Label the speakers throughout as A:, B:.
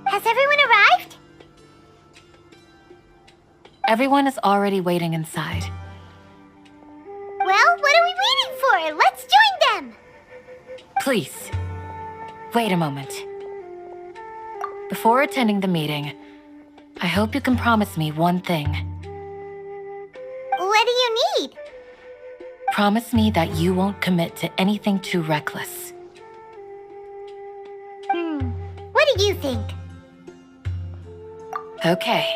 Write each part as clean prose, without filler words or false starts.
A: Has everyone arrived?
B: Everyone is already waiting inside.
A: Well, what are we waiting for? Let's join them!
B: Please, wait a moment. Before attending the meeting, I hope you can promise me one thing.
A: What do you need?
B: Promise me that you won't commit to anything too reckless.
A: What do you think?
B: Okay.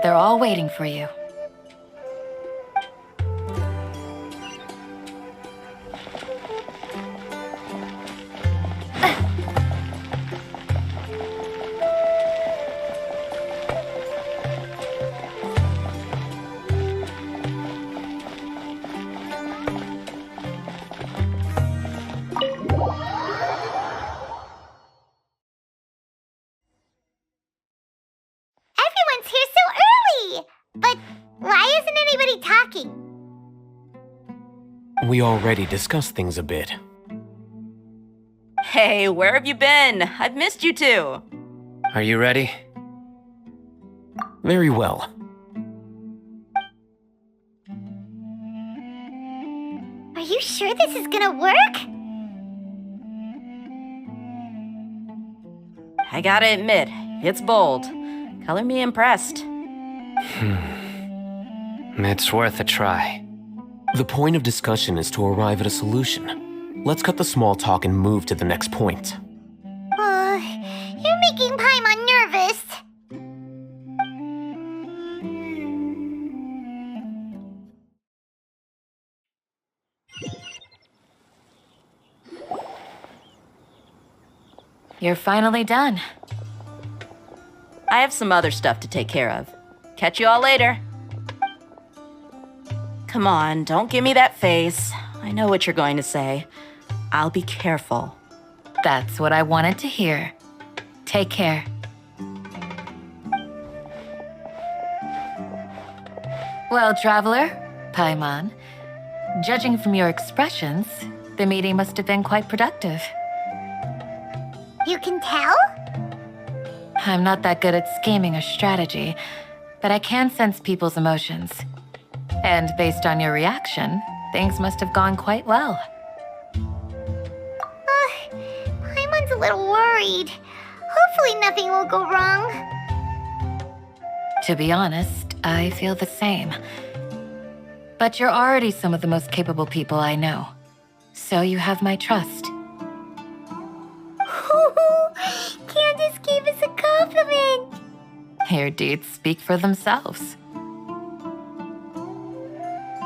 B: They're all waiting for you.
A: Everyone's here so early! But why isn't anybody talking?
C: We already discussed things a bit.
D: Hey, where have you been? I've missed you two.
E: Are you ready?
C: Very well.
A: Are you sure this is gonna work?
D: I gotta admit, it's bold. Color me impressed.
E: It's worth a try.
C: The point of discussion is to arrive at a solution. Let's cut the small talk and move to the next point.
A: You're making Paimon nervous.
B: You're finally done.
D: I have some other stuff to take care of. Catch you all later. Come on, don't give me that face. I know what you're going to say. I'll be careful.
B: That's what I wanted to hear. Take care. Well, traveler, Paimon, judging from your expressions, the meeting must have been quite productive.
A: You can tell?
B: I'm not that good at scheming or strategy, but I can sense people's emotions. And based on your reaction, things must have gone quite well.
A: Paimon's a little worried. Hopefully nothing will go wrong.
B: To be honest, I feel the same. But you're already some of the most capable people I know. So you have my trust.
A: Candace gave us a compliment.
B: Your deeds speak for themselves.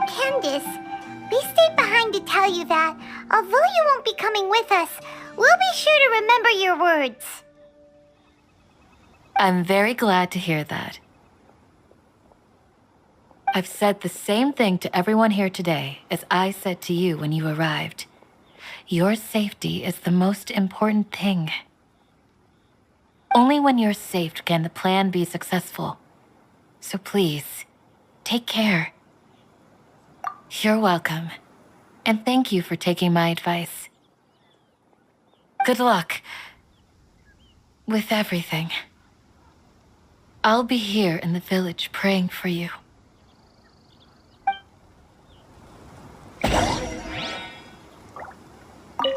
A: Candace, we stayed behind to tell you that, although you won't be coming with us, we'll be sure to remember your words.
B: I'm very glad to hear that. I've said the same thing to everyone here today as I said to you when you arrived. Your safety is the most important thing. Only when you're safe can the plan be successful. So please, take care. You're welcome. And thank you for taking my advice. Good luck with everything. I'll be here in the village praying for you.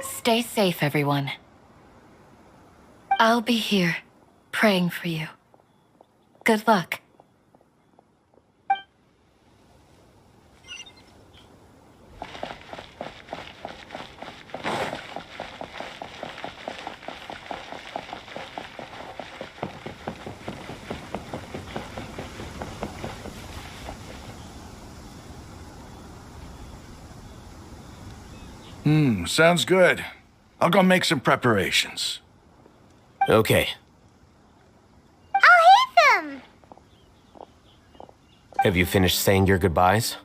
B: Stay safe, everyone. I'll be here praying for you. Good luck.
F: Sounds good. I'll go make some preparations.
C: Okay.
A: I'll hit them!
C: Have you finished saying your goodbyes?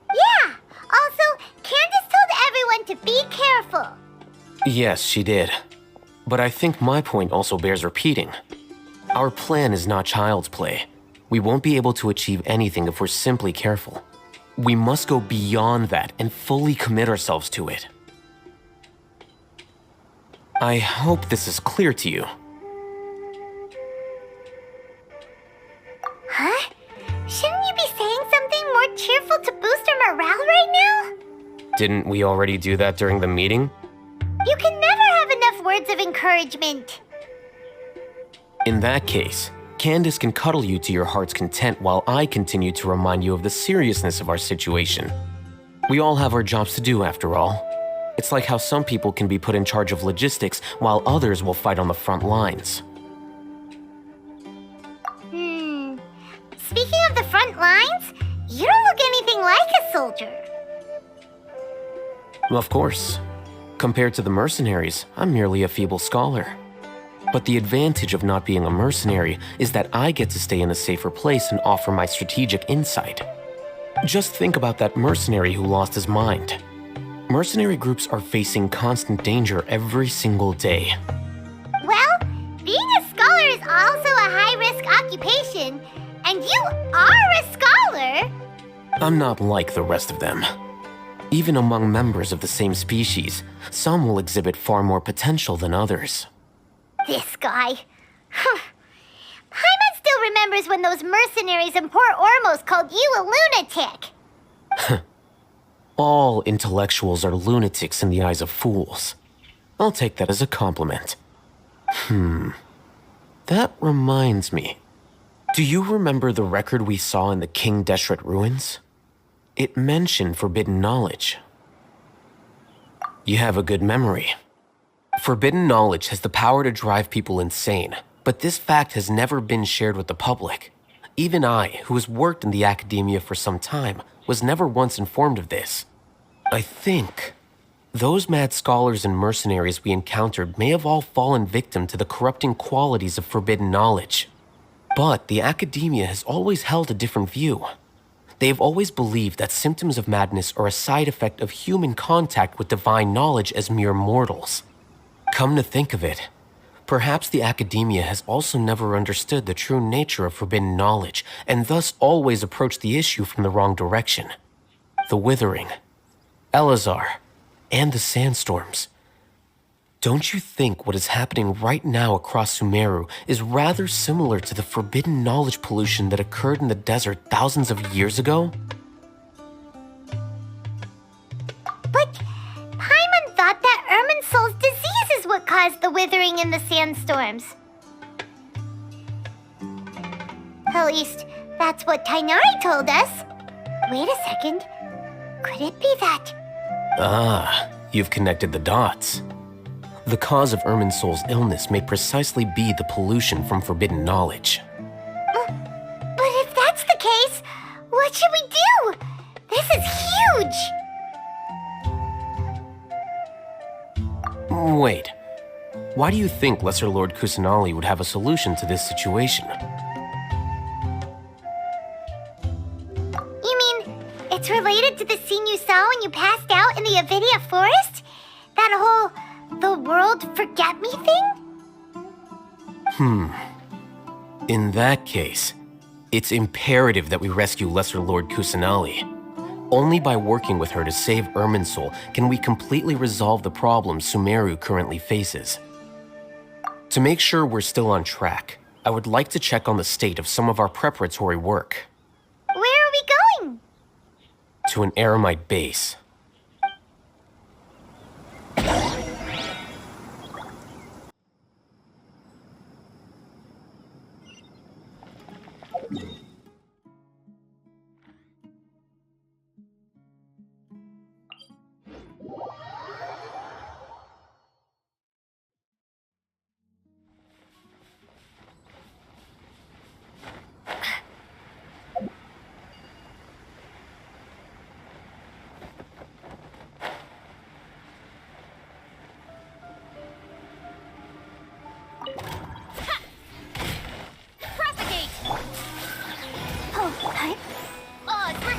A: Yeah! Also, Candace told everyone to be careful.
C: Yes, she did. But I think my point also bears repeating. Our plan is not child's play. We won't be able to achieve anything if we're simply careful. We must go beyond that and fully commit ourselves to it. I hope this is clear to you.
A: Huh? Shouldn't you be saying something more cheerful to boost our morale right now?
C: Didn't we already do that during the meeting?
A: You can never have enough words of encouragement.
C: In that case, Candace can cuddle you to your heart's content while I continue to remind you of the seriousness of our situation. We all have our jobs to do after all. It's like how some people can be put in charge of logistics while others will fight on the front lines.
A: Speaking of the front lines, you don't look anything like a soldier.
C: Of course. Compared to the mercenaries, I'm merely a feeble scholar. But the advantage of not being a mercenary is that I get to stay in a safer place and offer my strategic insight. Just think about that mercenary who lost his mind. Mercenary groups are facing constant danger every single day.
A: Well, being a scholar is also a high-risk occupation, and you are a scholar!
C: I'm not like the rest of them. Even among members of the same species, some will exhibit far more potential than others.
A: This guy. Paimon still remembers when those mercenaries in Port Ormos called you a lunatic.
C: All intellectuals are lunatics in the eyes of fools. I'll take that as a compliment. That reminds me. Do you remember the record we saw in the King Deshret ruins? It mentioned forbidden knowledge. You have a good memory. Forbidden knowledge has the power to drive people insane, but this fact has never been shared with the public. Even I, who has worked in the Akademiya for some time, was never once informed of this. I think those mad scholars and mercenaries we encountered may have all fallen victim to the corrupting qualities of forbidden knowledge. But the Akademiya has always held a different view. They have always believed that symptoms of madness are a side effect of human contact with divine knowledge as mere mortals. Come to think of it, perhaps the Akademiya has also never understood the true nature of forbidden knowledge and thus always approached the issue from the wrong direction. The Withering, Elazar, and the sandstorms. Don't you think what is happening right now across Sumeru is rather similar to the forbidden knowledge pollution that occurred in the desert thousands of years ago?
A: But Paimon thought that Irminsul's disease is what caused the withering in the sandstorms. At least, that's what Tainari told us. Wait a second. Could it be that?
C: Ah, you've connected the dots. The cause of Irminsul's illness may precisely be the pollution from forbidden knowledge.
A: But if that's the case, what should we do? This is huge!
C: Wait, why do you think Lesser Lord Kusanali would have a solution to this situation?
A: You mean, it's related to the scene you saw when you passed out in the Avidia forest? That whole the world forget me thing?
C: In that case, it's imperative that we rescue Lesser Lord Kusanali. Only by working with her to save Irminsul can we completely resolve the problems Sumeru currently faces. To make sure we're still on track, I would like to check on the state of some of our preparatory work.
A: Where are we going?
C: To an Eremite base.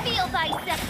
A: Reveal thyself!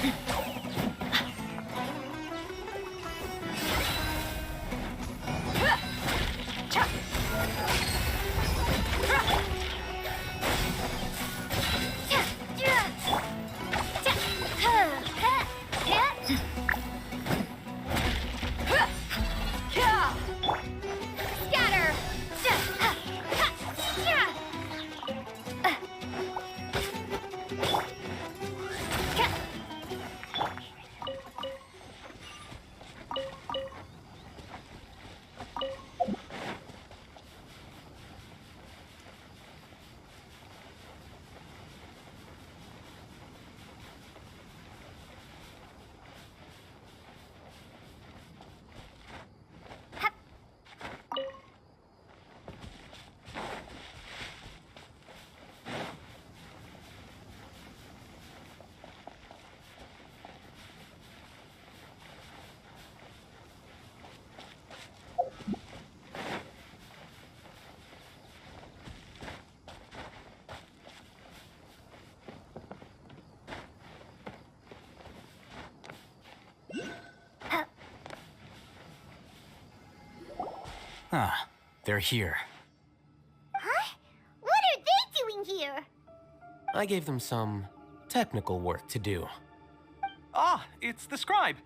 C: Ah, they're here.
A: Huh? What are they doing here?
C: I gave them some technical work to do.
G: Ah, it's the scribe.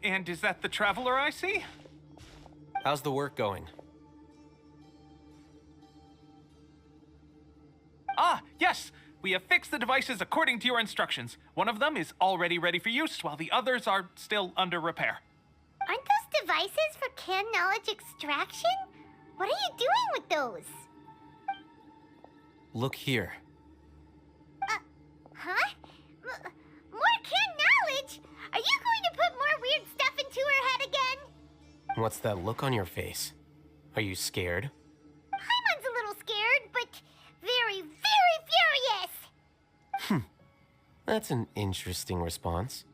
G: And is that the traveler I see?
C: How's the work going?
G: Ah, yes! We have fixed the devices according to your instructions. One of them is already ready for use, while the others are still under repair.
A: Aren't those devices for can knowledge extraction? What are you doing with those?
C: Look here.
A: Huh? More can knowledge? Are you going to put more weird stuff into her head again?
C: What's that look on your face? Are you scared?
A: Paimon's a little scared, but very, very furious!
C: That's an interesting response.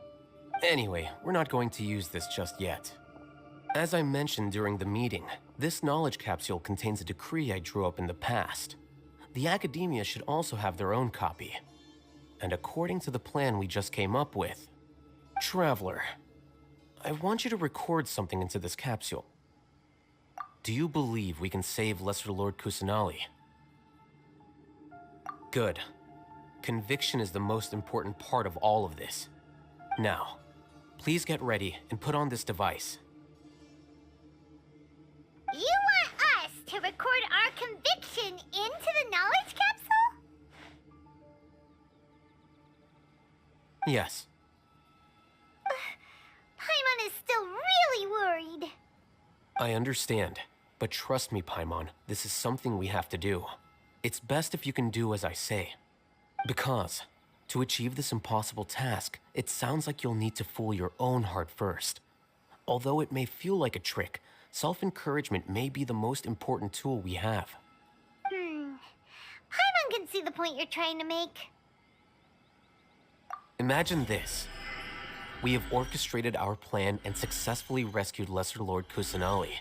C: Anyway, we're not going to use this just yet. As I mentioned during the meeting, this knowledge capsule contains a decree I drew up in the past. The Akademiya should also have their own copy. And according to the plan we just came up with, Traveler, I want you to record something into this capsule. Do you believe we can save Lesser Lord Kusanali? Good. Conviction is the most important part of all of this. Now, please get ready and put on this device.
A: You want us to record our conviction into the knowledge capsule?
C: Yes.
A: Paimon is still really worried.
C: I understand, but trust me, Paimon, this is something we have to do. It's best if you can do as I say. Because, to achieve this impossible task, it sounds like you'll need to fool your own heart first. Although it may feel like a trick, self-encouragement may be the most important tool we have.
A: Paimon can see the point you're trying to make.
C: Imagine this. We have orchestrated our plan and successfully rescued Lesser Lord Kusanali.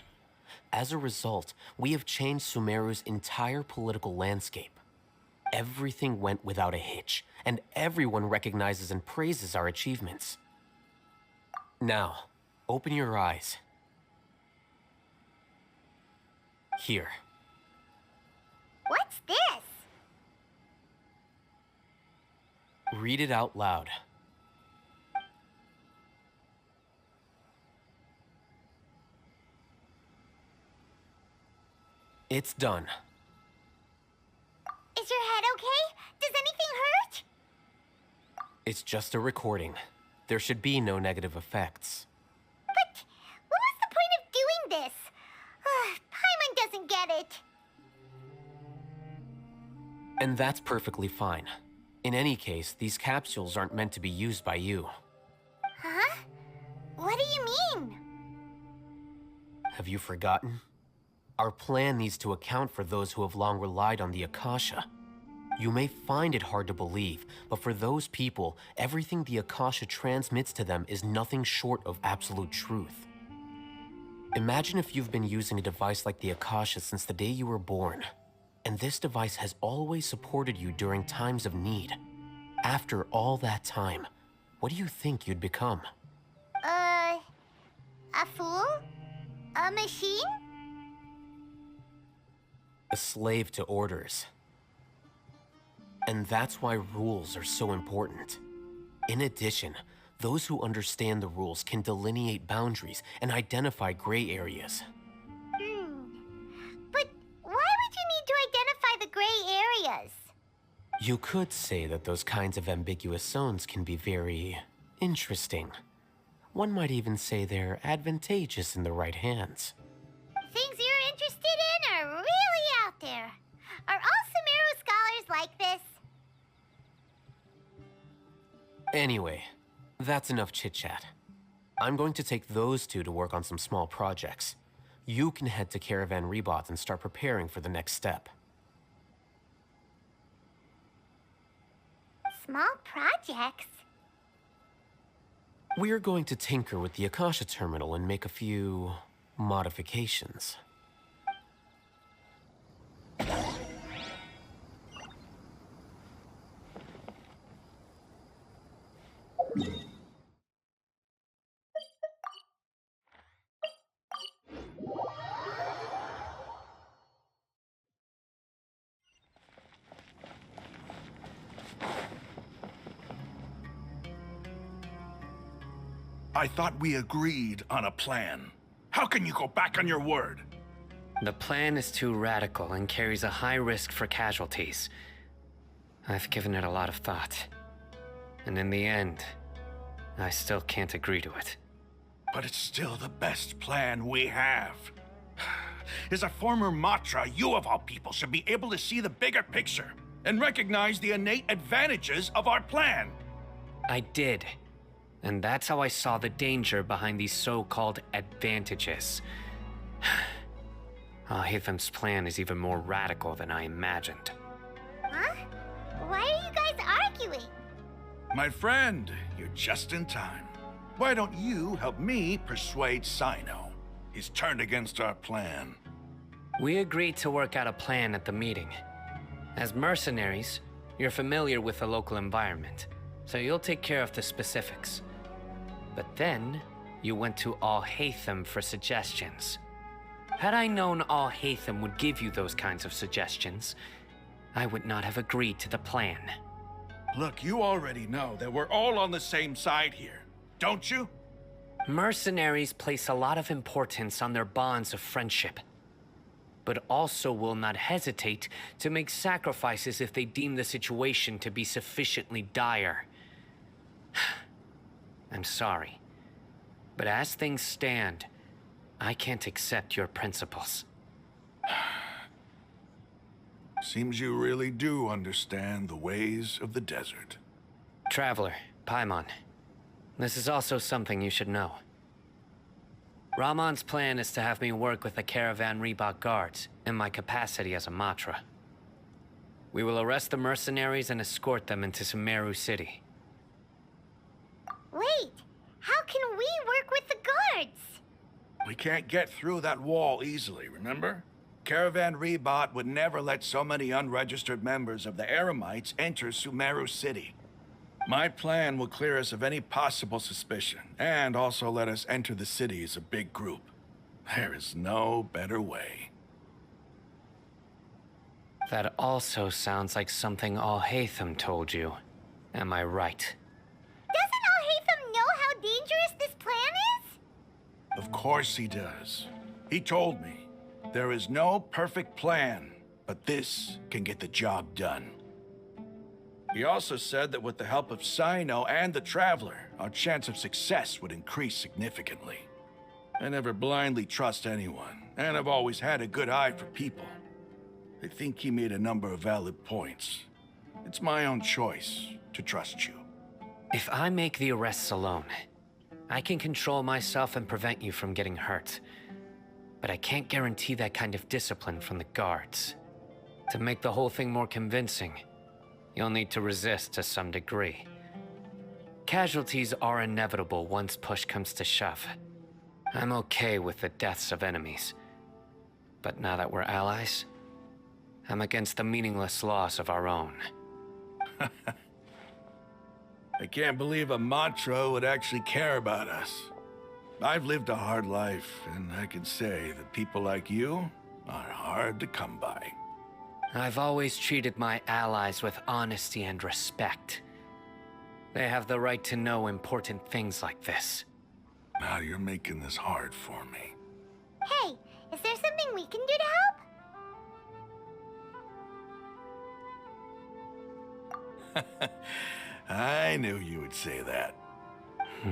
C: As a result, we have changed Sumeru's entire political landscape. Everything went without a hitch, and everyone recognizes and praises our achievements. Now, open your eyes. Here.
A: What's this?
C: Read it out loud. It's done.
A: Is your head okay? Does anything hurt?
C: It's just a recording. There should be no negative effects.
A: But what was the point of doing this? Paimon doesn't get it.
C: And that's perfectly fine. In any case, these capsules aren't meant to be used by you.
A: Huh? What do you mean?
C: Have you forgotten? Our plan needs to account for those who have long relied on the Akasha. You may find it hard to believe, but for those people, everything the Akasha transmits to them is nothing short of absolute truth. Imagine if you've been using a device like the Akasha since the day you were born, and this device has always supported you during times of need. After all that time, what do you think you'd become?
A: A fool? A machine?
C: A slave to orders. And that's why rules are so important. In addition, those who understand the rules can delineate boundaries and identify gray areas.
A: But why would you need to identify the gray areas?
C: You could say that those kinds of ambiguous zones can be very interesting. One might even say they're advantageous in the right hands.
A: Things you're interested in are really out there. Are all Sumeru scholars like this?
C: Anyway, that's enough chit-chat. I'm going to take those two to work on some small projects. You can head to Caravan Rebot and start preparing for the next step.
A: Small projects?
C: We're going to tinker with the Akasha terminal and make a few modifications.
F: I thought we agreed on a plan. How can you go back on your word?
E: The plan is too radical and carries a high risk for casualties. I've given it a lot of thought. And in the end, I still can't agree to it.
F: But it's still the best plan we have. As a former Matra, you of all people should be able to see the bigger picture and recognize the innate advantages of our plan.
E: I did. And that's how I saw the danger behind these so-called advantages. Alhaitham's plan is even more radical than I imagined.
A: Huh? Why are you guys arguing?
F: My friend, you're just in time. Why don't you help me persuade Sino? He's turned against our plan.
E: We agreed to work out a plan at the meeting. As mercenaries, you're familiar with the local environment, so you'll take care of the specifics. But then, you went to Alhaitham for suggestions. Had I known Alhaitham would give you those kinds of suggestions, I would not have agreed to the plan.
F: Look, you already know that we're all on the same side here, don't you?
E: Mercenaries place a lot of importance on their bonds of friendship, but also will not hesitate to make sacrifices if they deem the situation to be sufficiently dire. I'm sorry, but as things stand, I can't accept your principles.
F: Seems you really do understand the ways of the desert.
E: Traveler, Paimon, this is also something you should know. Ramon's plan is to have me work with the Caravan Reebok guards in my capacity as a Matra. We will arrest the mercenaries and escort them into Sumeru City.
A: Wait, how can we work with the guards?
F: We can't get through that wall easily, remember? Caravan Rebot would never let so many unregistered members of the Eremites enter Sumeru City. My plan will clear us of any possible suspicion, and also let us enter the city as a big group. There is no better way.
E: That also sounds like something Alhaitham told you. Am I right?
A: Doesn't Alhaitham know how dangerous this plan is?
F: Of course he does. He told me, there is no perfect plan, but this can get the job done. He also said that with the help of Sino and the Traveler, our chance of success would increase significantly. I never blindly trust anyone, and I've always had a good eye for people. I think he made a number of valid points. It's my own choice to trust you.
E: If I make the arrests alone, I can control myself and prevent you from getting hurt. But I can't guarantee that kind of discipline from the guards. To make the whole thing more convincing, you'll need to resist to some degree. Casualties are inevitable once push comes to shove. I'm okay with the deaths of enemies. But now that we're allies, I'm against the meaningless loss of our own.
F: I can't believe a Matra would actually care about us. I've lived a hard life, and I can say that people like you are hard to come by.
E: I've always treated my allies with honesty and respect. They have the right to know important things like this.
F: Now you're making this hard for me.
A: Hey, is there something we can do to help?
F: I knew you would say that.
A: We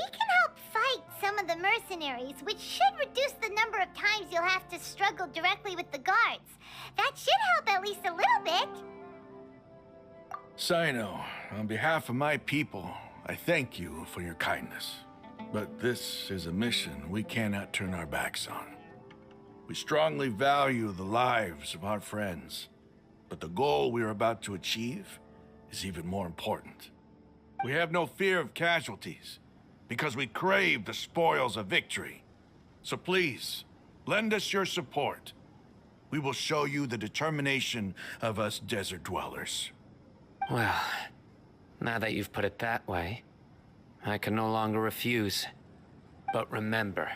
A: can help fight some of the mercenaries, which should reduce the number of times you'll have to struggle directly with the guards. That should help at least a little bit.
F: Sino, on behalf of my people, I thank you for your kindness. But this is a mission we cannot turn our backs on. We strongly value the lives of our friends, but the goal we are about to achieve is even more important. We have no fear of casualties, because we crave the spoils of victory. So please, lend us your support. We will show you the determination of us desert dwellers.
E: Well, now that you've put it that way, I can no longer refuse. But remember,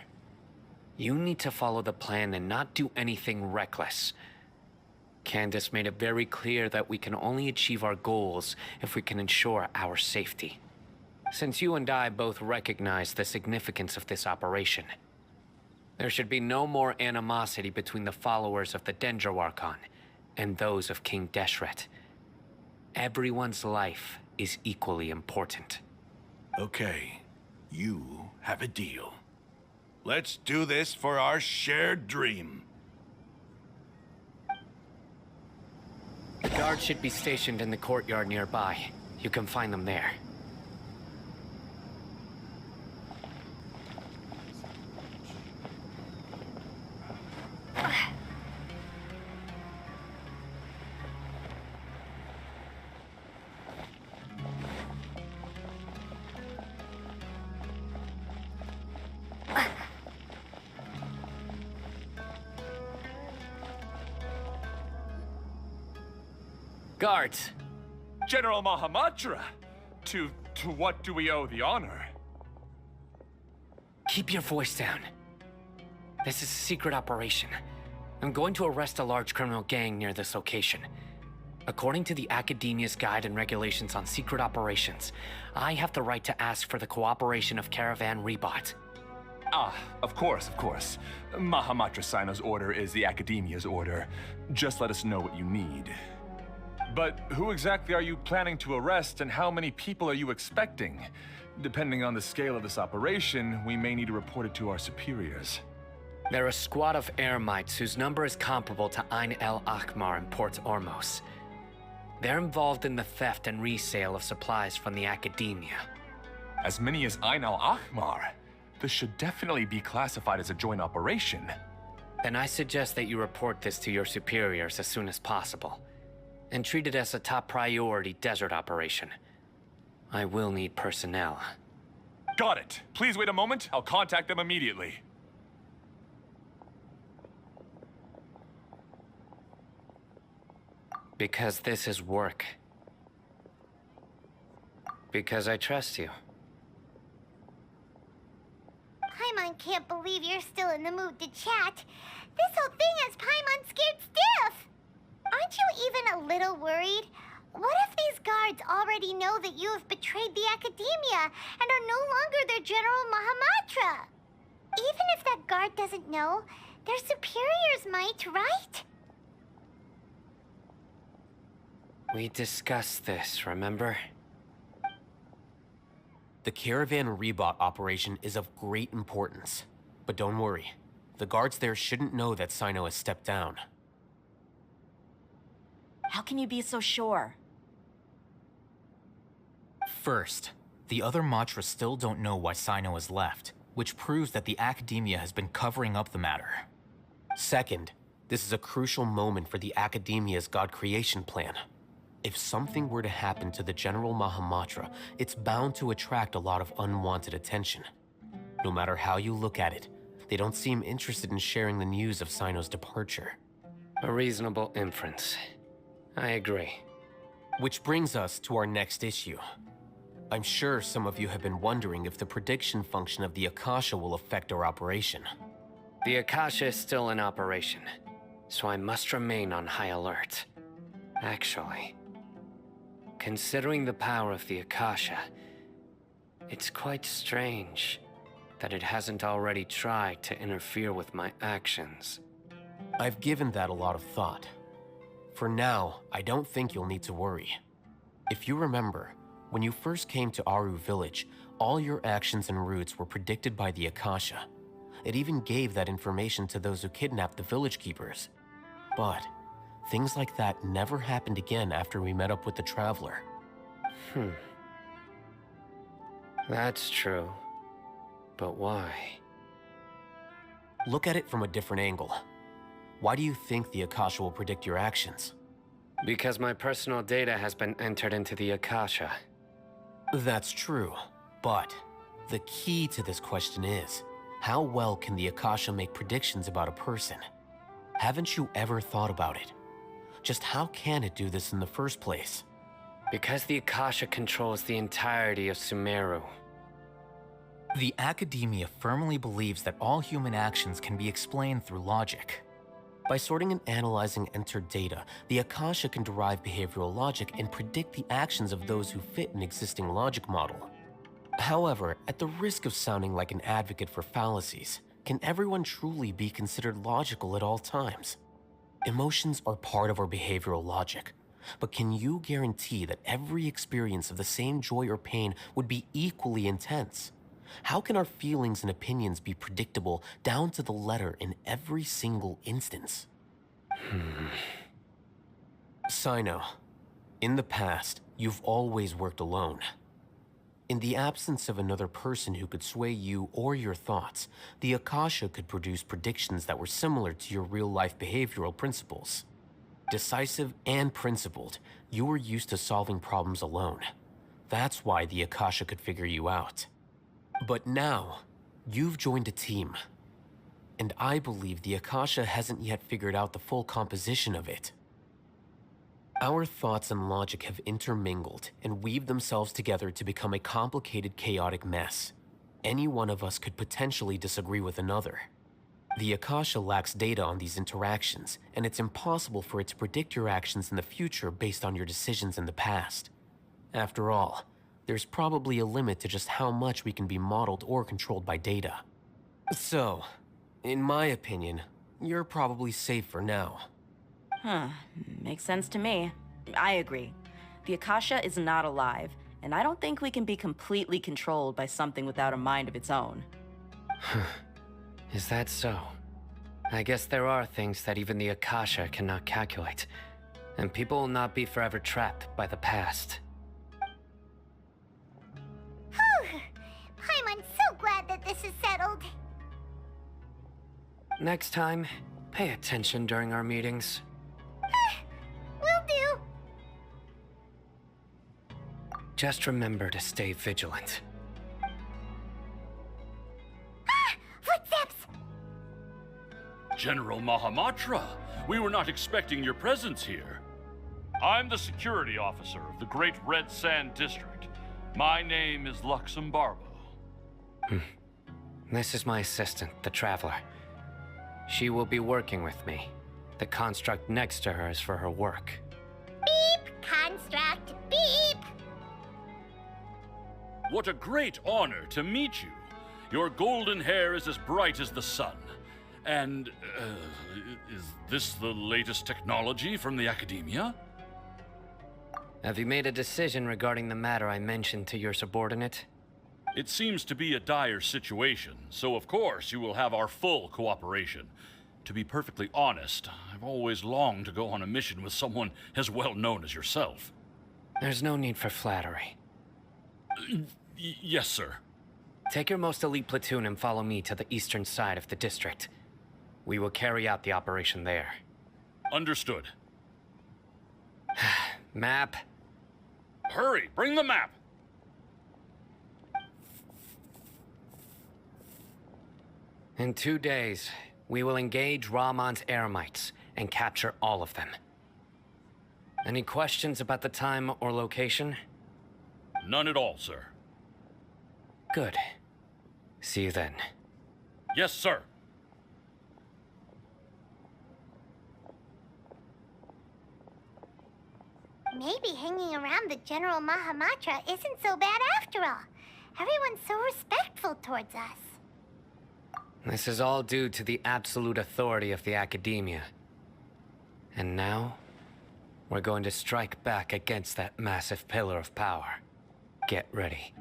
E: you need to follow the plan and not do anything reckless. Candace made it very clear that we can only achieve our goals if we can ensure our safety. Since you and I both recognize the significance of this operation, there should be no more animosity between the followers of the Dendroarchon and those of King Deshret. Everyone's life is equally important.
F: Okay, you have a deal. Let's do this for our shared dream.
E: The guards should be stationed in the courtyard nearby. You can find them there. Guards!
H: General Mahamatra! To what do we owe the honor?
E: Keep your voice down. This is a secret operation. I'm going to arrest a large criminal gang near this location. According to the Akademiya's Guide and Regulations on Secret Operations, I have the right to ask for the cooperation of Caravan Rebot.
H: Ah, of course, of course. Mahamatra Sino's order is the Akademiya's order. Just let us know what you need. But who exactly are you planning to arrest, and how many people are you expecting? Depending on the scale of this operation, we may need to report it to our superiors.
E: They're a squad of Eremites whose number is comparable to Ain el Akmar in Port Ormos. They're involved in the theft and resale of supplies from the Akademiya.
H: As many as Ain al-Ahmar? This should definitely be classified as a joint operation.
E: Then I suggest that you report this to your superiors as soon as possible, and treat it as a top priority desert operation. I will need personnel.
H: Got it. Please wait a moment. I'll contact them immediately.
E: Because this is work. Because I trust you.
A: Paimon can't believe you're still in the mood to chat. This whole thing has Paimon scared stiff. Aren't you even a little worried? What if these guards already know that you have betrayed the Akademiya and are no longer their General Mahamatra? Even if that guard doesn't know, their superiors might, right?
E: We discussed this, remember?
C: The Caravan Rebot operation is of great importance. But don't worry, the guards there shouldn't know that Sino has stepped down.
D: How can you be so sure?
I: First, the other Matras still don't know why Sino has left, which proves that the Akademiya has been covering up the matter.
C: Second, this is a crucial moment for the Akademiya's God creation plan. If something were to happen to the General Mahamatra, it's bound to attract a lot of unwanted attention. No matter how you look at it, they don't seem interested in sharing the news of Sino's departure.
E: A reasonable inference. I agree.
C: Which brings us to our next issue. I'm sure some of you have been wondering if the prediction function of the Akasha will affect our operation.
E: The Akasha is still in operation, so I must remain on high alert. Actually, considering the power of the Akasha, it's quite strange that it hasn't already tried to interfere with my actions.
C: I've given that a lot of thought. For now, I don't think you'll need to worry. If you remember, when you first came to Aru Village, all your actions and routes were predicted by the Akasha. It even gave that information to those who kidnapped the village keepers. But things like that never happened again after we met up with the Traveler.
E: That's true. But why?
C: Look at it from a different angle. Why do you think the Akasha will predict your actions?
E: Because my personal data has been entered into the Akasha.
C: That's true, but the key to this question is, how well can the Akasha make predictions about a person? Haven't you ever thought about it? Just how can it do this in the first place?
E: Because the Akasha controls the entirety of Sumeru.
I: The Akademiya firmly believes that all human actions can be explained through logic.
C: By sorting and analyzing entered data, the Akasha can derive behavioral logic and predict the actions of those who fit an existing logic model. However, at the risk of sounding like an advocate for fallacies, can everyone truly be considered logical at all times? Emotions are part of our behavioral logic, but can you guarantee that every experience of the same joy or pain would be equally intense? How can our feelings and opinions be predictable down to the letter in every single instance? Sino, in the past, you've always worked alone. In the absence of another person who could sway you or your thoughts, the Akasha could produce predictions that were similar to your real-life behavioral principles. Decisive and principled, you were used to solving problems alone. That's why the Akasha could figure you out. But now, you've joined a team. And I believe the Akasha hasn't yet figured out the full composition of it. Our thoughts and logic have intermingled and weaved themselves together to become a complicated, chaotic mess. Any one of us could potentially disagree with another. The Akasha lacks data on these interactions, and it's impossible for it to predict your actions in the future based on your decisions in the past. After all, there's probably a limit to just how much we can be modeled or controlled by data. So, in my opinion, you're probably safe for now.
D: Makes sense to me. I agree. The Akasha is not alive, and I don't think we can be completely controlled by something without a mind of its own.
E: Is that so? I guess there are things that even the Akasha cannot calculate, and people will not be forever trapped by the past.
A: Whew! Paimon's so glad that this is settled.
E: Next time, pay attention during our meetings.
A: Will do.
E: Just remember to stay vigilant.
A: Footsteps!
J: General Mahamatra, we were not expecting your presence here. I'm the security officer of the Great Red Sand District. My name is Luxembarbo.
E: This is my assistant, the Traveler. She will be working with me. The construct next to her is for her work.
A: Beep! Construct, beep!
J: What a great honor to meet you. Your golden hair is as bright as the sun. And, is this the latest technology from the Akademiya?
E: Have you made a decision regarding the matter I mentioned to your subordinate?
J: It seems to be a dire situation, so of course you will have our full cooperation. To be perfectly honest, I've always longed to go on a mission with someone as well known as yourself.
E: There's no need for flattery.
J: Yes, sir.
E: Take your most elite platoon and follow me to the eastern side of the district. We will carry out the operation there.
J: Understood.
E: Map.
J: Hurry, bring the map!
E: In 2 days, we will engage Rahman's Eremites and capture all of them. Any questions about the time or location?
J: None at all, sir.
E: Good. See you then.
J: Yes, sir.
A: Maybe hanging around the General Mahamatra isn't so bad after all. Everyone's so respectful towards us.
E: This is all due to the absolute authority of the Akademiya. And now, we're going to strike back against that massive pillar of power. Get ready.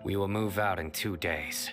E: We will move out in 2 days.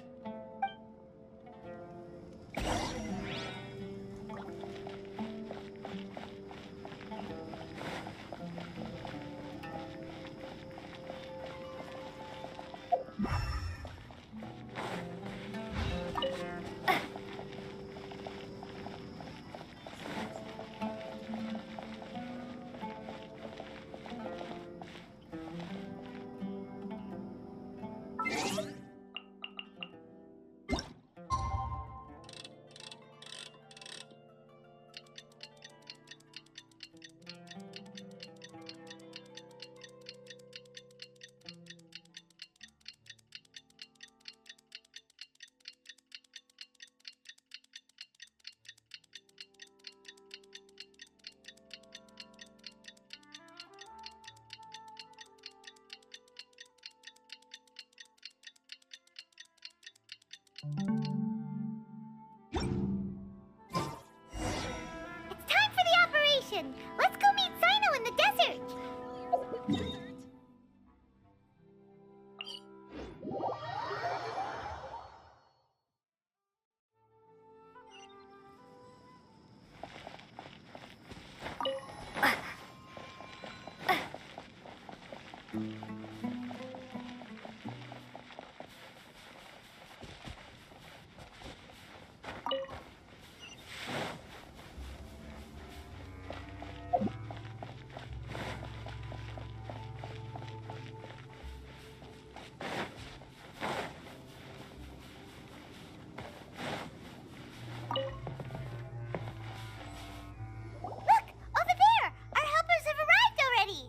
A: Look! Over there! Our helpers have arrived already!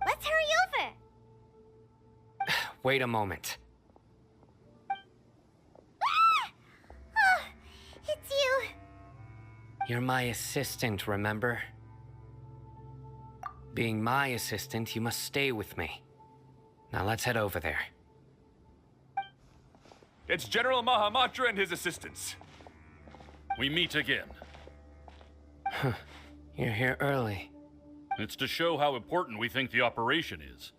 A: Let's hurry over!
E: Wait a moment.
A: Ah! Oh, it's you.
E: You're my assistant, remember? Being my assistant, you must stay with me. Now let's head over there.
H: It's General Mahamatra and his assistants.
J: We meet again.
E: You're here early.
J: It's to show how important we think the operation is.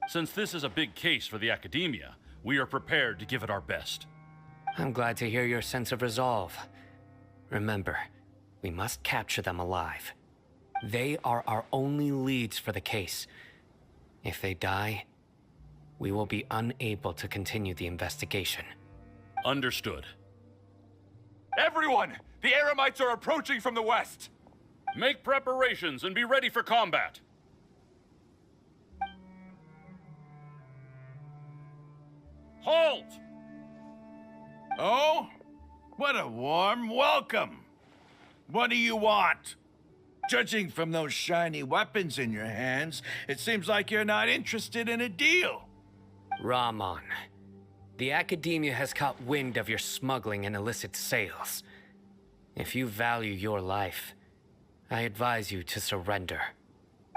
J: Since this is a big case for the Akademiya, we are prepared to give it our best.
E: I'm glad to hear your sense of resolve. Remember, we must capture them alive. They are our only leads for the case. If they die, we will be unable to continue the investigation.
J: Understood.
H: Everyone! The Eremites are approaching from the west!
J: Make preparations and be ready for combat. Halt!
F: Oh? What a warm welcome! What do you want? Judging from those shiny weapons in your hands, it seems like you're not interested in a deal.
E: Rahman, the Akademiya has caught wind of your smuggling and illicit sales. If you value your life, I advise you to surrender.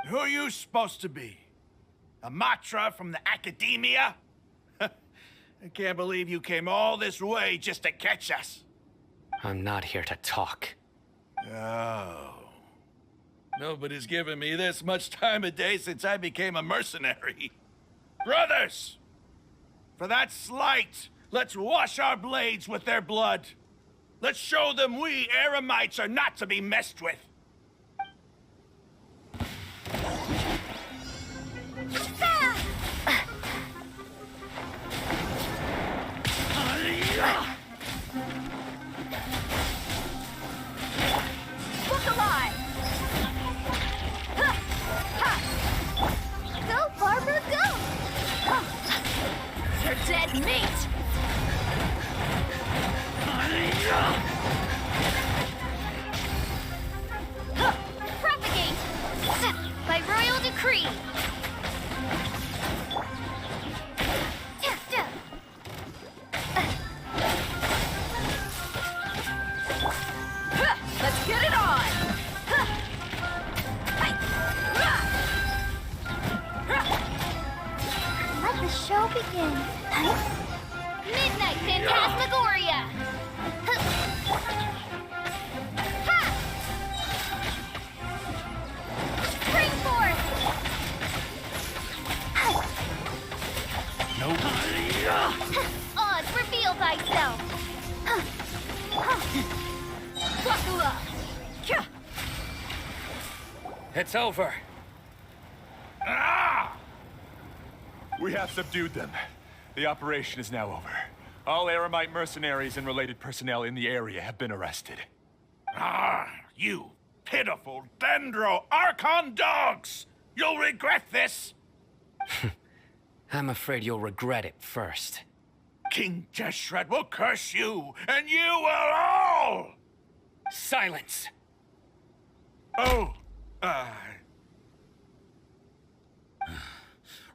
F: Who are you supposed to be? A Matra from the Akademiya? I can't believe you came all this way just to catch us.
E: I'm not here to talk.
F: Oh. Nobody's given me this much time of day since I became a mercenary. Brothers! For that slight, let's wash our blades with their blood. Let's show them we Eremites are not to be messed with.
A: Look alive! Go, Barber, go! You're dead meat! Propagate! By royal decree! Let's get it on! Let the show begin. Midnight Phantasmagoria! Spring forth! Oz, reveal thyself! Buckle up!
E: It's over.
H: We have subdued them. The operation is now over. All Eremite mercenaries and related personnel in the area have been arrested.
F: You pitiful Dendro Archon dogs! You'll regret this!
E: I'm afraid you'll regret it first.
F: King Deshret will curse you, and you will all!
E: Silence!
F: Oh,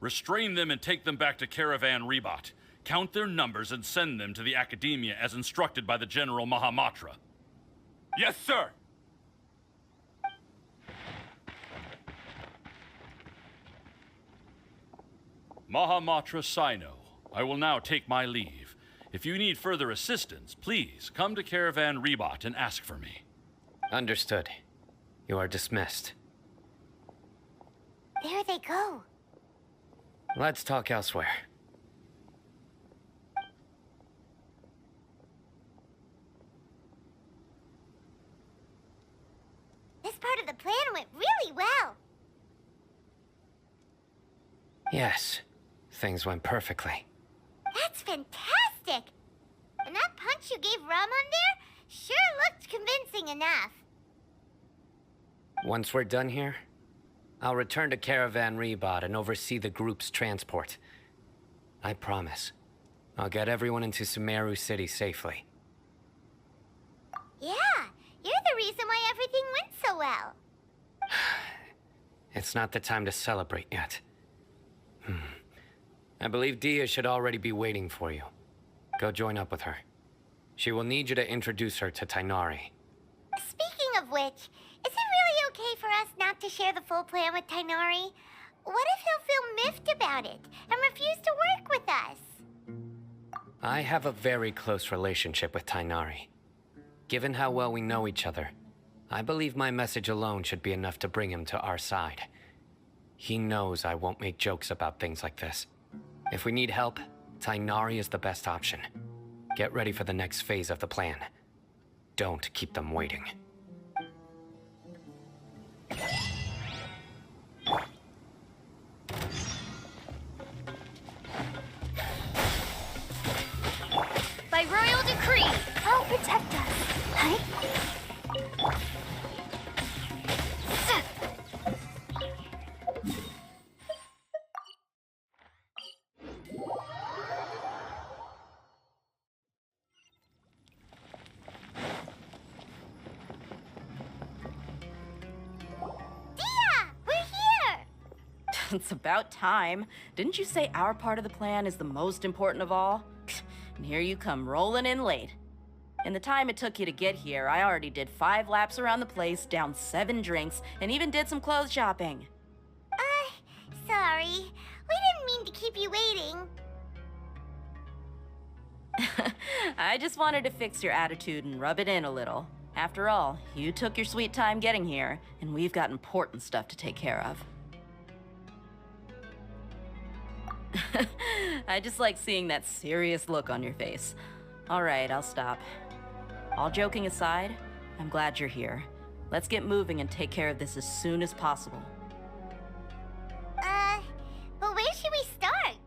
J: Restrain them and take them back to Caravan Rebat. Count their numbers and send them to the Akademiya as instructed by the General Mahamatra.
H: Yes, sir!
J: Mahamatra Sino, I will now take my leave. If you need further assistance, please come to Caravan Rebat and ask for me.
E: Understood. You are dismissed.
A: There they go.
E: Let's talk elsewhere.
A: This part of the plan went really well.
E: Yes, things went perfectly.
A: That's fantastic! And that punch you gave Rum on there sure looked convincing enough.
E: Once we're done here, I'll return to Caravan Rebot and oversee the group's transport. I promise. I'll get everyone into Sumeru City safely.
A: Yeah, you're the reason why everything went so well.
E: It's not the time to celebrate yet. I believe Dia should already be waiting for you. Go join up with her. She will need you to introduce her to Tainari.
A: Speaking of which, is it really okay for us not to share the full plan with Tainari? What if he'll feel miffed about it and refuse to work with us?
E: I have a very close relationship with Tainari. Given how well we know each other, I believe my message alone should be enough to bring him to our side. He knows I won't make jokes about things like this. If we need help, Tainari is the best option. Get ready for the next phase of the plan. Don't keep them waiting.
A: By royal decree, I'll protect us. Huh?
D: It's about time. Didn't you say our part of the plan is the most important of all? And here you come rolling in late. In the time it took you to get here, I already did 5 laps around the place, downed 7 drinks, and even did some clothes shopping.
A: Sorry. We didn't mean to keep you waiting.
D: I just wanted to fix your attitude and rub it in a little. After all, you took your sweet time getting here, and we've got important stuff to take care of. I just like seeing that serious look on your face. All right, I'll stop. All joking aside, I'm glad you're here. Let's get moving and take care of this as soon as possible.
A: But where should we start?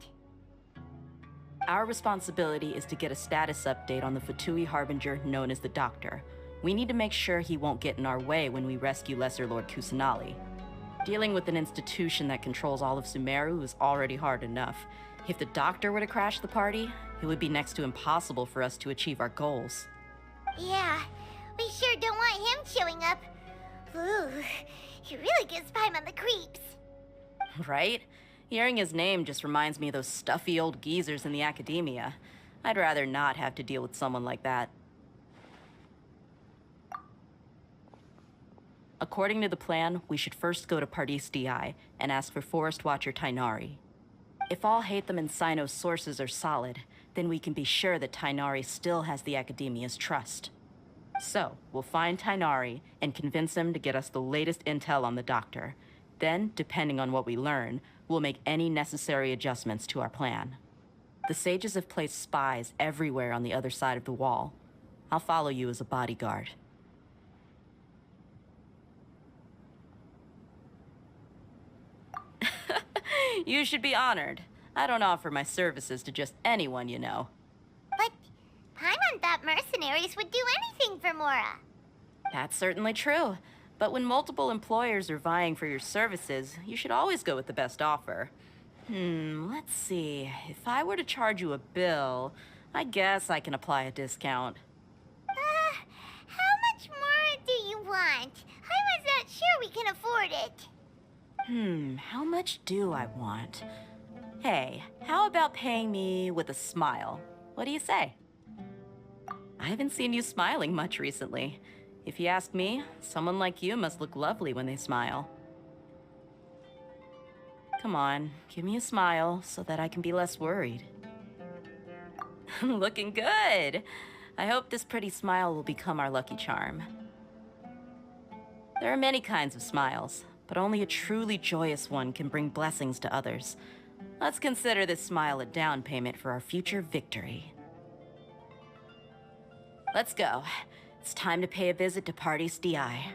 D: Our responsibility is to get a status update on the Fatui Harbinger known as the Doctor. We need to make sure he won't get in our way when we rescue Lesser Lord Kusanali. Dealing with an institution that controls all of Sumeru is already hard enough. If the Doctor were to crash the party, it would be next to impossible for us to achieve our goals.
A: Yeah, we sure don't want him showing up. Ooh, he really gives Paimon the creeps.
D: Right? Hearing his name just reminds me of those stuffy old geezers in the Akademiya. I'd rather not have to deal with someone like that. According to the plan, we should first go to Pardis DI and ask for Forest Watcher Tainari. If all Hatham and Sino's sources are solid, then we can be sure that Tainari still has the Akademiya's trust. So, we'll find Tainari and convince him to get us the latest intel on the Doctor. Then, depending on what we learn, we'll make any necessary adjustments to our plan. The sages have placed spies everywhere on the other side of the wall. I'll follow you as a bodyguard. You should be honored. I don't offer my services to just anyone you know.
A: But Paimon thought mercenaries would do anything for Mora.
D: That's certainly true. But when multiple employers are vying for your services, you should always go with the best offer. Let's see. If I were to charge you a bill, I guess I can apply a discount.
A: How much more do you want? I was not sure we can afford it.
D: How much do I want? Hey, how about paying me with a smile? What do you say? I haven't seen you smiling much recently. If you ask me, someone like you must look lovely when they smile. Come on, give me a smile so that I can be less worried. Looking good! I hope this pretty smile will become our lucky charm. There are many kinds of smiles, but only a truly joyous one can bring blessings to others. Let's consider this smile a down payment for our future victory. Let's go. It's time to pay a visit to Pardis DI.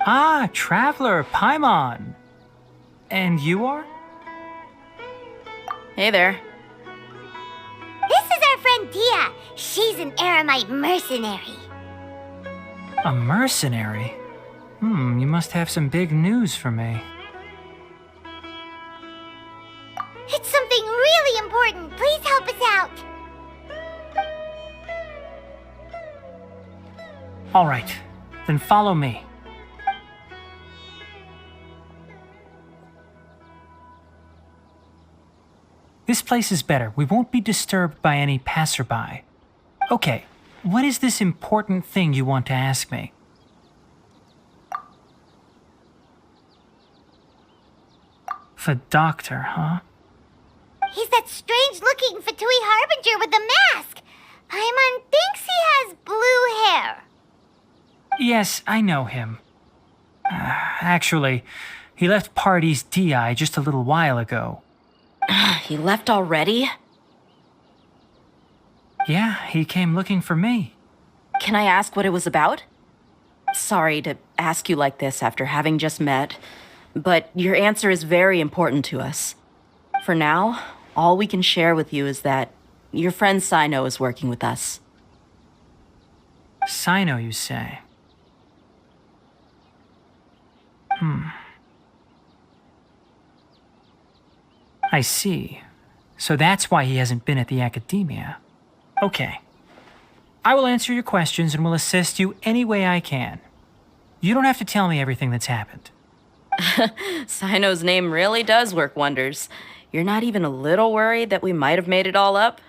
K: Ah, Traveler, Paimon. And you are?
D: Hey there.
A: This is our friend Dia. She's an Aramite mercenary.
K: A mercenary? You must have some big news for me.
A: It's something really important. Please help us out.
K: All right, then follow me. This place is better. We won't be disturbed by any passerby. Okay, what is this important thing you want to ask me? The doctor, huh?
A: He's that strange-looking Fatui Harbinger with the mask. Paimon thinks he has blue hair.
K: Yes, I know him. Actually, he left Party's DI just a little while ago.
D: He left already?
K: Yeah, he came looking for me.
D: Can I ask what it was about? Sorry to ask you like this after having just met, but your answer is very important to us. For now, all we can share with you is that your friend Sino is working with us.
K: Sino, you say? I see. So that's why he hasn't been at the Akademiya. Okay. I will answer your questions and will assist you any way I can. You don't have to tell me everything that's happened.
D: Sino's name really does work wonders. You're not even a little worried that we might have made it all up?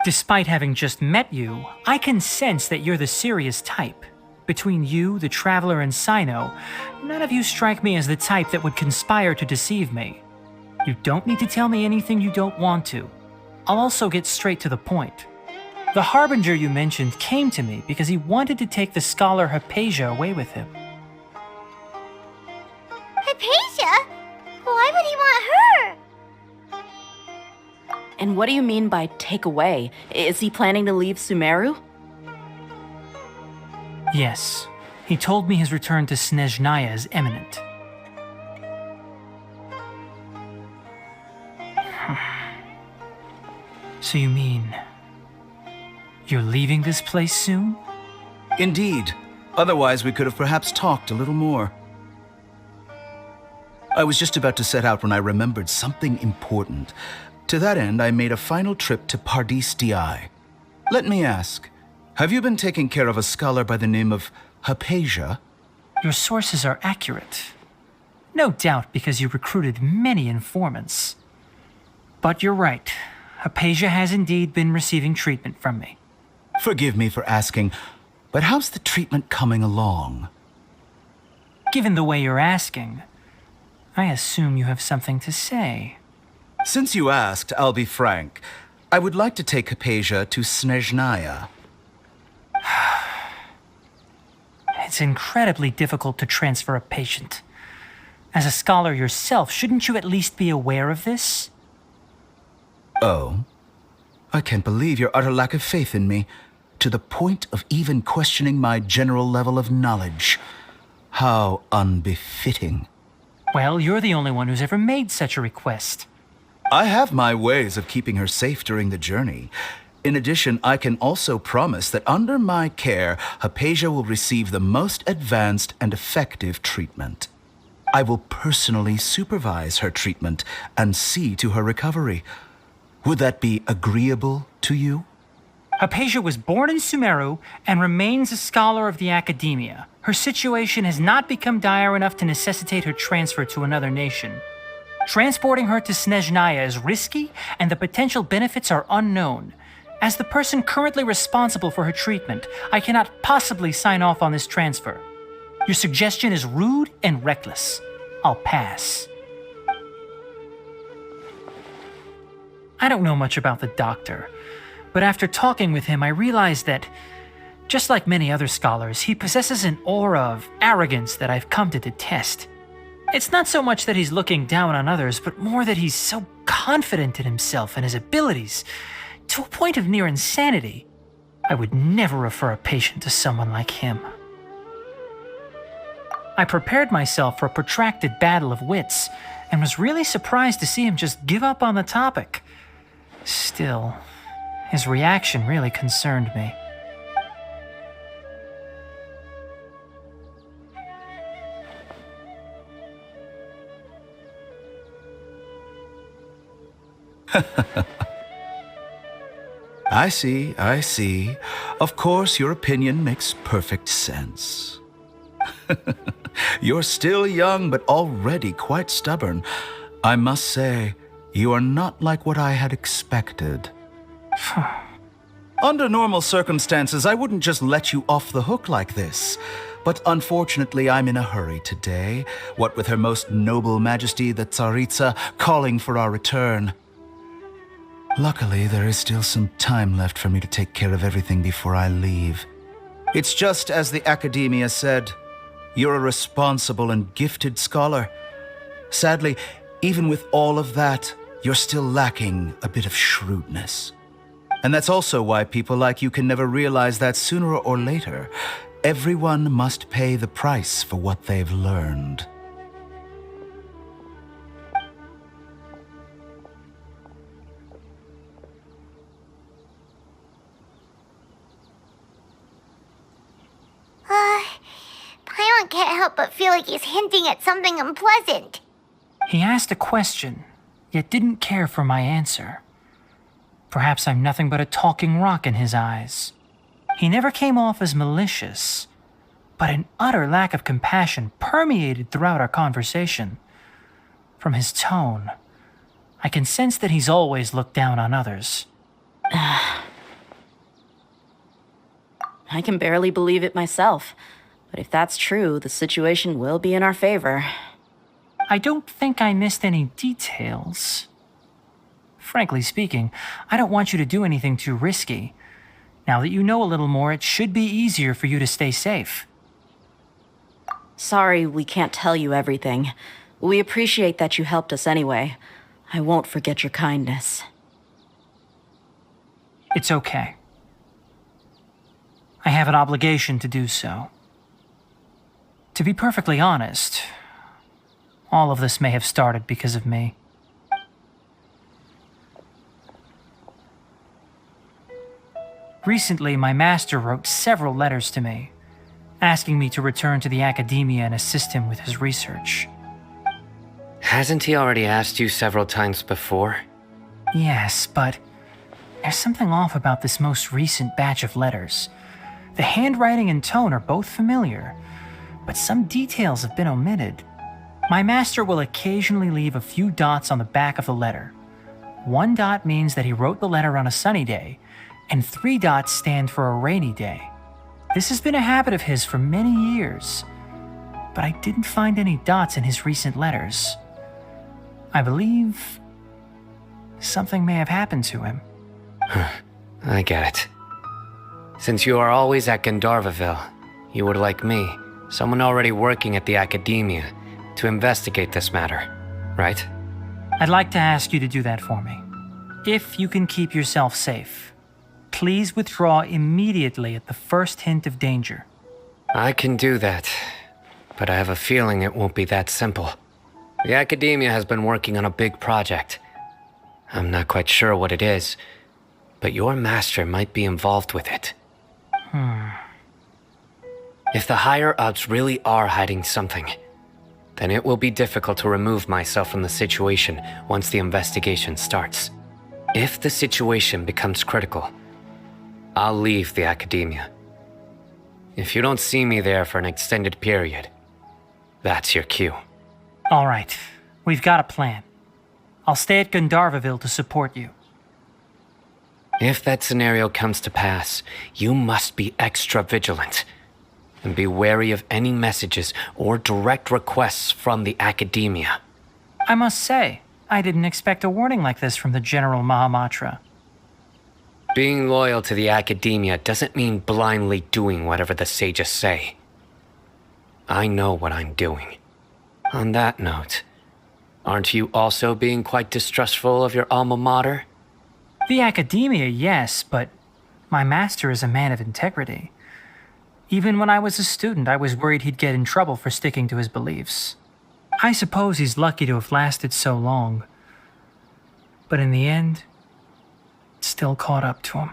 K: Despite having just met you, I can sense that you're the serious type. Between you, the Traveler, and Sino, none of you strike me as the type that would conspire to deceive me. You don't need to tell me anything you don't want to. I'll also get straight to the point. The Harbinger you mentioned came to me because he wanted to take the scholar Hypatia away with him.
A: Hypatia? Why would he want her?
D: And what do you mean by take away? Is he planning to leave Sumeru?
K: Yes. He told me his return to Snezhnaya is imminent. So you mean... you're leaving this place soon?
L: Indeed. Otherwise, we could have perhaps talked a little more. I was just about to set out when I remembered something important. To that end, I made a final trip to Pardis Di. Let me ask, have you been taking care of a scholar by the name of Hypatia?
K: Your sources are accurate. No doubt because you recruited many informants. But you're right. Hypatia has indeed been receiving treatment from me.
L: Forgive me for asking, but how's the treatment coming along?
K: Given the way you're asking, I assume you have something to say.
L: Since you asked, I'll be frank. I would like to take Hypatia to Snezhnaya.
K: It's incredibly difficult to transfer a patient. As a scholar yourself, shouldn't you at least be aware of this?
L: Oh? I can't believe your utter lack of faith in me, to the point of even questioning my general level of knowledge. How unbefitting.
K: Well, you're the only one who's ever made such a request.
L: I have my ways of keeping her safe during the journey. In addition, I can also promise that under my care, Hypatia will receive the most advanced and effective treatment. I will personally supervise her treatment and see to her recovery. Would that be agreeable to you?
K: Hypatia was born in Sumeru and remains a scholar of the Akademiya. Her situation has not become dire enough to necessitate her transfer to another nation. Transporting her to Snezhnaya is risky, and the potential benefits are unknown. As the person currently responsible for her treatment, I cannot possibly sign off on this transfer. Your suggestion is rude and reckless. I'll pass. I don't know much about the doctor, but after talking with him, I realized that, just like many other scholars, he possesses an aura of arrogance that I've come to detest. It's not so much that he's looking down on others, but more that he's so confident in himself and his abilities, to a point of near insanity. I would never refer a patient to someone like him. I prepared myself for a protracted battle of wits, and was really surprised to see him just give up on the topic. Still, his reaction really concerned me.
L: I see. Of course, your opinion makes perfect sense. You're still young, but already quite stubborn. I must say, you are not like what I had expected. Under normal circumstances, I wouldn't just let you off the hook like this. But unfortunately, I'm in a hurry today, what with Her Most Noble Majesty the Tsaritsa calling for our return. Luckily, there is still some time left for me to take care of everything before I leave. It's just as the Akademiya said, you're a responsible and gifted scholar. Sadly, even with all of that, you're still lacking a bit of shrewdness. And that's also why people like you can never realize that sooner or later, everyone must pay the price for what they've learned.
A: Paimon can't help but feel like he's hinting at something unpleasant.
K: He asked a question, yet didn't care for my answer. Perhaps I'm nothing but a talking rock in his eyes. He never came off as malicious, but an utter lack of compassion permeated throughout our conversation. From his tone, I can sense that he's always looked down on others.
D: I can barely believe it myself. But if that's true, the situation will be in our favor.
K: I don't think I missed any details. Frankly speaking, I don't want you to do anything too risky. Now that you know a little more, it should be easier for you to stay safe.
D: Sorry we can't tell you everything. We appreciate that you helped us anyway. I won't forget your kindness.
K: It's okay. I have an obligation to do so. To be perfectly honest, all of this may have started because of me. Recently, my master wrote several letters to me, asking me to return to the Akademiya and assist him with his research.
E: Hasn't he already asked you several times before?
K: Yes, but there's something off about this most recent batch of letters. The handwriting and tone are both familiar, but some details have been omitted. My master will occasionally leave a few dots on the back of the letter. 1 dot means that he wrote the letter on a sunny day, and 3 dots stand for a rainy day. This has been a habit of his for many years, but I didn't find any dots in his recent letters. I believe something may have happened to him.
E: I get it. Since you are always at Gandharvaville, you would like me, someone already working at the Akademiya, to investigate this matter, right?
K: I'd like to ask you to do that for me. If you can keep yourself safe, please withdraw immediately at the first hint of danger.
E: I can do that, but I have a feeling it won't be that simple. The Akademiya has been working on a big project. I'm not quite sure what it is, but your master might be involved with it. If the higher-ups really are hiding something, then it will be difficult to remove myself from the situation once the investigation starts. If the situation becomes critical, I'll leave the Akademiya. If you don't see me there for an extended period, that's your cue.
K: All right, we've got a plan. I'll stay at Gandharvaville to support you.
E: If that scenario comes to pass, you must be extra vigilant. And be wary of any messages or direct requests from the Akademiya.
K: I must say, I didn't expect a warning like this from the General Mahamatra.
E: Being loyal to the Akademiya doesn't mean blindly doing whatever the sages say. I know what I'm doing. On that note, aren't you also being quite distrustful of your alma mater?
K: The Akademiya, yes, but my master is a man of integrity. Even when I was a student, I was worried he'd get in trouble for sticking to his beliefs. I suppose he's lucky to have lasted so long. But in the end, it still caught up to him.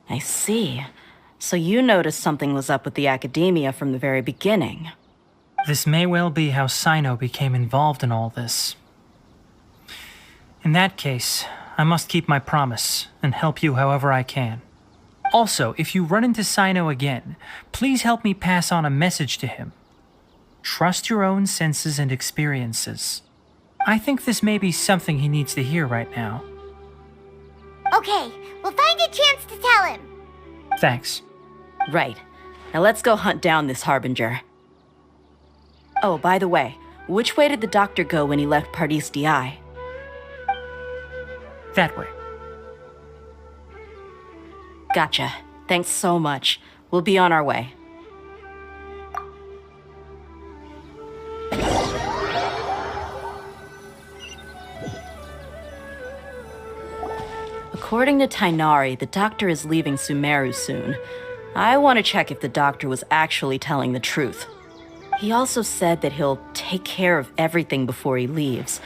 D: I see. So you noticed something was up with the Akademiya from the very beginning.
K: This may well be how Sino became involved in all this. In that case, I must keep my promise and help you however I can. Also, if you run into Sino again, please help me pass on a message to him. Trust your own senses and experiences. I think this may be something he needs to hear right now.
A: Okay, we'll find a chance to tell him.
K: Thanks.
D: Right. Now let's go hunt down this Harbinger. Oh, by the way, which way did the doctor go when he left Pardis DI?
K: That way.
D: Gotcha. Thanks so much. We'll be on our way. According to Tainari, the doctor is leaving Sumeru soon. I want to check if the doctor was actually telling the truth. He also said that he'll take care of everything before he leaves.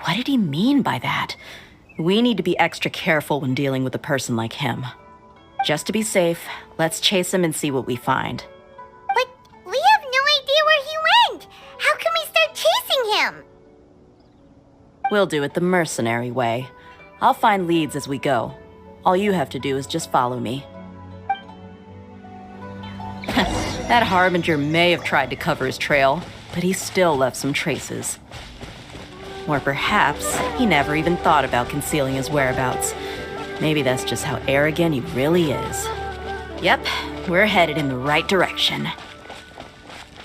D: What did he mean by that? We need to be extra careful when dealing with a person like him. Just to be safe, let's chase him and see what we find.
A: But we have no idea where he went! How can we start chasing him?
D: We'll do it the mercenary way. I'll find leads as we go. All you have to do is just follow me. That Harbinger may have tried to cover his trail, but he still left some traces. Or perhaps he never even thought about concealing his whereabouts. Maybe that's just how arrogant he really is. Yep, we're headed in the right direction.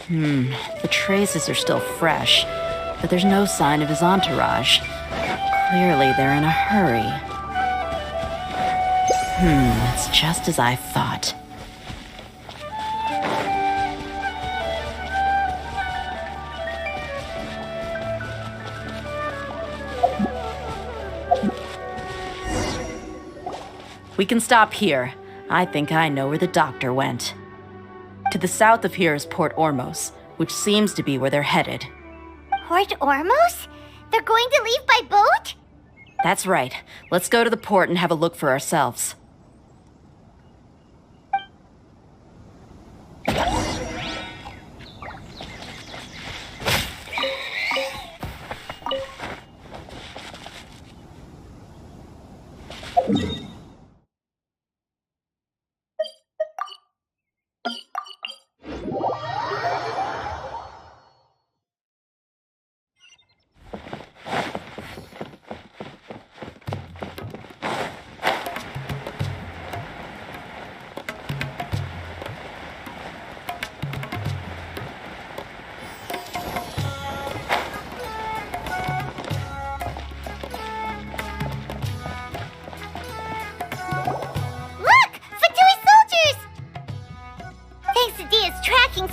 D: The traces are still fresh, but there's no sign of his entourage. Clearly they're in a hurry. It's just as I thought. We can stop here. I think I know where the doctor went. To the south of here is Port Ormos, which seems to be where they're headed.
A: Port Ormos? They're going to leave by boat?
D: That's right. Let's go to the port and have a look for ourselves.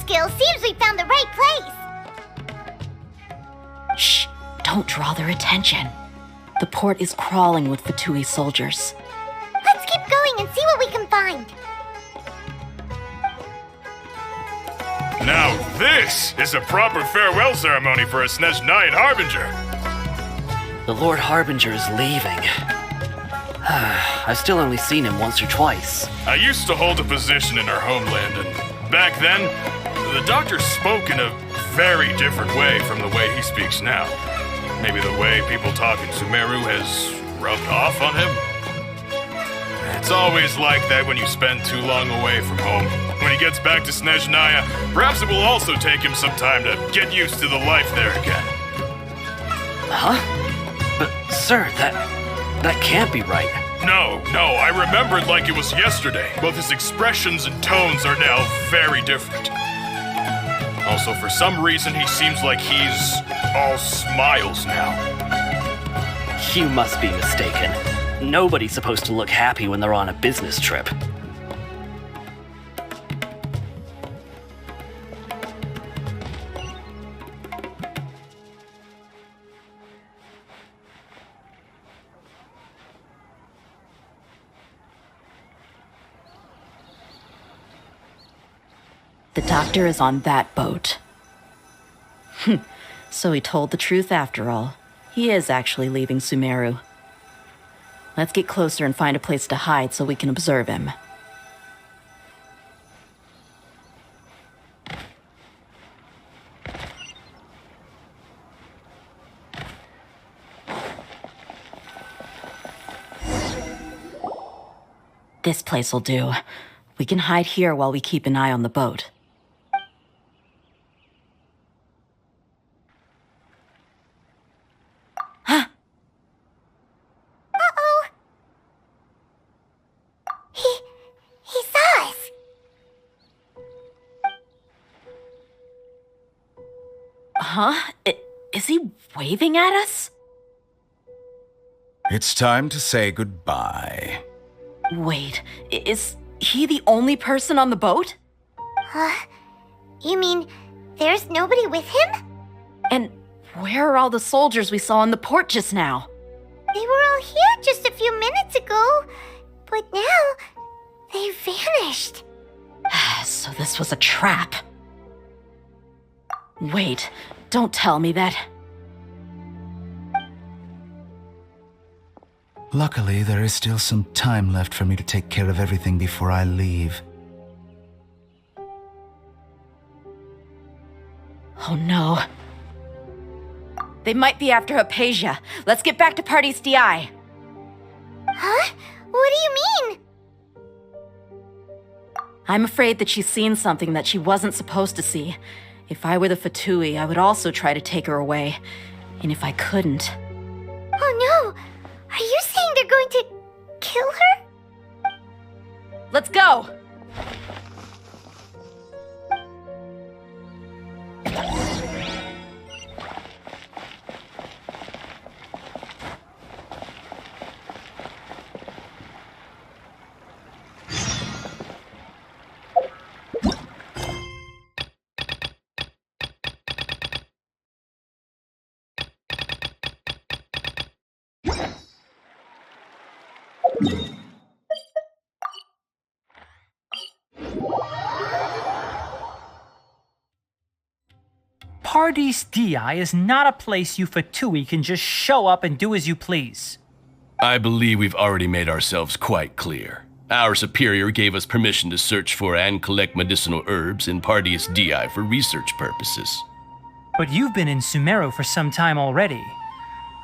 A: Skill seems we found the right place.
D: Shh! Don't draw their attention. The port is crawling with Fatui soldiers.
A: Let's keep going and see what we can find.
H: Now this is a proper farewell ceremony for a Snezhnayan Harbinger.
M: The Lord Harbinger is leaving. I've still only seen him once or twice.
H: I used to hold a position in our homeland, and back then, the doctor spoke in a very different way from the way he speaks now. Maybe the way people talk in Sumeru has rubbed off on him? It's always like that when you spend too long away from home. When he gets back to Snezhnaya, perhaps it will also take him some time to get used to the life there again.
M: Huh? But, sir, that can't be right.
H: No, I remembered like it was yesterday. Both his expressions and tones are now very different. Also, for some reason, he seems like he's all smiles now.
M: You must be mistaken. Nobody's supposed to look happy when they're on a business trip.
D: The doctor is on that boat. So he told the truth after all. He is actually leaving Sumeru. Let's get closer and find a place to hide so we can observe him. This place'll do. We can hide here while we keep an eye on the boat.
A: Uh-oh. He saw us.
D: Huh? Is he waving at us?
L: It's time to say goodbye.
D: Wait, is he the only person on the boat?
A: You mean there's nobody with him?
D: And where are all the soldiers we saw in the port just now?
A: They were all here just a few minutes ago, but now they vanished.
D: So this was a trap. Wait, don't tell me that.
L: Luckily, there is still some time left for me to take care of everything before I leave.
D: Oh no. They might be after Hypatia. Let's get back to Party's DI.
A: Huh? What do you mean?
D: I'm afraid that she's seen something that she wasn't supposed to see. If I were the Fatui, I would also try to take her away. And if I couldn't...
A: Oh no! Are you saying they're going to kill her?
D: Let's go!
K: Party's DI is not a place you Fatui can just show up and do as you please.
N: I believe we've already made ourselves quite clear. Our superior gave us permission to search for and collect medicinal herbs in Party's DI for research purposes.
K: But you've been in Sumeru for some time already.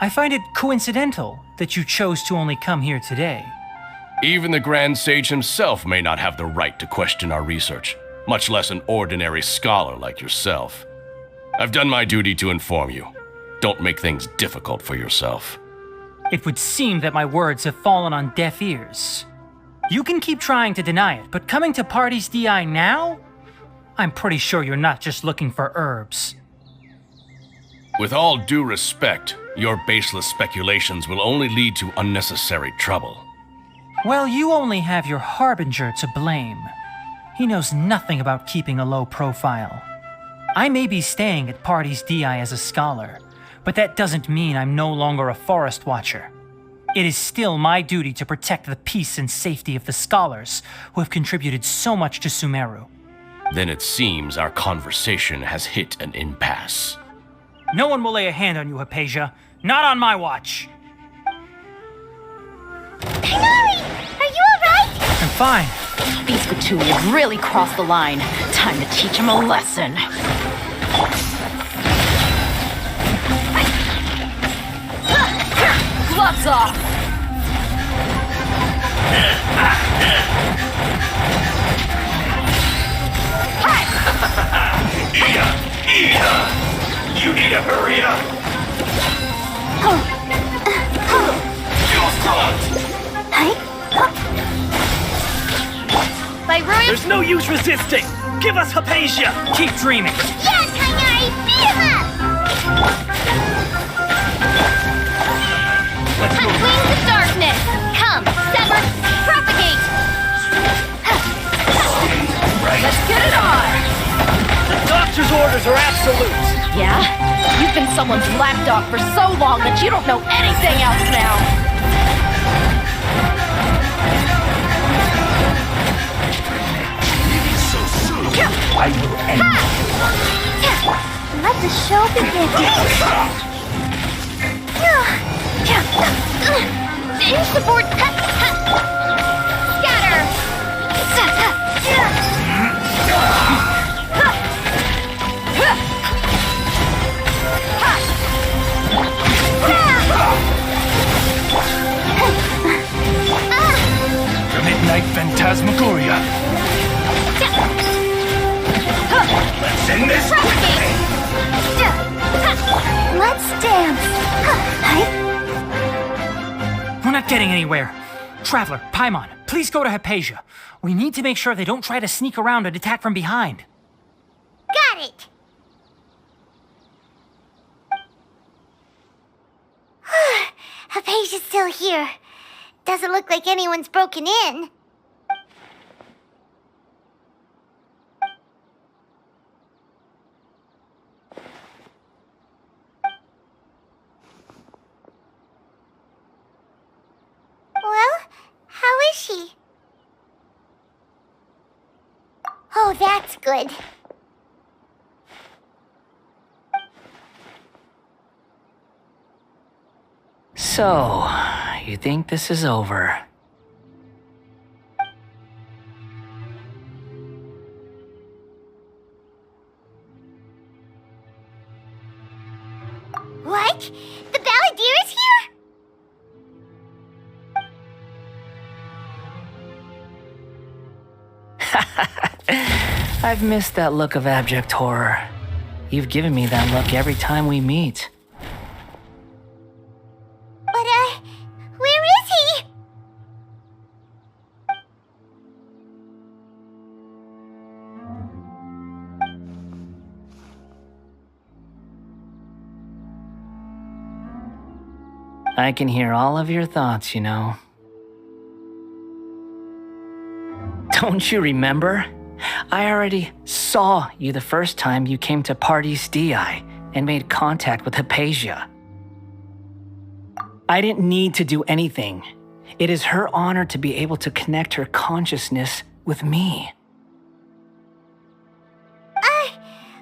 K: I find it coincidental that you chose to only come here today.
N: Even the Grand Sage himself may not have the right to question our research, much less an ordinary scholar like yourself. I've done my duty to inform you. Don't make things difficult for yourself.
K: It would seem that my words have fallen on deaf ears. You can keep trying to deny it, but coming to Party's DI now? I'm pretty sure you're not just looking for herbs.
N: With all due respect, your baseless speculations will only lead to unnecessary trouble.
K: Well, you only have your Harbinger to blame. He knows nothing about keeping a low profile. I may be staying at Party's DI as a scholar, but that doesn't mean I'm no longer a forest watcher. It is still my duty to protect the peace and safety of the scholars who have contributed so much to Sumeru.
N: Then it seems our conversation has hit an impasse.
K: No one will lay a hand on you, Hypatia. Not on my watch.
A: Tighnari! Are you alright?
K: I'm fine.
D: These Fatui have really crossed the line. Time to teach them a lesson. Gloves off!
J: You need to hurry up!
A: By Royal...
O: There's no use resisting! Give us Hypatia!
K: Keep dreaming!
A: Yeah, Tighnari! Beat him up! Hunt wings of darkness! Come, sever, propagate!
D: Let's get it on!
O: The doctor's orders are absolute!
D: Yeah? You've been someone's lapdog for so long that you don't know anything else now!
J: So soon!
L: I will end
A: Let the show begin. Finish the board. Scatter.
O: Midnight Phantasmagoria. Let's end this quickly.
A: Let's dance.
K: We're not getting anywhere. Traveler, Paimon, please go to Hypatia. We need to make sure they don't try to sneak around and attack from behind.
A: Got it. Hypatia's still here. Doesn't look like anyone's broken in. Well, how is she? Oh, that's good.
M: So, you think this is over?
A: What? The Balladeer is here?
M: I've missed that look of abject horror. You've given me that look every time we meet.
A: But, where is he?
M: I can hear all of your thoughts, you know. Don't you remember? I already saw you the first time you came to Parties DI and made contact with Hypatia. I didn't need to do anything. It is her honor to be able to connect her consciousness with me.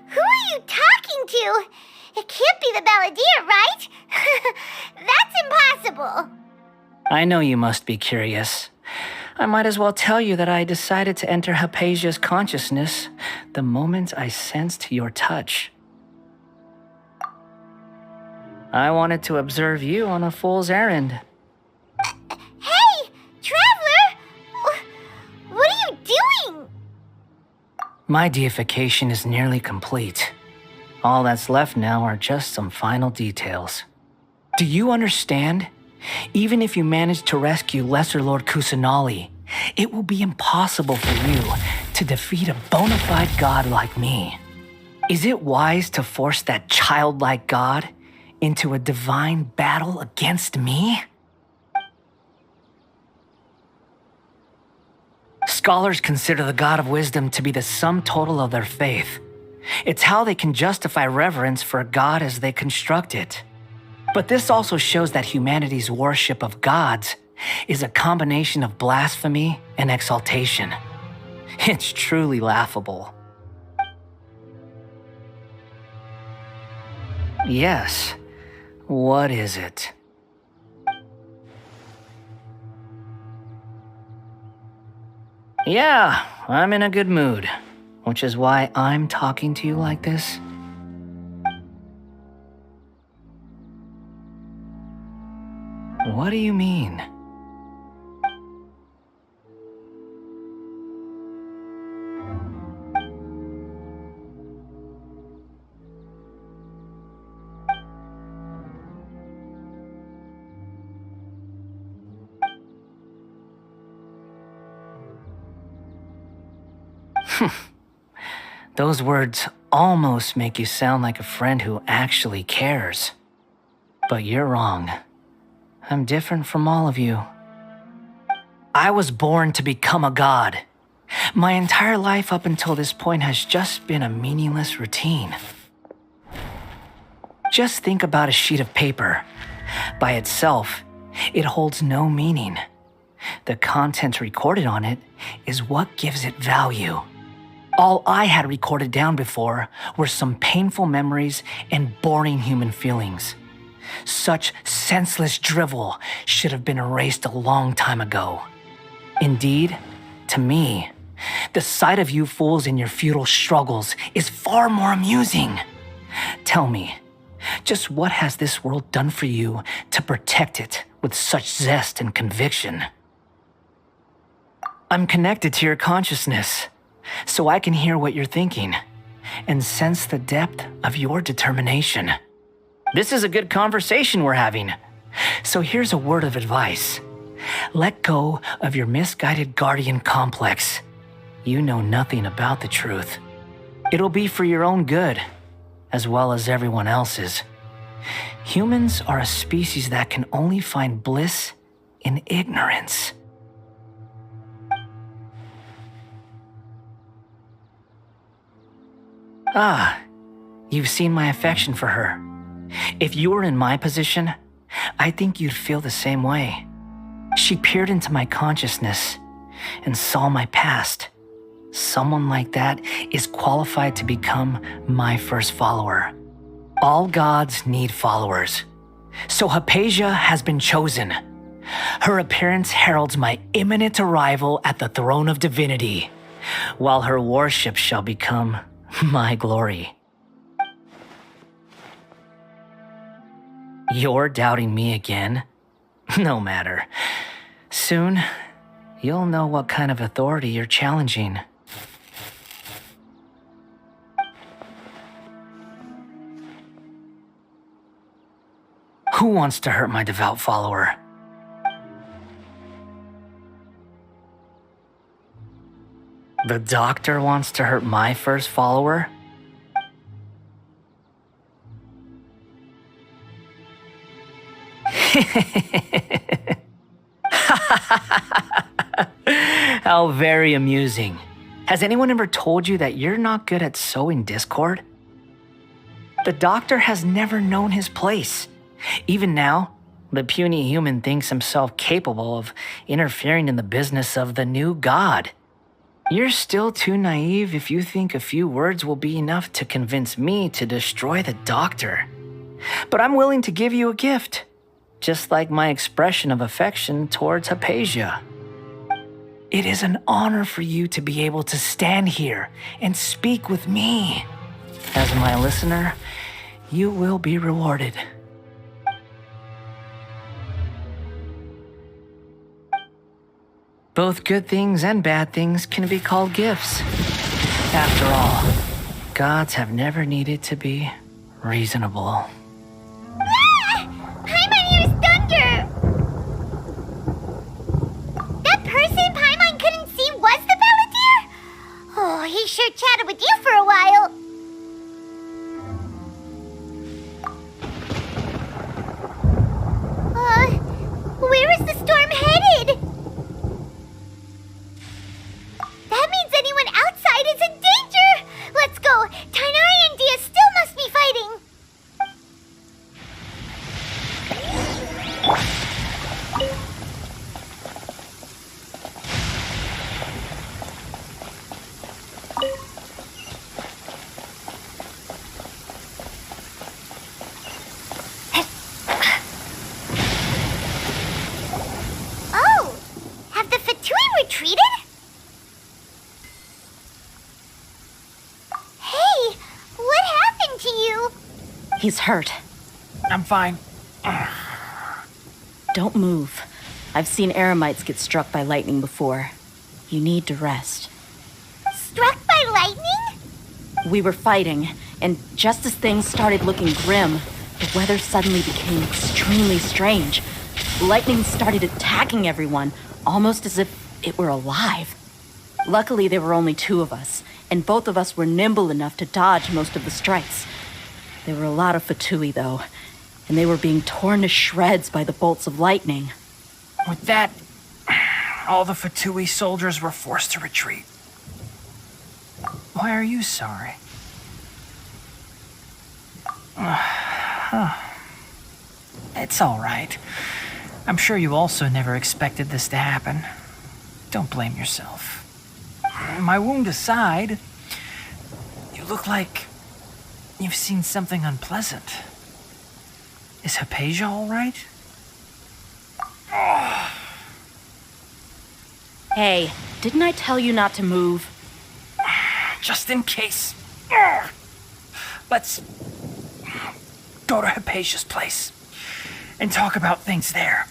A: Who are you talking to? It can't be the Balladeer, right? That's impossible.
M: I know you must be curious. I might as well tell you that I decided to enter Hypatia's consciousness the moment I sensed your touch. I wanted to observe you on a fool's errand.
A: Hey, Traveler! What are you doing?
M: My deification is nearly complete. All that's left now are just some final details. Do you understand? Even if you manage to rescue Lesser Lord Kusanali, it will be impossible for you to defeat a bona fide god like me. Is it wise to force that childlike god into a divine battle against me? Scholars consider the God of Wisdom to be the sum total of their faith. It's how they can justify reverence for a god as they construct it. But this also shows that humanity's worship of gods is a combination of blasphemy and exaltation. It's truly laughable. Yes. What is it? Yeah, I'm in a good mood, which is why I'm talking to you like this. What do you mean? Those words almost make you sound like a friend who actually cares. But you're wrong. I'm different from all of you. I was born to become a god. My entire life up until this point has just been a meaningless routine. Just think about a sheet of paper. By itself, it holds no meaning. The content recorded on it is what gives it value. All I had recorded down before were some painful memories and boring human feelings. Such senseless drivel should have been erased a long time ago. Indeed, to me, the sight of you fools in your futile struggles is far more amusing. Tell me, just what has this world done for you to protect it with such zest and conviction? I'm connected to your consciousness, so I can hear what you're thinking and sense the depth of your determination. This is a good conversation we're having. So here's a word of advice. Let go of your misguided guardian complex. You know nothing about the truth. It'll be for your own good, as well as everyone else's. Humans are a species that can only find bliss in ignorance. Ah, you've seen my affection for her. If you were in my position, I think you'd feel the same way. She peered into my consciousness and saw my past. Someone like that is qualified to become my first follower. All gods need followers. So Hypatia has been chosen. Her appearance heralds my imminent arrival at the throne of divinity, while her worship shall become my glory. You're doubting me again? No matter. Soon, you'll know what kind of authority you're challenging. Who wants to hurt my devout follower? The doctor wants to hurt my first follower? How very amusing. Has anyone ever told you that you're not good at sowing discord? The doctor has never known his place. Even now, the puny human thinks himself capable of interfering in the business of the new god. You're still too naive if you think a few words will be enough to convince me to destroy the doctor. But I'm willing to give you a gift, just like my expression of affection towards Hypatia. It is an honor for you to be able to stand here and speak with me. As my listener, you will be rewarded. Both good things and bad things can be called gifts. After all, gods have never needed to be reasonable.
A: Paimon hears thunder! That person Paimon couldn't see was the Palantir? Oh, he sure chatted with you for a while. Where is the storm headed? That means anyone outside is in danger! Let's go! Tighnari and Dia still must be fighting! Oh! Have the Fatui retreated? Hey! What happened to you?
D: He's hurt.
K: I'm fine.
D: Don't move. I've seen Eremites get struck by lightning before. You need to rest.
A: Struck by lightning?
D: We were fighting, and just as things started looking grim, the weather suddenly became extremely strange. Lightning started attacking everyone, almost as if it were alive. Luckily, there were only two of us, and both of us were nimble enough to dodge most of the strikes. There were a lot of Fatui, though, and they were being torn to shreds by the bolts of lightning.
K: With that, all the Fatui soldiers were forced to retreat. Why are you sorry? It's all right. I'm sure you also never expected this to happen. Don't blame yourself. My wound aside, You look like you've seen something unpleasant. Is Hypatia all right?
D: Hey, didn't I tell you not to move?
K: Just in case. Let's go to Hypatia's place and talk about things there.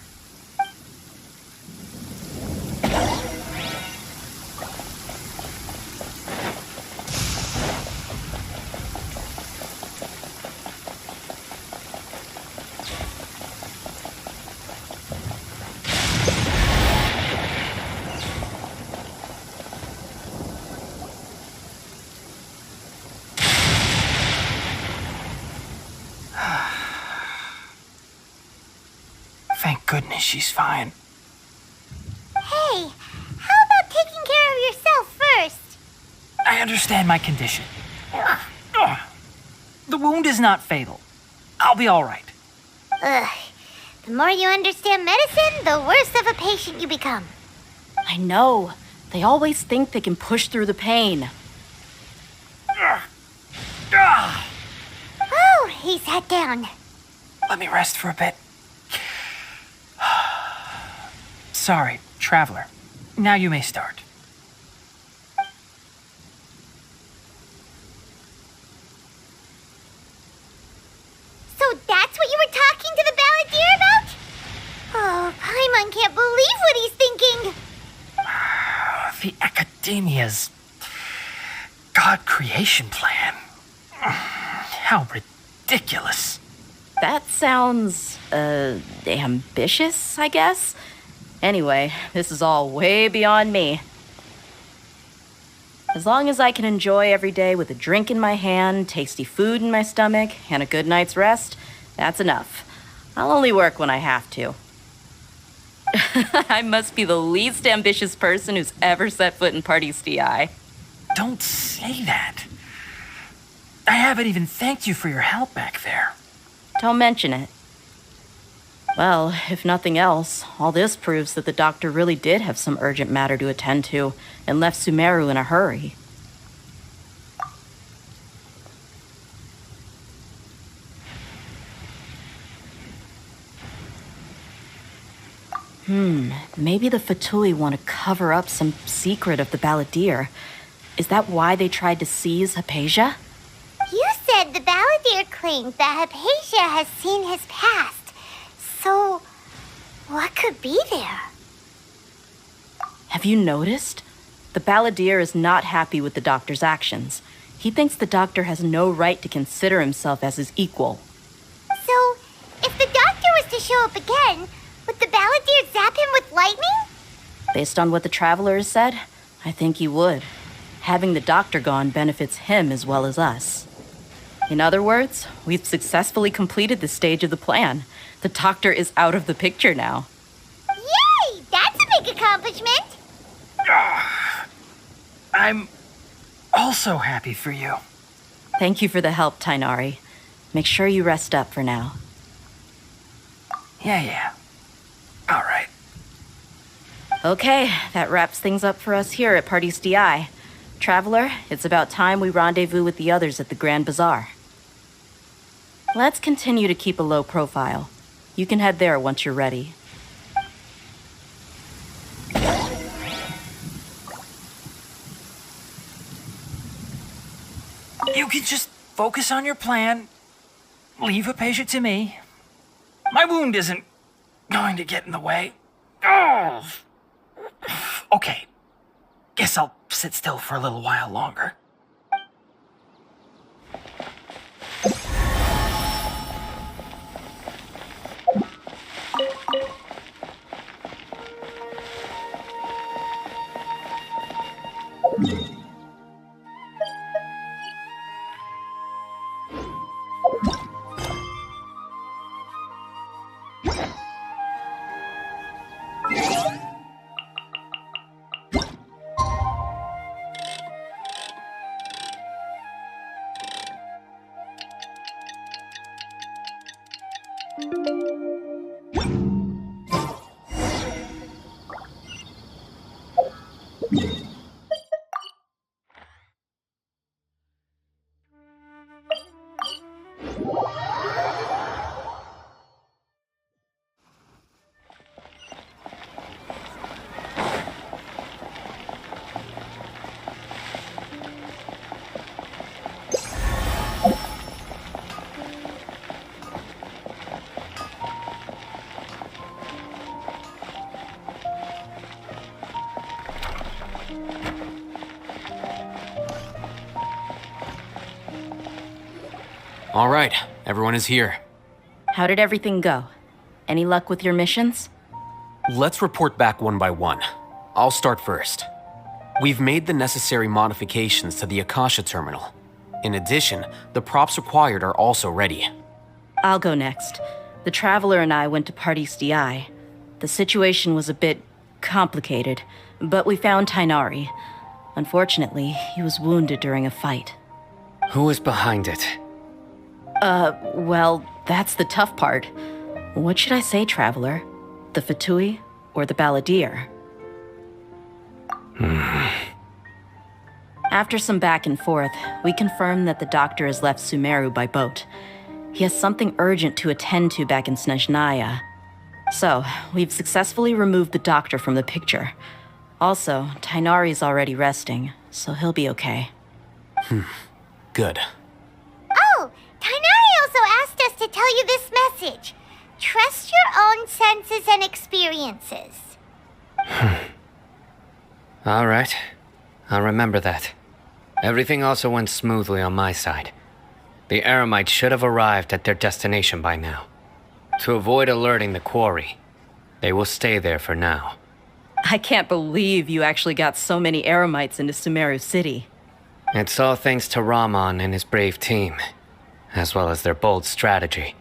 K: Thank goodness she's fine.
A: Hey, how about taking care of yourself first?
K: I understand my condition. The wound is not fatal. I'll be all right.
A: Ugh. The more you understand medicine, the worse of a patient you become.
D: I know. They always think they can push through the pain.
A: Oh, he sat down.
K: Let me rest for a bit. Sorry, traveler. Now you may start.
A: So that's what you were talking to the balladeer about? Oh, Paimon can't believe what he's thinking.
K: The Akademiya's God creation plan. How ridiculous.
D: That sounds, ambitious, I guess? Anyway, this is all way beyond me. As long as I can enjoy every day with a drink in my hand, tasty food in my stomach, and a good night's rest, that's enough. I'll only work when I have to. I must be the least ambitious person who's ever set foot in Party DI.
K: Don't say that. I haven't even thanked you for your help back there.
D: Don't mention it. Well, if nothing else, all this proves that the doctor really did have some urgent matter to attend to and left Sumeru in a hurry. Maybe the Fatui want to cover up some secret of the balladeer. Is that why they tried to seize Hypatia?
A: You said the balladeer claimed that Hypatia has seen his past. So, what could be there?
D: Have you noticed? The balladeer is not happy with the doctor's actions. He thinks the doctor has no right to consider himself as his equal.
A: So, if the doctor was to show up again, would the balladeer zap him with lightning?
D: Based on what the traveler has said, I think he would. Having the doctor gone benefits him as well as us. In other words, we've successfully completed this stage of the plan. The doctor is out of the picture now.
A: Yay! That's a big accomplishment!
K: I'm also happy for you.
D: Thank you for the help, Tainari. Make sure you rest up for now.
K: Yeah. All right.
D: Okay, that wraps things up for us here at Party DI. Traveler, it's about time we rendezvous with the others at the Grand Bazaar. Let's continue to keep a low profile. You can head there once you're ready.
K: You can just focus on your plan. Leave Hypatia to me. My wound isn't going to get in the way. Oh. Okay. Guess I'll sit still for a little while longer.
C: All right, everyone is here.
D: How did everything go? Any luck with your missions?
C: Let's report back one by one. I'll start first. We've made the necessary modifications to the Akasha terminal. In addition, the props required are also ready.
D: I'll go next. The Traveler and I went to Party's DI. The situation was a bit complicated, but we found Tainari. Unfortunately, he was wounded during a fight.
E: Who is behind it?
D: Well, that's the tough part. What should I say, Traveler? The Fatui or the Balladeer? After some back and forth, we confirmed that the doctor has left Sumeru by boat. He has something urgent to attend to back in Snezhnaya. So, we've successfully removed the doctor from the picture. Also, Tainari's already resting, so he'll be okay.
C: Good.
A: Oh, Tainari also asked us to tell you this message. Trust your own senses and experiences.
E: All right. I'll remember that. Everything also went smoothly on my side. The Eremites should have arrived at their destination by now. To avoid alerting the quarry, they will stay there for now.
D: I can't believe you actually got so many Eremites into Sumeru City.
E: It's all thanks to Rahman and his brave team, as well as their bold strategy.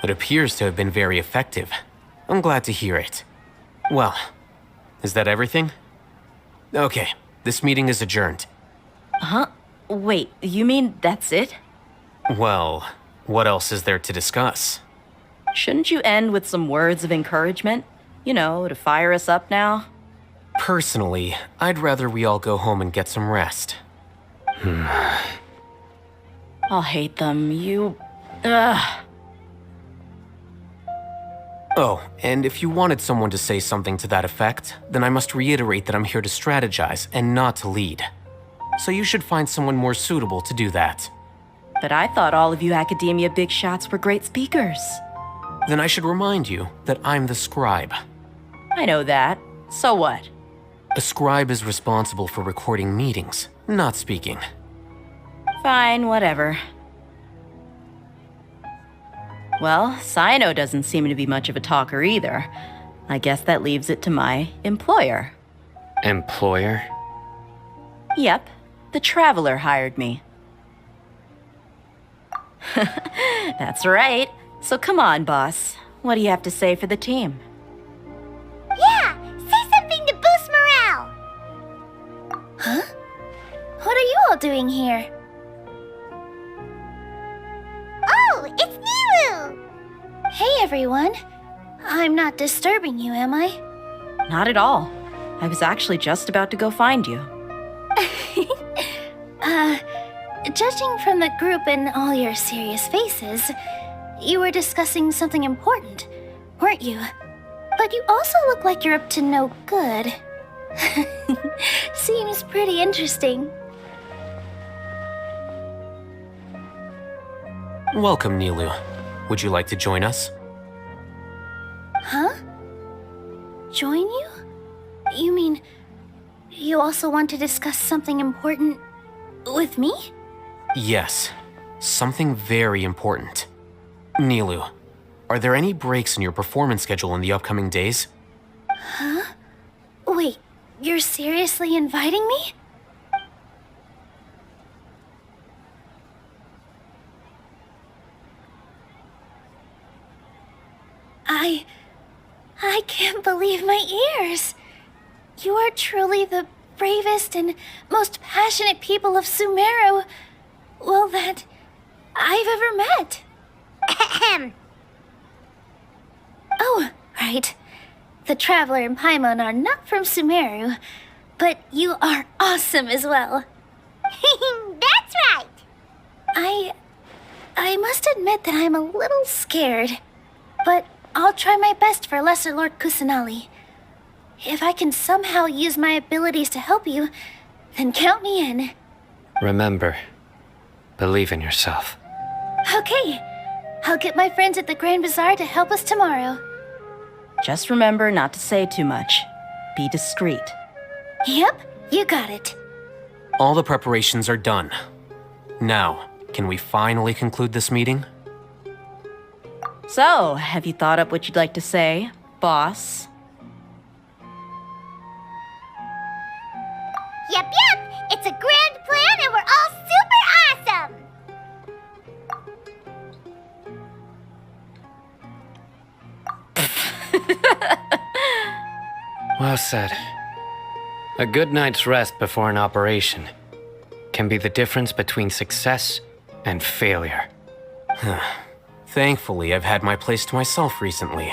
C: It appears to have been very effective. I'm glad to hear it. Well, is that everything? Okay, this meeting is adjourned.
D: Huh? Wait, you mean that's it?
C: Well, what else is there to discuss?
D: Shouldn't you end with some words of encouragement? You know, to fire us up now?
C: Personally, I'd rather we all go home and get some rest.
D: I'll hate them. Ugh.
C: Oh, and if you wanted someone to say something to that effect, then I must reiterate that I'm here to strategize and not to lead. So you should find someone more suitable to do that.
D: But I thought all of you Akademiya big shots were great speakers.
C: Then I should remind you that I'm the scribe.
D: I know that. So what?
C: A scribe is responsible for recording meetings, not speaking.
D: Fine, whatever. Well, Sino doesn't seem to be much of a talker either. I guess that leaves it to my employer.
E: Employer?
D: Yep, the Traveler hired me. That's right. So come on, boss. What do you have to say for the team?
A: Yeah, say something to boost morale. Huh? What are you all doing here? Oh, it's Nilu! Hey, everyone. I'm not disturbing you, am I?
D: Not at all. I was actually just about to go find you.
A: Judging from the group and all your serious faces, you were discussing something important, weren't you? But you also look like you're up to no good. Seems pretty interesting.
C: Welcome, Nilu. Would you like to join us?
A: Huh? Join you? You mean you also want to discuss something important with me?
C: Yes, something very important. Nilu, are there any breaks in your performance schedule in the upcoming days?
A: Huh? Wait, you're seriously inviting me? I can't believe my ears. You are truly the bravest and most passionate people of Sumeru, well, that I've ever met. Ahem. Oh, right. The Traveler and Paimon are not from Sumeru, but you are awesome as well. That's right. I must admit that I'm a little scared, but I'll try my best for Lesser Lord Kusanali. If I can somehow use my abilities to help you, then count me in.
E: Remember, believe in yourself.
A: Okay, I'll get my friends at the Grand Bazaar to help us tomorrow.
D: Just remember not to say too much. Be discreet.
A: Yep, you got it.
C: All the preparations are done. Now, Can we finally conclude this meeting?
D: So, have you thought up what you'd like to say, boss?
A: Yep, it's a grand plan and we're all super awesome!
E: Well said. A good night's rest before an operation can be the difference between success and failure.
C: Thankfully, I've had my place to myself recently.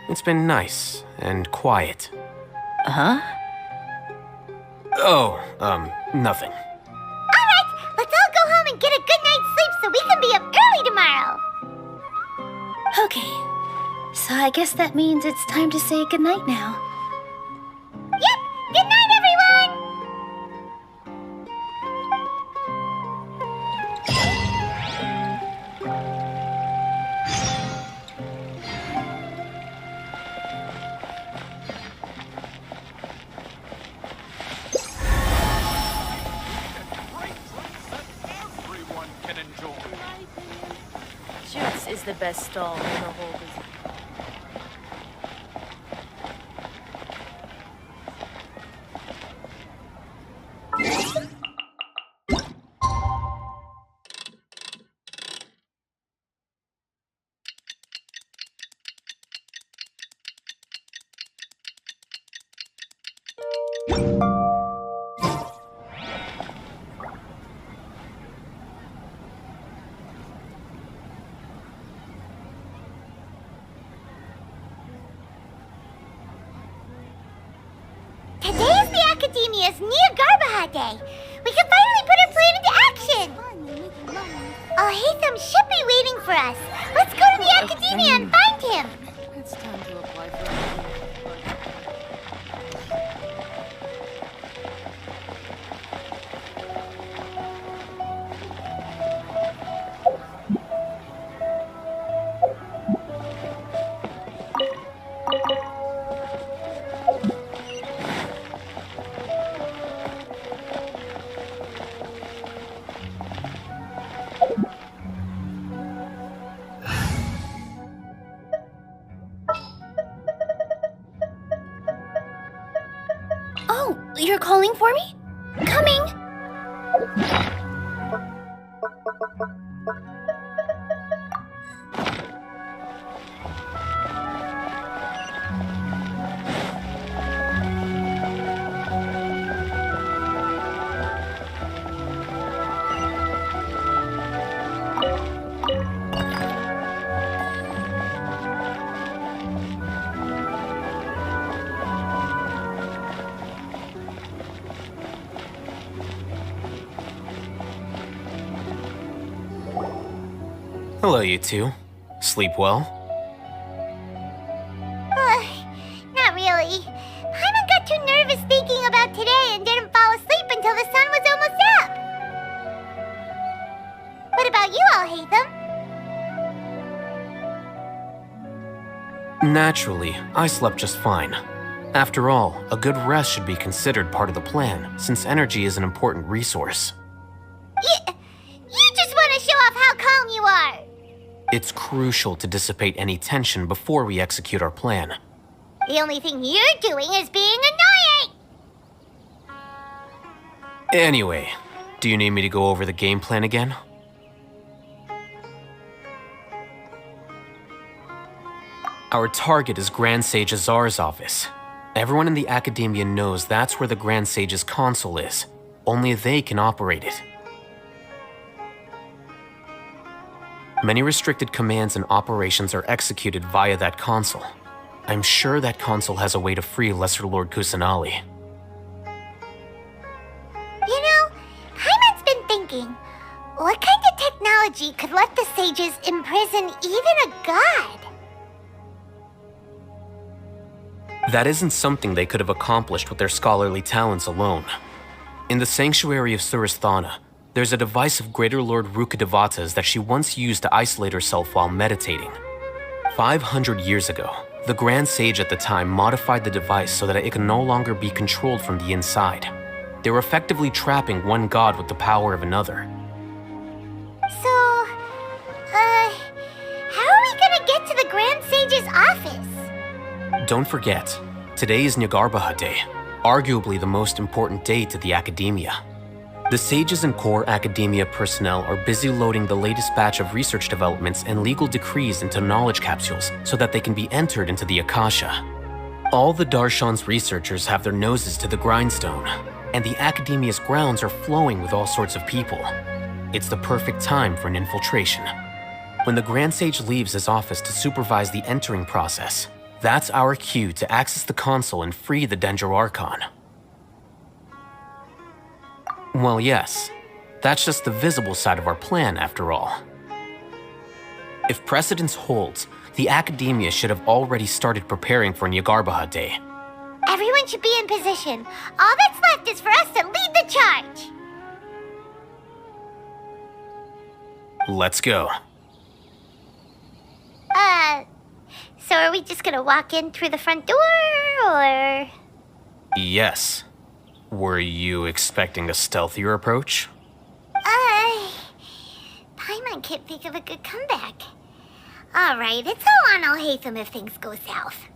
C: It's been nice and quiet.
D: Huh?
C: Oh, nothing.
A: Alright, let's all go home and get a good night's sleep so we can be up early tomorrow!
P: Okay, so I guess that means it's time to say goodnight now.
A: Yep! Good night, everyone!
B: Juice is the best stall in the whole business.
A: Today is the Akademiya's Nia Garbaha Day. We can finally put our plan into action. Al-Haytham should be waiting for us. Let's go to the Akademiya and find him.
B: It's time to apply for a
P: Oh, you're calling for me? Coming!
C: Hello, you two. Sleep well?
A: Not really. Paimon got too nervous thinking about today and didn't fall asleep until the sun was almost up. What about you, Al-Haytham?
C: Naturally, I slept just fine. After all, a good rest should be considered part of the plan, since energy is an important resource.
A: You just want to show off how calm you are.
C: It's crucial to dissipate any tension before we execute our plan.
A: The only thing you're doing is being annoying.
C: Anyway, do you need me to go over the game plan again? Our target is Grand Sage Azar's office. Everyone in the Akademiya knows that's where the Grand Sage's console is. Only they can operate it. Many restricted commands and operations are executed via that console. I'm sure that console has a way to free Lesser Lord Kusanali.
A: You know, Paimon's been thinking, what kind of technology could let the sages imprison even a god?
C: That isn't something they could have accomplished with their scholarly talents alone. In the Sanctuary of Surasthana, there's a device of Greater Lord Rukkhadevata's that she once used to isolate herself while meditating. 500 years ago, the Grand Sage at the time modified the device so that it could no longer be controlled from the inside. They were effectively trapping one god with the power of another.
A: Sage's office?
C: Don't forget, today is Nyargarbaha Day, arguably the most important day to the Akademiya. The sages and core Akademiya personnel are busy loading the latest batch of research developments and legal decrees into knowledge capsules so that they can be entered into the Akasha. All the Darshan's researchers have their noses to the grindstone, and the Akademiya's grounds are flowing with all sorts of people. It's the perfect time for an infiltration. When the Grand Sage leaves his office to supervise the entering process, that's our cue to access the console and free the Danger Archon. Well, yes, that's just the visible side of our plan, after all. If precedence holds, the Akademiya should have already started preparing for Nyargarbaha Day.
A: Everyone should be in position. All that's left is for us to lead the charge.
C: Let's go.
A: So are we just gonna walk in through the front door, or...?
C: Yes. Were you expecting a stealthier approach?
A: Paimon can't think of a good comeback. Alright, it's all on Alhaitham if things go south.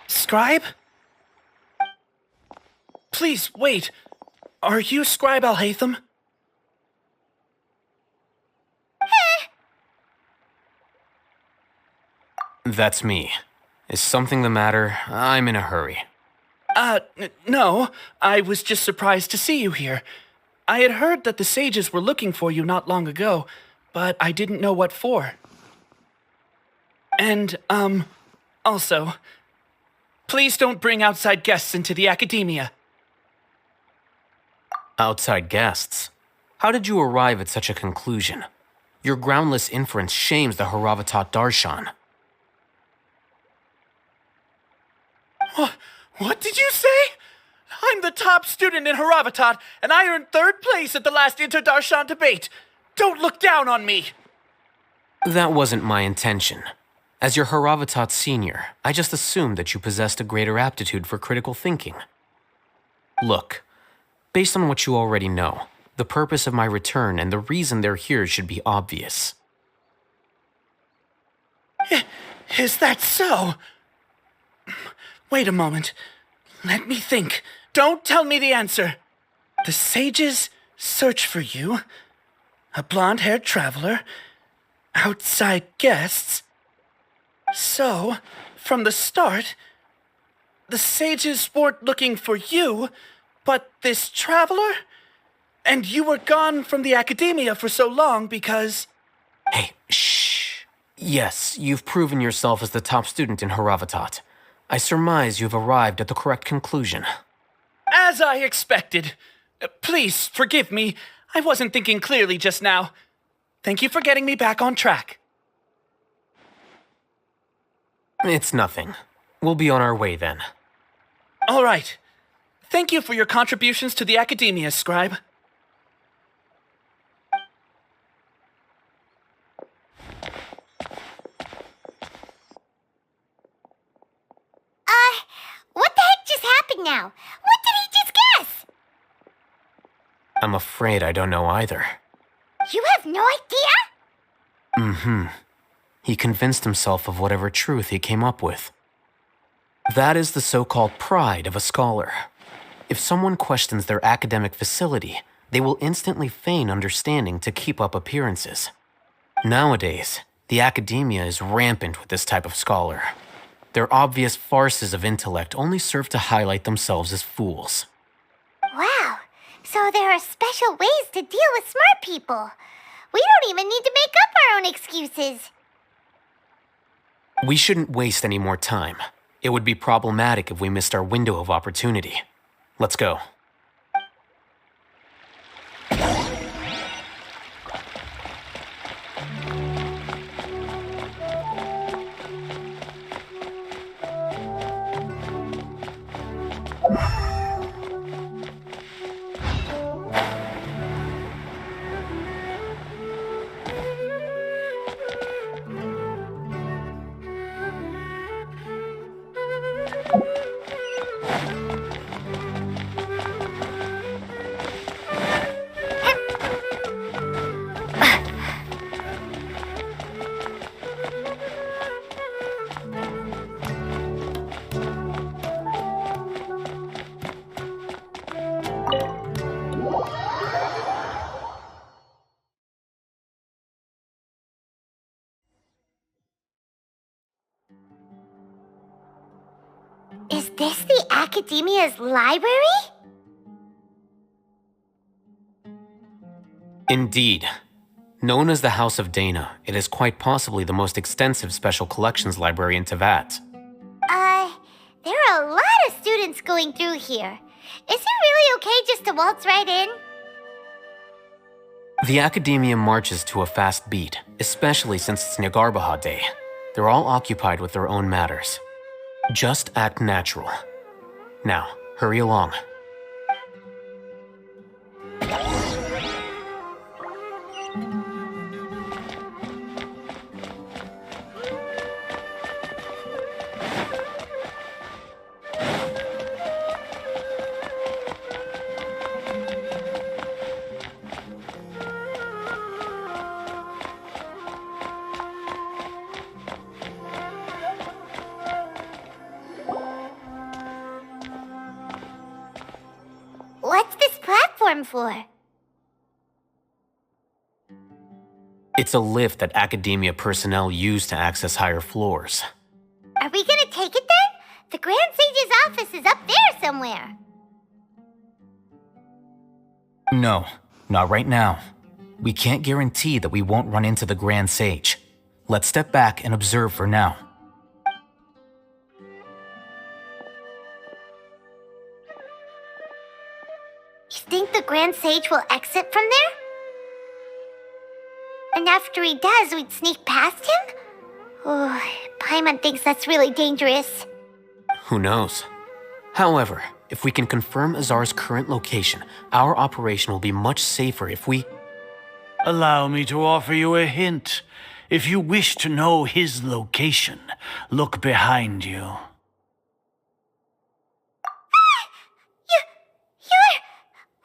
Q: Scribe? Please, wait. Are you Scribe Alhaitham?
C: That's me. Is something the matter? I'm in a hurry.
Q: No. I was just surprised to see you here. I had heard that the sages were looking for you not long ago, but I didn't know what for. And, also, please don't bring outside guests into the Akademiya.
C: Outside guests? How did you arrive at such a conclusion? Your groundless inference shames the Haravatat Darshan.
Q: What did you say? I'm the top student in Haravatat, and I earned 3rd place at the last Inter-Darshan debate. Don't look down on me!
C: That wasn't my intention. As your Haravatat senior, I just assumed that you possessed a greater aptitude for critical thinking. Look, based on what you already know, the purpose of my return and the reason they're here should be obvious.
Q: Is that so? Wait a moment. Let me think. Don't tell me the answer. The sages search for you. A blonde-haired traveler. Outside guests. So, from the start, the sages weren't looking for you, but this traveler? And you were gone from the Akademiya for so long because...
C: Hey, shh. Yes, you've proven yourself as the top student in Haravatat. I surmise you've arrived at the correct conclusion.
Q: As I expected. Please, forgive me. I wasn't thinking clearly just now. Thank you for getting me back on track.
C: It's nothing. We'll be on our way then.
Q: All right. Thank you for your contributions to the Akademiya, Scribe.
A: What the heck just happened now? What did he just guess?
C: I'm afraid I don't know either.
A: You have no idea?
C: Mm-hmm. He convinced himself of whatever truth he came up with. That is the so-called pride of a scholar. If someone questions their academic facility, they will instantly feign understanding to keep up appearances. Nowadays, the Akademiya is rampant with this type of scholar. Their obvious farces of intellect only serve to highlight themselves as fools.
A: Wow, so there are special ways to deal with smart people. We don't even need to make up our own excuses.
C: We shouldn't waste any more time. It would be problematic if we missed our window of opportunity. Let's go.
A: Is this the Akademiya's library?
C: Indeed. Known as the House of Dana, it is quite possibly the most extensive special collections library in Teyvat.
A: There are a lot of students going through here. Is it really okay just to waltz right in?
C: The Akademiya marches to a fast beat, especially since it's Nyargarbaha Day. They're all occupied with their own matters. Just act natural. Now, hurry along.
A: What's this platform for?
C: It's a lift that Akademiya personnel use to access higher floors.
A: Are we gonna take it then? The Grand Sage's office is up there somewhere.
I: No, not right now. We can't guarantee that we won't run into the Grand Sage. Let's step back and observe for now.
A: You think the Grand Sage will exit from there? And after he does, we'd sneak past him? Oh, Paimon thinks that's really dangerous.
C: Who knows? However, if we can confirm Azar's current location, our operation will be much safer if we...
R: Allow me to offer you a hint. If you wish to know his location, look behind you.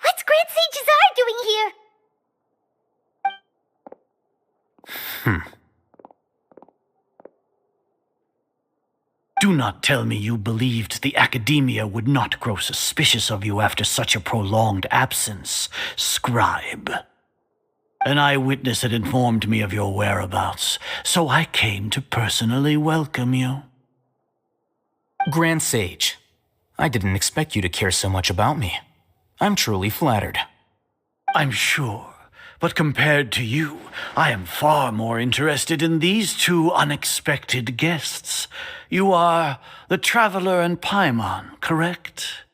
A: What's Grand Sage Azar doing here?
R: Do not tell me you believed the Akademiya would not grow suspicious of you after such a prolonged absence, scribe. An eyewitness had informed me of your whereabouts, so I came to personally welcome you.
I: Grand Sage, I didn't expect you to care so much about me. I'm truly flattered.
R: I'm sure, but compared to you, I am far more interested in these two unexpected guests. You are the Traveler and Paimon, correct?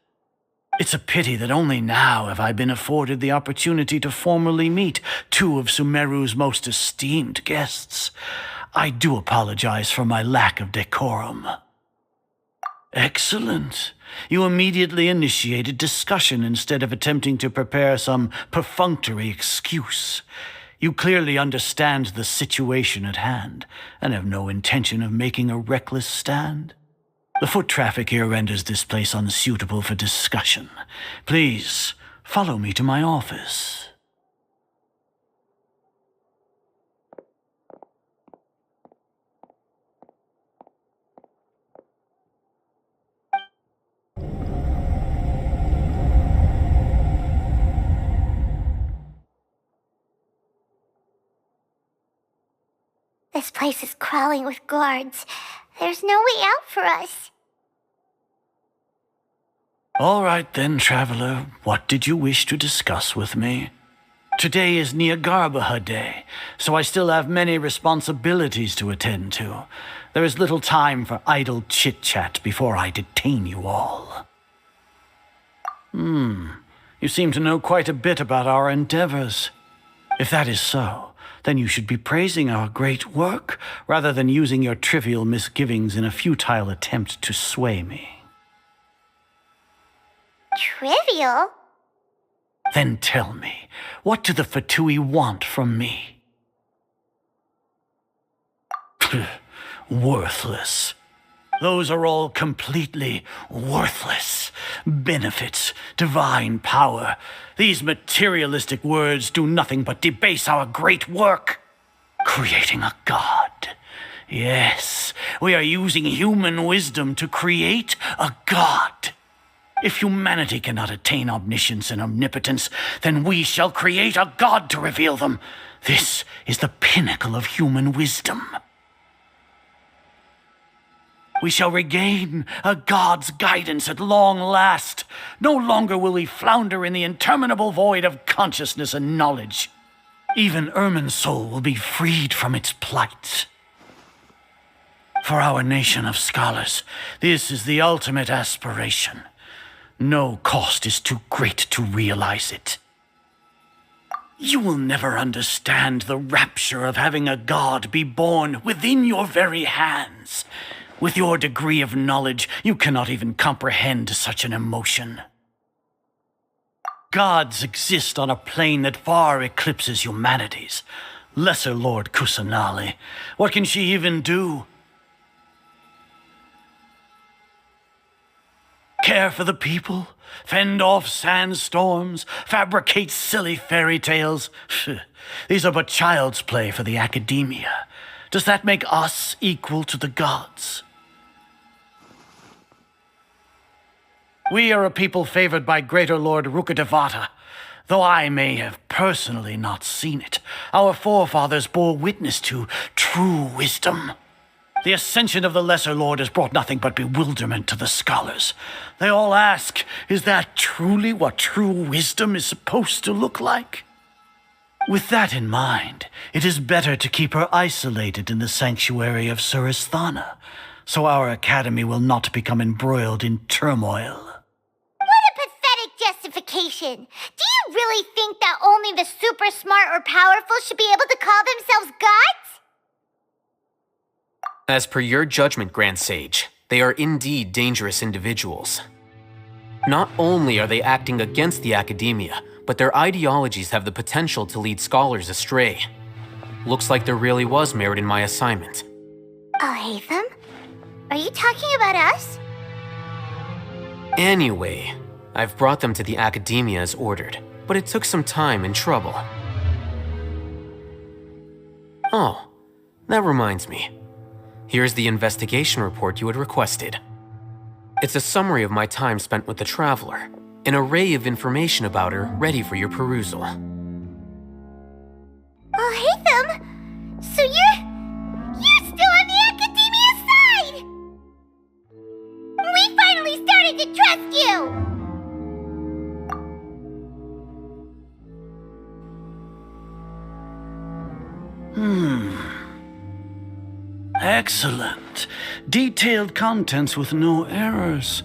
R: It's a pity that only now have I been afforded the opportunity to formally meet two of Sumeru's most esteemed guests. I do apologize for my lack of decorum. Excellent. You immediately initiated discussion instead of attempting to prepare some perfunctory excuse. You clearly understand the situation at hand, and have no intention of making a reckless stand. The foot traffic here renders this place unsuitable for discussion. Please, follow me to my office.
A: This place is crawling with guards. There's no way out for us.
R: All right then, Traveler. What did you wish to discuss with me? Today is Nyargarbaha Day, so I still have many responsibilities to attend to. There is little time for idle chit-chat before I detain you all. You seem to know quite a bit about our endeavors. If that is so, then you should be praising our great work rather than using your trivial misgivings in a futile attempt to sway me.
A: Trivial?
R: Then tell me, what do the Fatui want from me? Worthless. Those are all completely worthless. Benefits, divine power. These materialistic words do nothing but debase our great work. Creating a god. Yes, we are using human wisdom to create a god. If humanity cannot attain omniscience and omnipotence, then we shall create a god to reveal them. This is the pinnacle of human wisdom. We shall regain a god's guidance at long last. No longer will we flounder in the interminable void of consciousness and knowledge. Even Ermin's soul will be freed from its plight. For our nation of scholars, this is the ultimate aspiration. No cost is too great to realize it. You will never understand the rapture of having a god be born within your very hands. With your degree of knowledge, you cannot even comprehend such an emotion. Gods exist on a plane that far eclipses humanity's. Lesser Lord Kusanali, what can she even do? Care for the people? Fend off sandstorms? Fabricate silly fairy tales? These are but child's play for the Akademiya. Does that make us equal to the gods? We are a people favored by Greater Lord Rukadevata. Though I may have personally not seen it, our forefathers bore witness to true wisdom. The ascension of the Lesser Lord has brought nothing but bewilderment to the scholars. They all ask, is that truly what true wisdom is supposed to look like? With that in mind, it is better to keep her isolated in the sanctuary of Suristhana, so our academy will not become embroiled in turmoil.
A: What a pathetic justification! Do you really think that only the super smart or powerful should be able to call themselves gods?
C: As per your judgment, Grand Sage, they are indeed dangerous individuals. Not only are they acting against the Akademiya, but their ideologies have the potential to lead scholars astray. Looks like there really was merit in my assignment.
A: Oh, Hatham? Are you talking about us?
C: Anyway, I've brought them to the Akademiya as ordered, but it took some time and trouble. Oh, that reminds me. Here's the investigation report you had requested. It's a summary of my time spent with the Traveler, an array of information about her ready for your perusal.
A: Oh, Hatham! So you're still on the Akademiya side! We finally started to trust you!
R: Excellent. Detailed contents with no errors.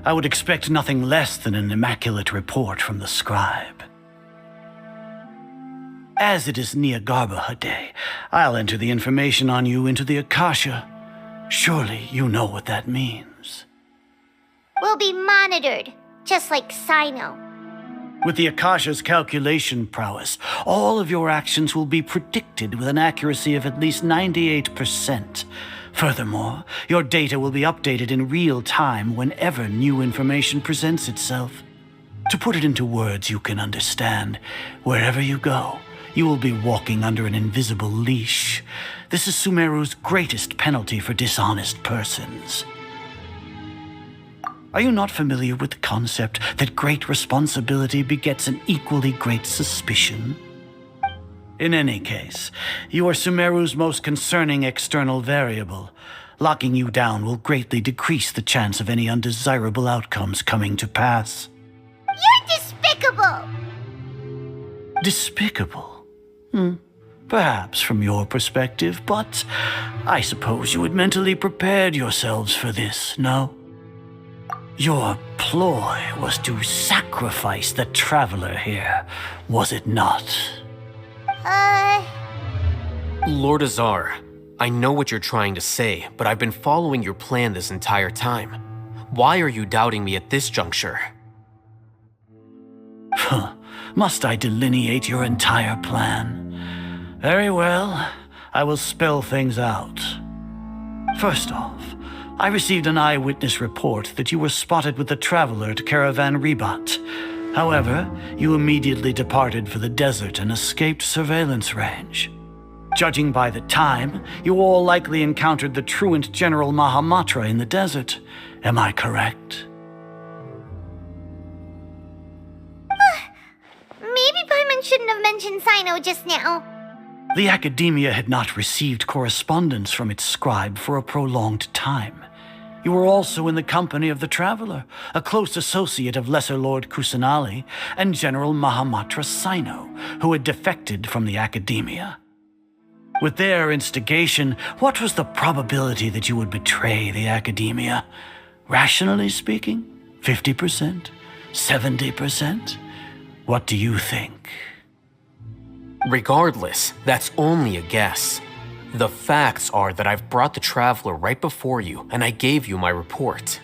R: I would expect nothing less than an immaculate report from the scribe. As it is Niagarbha Day, I'll enter the information on you into the Akasha. Surely you know what that means.
A: We'll be monitored, just like Sino.
R: With the Akasha's calculation prowess, all of your actions will be predicted with an accuracy of at least 98%. Furthermore, your data will be updated in real time whenever new information presents itself. To put it into words you can understand, wherever you go, you will be walking under an invisible leash. This is Sumeru's greatest penalty for dishonest persons. Are you not familiar with the concept that great responsibility begets an equally great suspicion? In any case, you are Sumeru's most concerning external variable. Locking you down will greatly decrease the chance of any undesirable outcomes coming to pass.
A: You're despicable!
R: Despicable? Perhaps from your perspective, but I suppose you had mentally prepared yourselves for this, no? Your ploy was to sacrifice the Traveler here, was it not?
C: Lord Azar, I know what you're trying to say, but I've been following your plan this entire time. Why are you doubting me at this juncture?
R: Must I delineate your entire plan? Very well, I will spell things out. First off, I received an eyewitness report that you were spotted with the Traveler at Caravan Ribat. However, you immediately departed for the desert and escaped surveillance range. Judging by the time, you all likely encountered the truant General Mahamatra in the desert. Am I correct?
A: Maybe Paimon shouldn't have mentioned Sino just now.
R: The Akademiya had not received correspondence from its scribe for a prolonged time. You were also in the company of the Traveler, a close associate of Lesser Lord Kusanali and General Mahamatra Sino, who had defected from the Akademiya. With their instigation, what was the probability that you would betray the Akademiya? Rationally speaking, 50%? 70%? What do you think?
C: Regardless, that's only a guess. The facts are that I've brought the Traveler right before you, and I gave you my report.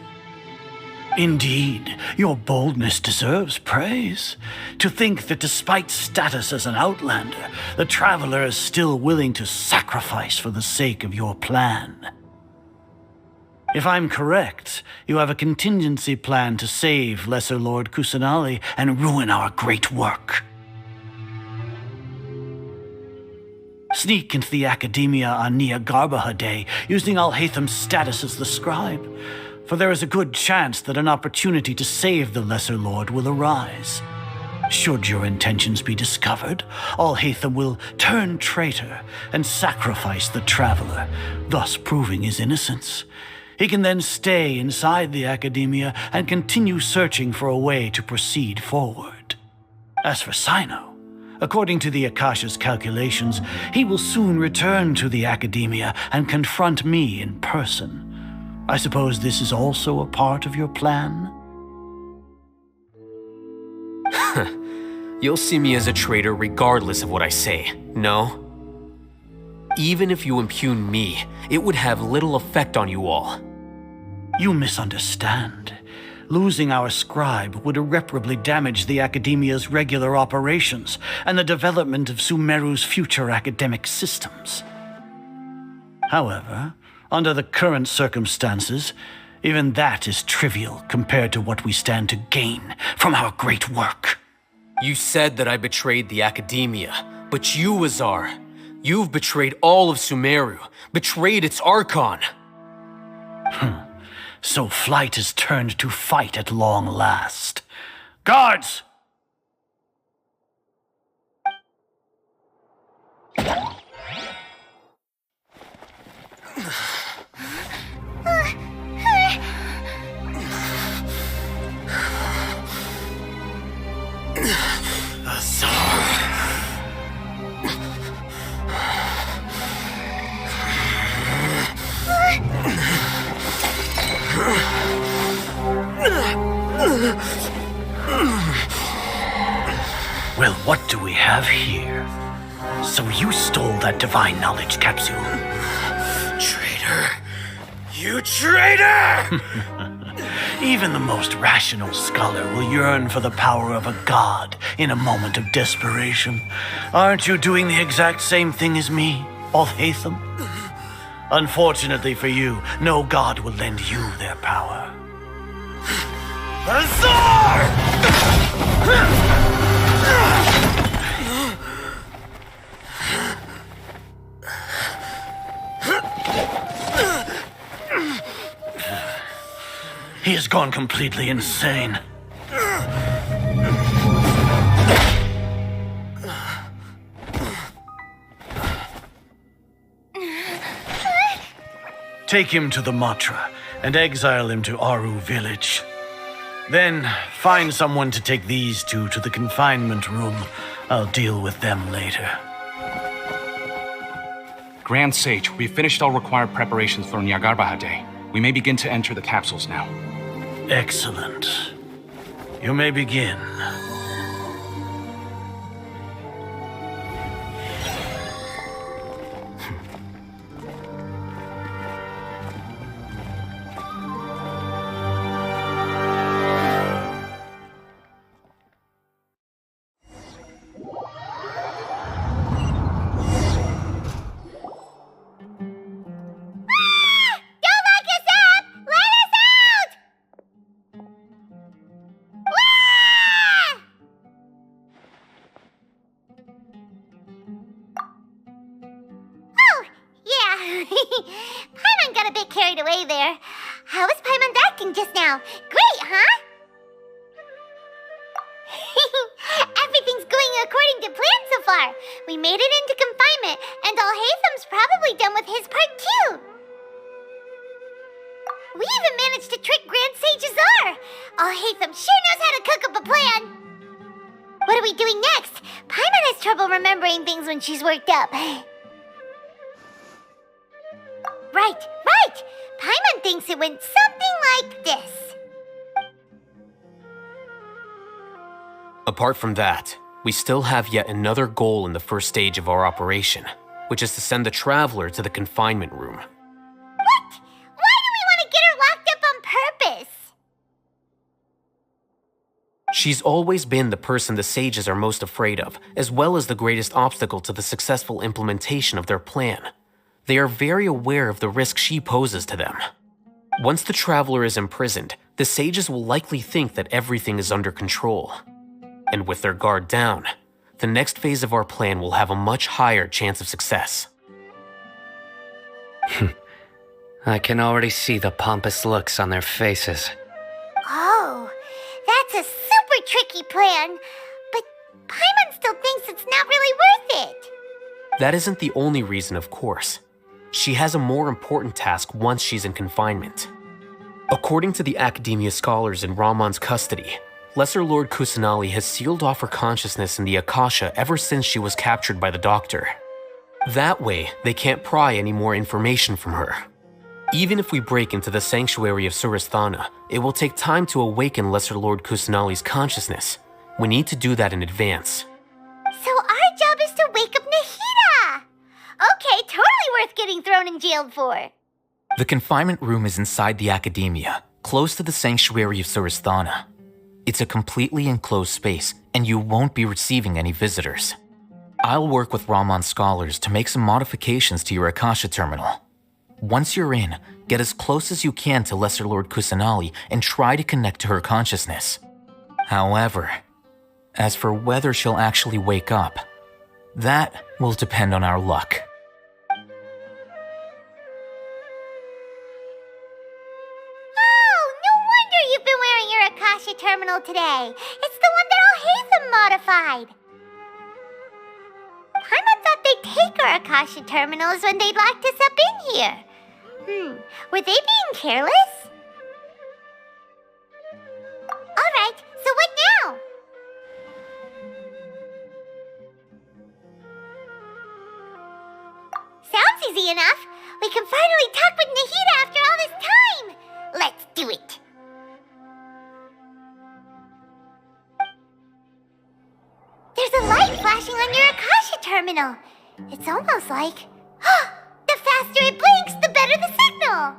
R: Indeed, your boldness deserves praise. To think that despite status as an outlander, the Traveler is still willing to sacrifice for the sake of your plan. If I'm correct, you have a contingency plan to save Lesser Lord Kusanali and ruin our great work. Sneak into the Akademiya on Niagarbaha Day, using Alhaitham's status as the scribe, for there is a good chance that an opportunity to save the Lesser Lord will arise. Should your intentions be discovered, Alhaitham will turn traitor and sacrifice the Traveler, thus proving his innocence. He can then stay inside the Akademiya and continue searching for a way to proceed forward. As for Sino, according to the Akasha's calculations, he will soon return to the Akademiya and confront me in person. I suppose this is also a part of your plan?
C: You'll see me as a traitor regardless of what I say, no? Even if you impugn me, it would have little effect on you all.
R: You misunderstand. Losing our scribe would irreparably damage the Akademiya's regular operations and the development of Sumeru's future academic systems. However, under the current circumstances, even that is trivial compared to what we stand to gain from our great work.
C: You said that I betrayed the Akademiya, but you, Azar, you've betrayed all of Sumeru, betrayed its Archon.
R: So flight has turned to fight at long last. Guards! Well, what do we have here? So you stole that divine knowledge capsule?
C: Traitor! You traitor!
R: Even the most rational scholar will yearn for the power of a god in a moment of desperation. Aren't you doing the exact same thing as me, Alhaitham? Unfortunately for you, no god will lend you their power.
C: Azar!
R: He has gone completely insane. Take him to the Matra and exile him to Aru village. Then find someone to take these two to the confinement room. I'll deal with them later.
S: Grand Sage, we've finished all required preparations for Niagarbaha Day. We may begin to enter the capsules now.
R: Excellent. You may begin.
A: Paimon got a bit carried away there. How was Paimon acting just now? Great, huh? Everything's going according to plan so far. We made it into confinement, and Alhaitham's probably done with his part too. We even managed to trick Grand Sage Azar! All Hatham sure knows how to cook up a plan! What are we doing next? Paimon has trouble remembering things when she's worked up. Right! Paimon thinks it went something like this.
C: Apart from that, we still have yet another goal in the first stage of our operation, which is to send the Traveler to the confinement room.
A: What? Why do we want to get her locked up on purpose?
C: She's always been the person the sages are most afraid of, as well as the greatest obstacle to the successful implementation of their plan. They are very aware of the risk she poses to them. Once the Traveler is imprisoned, the sages will likely think that everything is under control. And with their guard down, the next phase of our plan will have a much higher chance of success.
E: I can already see the pompous looks on their faces.
A: Oh, that's a super tricky plan. But Paimon still thinks it's not really worth it.
C: That isn't the only reason, of course. She has a more important task once she's in confinement. According to the Akademiya scholars in Ramon's custody, Lesser Lord Kusanali has sealed off her consciousness in the Akasha ever since she was captured by the Doctor. That way, they can't pry any more information from her. Even if we break into the sanctuary of Surasthana, it will take time to awaken Lesser Lord Kusanali's consciousness. We need to do that in advance.
A: So our job is to wake up Nahida! Okay, totally worth getting thrown in jail for.
I: The confinement room is inside the Akademiya, close to the sanctuary of Surasthana. It's a completely enclosed space, and you won't be receiving any visitors. I'll work with Ramon's scholars to make some modifications to your Akasha terminal. Once you're in, get as close as you can to Lesser Lord Kusanali and try to connect to her consciousness. However, as for whether she'll actually wake up, that will depend on our luck.
A: You've been wearing your Akasha terminal today. It's the one that Al-Hatham modified. Paimon thought they'd take our Akasha terminals when they locked us up in here. Were they being careless? Alright, so what now? Sounds easy enough. We can finally talk with Nahida after all this time. Let's do it. There's a light flashing on your Akasha terminal. It's almost like... the faster it blinks, the better the signal!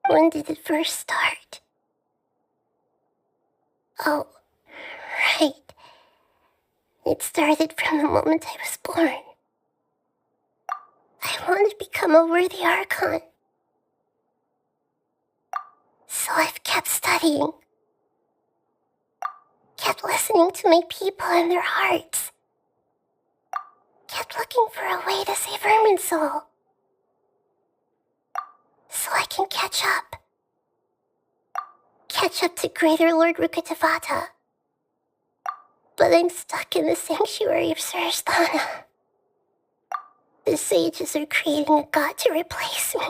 A: When did it first start? Oh, right. It started from the moment I was born. I want to become a worthy Archon. So I've kept studying. Kept listening to my people and their hearts. Kept looking for a way to save Irminsul. So I can catch up. Catch up to Greater Lord Rukkhadevata. But I'm stuck in the sanctuary of Surasthana. The sages are creating a god to replace me.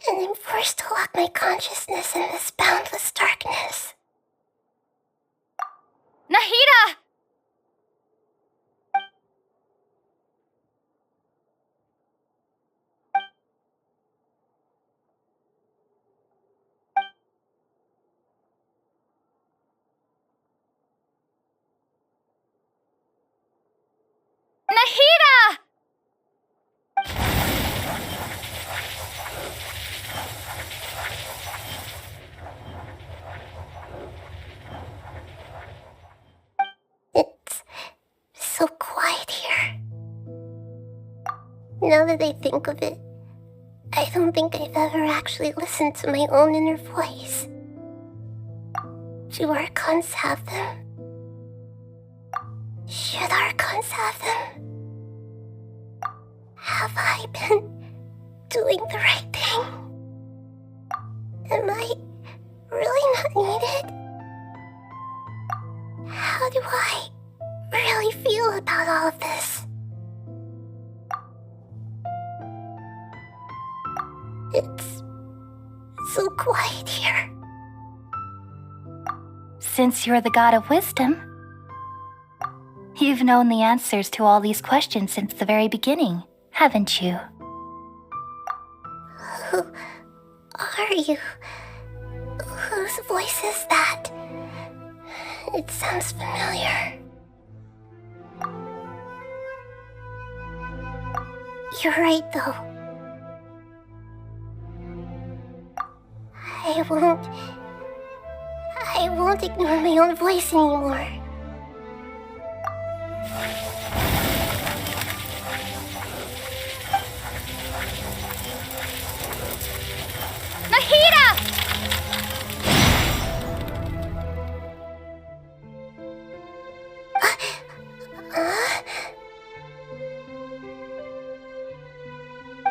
A: And I'm forced to lock my consciousness in this boundless darkness.
B: Nahida! Nahida!
A: It's so quiet here. Now that I think of it, I don't think I've ever actually listened to my own inner voice. Do Archons have them? Should Archons have them? Have I been doing the right thing? Am I really not needed? How do I really feel about all of this? It's so quiet here.
P: Since you're the god of wisdom, you've known the answers to all these questions since the very beginning, haven't you?
A: Who are you? Whose voice is that? It sounds familiar. You're right, though. I won't ignore my own voice anymore.
B: Nahida!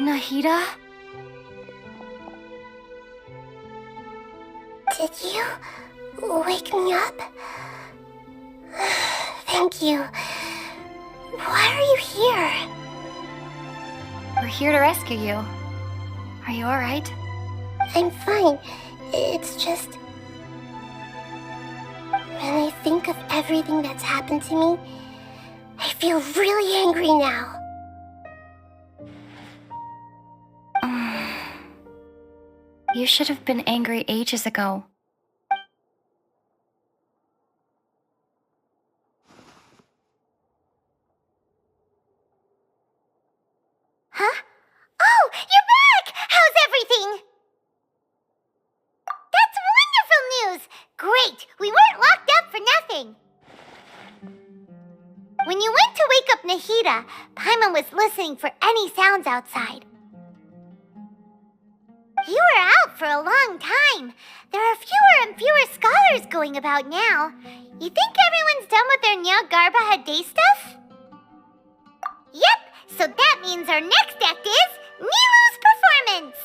B: Nahida?
A: Did you wake me up? Thank you. Why are you here?
B: We're here to rescue you. Are you alright?
A: I'm fine. It's just... when I think of everything that's happened to me, I feel really angry now.
B: You should have been angry ages ago.
A: Huh? Oh, you're back! How's everything? That's wonderful news! Great! We weren't locked up for nothing! When you went to wake up Nahida, Paimon was listening for any sounds outside. You were out for a long time. There are fewer and fewer scholars going about now. You think everyone's done with their Nyagarbha Day stuff? Yep, so that means our next act is Nilu's performance.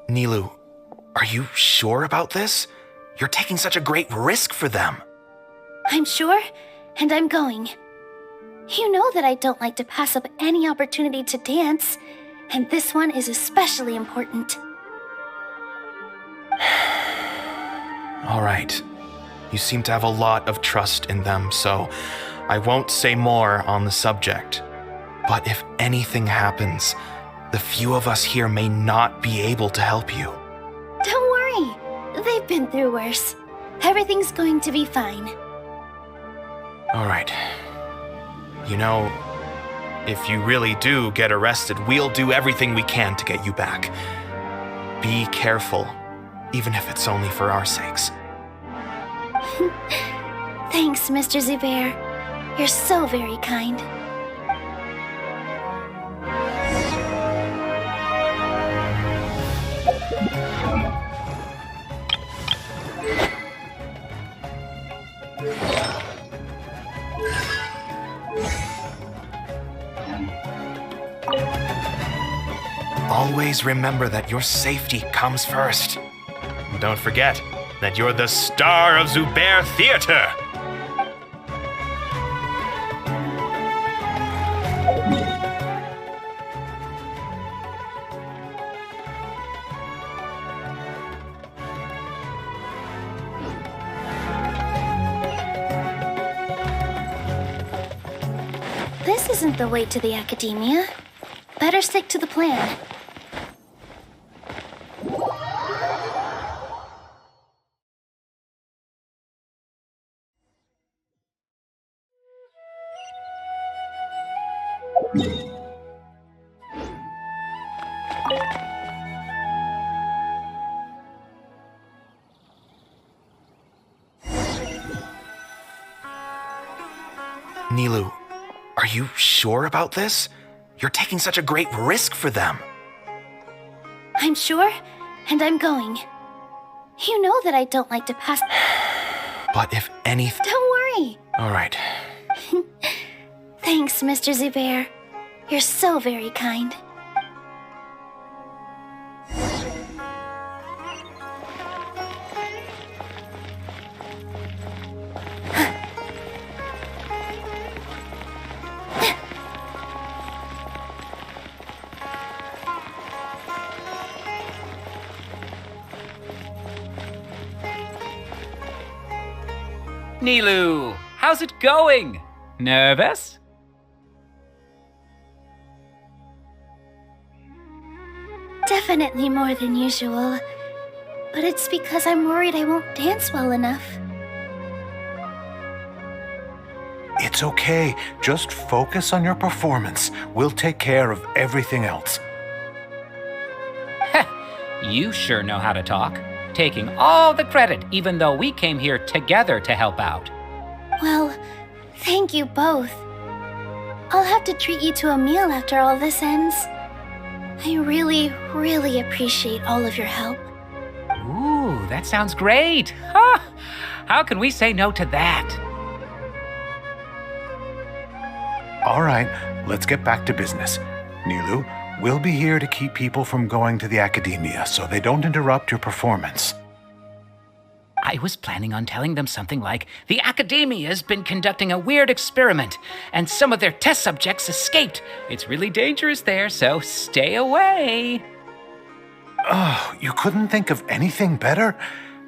I: Nilu, are you sure about this? You're taking such a great risk for them.
P: I'm sure, and I'm going. You know that I don't like to pass up any opportunity to dance, and this one is especially important.
I: All right. You seem to have a lot of trust in them, so I won't say more on the subject. But if anything happens, the few of us here may not be able to help you.
P: Don't worry. They've been through worse. Everything's going to be fine.
I: All right. You know, if you really do get arrested, we'll do everything we can to get you back. Be careful, even if it's only for our sakes.
P: Thanks, Mr. Zubair. You're so very kind.
I: Always remember that your safety comes first. And don't forget that you're the star of Zubair Theater.
P: This isn't the way to the Akademiya. Better stick to the plan.
I: Nilu, are you sure about this? You're taking such a great risk for them.
P: I'm sure, and I'm going. You know that I don't like to pass.
I: But if anything...
P: Don't worry.
I: All right.
P: Thanks, Mr. Zubair. You're so very kind.
T: Nilu, how's it going? Nervous?
P: Definitely more than usual. But it's because I'm worried I won't dance well enough.
U: It's okay. Just focus on your performance. We'll take care of everything else.
T: You sure know how to talk. Taking all the credit, even though we came here together to help out.
P: Well, thank you both. I'll have to treat you to a meal after all this ends. I really, really appreciate all of your help.
T: Ooh, that sounds great. Huh? How can we say no to that?
U: All right, let's get back to business. Nilu, we'll be here to keep people from going to the Akademiya so they don't interrupt your performance.
T: I was planning on telling them something like, the Akademiya's been conducting a weird experiment, and some of their test subjects escaped. It's really dangerous there, so stay away.
U: Oh, you couldn't think of anything better?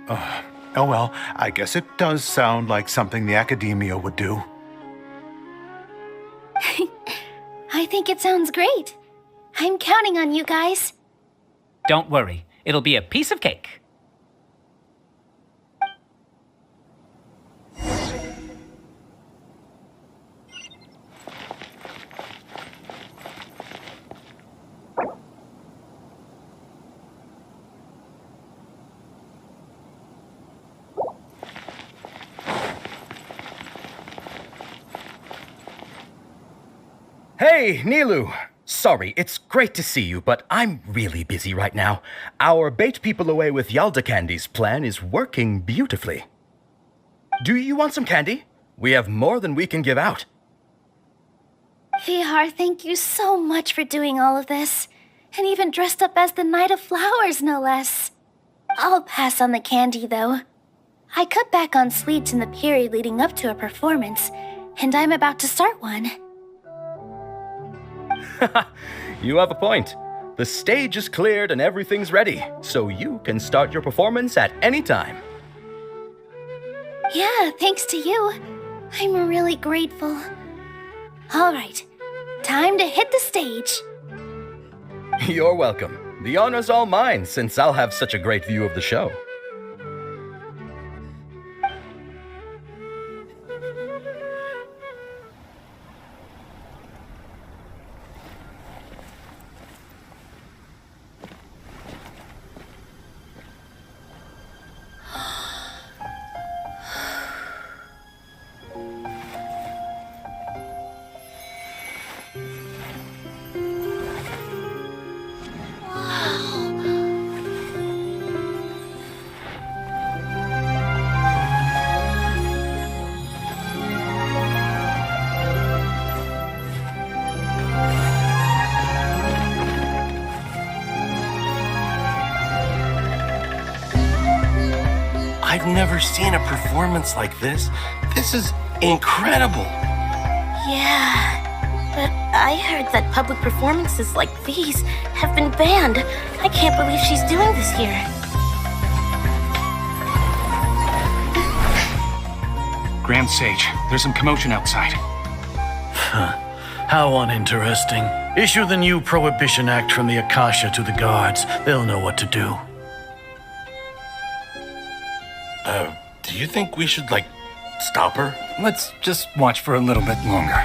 U: Oh well, I guess it does sound like something the Akademiya would do.
P: I think it sounds great. I'm counting on you guys.
T: Don't worry, it'll be a piece of cake.
V: Hey, Nilu! Sorry, it's great to see you, but I'm really busy right now. Our Bait People Away with Yalda Candies plan is working beautifully. Do you want some candy? We have more than we can give out.
P: Vihar, thank you so much for doing all of this. And even dressed up as the Knight of Flowers, no less. I'll pass on the candy, though. I cut back on sweets in the period leading up to a performance, and I'm about to start one.
V: You have a point. The stage is cleared and everything's ready, so you can start your performance at any time.
P: Yeah, thanks to you. I'm really grateful. All right, time to hit the stage.
V: You're welcome. The honor's all mine, since I'll have such a great view of the show.
U: never seen a performance like this. This is incredible.
P: Yeah, but I heard that public performances like these have been banned. I can't believe she's doing this here.
S: Grand Sage, there's some commotion outside.
R: How uninteresting. Issue the new Prohibition Act from the Akasha to the guards. They'll know what to do.
U: Do you think we should, stop her?
S: Let's just watch for a little bit longer.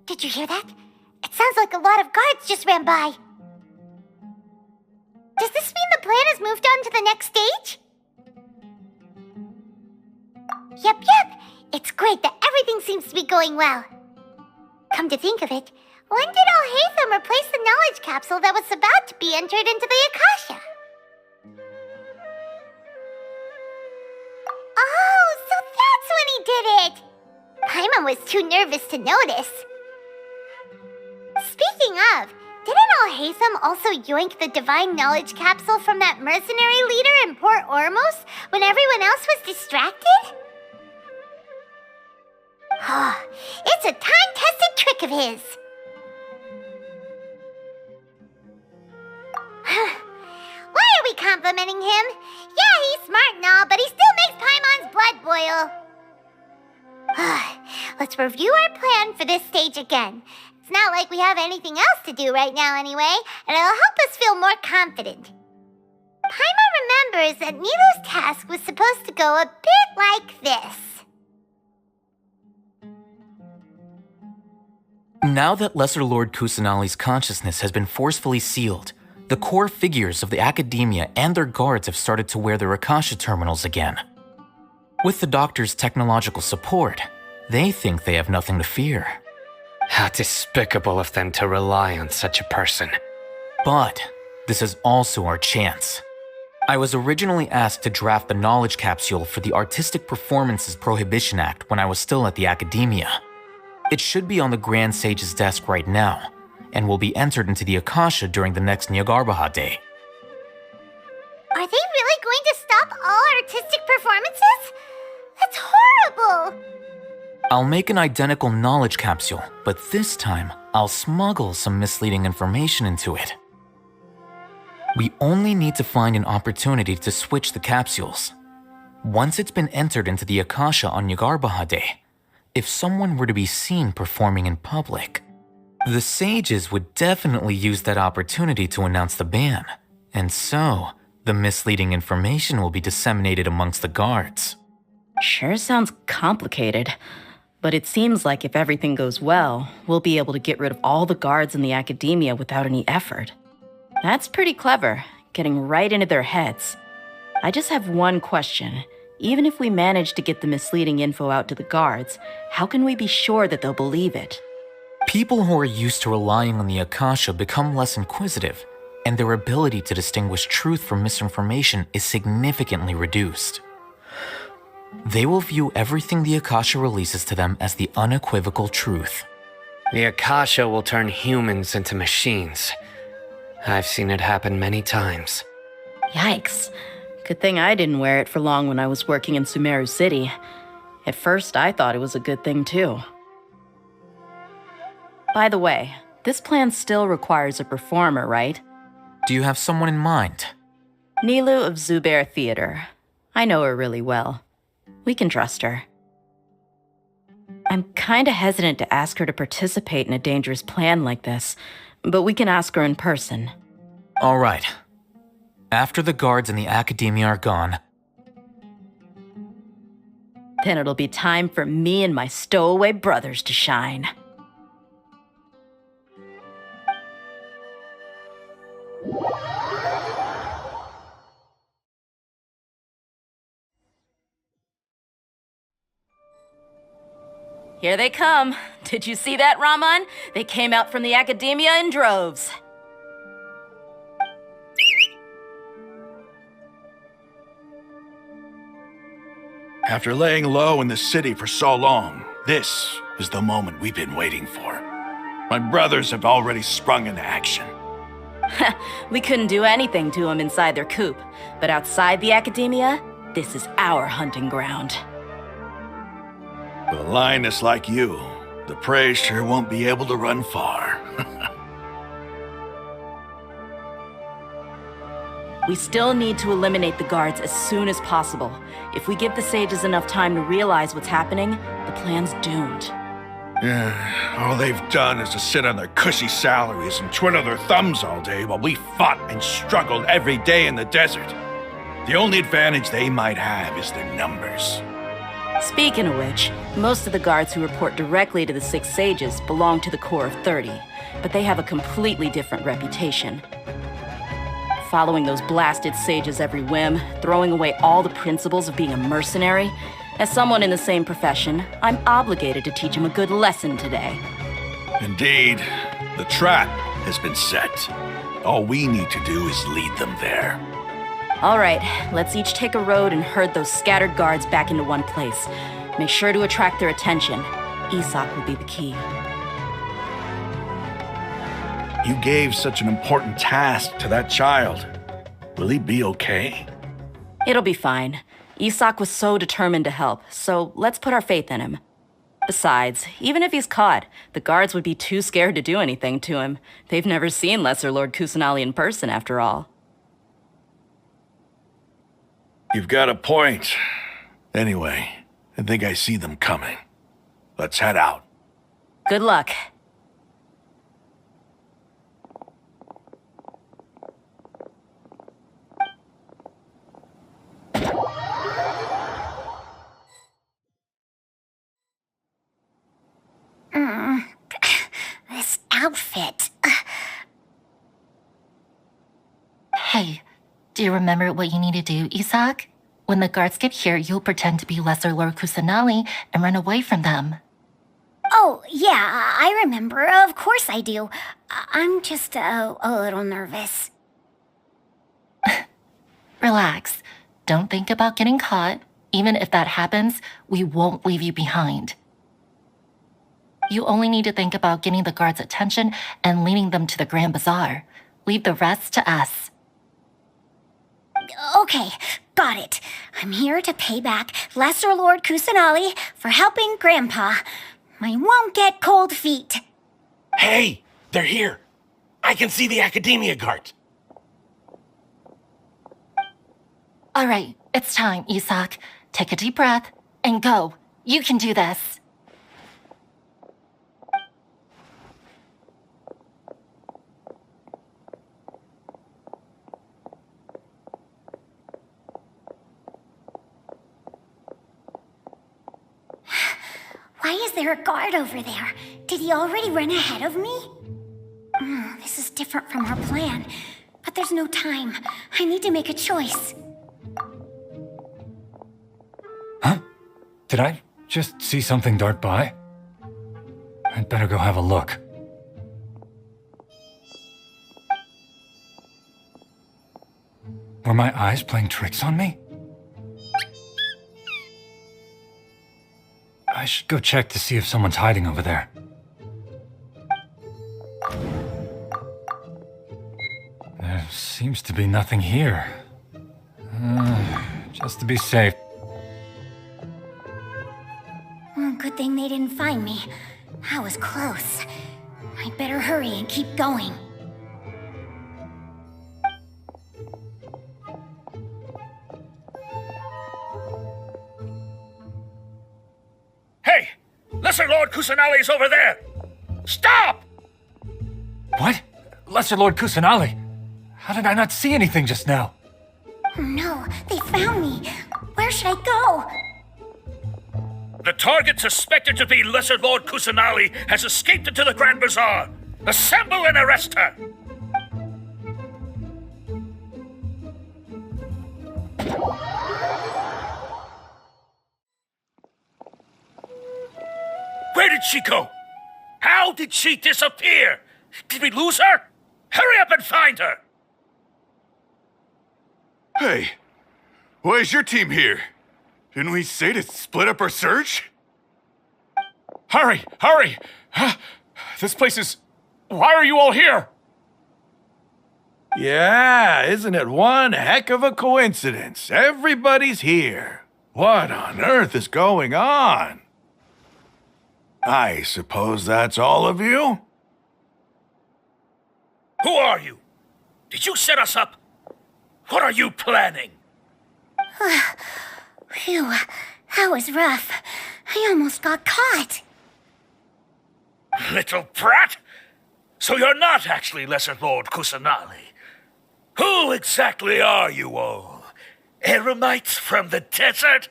A: Did you hear that? It sounds like a lot of guards just ran by. Does this mean the plan has moved on to the next stage? Yep. It's great that everything seems to be going well. Come to think of it, when did Al-Haytham replace the knowledge capsule that was about to be entered into the Akasha? Oh, so that's when he did it! Paimon was too nervous to notice. Speaking of, didn't Al-Haytham also yoink the divine knowledge capsule from that mercenary leader in Port Ormos when everyone else was distracted? It's a time-tested trick of his. Why are we complimenting him? Yeah, he's smart and all, but he still makes Paimon's blood boil. Let's review our plan for this stage again. It's not like we have anything else to do right now anyway, and it'll help us feel more confident. Paimon remembers that Nilu's task was supposed to go a bit like this.
I: Now that Lesser Lord Kusanali's consciousness has been forcefully sealed, the core figures of the Akademiya and their guards have started to wear their Akasha terminals again. With the doctor's technological support, they think they have nothing to fear.
E: How despicable of them to rely on such a person.
I: But this is also our chance. I was originally asked to draft the knowledge capsule for the Artistic Performances Prohibition Act when I was still at the Akademiya. It should be on the Grand Sage's desk right now, and will be entered into the Akasha during the next Nyargarbaha Day.
A: Are they really going to stop all artistic performances? That's horrible!
I: I'll make an identical knowledge capsule, but this time, I'll smuggle some misleading information into it. We only need to find an opportunity to switch the capsules. Once it's been entered into the Akasha on Nyargarbaha Day, if someone were to be seen performing in public, the sages would definitely use that opportunity to announce the ban, and so the misleading information will be disseminated amongst the guards.
D: Sure sounds complicated, but it seems like if everything goes well, we'll be able to get rid of all the guards in the Akademiya without any effort. That's pretty clever, getting right into their heads. I just have one question. Even if we manage to get the misleading info out to the guards, how can we be sure that they'll believe it?
I: People who are used to relying on the Akasha become less inquisitive, and their ability to distinguish truth from misinformation is significantly reduced. They will view everything the Akasha releases to them as the unequivocal truth.
E: The Akasha will turn humans into machines. I've seen it happen many times.
D: Yikes. Good thing I didn't wear it for long when I was working in Sumeru City. At first, I thought it was a good thing too. By the way, this plan still requires a performer, right?
I: Do you have someone in mind?
D: Nilu of Zubair Theater. I know her really well. We can trust her. I'm kinda hesitant to ask her to participate in a dangerous plan like this, but we can ask her in person.
I: All right. After the guards in the Akademiya are gone,
D: Then it'll be time for me and my stowaway brothers to shine. Here they come. Did you see that, Raman? They came out from the Akademiya in droves.
F: After laying low in the city for so long, this is the moment we've been waiting for. My brothers have already sprung into action.
D: We couldn't do anything to them inside their coop, but outside the Akademiya, this is our hunting ground.
F: With a lioness like you, the prey sure won't be able to run far.
D: We still need to eliminate the guards as soon as possible. If we give the sages enough time to realize what's happening, the plan's doomed.
F: Yeah, all they've done is to sit on their cushy salaries and twiddle their thumbs all day while we fought and struggled every day in the desert. The only advantage they might have is their numbers.
D: Speaking of which, most of the guards who report directly to the Six Sages belong to the Corps of 30, but they have a completely different reputation. Following those blasted sages every whim, throwing away all the principles of being a mercenary. As someone in the same profession, I'm obligated to teach them a good lesson today.
F: Indeed, the trap has been set. All we need to do is lead them there.
D: All right, let's each take a road and herd those scattered guards back into one place. Make sure to attract their attention. Isak will be the key.
F: You gave such an important task to that child. Will he be okay?
D: It'll be fine. Isak was so determined to help, so let's put our faith in him. Besides, even if he's caught, the guards would be too scared to do anything to him. They've never seen Lesser Lord Kusanali in person, after all.
F: You've got a point. Anyway, I think I see them coming. Let's head out.
D: Good luck.
A: This outfit.
B: Hey, do you remember what you need to do, Isak? When the guards get here, you'll pretend to be Lesser Lord Kusanali and run away from them.
A: Oh, yeah, I remember. Of course I do. I'm just a little nervous.
B: Relax. Don't think about getting caught. Even if that happens, we won't leave you behind. You only need to think about getting the guards' attention and leading them to the Grand Bazaar. Leave the rest to us.
A: Okay, got it. I'm here to pay back Lesser Lord Kusanali for helping Grandpa. I won't get cold feet.
O: Hey, they're here. I can see the Akademiya guard.
B: All right, it's time, Isak. Take a deep breath and go. You can do this.
A: Why is there a guard over there? Did he already run ahead of me? This is different from our plan, but there's no time. I need to make a choice.
G: Huh? Did I just see something dart by? I'd better go have a look. Were my eyes playing tricks on me? I should go check to see if someone's hiding over there. There seems to be nothing here. Just to be safe.
A: Good thing they didn't find me. That was close. I'd better hurry and keep going.
F: Lesser Lord Kusanali's over there! Stop!
G: What? Lesser Lord Kusanali? How did I not see anything just now?
A: Oh no, they found me. Where should I go?
F: The target suspected to be Lesser Lord Kusanali has escaped into the Grand Bazaar. Assemble and arrest her! Where did she go? How did she disappear? Did we lose her? Hurry up and find her!
H: Hey, why is your team here? Didn't we say to split up our search?
S: Hurry! Hurry! This place is... Why are you all here?
F: Yeah, isn't it one heck of a coincidence? Everybody's here. What on earth is going on? I suppose that's all of you? Who are you? Did you set us up? What are you planning?
A: Phew, that was rough. I almost got caught.
F: Little brat? So you're not actually Lesser Lord Kusanali. Who exactly are you all? Eremites from the desert?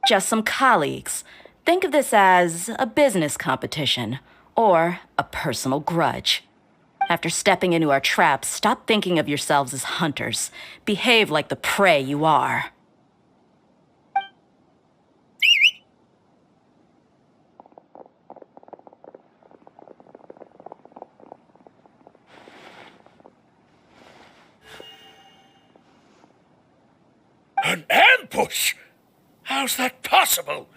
D: Just some colleagues. Think of this as a business competition or a personal grudge. After stepping into our traps, stop thinking of yourselves as hunters. Behave like the prey you are.
F: An ambush? How's that possible?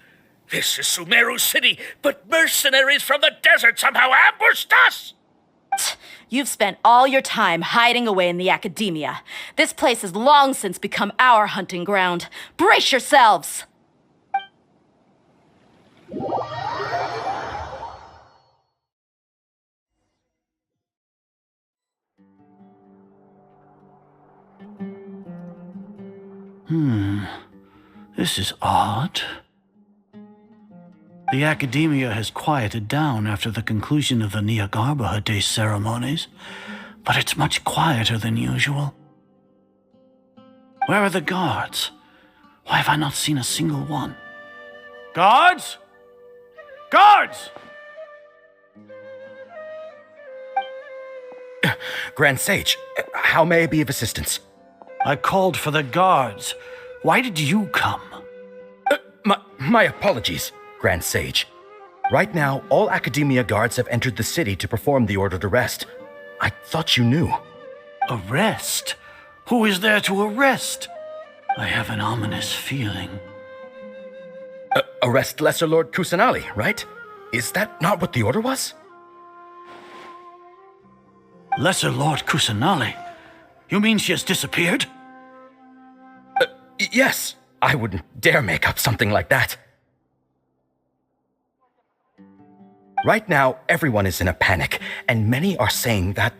F: This is Sumeru City, but mercenaries from the desert somehow ambushed us!
D: You've spent all your time hiding away in the Akademiya. This place has long since become our hunting ground. Brace yourselves!
R: This is odd. The Akademiya has quieted down after the conclusion of the Niagarbaha Day ceremonies, but it's much quieter than usual. Where are the guards? Why have I not seen a single one? Guards? Guards!
V: Grand Sage, how may I be of assistance?
R: I called for the guards. Why did you come?
V: My apologies, Grand Sage. Right now, all Akademiya guards have entered the city to perform the ordered arrest. I thought you knew.
R: Arrest? Who is there to arrest? I have an ominous feeling.
V: Arrest Lesser Lord Kusanali, right? Is that not what the order was?
R: Lesser Lord Kusanali? You mean she has disappeared?
V: Yes. I wouldn't dare make up something like that. Right now, everyone is in a panic, and many are saying that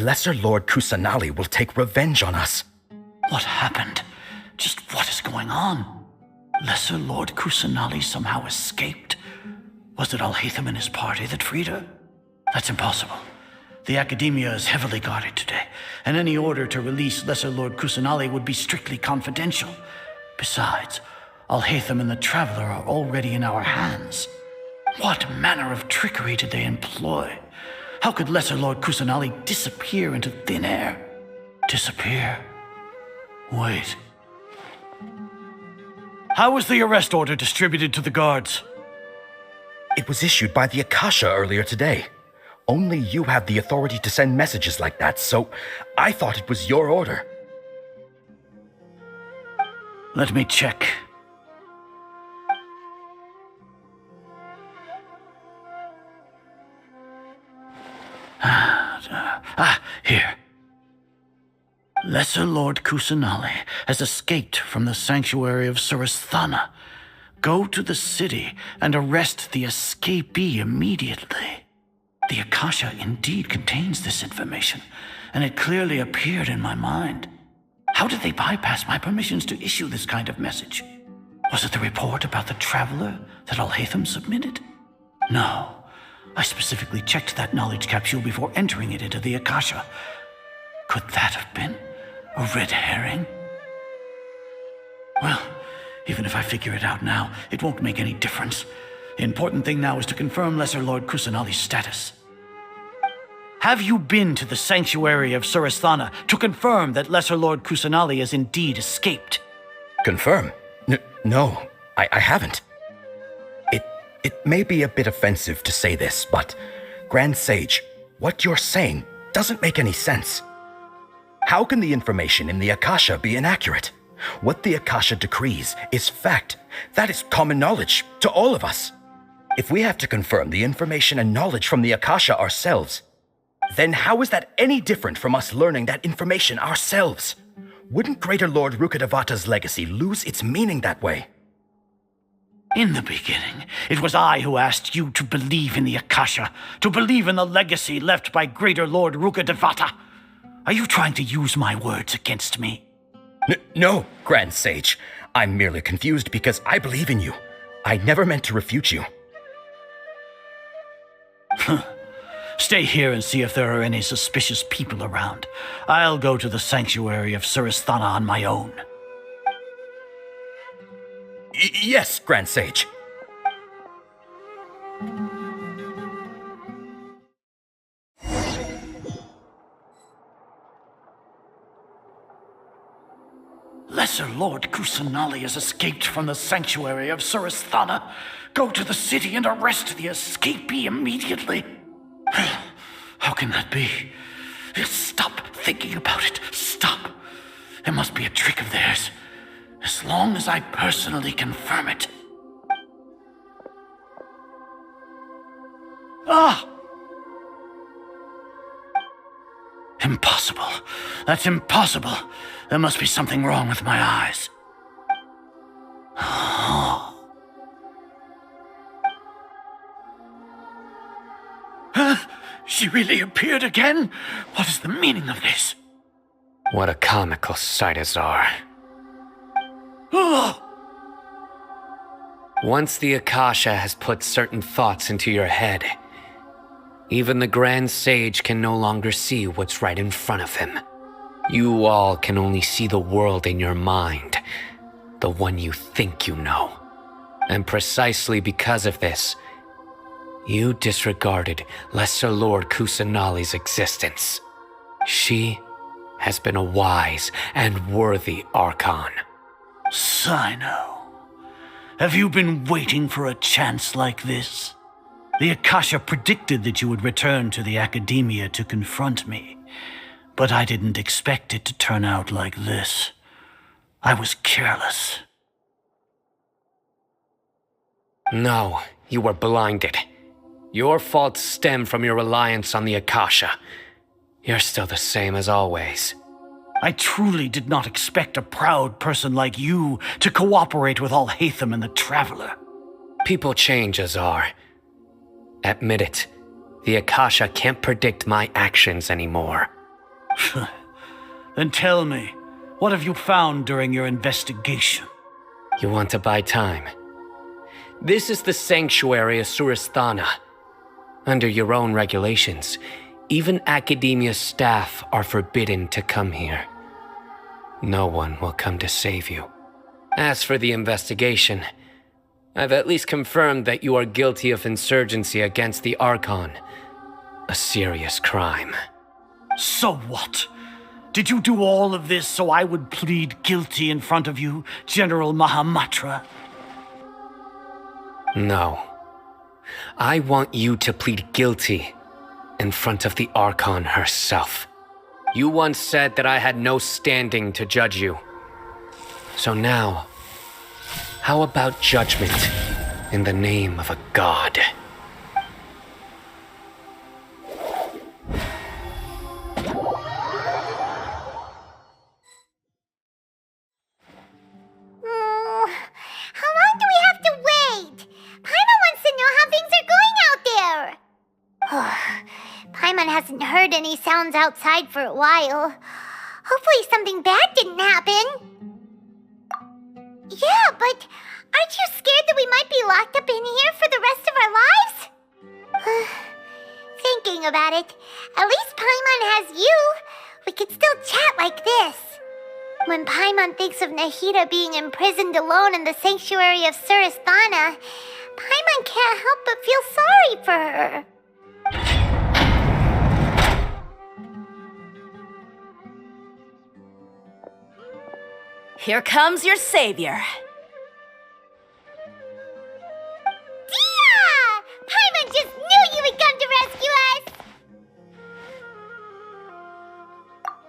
V: Lesser Lord Kusanali will take revenge on us.
R: What happened? Just what is going on? Lesser Lord Kusanali somehow escaped? Was it Alhaitham and his party that freed her? That's impossible. The Akademiya is heavily guarded today, and any order to release Lesser Lord Kusanali would be strictly confidential. Besides, Alhaitham and the Traveler are already in our hands. What manner of trickery did they employ? How could Lesser Lord Kusanali disappear into thin air? Disappear? Wait. How was the arrest order distributed to the guards?
V: It was issued by the Akasha earlier today. Only you have the authority to send messages like that, so I thought it was your order.
R: Let me check. Here. Lesser Lord Kusanali has escaped from the sanctuary of Surasthana. Go to the city and arrest the escapee immediately. The Akasha indeed contains this information, and it clearly appeared in my mind. How did they bypass my permissions to issue this kind of message? Was it the report about the Traveler that Alhaitham submitted? No. I specifically checked that knowledge capsule before entering it into the Akasha. Could that have been a red herring? Well, even if I figure it out now, it won't make any difference. The important thing now is to confirm Lesser Lord Kusanali's status. Have you been to the sanctuary of Surasthana to confirm that Lesser Lord Kusanali has indeed escaped?
V: Confirm? No, I haven't. It may be a bit offensive to say this, but Grand Sage, what you're saying doesn't make any sense. How can the information in the Akasha be inaccurate? What the Akasha decrees is fact. That is common knowledge to all of us. If we have to confirm the information and knowledge from the Akasha ourselves, then how is that any different from us learning that information ourselves? Wouldn't Greater Lord Rukkhadevata's legacy lose its meaning that way?
R: In the beginning, it was I who asked you to believe in the Akasha, to believe in the legacy left by Greater Lord Rukkhadevata. Are you trying to use my words against me?
V: No, Grand Sage. I'm merely confused because I believe in you. I never meant to refute you.
R: Stay here and see if there are any suspicious people around. I'll go to the sanctuary of Surasthana on my own.
V: Yes, Grand Sage.
R: Lesser Lord Kusanali has escaped from the sanctuary of Surasthana. Go to the city and arrest the escapee immediately. How can that be? Stop thinking about it. Stop. It must be a trick of theirs. As long as I personally confirm it. Ah! Impossible. That's impossible. There must be something wrong with my eyes. She really appeared again? What is the meaning of this?
E: What a comical sight, Azar. Once the Akasha has put certain thoughts into your head, even the Grand Sage can no longer see what's right in front of him. You all can only see the world in your mind, the one you think you know. And precisely because of this, you disregarded Lesser Lord Kusanali's existence. She has been a wise and worthy Archon.
R: Sino, have you been waiting for a chance like this? The Akasha predicted that you would return to the Akademiya to confront me, but I didn't expect it to turn out like this. I was careless.
E: No, you were blinded. Your faults stem from your reliance on the Akasha. You're still the same as always.
R: I truly did not expect a proud person like you to cooperate with Alhaitham and the Traveler.
E: People change, Azar. Admit it. The Akasha can't predict my actions anymore.
R: Then tell me, what have you found during your investigation?
E: You want to buy time? This is the sanctuary of Surasthana. Under your own regulations, even Akademiya staff are forbidden to come here. No one will come to save you. As for the investigation, I've at least confirmed that you are guilty of insurgency against the Archon. A serious crime.
R: So what? Did you do all of this so I would plead guilty in front of you, General Mahamatra?
E: No. I want you to plead guilty in front of the Archon herself. You once said that I had no standing to judge you. So now, how about judgment in the name of a god?
A: How long do we have to wait? Paimon wants to know how things are going out there. Paimon hasn't heard any sounds outside for a while. Hopefully something bad didn't happen. Yeah, but aren't you scared that we might be locked up in here for the rest of our lives? Thinking about it, at least Paimon has you. We could still chat like this. When Paimon thinks of Nahida being imprisoned alone in the sanctuary of Surasthana, Paimon can't help but feel sorry for her.
D: Here comes your savior.
A: Dia! Paimon just knew you would come to rescue us!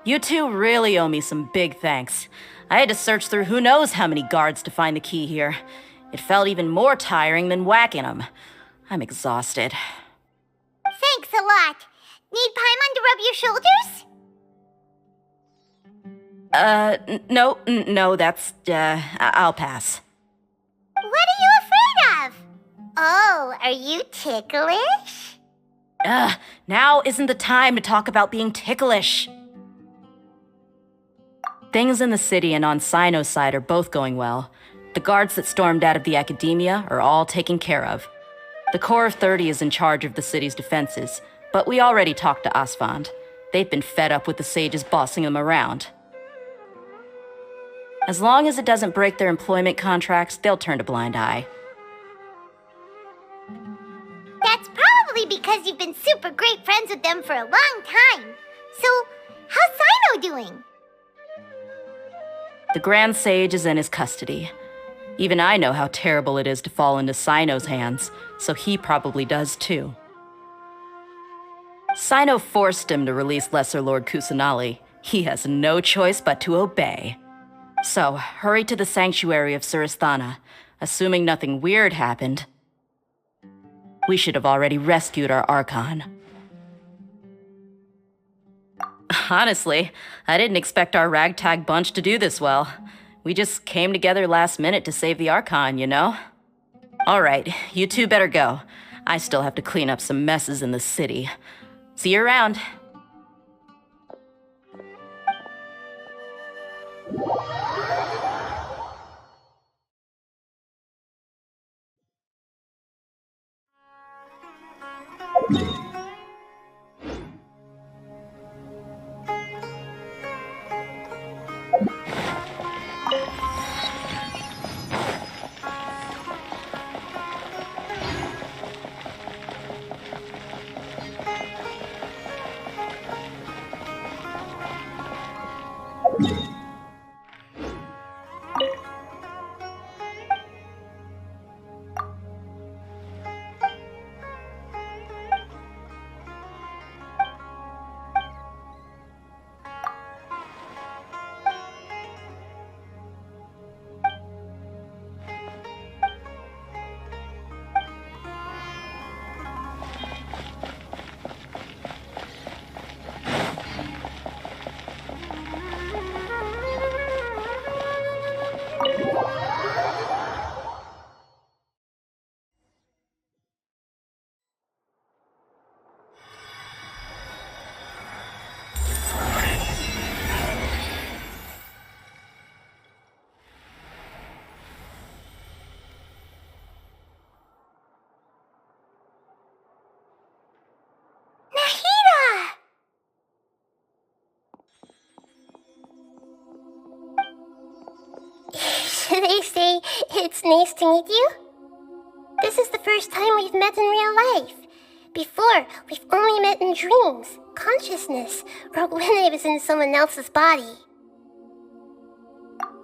D: You two really owe me some big thanks. I had to search through who knows how many guards to find the key here. It felt even more tiring than whacking them. I'm exhausted.
A: Thanks a lot. Need Paimon to rub your shoulders?
D: No, that's, I'll pass.
A: What are you afraid of? Oh, are you ticklish?
D: Now isn't the time to talk about being ticklish. Things in the city and on Sino's side are both going well. The guards that stormed out of the Akademiya are all taken care of. The Corps of 30 is in charge of the city's defenses, but we already talked to Asfand. They've been fed up with the sages bossing them around. As long as it doesn't break their employment contracts, they'll turn a blind eye.
A: That's probably because you've been super great friends with them for a long time. So, how's Sino doing?
D: The Grand Sage is in his custody. Even I know how terrible it is to fall into Sino's hands, so he probably does too. Sino forced him to release Lesser Lord Kusanali. He has no choice but to obey. So, hurry to the sanctuary of Surasthana. Assuming nothing weird happened, we should have already rescued our Archon. Honestly, I didn't expect our ragtag bunch to do this well. We just came together last minute to save the Archon, you know? Alright, you two better go. I still have to clean up some messes in the city. See you around.
A: They say it's nice to meet you. This is the first time we've met in real life. Before, we've only met in dreams, consciousness, or when I was in someone else's body.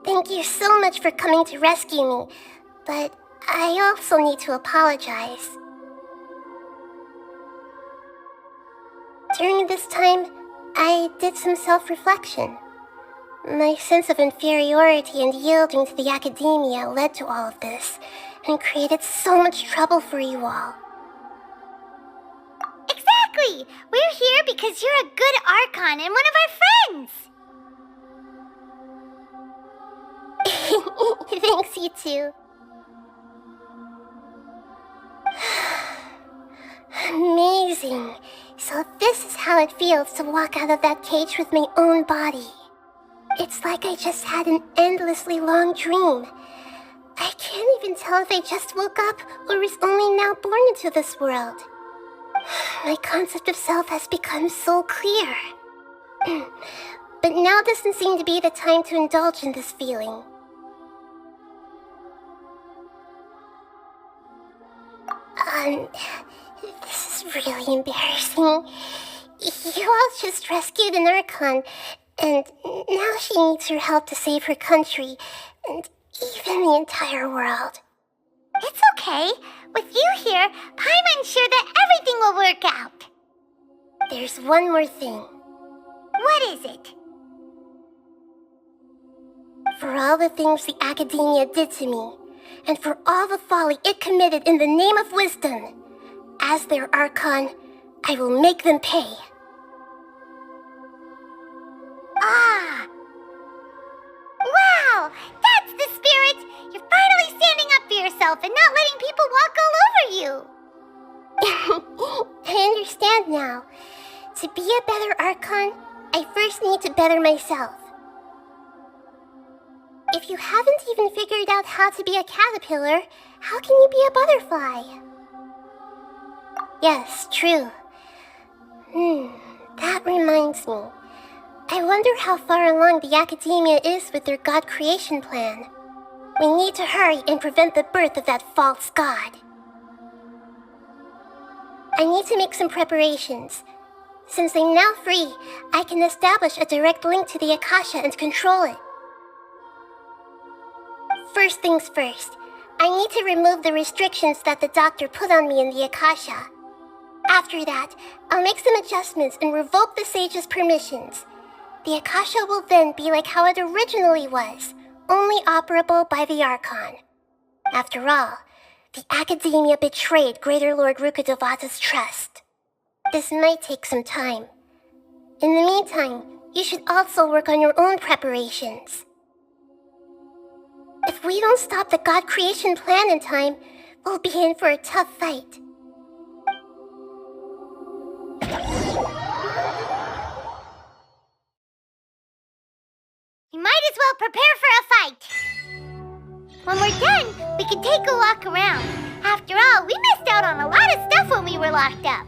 A: Thank you so much for coming to rescue me, but I also need to apologize. During this time, I did some self-reflection. My sense of inferiority and yielding to the Akademiya led to all of this, and created so much trouble for you all. Exactly! We're here because you're a good Archon and one of our friends! Thanks, you too. Amazing. So this is how it feels to walk out of that cage with my own body. It's like I just had an endlessly long dream. I can't even tell if I just woke up or was only now born into this world. My concept of self has become so clear. But now doesn't seem to be the time to indulge in this feeling. This is really embarrassing. You all just rescued an Archon, and now she needs your help to save her country, and even the entire world. It's okay. With you here, Paimon's sure that everything will work out. There's one more thing. What is it? For all the things the Akademiya did to me, and for all the folly it committed in the name of wisdom, as their Archon, I will make them pay. Ah! Wow! That's the spirit! You're finally standing up for yourself and not letting people walk all over you! I understand now. To be a better Archon, I first need to better myself. If you haven't even figured out how to be a caterpillar, how can you be a butterfly? Yes, true. That reminds me. I wonder how far along the Akademiya is with their god creation plan. We need to hurry and prevent the birth of that false god. I need to make some preparations. Since I'm now free, I can establish a direct link to the Akasha and control it. First things first, I need to remove the restrictions that the doctor put on me in the Akasha. After that, I'll make some adjustments and revoke the sage's permissions. The Akasha will then be like how it originally was, only operable by the Archon. After all, the Akademiya betrayed Greater Lord Rukkhadevata's trust. This might take some time. In the meantime, you should also work on your own preparations. If we don't stop the god creation plan in time, we'll be in for a tough fight. You might as well prepare for a fight. When we're done, we can take a walk around. After all, we missed out on a lot of stuff when we were locked up.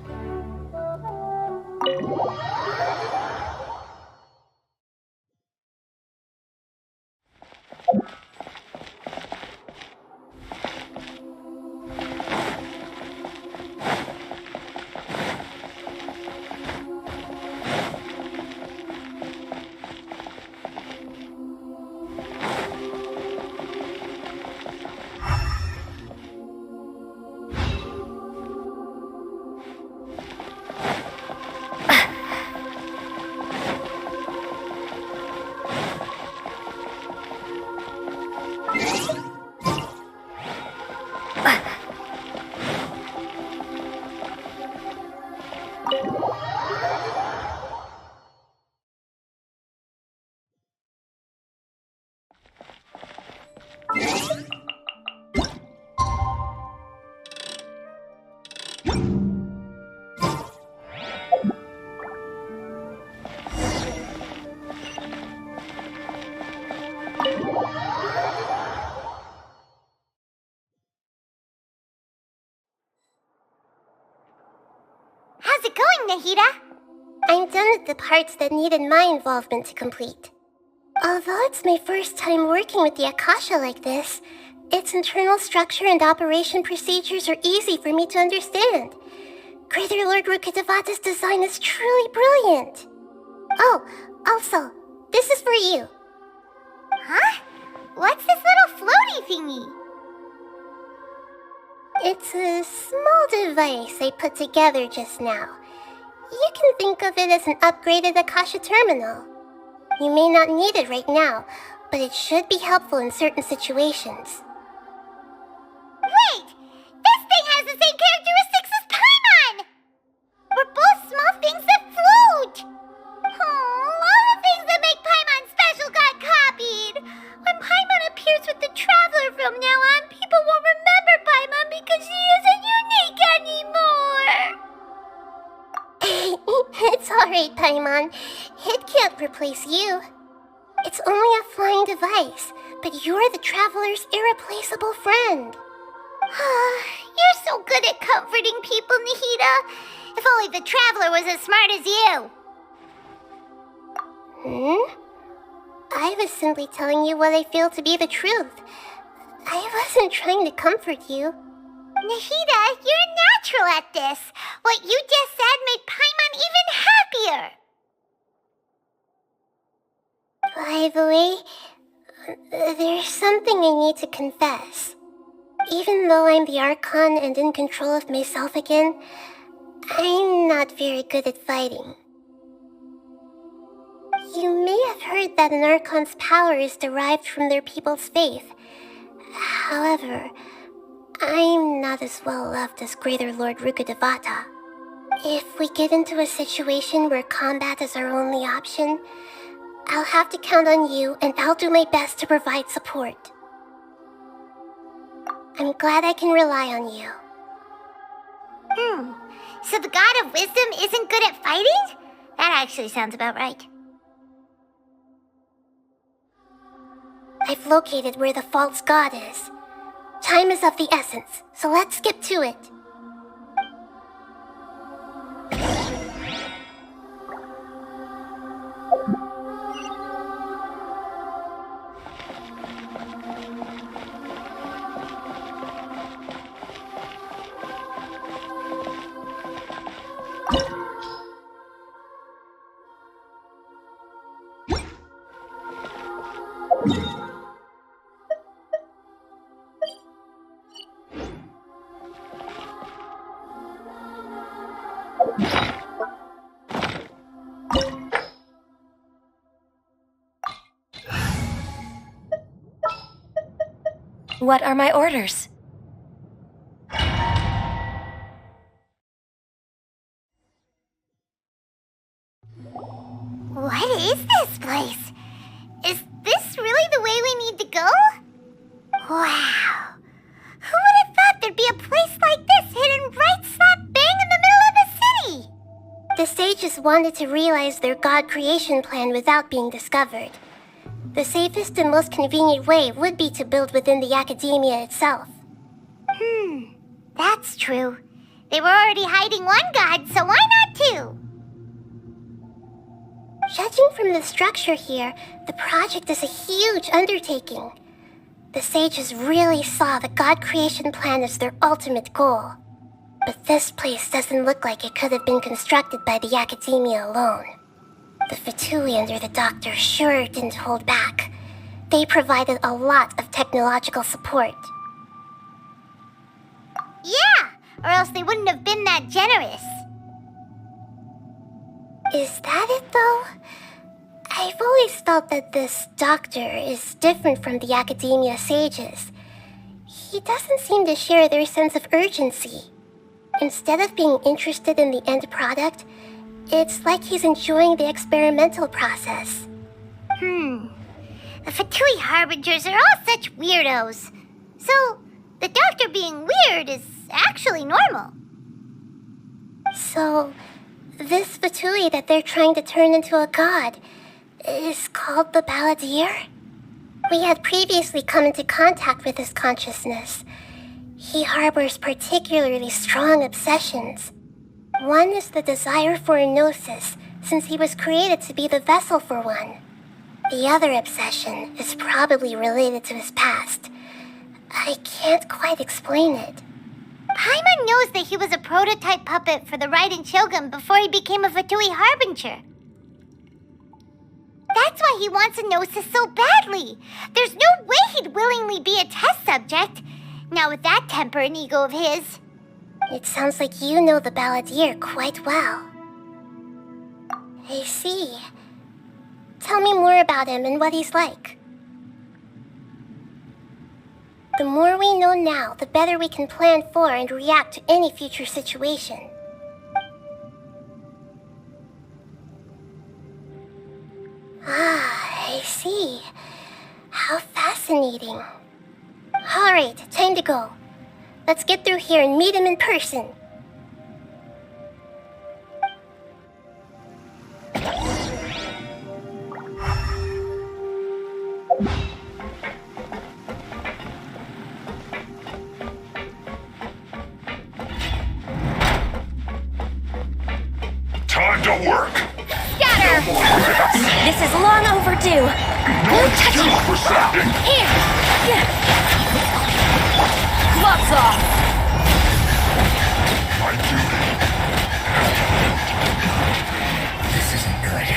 A: How's it going, Nahida? I'm done with the parts that needed my involvement to complete. Although it's my first time working with the Akasha like this, its internal structure and operation procedures are easy for me to understand. Greater Lord Rukkhadevata's design is truly brilliant. Oh, also, this is for you. Huh? What's this little floaty thingy? It's a small device I put together just now. You can think of it as an upgraded Akasha terminal. You may not need it right now, but it should be helpful in certain situations. Wait! This thing has the same characteristics as Paimon! We're both small things that float! Oh, all the things that make Paimon special got copied! When Paimon appears with the Traveler from now on, people won't remember Paimon because she isn't unique anymore! It's alright, Paimon. It can't replace you. It's only a flying device, but you're the Traveler's irreplaceable friend. You're so good at comforting people, Nahida. If only the Traveler was as smart as you! I was simply telling you what I feel to be the truth. I wasn't trying to comfort you. Nahida, you're natural at this. What you just said made Paimon even happier. By the way, there's something I need to confess. Even though I'm the Archon and in control of myself again, I'm not very good at fighting. You may have heard that an Archon's power is derived from their people's faith. However, I'm not as well loved as Greater Lord Rukkhadevata. If we get into a situation where combat is our only option, I'll have to count on you, and I'll do my best to provide support. I'm glad I can rely on you. So the God of Wisdom isn't good at fighting? That actually sounds about right. I've located where the false god is. Time is of the essence, so let's skip to it.
P: What are my orders?
A: What is this place? Is this really the way we need to go? Wow. Who would have thought there'd be a place like this hidden right slap bang in the middle of the city? The sages wanted to realize their god creation plan without being discovered. The safest and most convenient way would be to build within the Akademiya itself. That's true. They were already hiding one god, so why not two? Judging from the structure here, the project is a huge undertaking. The sages really saw the god creation plan as their ultimate goal. But this place doesn't look like it could have been constructed by the Akademiya alone. The Fatui under the Doctor sure didn't hold back. They provided a lot of technological support. Yeah, or else they wouldn't have been that generous. Is that it, though? I've always felt that this Doctor is different from the Akademiya sages. He doesn't seem to share their sense of urgency. Instead of being interested in the end product, it's like he's enjoying the experimental process. The Fatui Harbingers are all such weirdos. So, the Doctor being weird is actually normal. So, this Fatui that they're trying to turn into a god is called the Balladeer? We had previously come into contact with his consciousness. He harbors particularly strong obsessions. One is the desire for a gnosis, since he was created to be the vessel for one. The other obsession is probably related to his past. I can't quite explain it. Paimon knows that he was a prototype puppet for the Raiden Shogun before he became a Fatui Harbinger. That's why he wants a gnosis so badly. There's no way he'd willingly be a test subject. Now with that temper and ego of his. It sounds like you know the Balladeer quite well. I see. Tell me more about him and what he's like. The more we know now, the better we can plan for and react to any future situation. I see. How fascinating. Alright, time to go. Let's get through here and meet him in person.
P: Scatter! This is long overdue. No touching. Here. Gloves off.
V: This isn't good.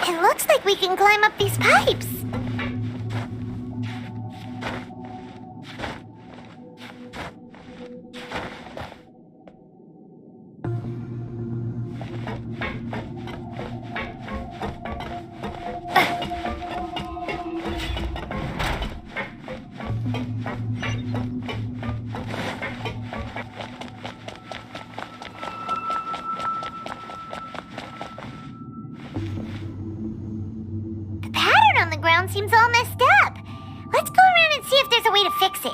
A: It looks like we can climb up these pipes. The pattern on the ground seems all messed up. Let's go around and see if there's a way to fix it.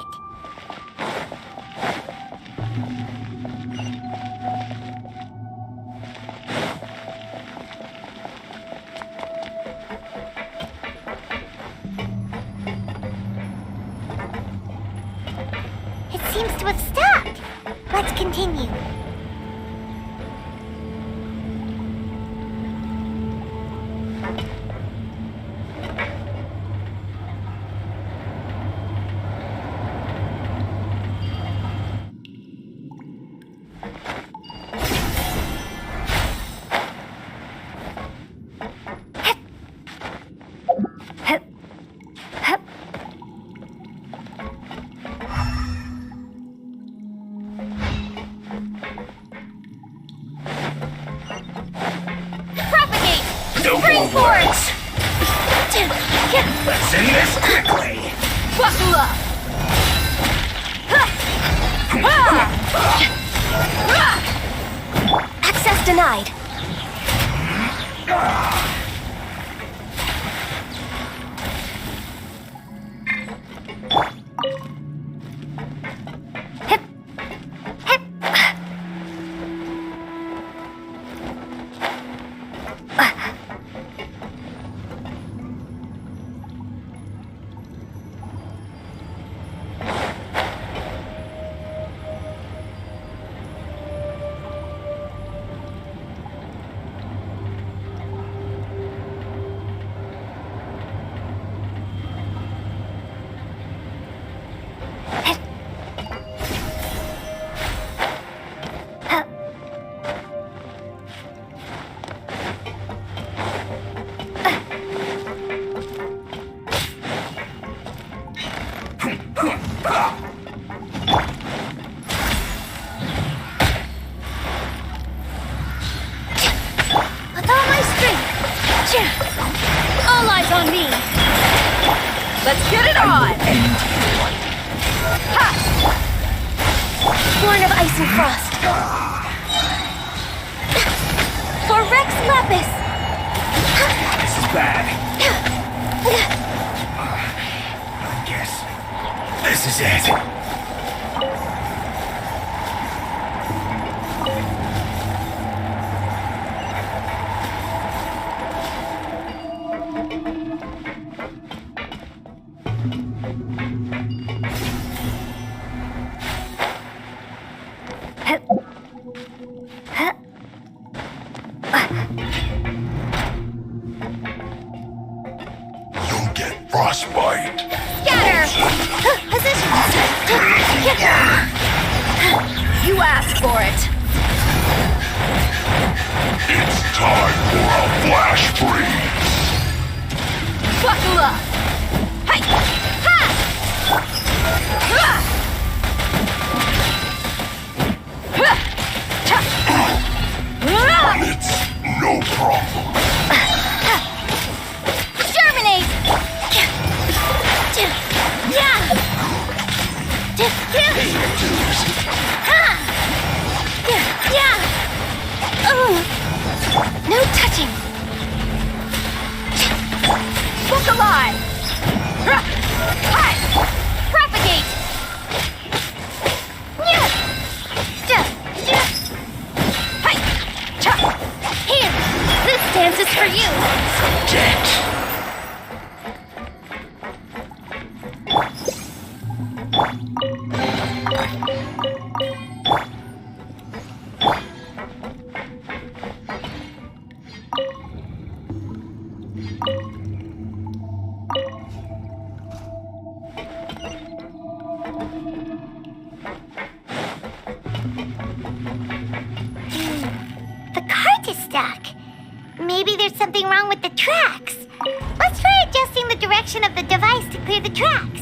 A: It seems to have stopped. Let's continue. Propagate! Springboard!
V: Let's end this quickly!
P: Buckle up! Access denied. With all my strength. All eyes on me.
D: Let's get it on!
P: Ha! Born of ice and frost. For Rex Lapis.
V: This is bad. I guess this is it.
H: You'll get frostbite.
P: Scatter! Position! You asked for it.
H: It's time for a flash freeze.
P: Buckle up! Hey! Ha!
H: It's no problem.
P: Germinate! No touching. Book alive. Hi! Propagate! chance is for you.
R: Dead.
A: The cart is stuck. Maybe there's something wrong with the tracks. Let's try adjusting the direction of the device to clear the tracks.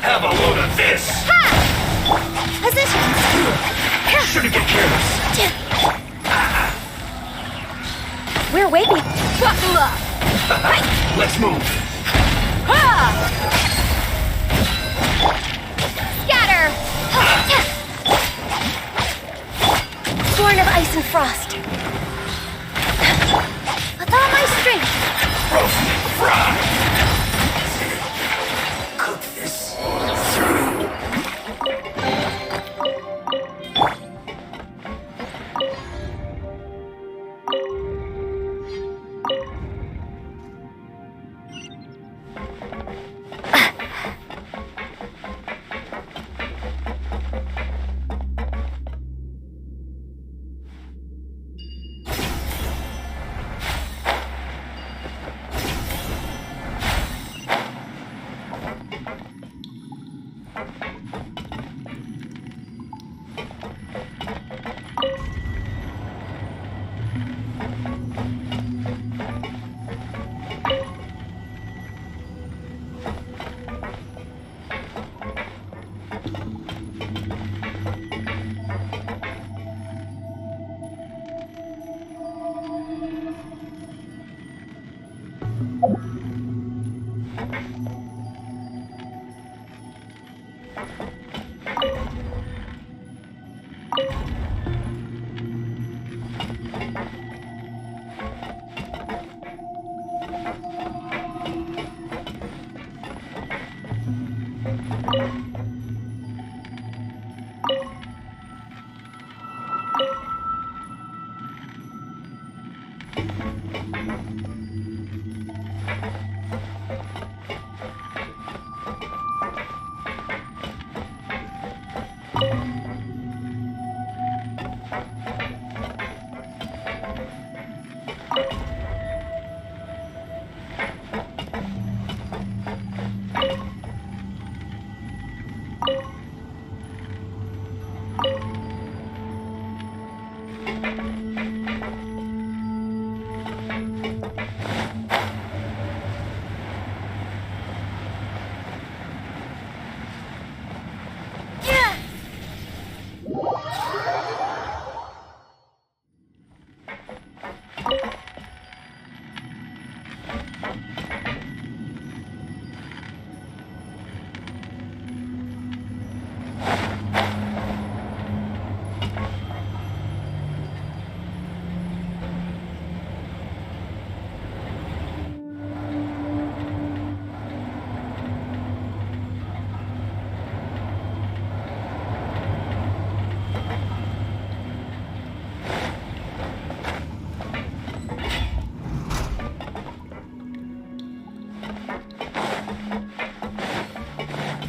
O: Have a load of this!
P: Position!
O: Shouldn't get careless.
P: We're waiting.
O: Let's move.
P: Scatter! Born of ice and frost. With all my strength.
O: Roast, fry. Cook this through.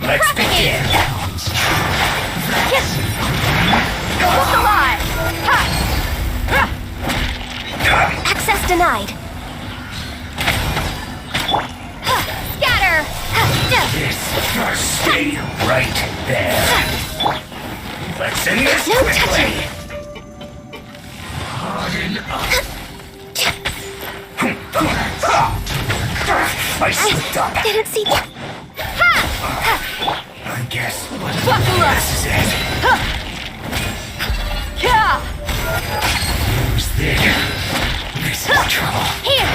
O: Let's begin.
P: Look alive! Access denied. Scatter!
O: Stay right there. Let's end this quickly. Harden up. I slipped up.
P: Didn't see that.
O: I guess
P: Buckle up.
O: this is it.
P: Yeah.
O: Who's there? This is trouble.
P: Here.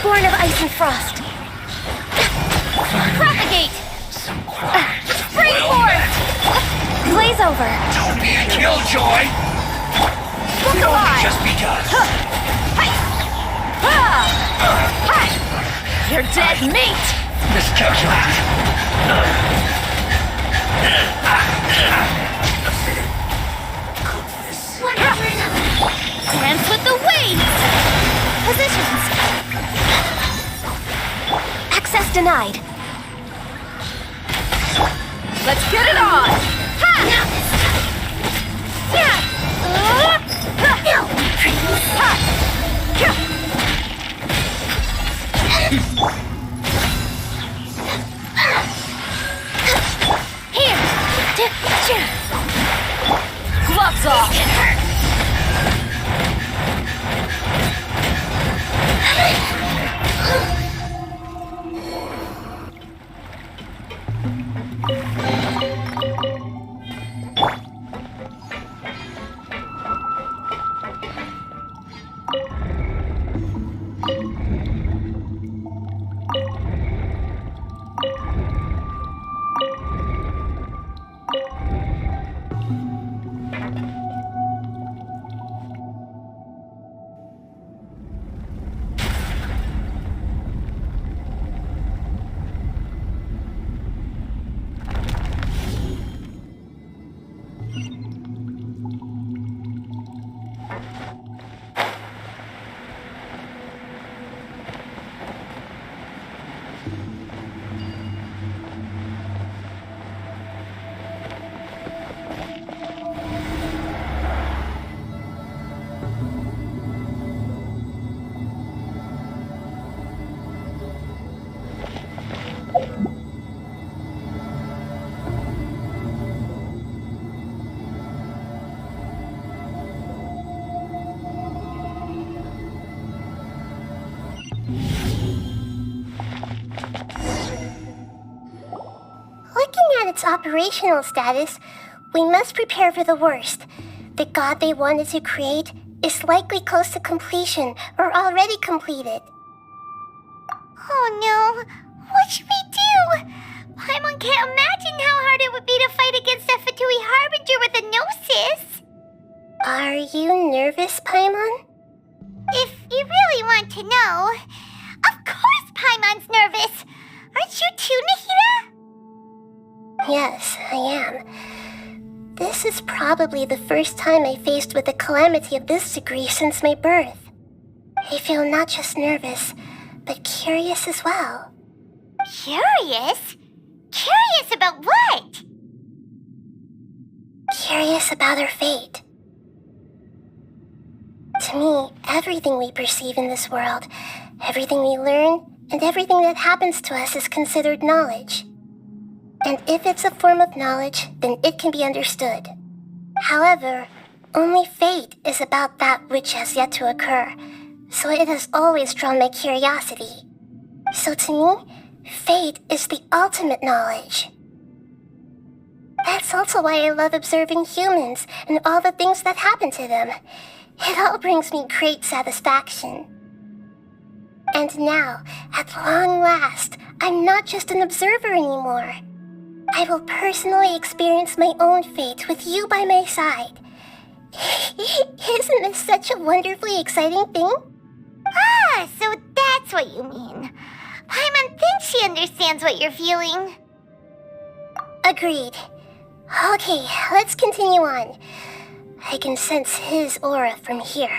P: Born of ice and frost. Propagate. Springboard. Blaze over.
O: Don't be a killjoy.
P: Look
O: You've only
P: alive.
O: just begun.
P: You're dead meat.
O: Miscalculated.
P: Dance with the waves. Positions. Access denied. Let's get it on. Here. Gloves off.
A: Looking at its operational status, we must prepare for the worst. The god they wanted to create is likely close to completion or already completed. Oh no! What should we do? Paimon can't imagine how hard it would be to fight against a Fatui Harbinger with a Gnosis! Are you nervous, Paimon? If you really want to know, of course Paimon's nervous! Aren't you too, Nahida? Yes, I am. This is probably the first time I faced with a calamity of this degree since my birth. I feel not just nervous, but curious as well. Curious? Curious about what? Curious about our fate. To me, everything we perceive in this world, everything we learn, and everything that happens to us is considered knowledge. And if it's a form of knowledge, then it can be understood. However, only fate is about that which has yet to occur, so it has always drawn my curiosity. So to me, fate is the ultimate knowledge. That's also why I love observing humans and all the things that happen to them. It all brings me great satisfaction. And now, at long last, I'm not just an observer anymore. I will personally experience my own fate with you by my side. Isn't this such a wonderfully exciting thing? Ah, so that's what you mean. Paimon thinks she understands what you're feeling. Agreed. Okay, let's continue on. I can sense his aura from here.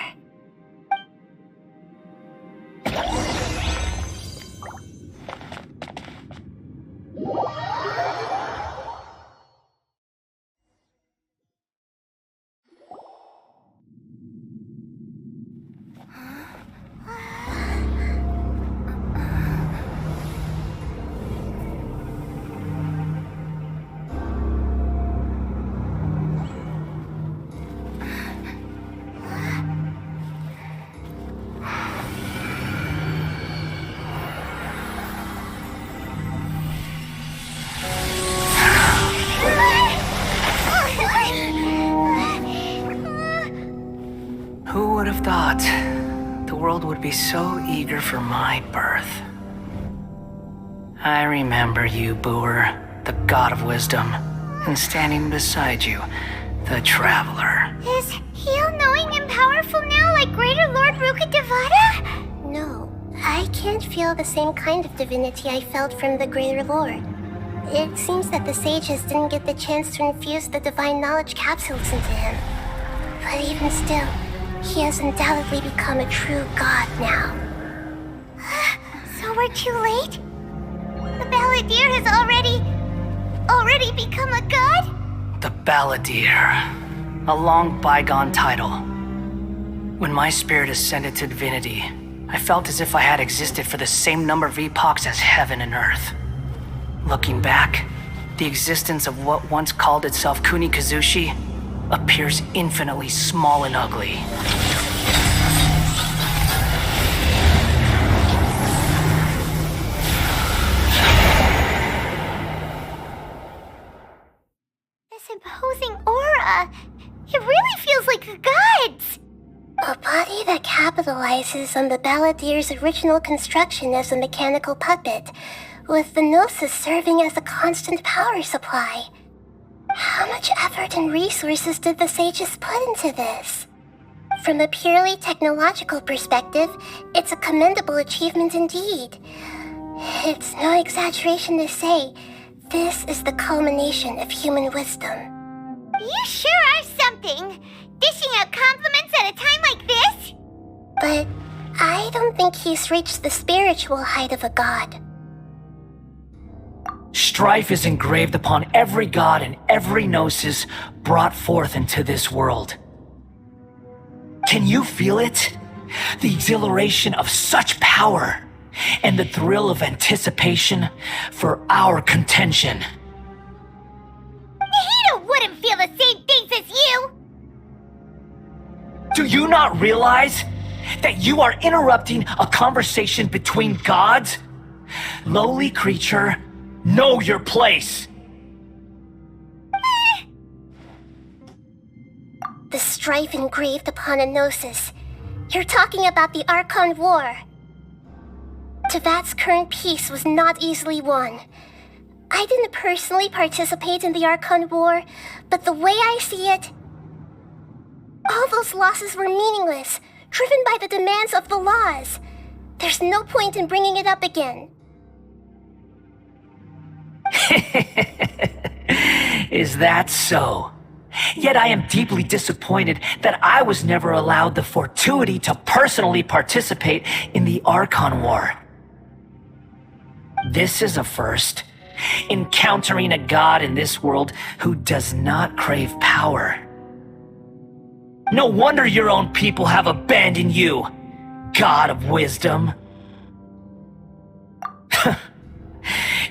M: be so eager for my birth. I remember you, Booer, the god of wisdom, and standing beside you, the traveler.
A: Is he all-knowing and powerful now like Greater Lord Rukkhadevata? No, I can't feel the same kind of divinity I felt from the Greater Lord. It seems that the sages didn't get the chance to infuse the divine knowledge capsules into him. But even still, he has undoubtedly become a true god now. So we're too late? The Balladeer has already become a god?
M: The Balladeer. A long bygone title. When my spirit ascended to divinity, I felt as if I had existed for the same number of epochs as heaven and earth. Looking back, the existence of what once called itself Kunikazushi appears infinitely small and ugly.
A: This imposing aura, it really feels like the gods! A body that capitalizes on the Balladeer's original construction as a mechanical puppet, with the Gnosis serving as a constant power supply. How much effort and resources did the sages put into this? From a purely technological perspective, it's a commendable achievement indeed. It's no exaggeration to say, this is the culmination of human wisdom. You sure are something! Dishing out compliments at a time like this? But I don't think he's reached the spiritual height of a god.
M: Strife is engraved upon every god and every gnosis brought forth into this world. Can you feel it? The exhilaration of such power and the thrill of anticipation for our contention.
A: Nahida wouldn't feel the same things as you!
M: Do you not realize that you are interrupting a conversation between gods? Lowly creature, know your place.
A: The strife engraved upon a gnosis. You're talking about the Archon War. Tevat's current peace was not easily won. I didn't personally participate in the Archon War, but the way I see it, all those losses were meaningless, driven by the demands of the laws. There's no point in bringing it up again.
M: Is that so? Yet I am deeply disappointed that I was never allowed the fortuity to personally participate in the Archon War. This is a first, encountering a god in this world who does not crave power. No wonder your own people have abandoned you, god of wisdom.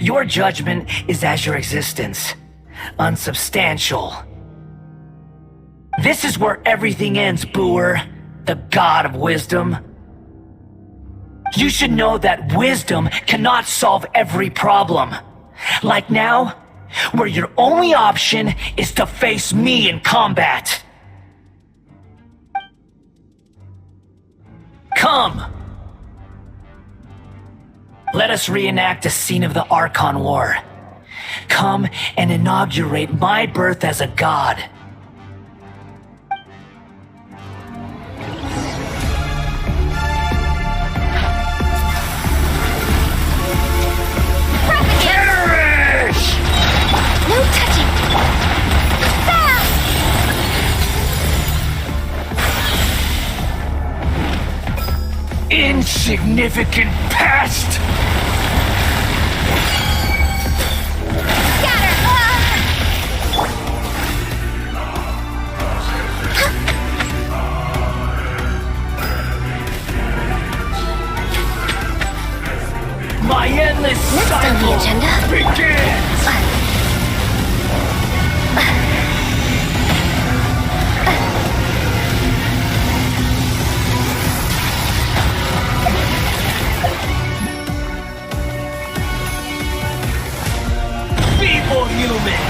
M: Your judgment is as your existence, unsubstantial. This is where everything ends, Booer, the god of wisdom. You should know that wisdom cannot solve every problem. Like now, where your only option is to face me in combat. Come! Let us reenact a scene of the Archon War. Come and inaugurate my birth as a god.
A: Perish! No touching! Stop!
M: Insignificant pest! My endless
P: Next on the agenda
M: begins! Feeble human!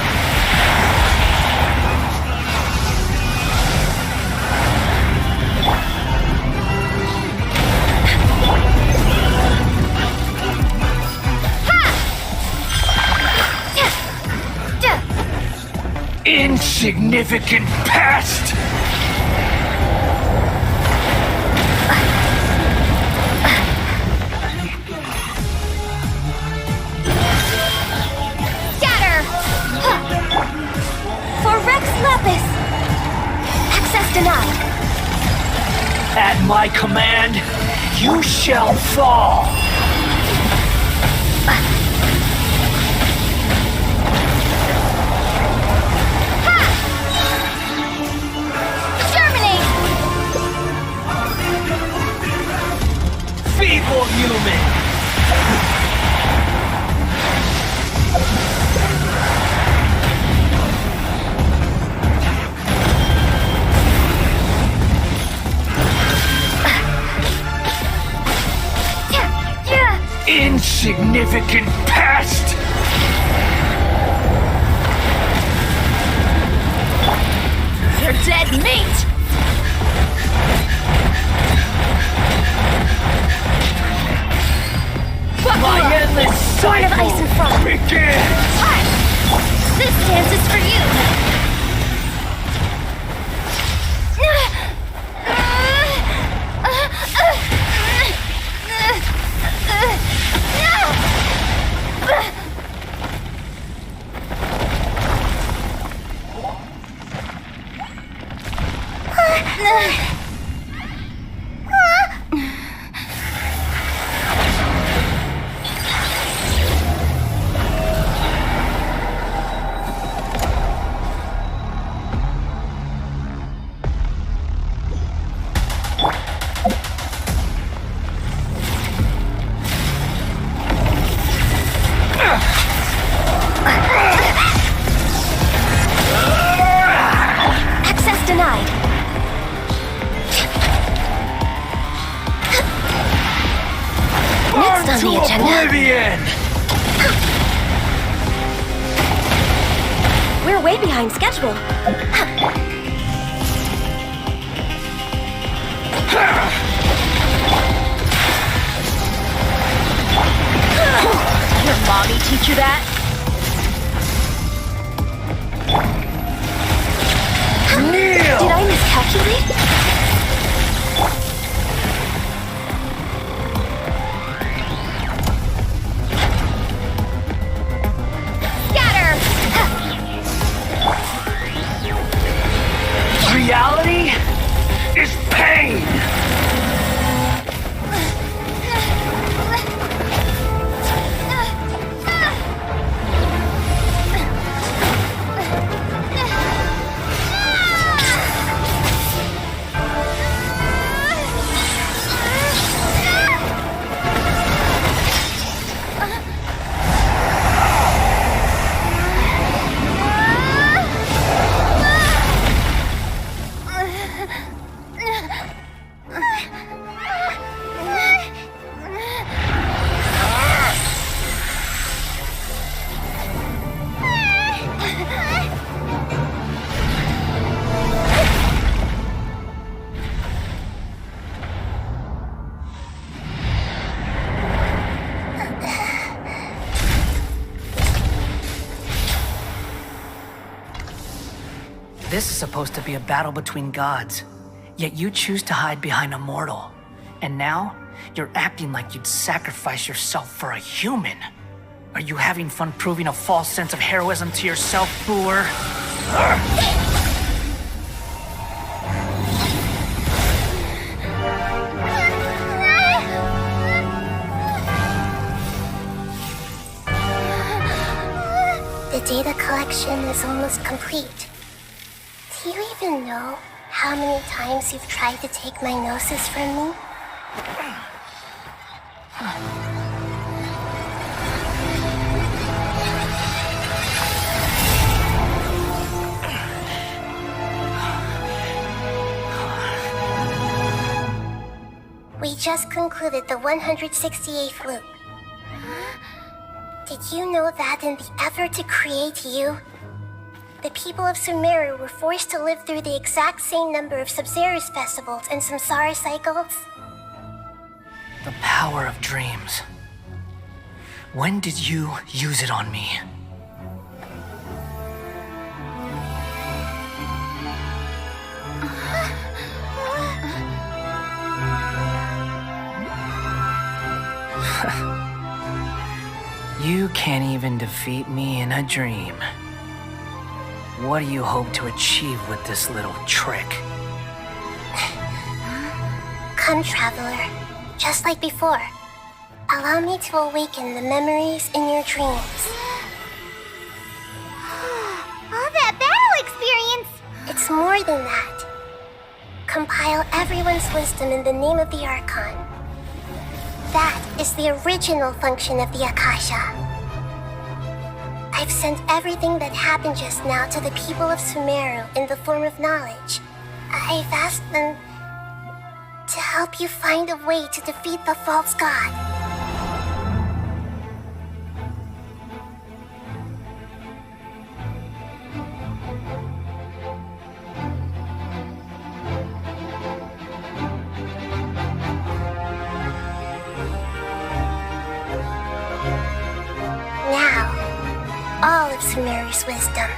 J: Insignificant pest!
P: Scatter! For Rex Lapis! Access denied.
J: At my command, you shall fall!
P: Germinate!
J: Feeble human! Insignificant pest!
P: You're dead meat!
J: My endless
P: Sword of
J: cycle
P: Ice and Frost
J: begins!
P: Hi! This dance is for you! Access denied. Next on the agenda.
J: Oblivion!
P: We're way behind schedule. Your mommy teach you that?
J: Kneel!
P: Did I miscalculate? Scatter!
J: Reality is pain!
M: This is supposed to be a battle between gods, yet you choose to hide behind a mortal. And now, you're acting like you'd sacrifice yourself for a human. Are you having fun proving a false sense of heroism to yourself, Boor?
A: The data collection is almost complete. Do you even know how many times you've tried to take my gnosis from me? We just concluded the 168th loop. Did you know that in the effort to create you, the people of Sumeru were forced to live through the exact same number of Sub-Zerus festivals and Samsara cycles?
M: The power of dreams. When did you use it on me? You can't even defeat me in a dream. What do you hope to achieve with this little trick?
A: Come, traveler. Just like before. Allow me to awaken the memories in your dreams. All that battle experience! It's more than that. Compile everyone's wisdom in the name of the Archon. That is the original function of the Akasha. I've sent everything that happened just now to the people of Sumeru in the form of knowledge. I've asked them to help you find a way to defeat the false god. Now, all of Sumeru's wisdom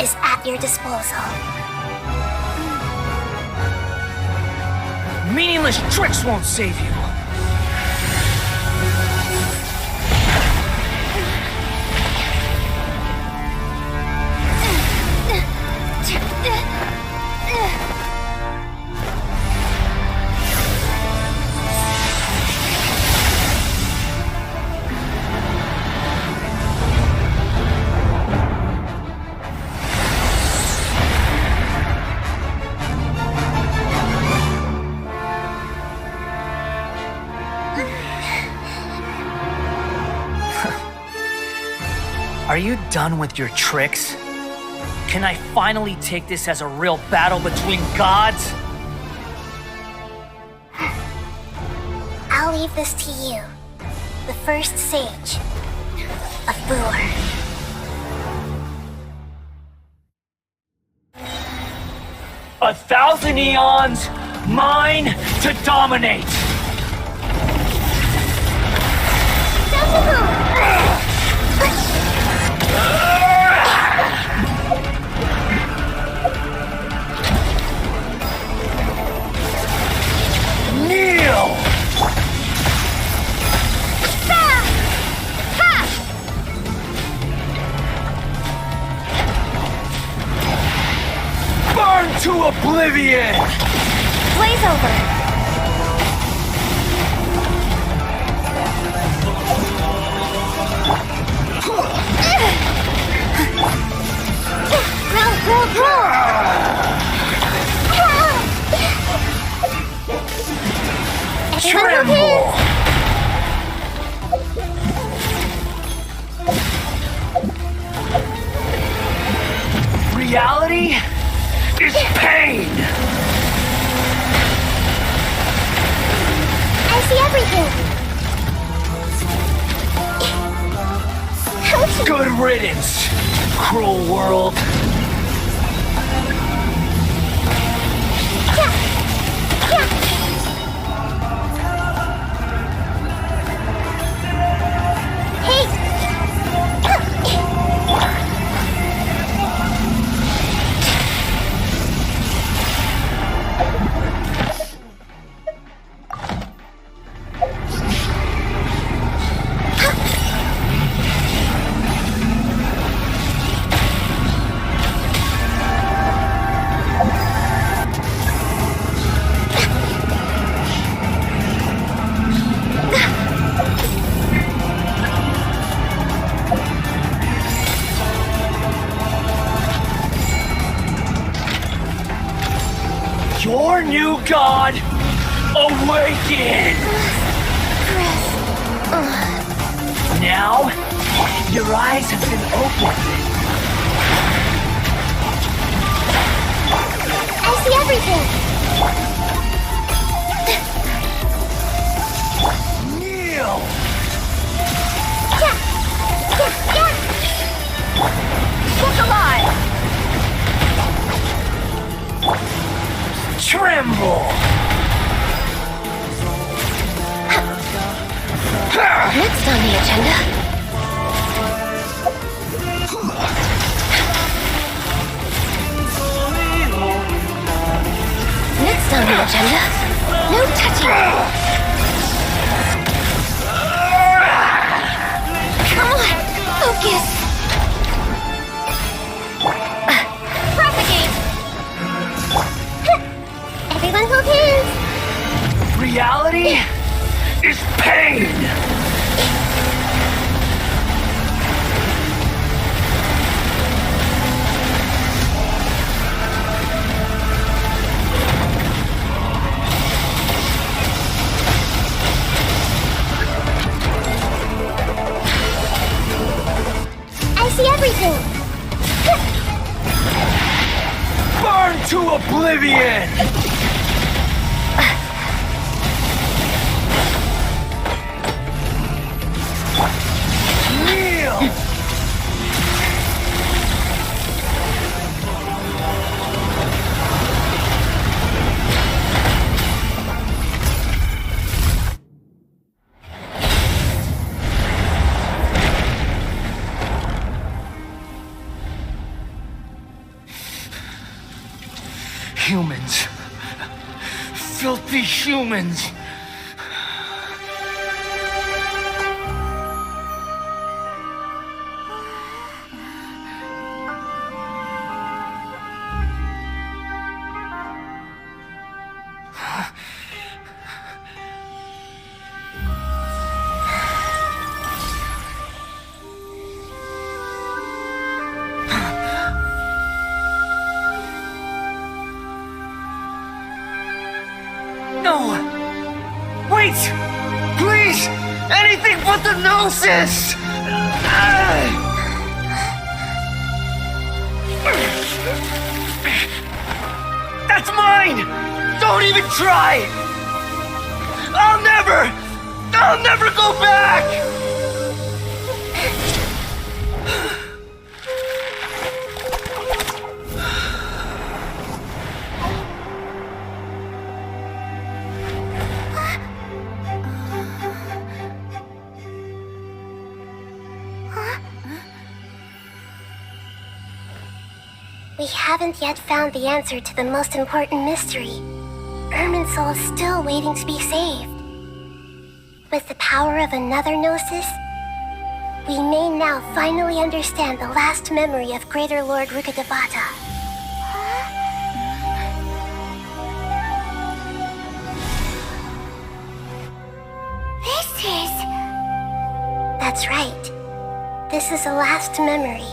A: is at your disposal.
M: Meaningless tricks won't save you. Are you done with your tricks? Can I finally take this as a real battle between gods?
A: I'll leave this to you, the first sage of Boor.
J: 1,000 eons, mine to dominate! Kneel! Burn to oblivion!
A: Blaze over!
J: Tremble! Reality is pain!
A: I see everything!
J: Good riddance, cruel world! Your new god, awaken! Now, your eyes have been opened.
A: I see everything!
J: Kneel!
A: Look alive!
J: Tremble!
A: Next on the agenda. Next on the agenda. No touching!
J: pain!
A: I see everything!
J: Burn to oblivion! Kneel! Humans. Filthy humans. No! Wait! Please! Anything but the Gnosis! That's mine! Don't even try! I'll never go back!
A: We haven't yet found the answer to the most important mystery. Irminsul is still waiting to be saved. With the power of another Gnosis, we may now finally understand the last memory of Greater Lord Rukkhadevata. That's right. This is the last memory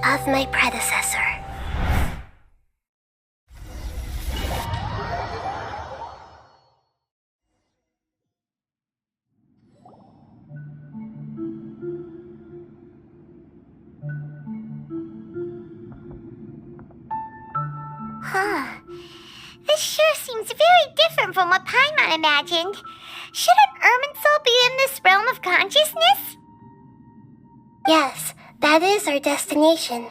A: of my predecessor. This sure seems very different from what Paimon imagined. Shouldn't Irminsul be in this realm of consciousness? Yes, that is our destination.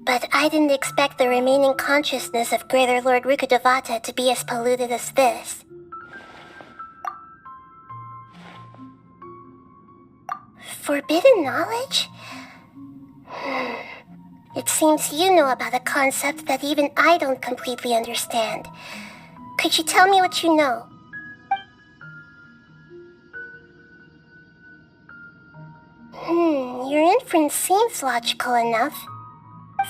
A: But I didn't expect the remaining consciousness of Greater Lord Rukkhadevata to be as polluted as this. Forbidden knowledge? It seems you know about a concept that even I don't completely understand. Could you tell me what you know? Your inference seems logical enough.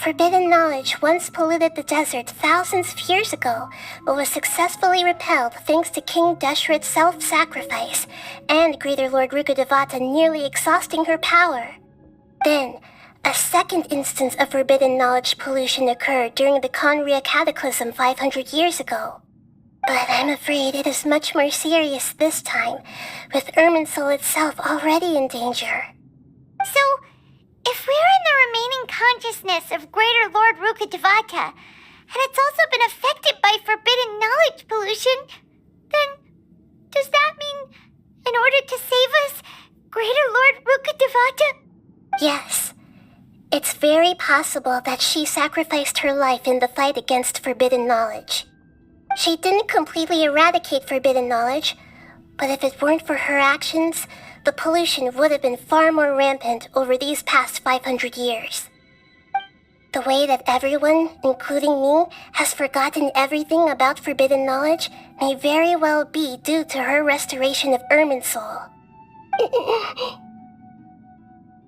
A: Forbidden knowledge once polluted the desert thousands of years ago, but was successfully repelled thanks to King Deshret's self-sacrifice and Greater Lord Rukkhadevata nearly exhausting her power. Then, a second instance of forbidden knowledge pollution occurred during the Conria Cataclysm 500 years ago. But I'm afraid it is much more serious this time, with Irminsul itself already in danger. So, if we're in the remaining consciousness of Greater Lord Rukkhadevata, and it's also been affected by forbidden knowledge pollution, then does that mean, in order to save us, Greater Lord Rukkhadevata? Yes. It's very possible that she sacrificed her life in the fight against forbidden knowledge. She didn't completely eradicate forbidden knowledge, but if it weren't for her actions, the pollution would have been far more rampant over these past 500 years. The way that everyone, including me, has forgotten everything about forbidden knowledge may very well be due to her restoration of Irminsul.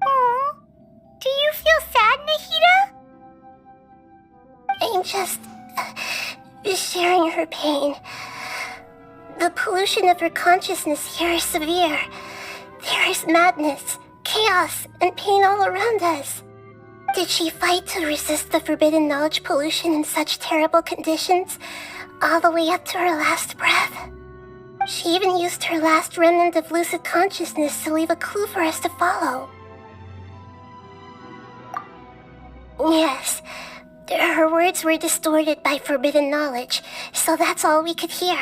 A: Aww. Do you feel sad, Nahida? I'm just sharing her pain. The pollution of her consciousness here is severe. There is madness, chaos, and pain all around us. Did she fight to resist the forbidden knowledge pollution in such terrible conditions, all the way up to her last breath? She even used her last remnant of lucid consciousness to leave a clue for us to follow. Yes, her words were distorted by forbidden knowledge, so that's all we could hear.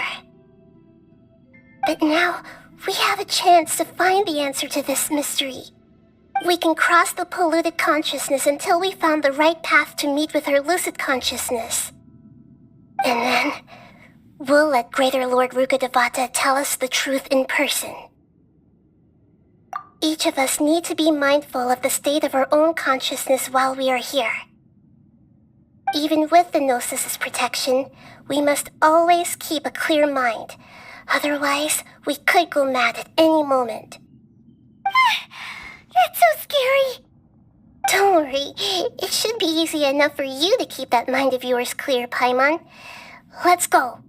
A: But now, we have a chance to find the answer to this mystery. We can cross the polluted consciousness until we found the right path to meet with her lucid consciousness. And then, we'll let Greater Lord Rukkhadevata tell us the truth in person. Each of us need to be mindful of the state of our own consciousness while we are here. Even with the Gnosis' protection, we must always keep a clear mind. Otherwise, we could go mad at any moment. That's so scary. Don't worry, it should be easy enough for you to keep that mind of yours clear, Paimon. Let's go.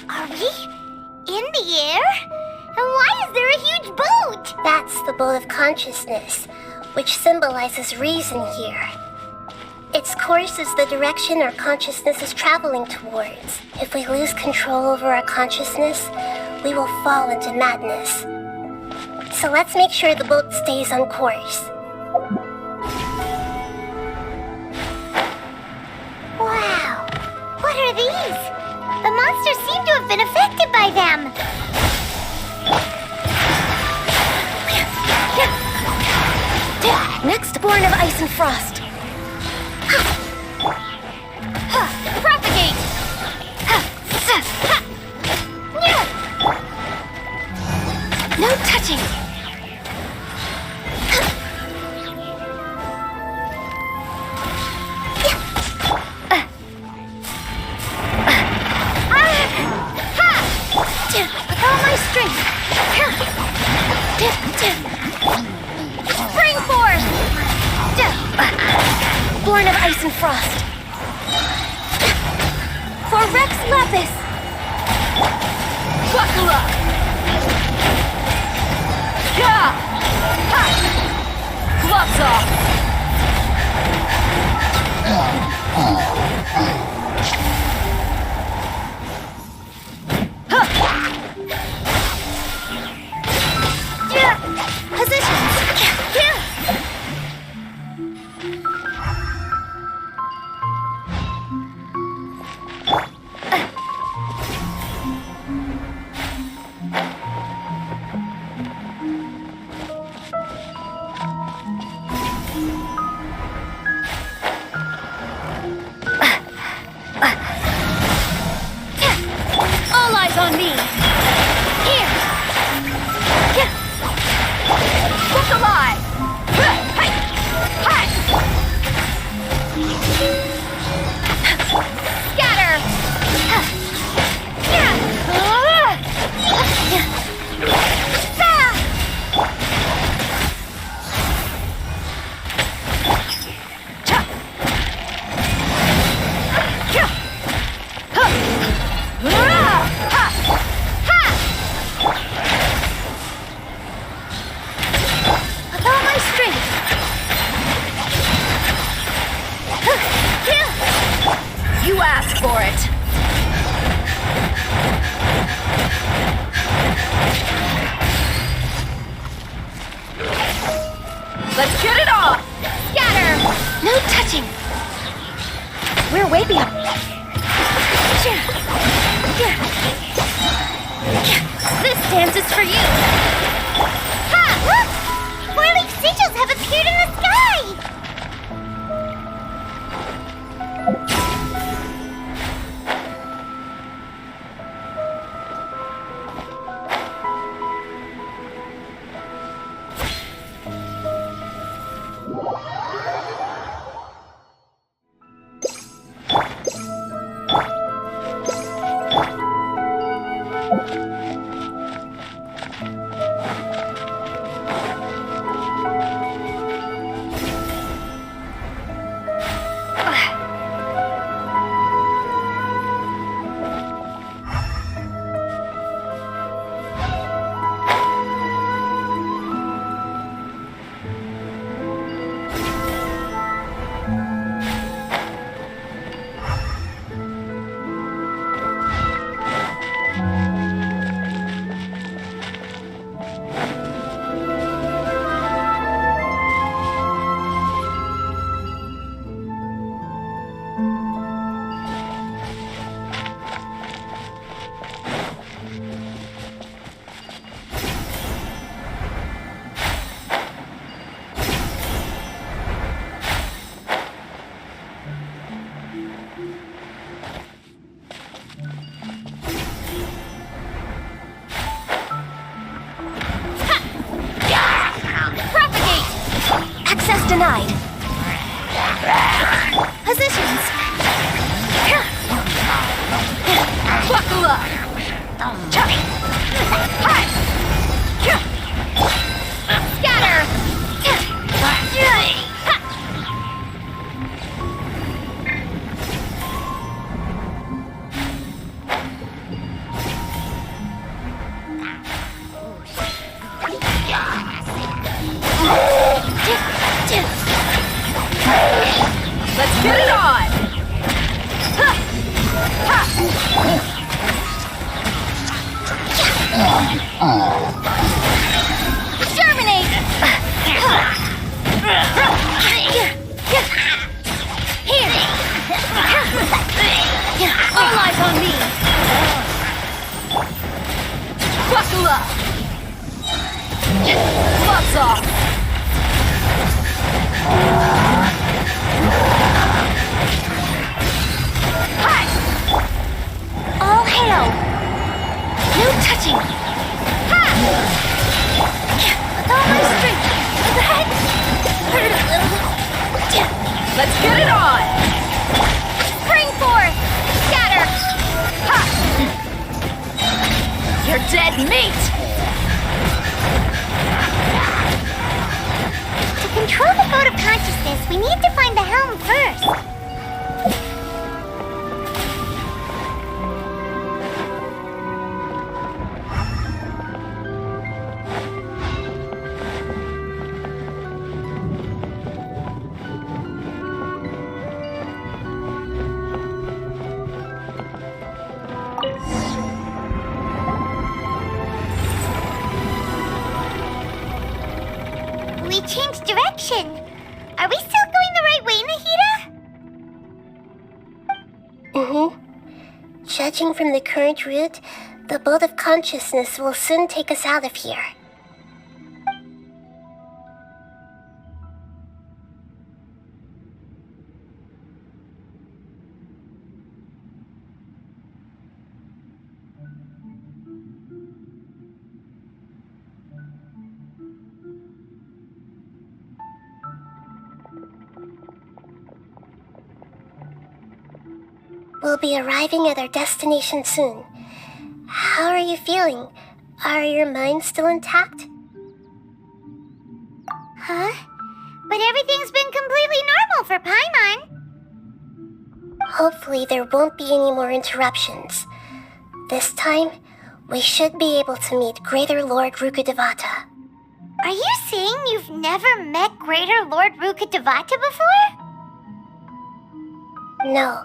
A: Are we in the air? And why is there a huge boat? That's the boat of consciousness, which symbolizes reason here. Its course is the direction our consciousness is traveling towards. If we lose control over our consciousness, we will fall into madness. So let's make sure the boat stays on course. Wow! What are these? The monsters seem to have been affected by them.
P: Next, born of ice and frost.
A: Propagate!
P: No touching.
A: With all my strength. Spring force!
P: Born of ice and frost.
A: For Rex Lapis!
P: Buckle up!
A: Yeah!
P: Gloves off!
A: All eyes on me! Here! Look alive! Scatter! With all my strength!
P: You asked for it.
A: Let's get it off! Scatter!
P: No touching. We're way beyond.
A: This dance is for you! Ha! Look! Four-leaf sigils have appeared in the sky!
L: Let's get it on! Exterminate! Here! All eyes on me! Buckle up! Gloves off! All hail! No touching! Ha! With all my strength! The head! Hurt a little. Let's get it on! Spring forth! Scatter! Ha! You're dead meat!
A: To control the boat of consciousness, we need to find the helm first. We changed direction. Are we still going the right way, Nahida? Judging from the current route, the boat of consciousness will soon take us out of here. We'll be arriving at our destination soon. How are you feeling? Are your minds still intact? Huh? But everything's been completely normal for Paimon. Hopefully there won't be any more interruptions. This time, we should be able to meet Greater Lord Rukkhadevata. Are you saying you've never met Greater Lord Rukkhadevata before? No.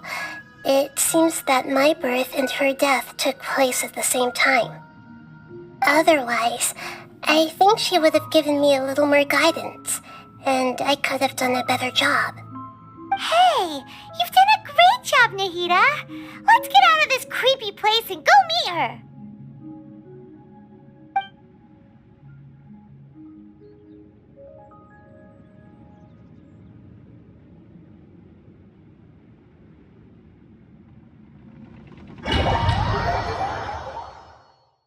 A: It seems that my birth and her death took place at the same time. Otherwise, I think she would have given me a little more guidance, and I could have done a better job. Hey, you've done a great job, Nahida. Let's get out of this creepy place and go meet her.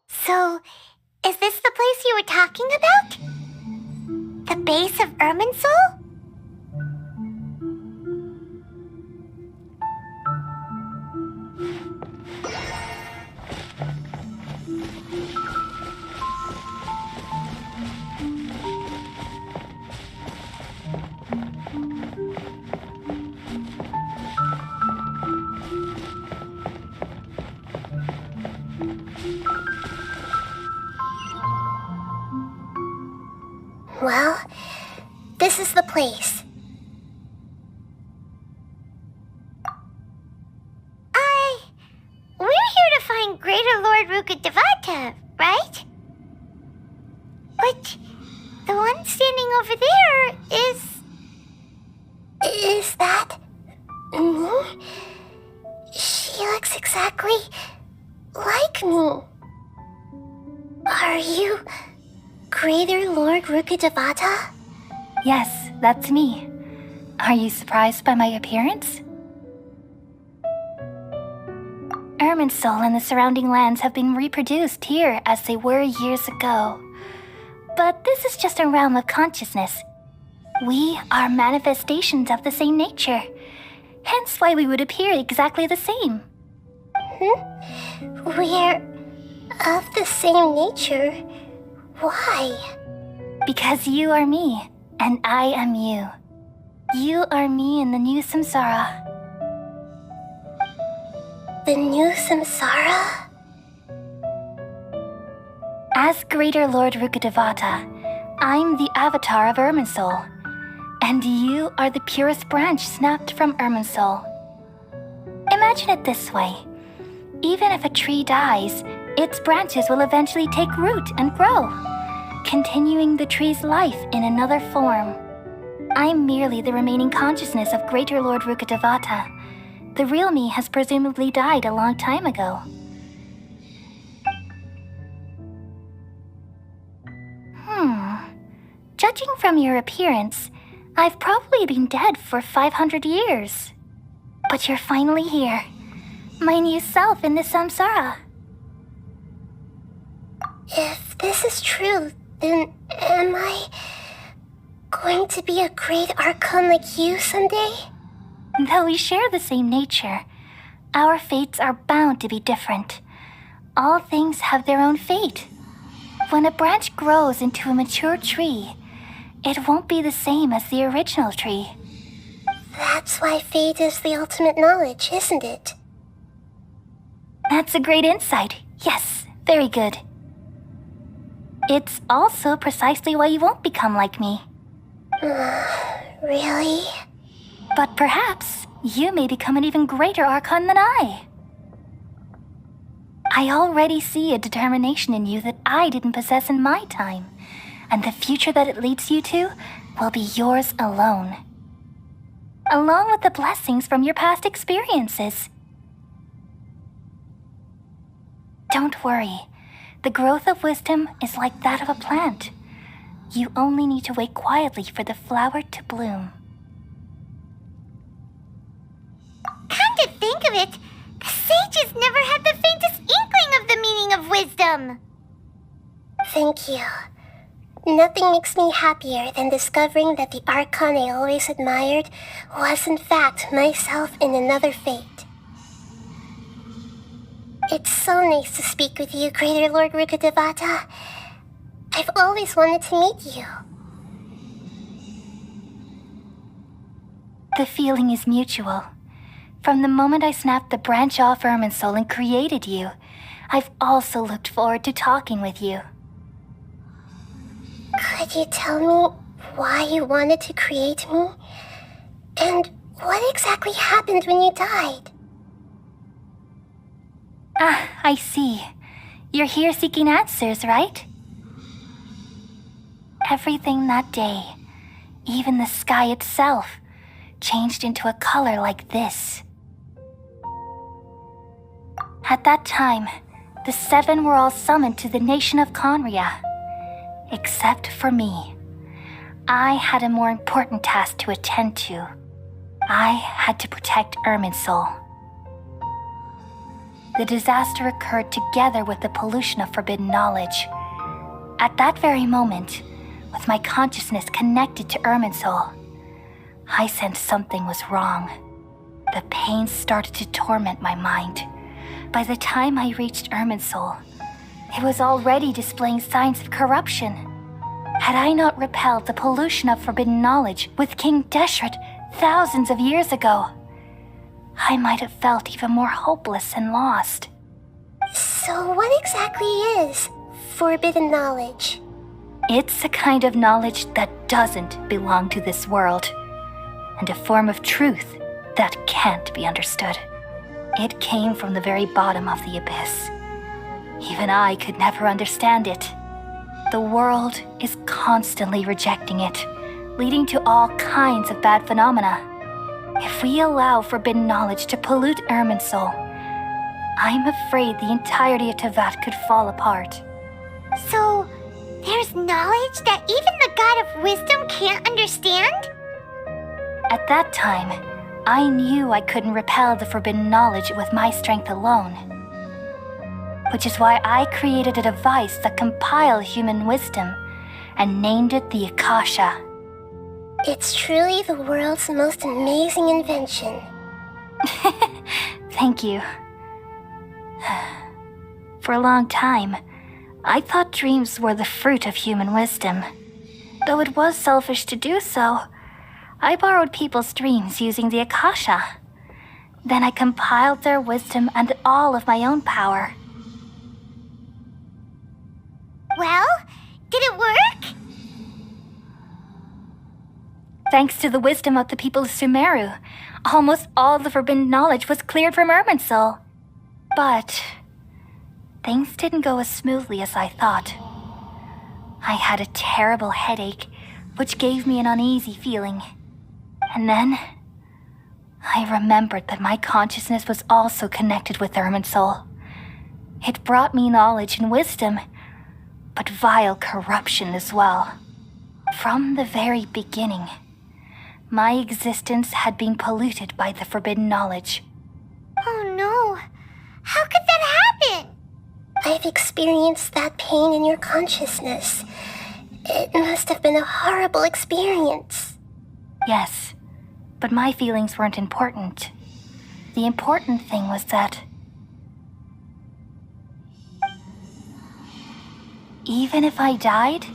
A: So, is this the place you were talking about? The base of Irminsul? Well, this is the place. We're here to find Greater Lord Rukkhadevata, right? But the one standing over there is... Is that... me? She looks exactly like me. Are you... Greater Lord Rukkhadevata?
P: Yes, that's me. Are you surprised by my appearance? Irminsul and the surrounding lands have been reproduced here as they were years ago. But this is just a realm of consciousness. We are manifestations of the same nature. Hence why we would appear exactly the same.
A: we're of the same nature. Why?
P: Because you are me, and I am you. You are me in the new samsara.
A: The new samsara?
P: As Greater Lord Rukkhadevata, I'm the avatar of Irminsul, and you are the purest branch snapped from Irminsul. Imagine it this way. Even if a tree dies, its branches will eventually take root and grow, continuing the tree's life in another form. I'm merely the remaining consciousness of Greater Lord Rukkhadevata. The real me has presumably died a long time ago. Judging from your appearance, I've probably been dead for 500 years. But you're finally here. My new self in the samsara.
A: If this is true, then am I going to be a great Archon like you someday?
P: Though we share the same nature, our fates are bound to be different. All things have their own fate. When a branch grows into a mature tree, it won't be the same as the original tree.
A: That's why fate is the ultimate knowledge, isn't it?
P: That's a great insight. Yes, very good. It's also precisely why you won't become like me.
A: Really?
P: But perhaps you may become an even greater Archon than I. I already see a determination in you that I didn't possess in my time, and the future that it leads you to will be yours alone. Along with the blessings from your past experiences. Don't worry. The growth of wisdom is like that of a plant. You only need to wait quietly for the flower to bloom.
A: Come to think of it, the sages never had the faintest inkling of the meaning of wisdom. Thank you. Nothing makes me happier than discovering that the Archon I always admired was in fact myself in another fate. It's so nice to speak with you, Greater Lord Rukkhadevata. I've always wanted to meet you.
P: The feeling is mutual. From the moment I snapped the branch off Irminsul and created you, I've also looked forward to talking with you.
A: Could you tell me why you wanted to create me? And what exactly happened when you died?
P: Ah, I see. You're here seeking answers, right? Everything that day, even the sky itself, changed into a color like this. At that time, the seven were all summoned to the nation of Conria. Except for me. I had a more important task to attend to. I had to protect Irminsul. The disaster occurred together with the pollution of forbidden knowledge. At that very moment, with my consciousness connected to Irminsul, I sensed something was wrong. The pain started to torment my mind. By the time I reached Irminsul, it was already displaying signs of corruption. Had I not repelled the pollution of forbidden knowledge with King Deshret thousands of years ago, I might have felt even more hopeless and lost.
A: So what exactly is forbidden knowledge?
P: It's a kind of knowledge that doesn't belong to this world, and a form of truth that can't be understood. It came from the very bottom of the abyss. Even I could never understand it. The world is constantly rejecting it, leading to all kinds of bad phenomena. If we allow forbidden knowledge to pollute Irminsul, I'm afraid the entirety of Tevat could fall apart.
A: So, there's knowledge that even the God of Wisdom can't understand?
P: At that time, I knew I couldn't repel the forbidden knowledge with my strength alone. Which is why I created a device that compiled human wisdom and named it the Akasha.
A: It's truly the world's most amazing invention.
P: Thank you. For a long time, I thought dreams were the fruit of human wisdom. Though it was selfish to do so, I borrowed people's dreams using the Akasha. Then I compiled their wisdom and all of my own power.
A: Well, did it work?
P: Thanks to the wisdom of the people of Sumeru, almost all the forbidden knowledge was cleared from Irminsul. But things didn't go as smoothly as I thought. I had a terrible headache, which gave me an uneasy feeling. And then I remembered that my consciousness was also connected with Irminsul. It brought me knowledge and wisdom, but vile corruption as well. From the very beginning, my existence had been polluted by the forbidden knowledge.
A: Oh no! How could that happen?
K: I've experienced that pain in your consciousness. It must have been a horrible experience.
P: Yes, but my feelings weren't important. The important thing was that even if I died,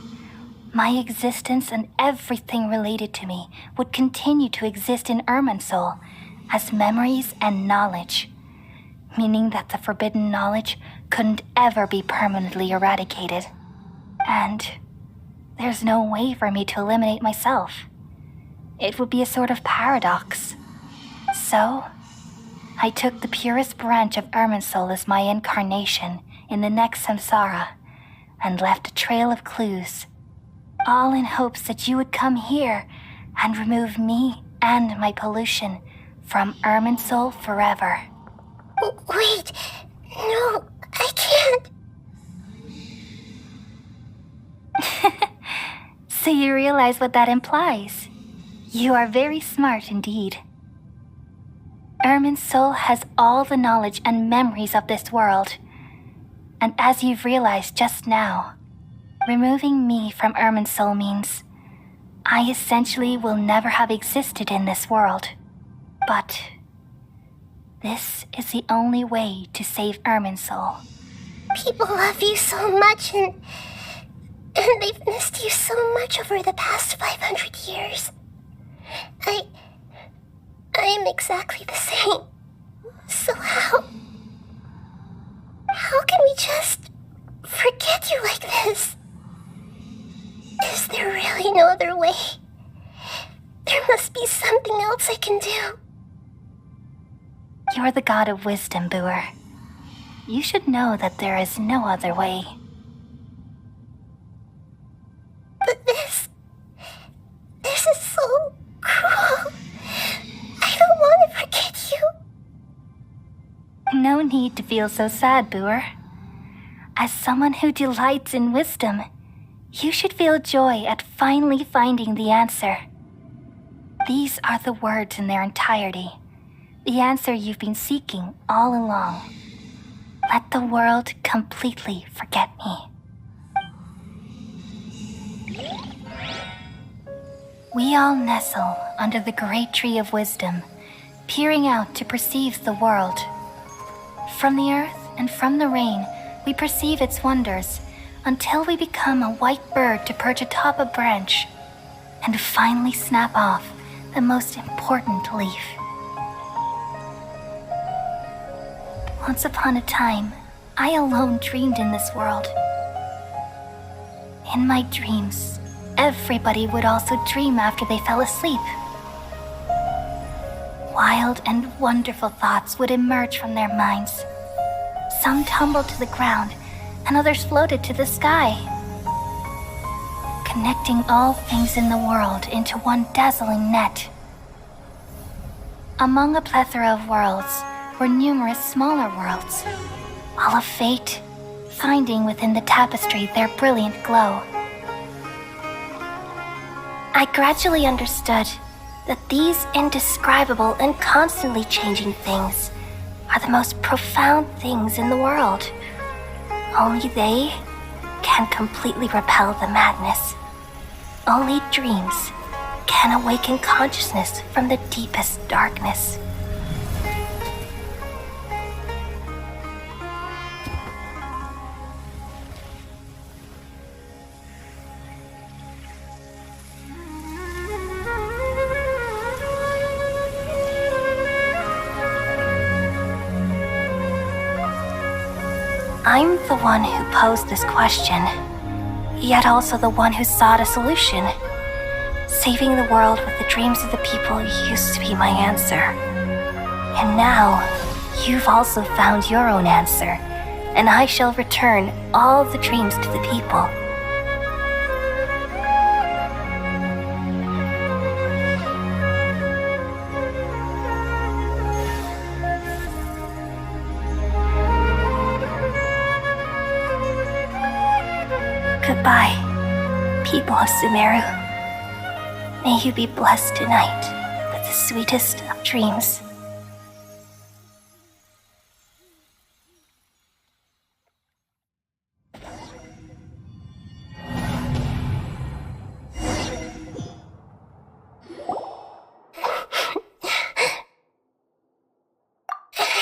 P: my existence and everything related to me would continue to exist in Irminsul as memories and knowledge, meaning that the forbidden knowledge couldn't ever be permanently eradicated. And there's no way for me to eliminate myself. It would be a sort of paradox. So, I took the purest branch of Irminsul as my incarnation in the next samsara and left a trail of clues, all in hopes that you would come here and remove me and my pollution from Irminsul forever.
K: Wait, no, I can't.
P: So you realize what that implies. You are very smart indeed. Irminsul has all the knowledge and memories of this world. And as you've realized just now, removing me from Irminsul means I essentially will never have existed in this world. But this is the only way to save Irminsul.
K: People love you so much and they've missed you so much over the past 500 years. I am exactly the same. So how can we just forget you like this? Is there really no other way? There must be something else I can do.
P: You're the god of wisdom, Booer. You should know that there is no other way.
K: But this is so cruel. I don't want to forget you.
P: No need to feel so sad, Booer. As someone who delights in wisdom, you should feel joy at finally finding the answer. These are the words in their entirety, the answer you've been seeking all along. Let the world completely forget me. We all nestle under the great tree of wisdom, peering out to perceive the world. From the earth and from the rain, we perceive its wonders until we become a white bird to perch atop a branch and finally snap off the most important leaf. Once upon a time, I alone dreamed in this world. In my dreams, everybody would also dream after they fell asleep. Wild and wonderful thoughts would emerge from their minds. Some tumbled to the ground, and others floated to the sky, connecting all things in the world into one dazzling net. Among a plethora of worlds were numerous smaller worlds, all of fate, finding within the tapestry their brilliant glow.
K: I gradually understood that these indescribable and constantly changing things are the most profound things in the world. Only they can completely repel the madness. Only dreams can awaken consciousness from the deepest darkness. I'm the one who posed this question, yet also the one who sought a solution. Saving the world with the dreams of the people used to be my answer. And now, you've also found your own answer, and I shall return all the dreams to the people. Goodbye, people of Sumeru. May you be blessed tonight with the sweetest of dreams.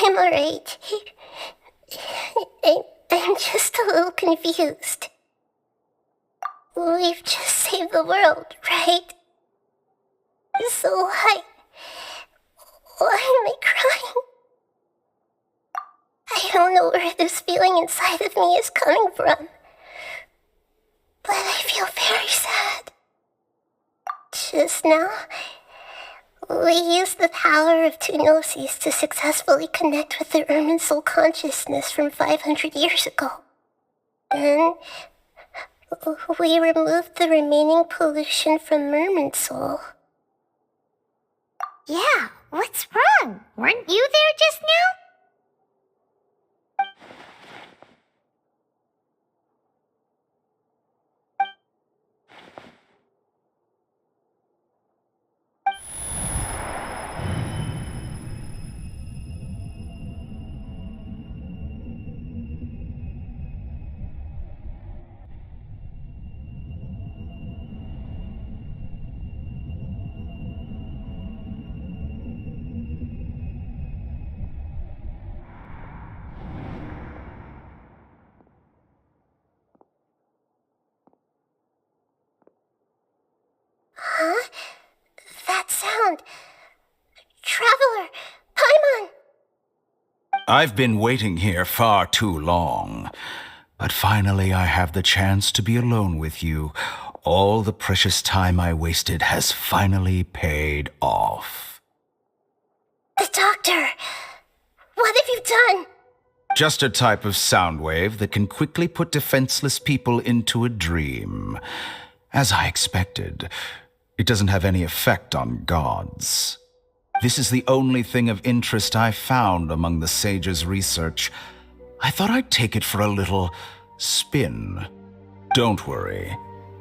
A: I'm alright. I'm just a little confused. We've just saved the world, right? So why am I crying? I don't know where this feeling inside of me is coming from, but I feel very sad. Just now, we used the power of two gnosis to successfully connect with the Ermin soul consciousness from 500 years ago. Then, we removed the remaining pollution from Merman soul. Yeah, what's wrong? Weren't you there just now? Huh? That sound. Traveler! Paimon!
F: I've been waiting here far too long, but finally I have the chance to be alone with you. All the precious time I wasted has finally paid off.
A: The doctor! What have you done?
F: Just a type of sound wave that can quickly put defenseless people into a dream. As I expected, it doesn't have any effect on gods. This is the only thing of interest I found among the sage's research. I thought I'd take it for a little spin. Don't worry.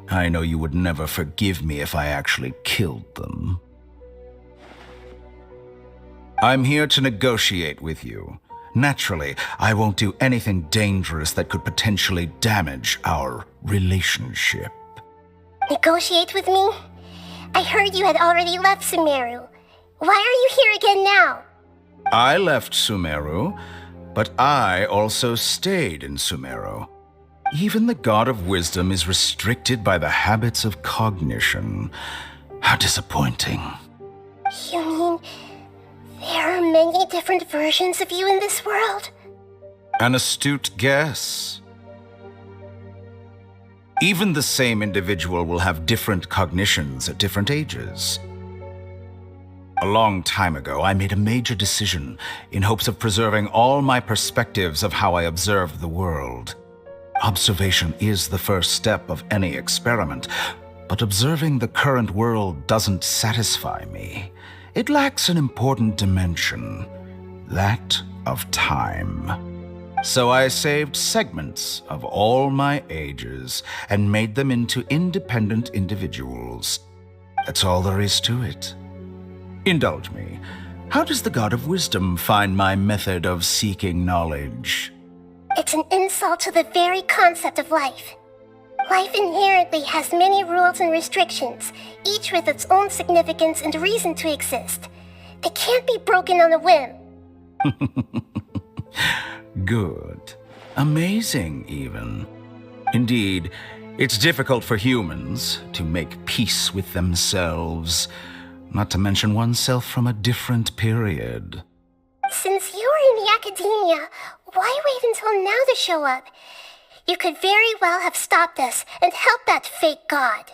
F: I know you would never forgive me if I actually killed them. I'm here to negotiate with you. Naturally, I won't do anything dangerous that could potentially damage our relationship.
A: Negotiate with me? I heard you had already left Sumeru. Why are you here again now?
F: I left Sumeru, but I also stayed in Sumeru. Even the God of Wisdom is restricted by the habits of cognition. How disappointing.
A: You mean there are many different versions of you in this world?
F: An astute guess. Even the same individual will have different cognitions at different ages. A long time ago, I made a major decision in hopes of preserving all my perspectives of how I observed the world. Observation is the first step of any experiment, but observing the current world doesn't satisfy me. It lacks an important dimension, that of time. So I saved segments of all my ages and made them into independent individuals. That's all there is to it. Indulge me. How does the God of Wisdom find my method of seeking knowledge?
A: It's an insult to the very concept of life. Life inherently has many rules and restrictions, each with its own significance and reason to exist. They can't be broken on a whim.
F: Good. Amazing, even. Indeed, it's difficult for humans to make peace with themselves, not to mention oneself from a different period.
A: Since you were in the
K: Akademiya, why wait until now to show up? You could very well have stopped us and helped that fake god.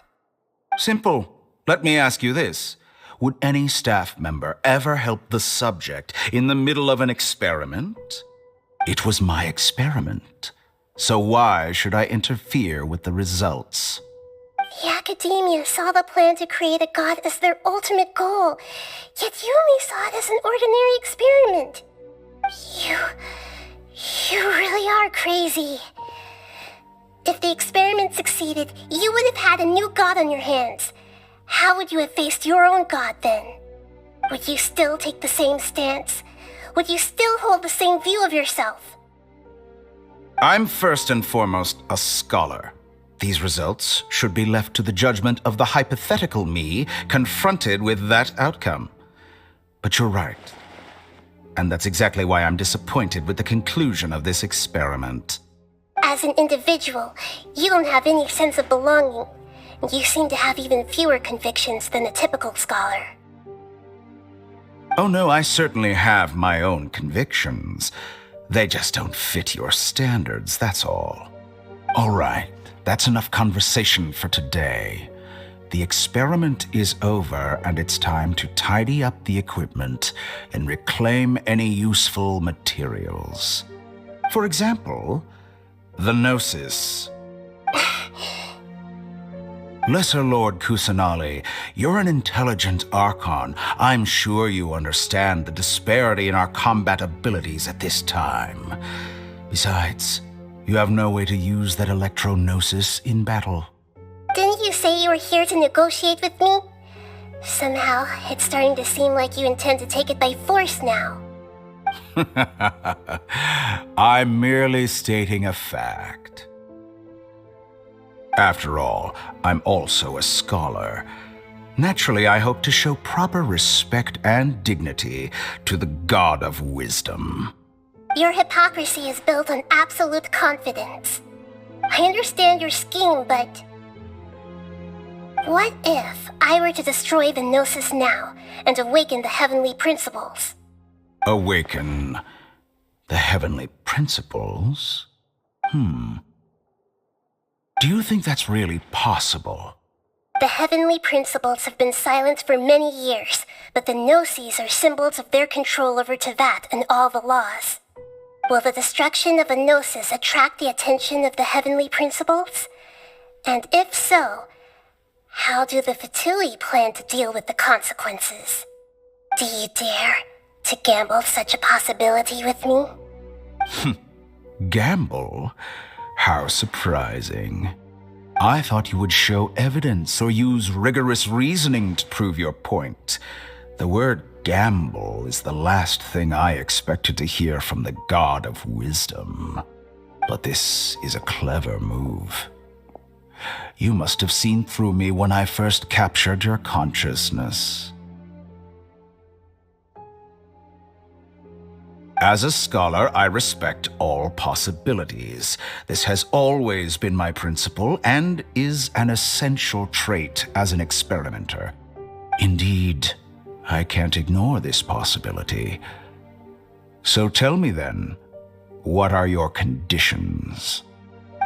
N: Simple. Let me ask you this. Would any staff member ever help the subject in the middle of an experiment? It was my experiment. So why should I interfere with the results?
K: The Akademiya saw the plan to create a god as their ultimate goal, yet you only saw it as an ordinary experiment. You really are crazy. If the experiment succeeded, you would have had a new god on your hands. How would you have faced your own god then? Would you still take the same stance? Would you still hold the same view of yourself?
N: I'm first and foremost a scholar. These results should be left to the judgment of the hypothetical me confronted with that outcome. But you're right. And that's exactly why I'm disappointed with the conclusion of this experiment.
K: As an individual, you don't have any sense of belonging. You seem to have even fewer convictions than a typical scholar.
N: Oh no, I certainly have my own convictions. They just don't fit your standards, that's all. All right, that's enough conversation for today. The experiment is over, and it's time to tidy up the equipment and reclaim any useful materials. For example, the Gnosis. Lesser Lord Kusanali, you're an intelligent Archon. I'm sure you understand the disparity in our combat abilities at this time. Besides, you have no way to use that Electro-Gnosis in battle.
K: Didn't you say you were here to negotiate with me? Somehow, it's starting to seem like you intend to take it by force now.
N: I'm merely stating a fact. After all, I'm also a scholar. Naturally, I hope to show proper respect and dignity to the God of Wisdom.
K: Your hypocrisy is built on absolute confidence. I understand your scheme, but... what if I were to destroy the Gnosis now and awaken the heavenly principles?
N: Awaken the heavenly principles? Do you think that's really possible?
K: The heavenly principles have been silent for many years, but the Gnosis are symbols of their control over Tevat and all the laws. Will the destruction of a Gnosis attract the attention of the heavenly principles? And if so, how do the Fatui plan to deal with the consequences? Do you dare to gamble such a possibility with me?
N: Gamble? How surprising. I thought you would show evidence or use rigorous reasoning to prove your point. The word gamble is the last thing I expected to hear from the God of Wisdom. But this is a clever move. You must have seen through me when I first captured your consciousness. As a scholar, I respect all possibilities. This has always been my principle and is an essential trait as an experimenter. Indeed, I can't ignore this possibility. So tell me then, what are your conditions?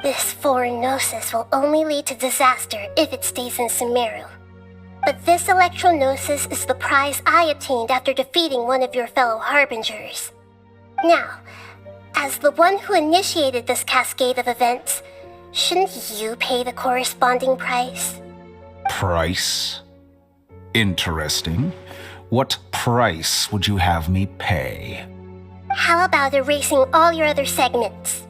K: This foreign Gnosis will only lead to disaster if it stays in Sumeru. But this Electro-Gnosis is the prize I obtained after defeating one of your fellow Harbingers. Now, as the one who initiated this cascade of events, shouldn't you pay the corresponding price?
N: Price? Interesting. What price would you have me pay?
K: How about erasing all your other segments?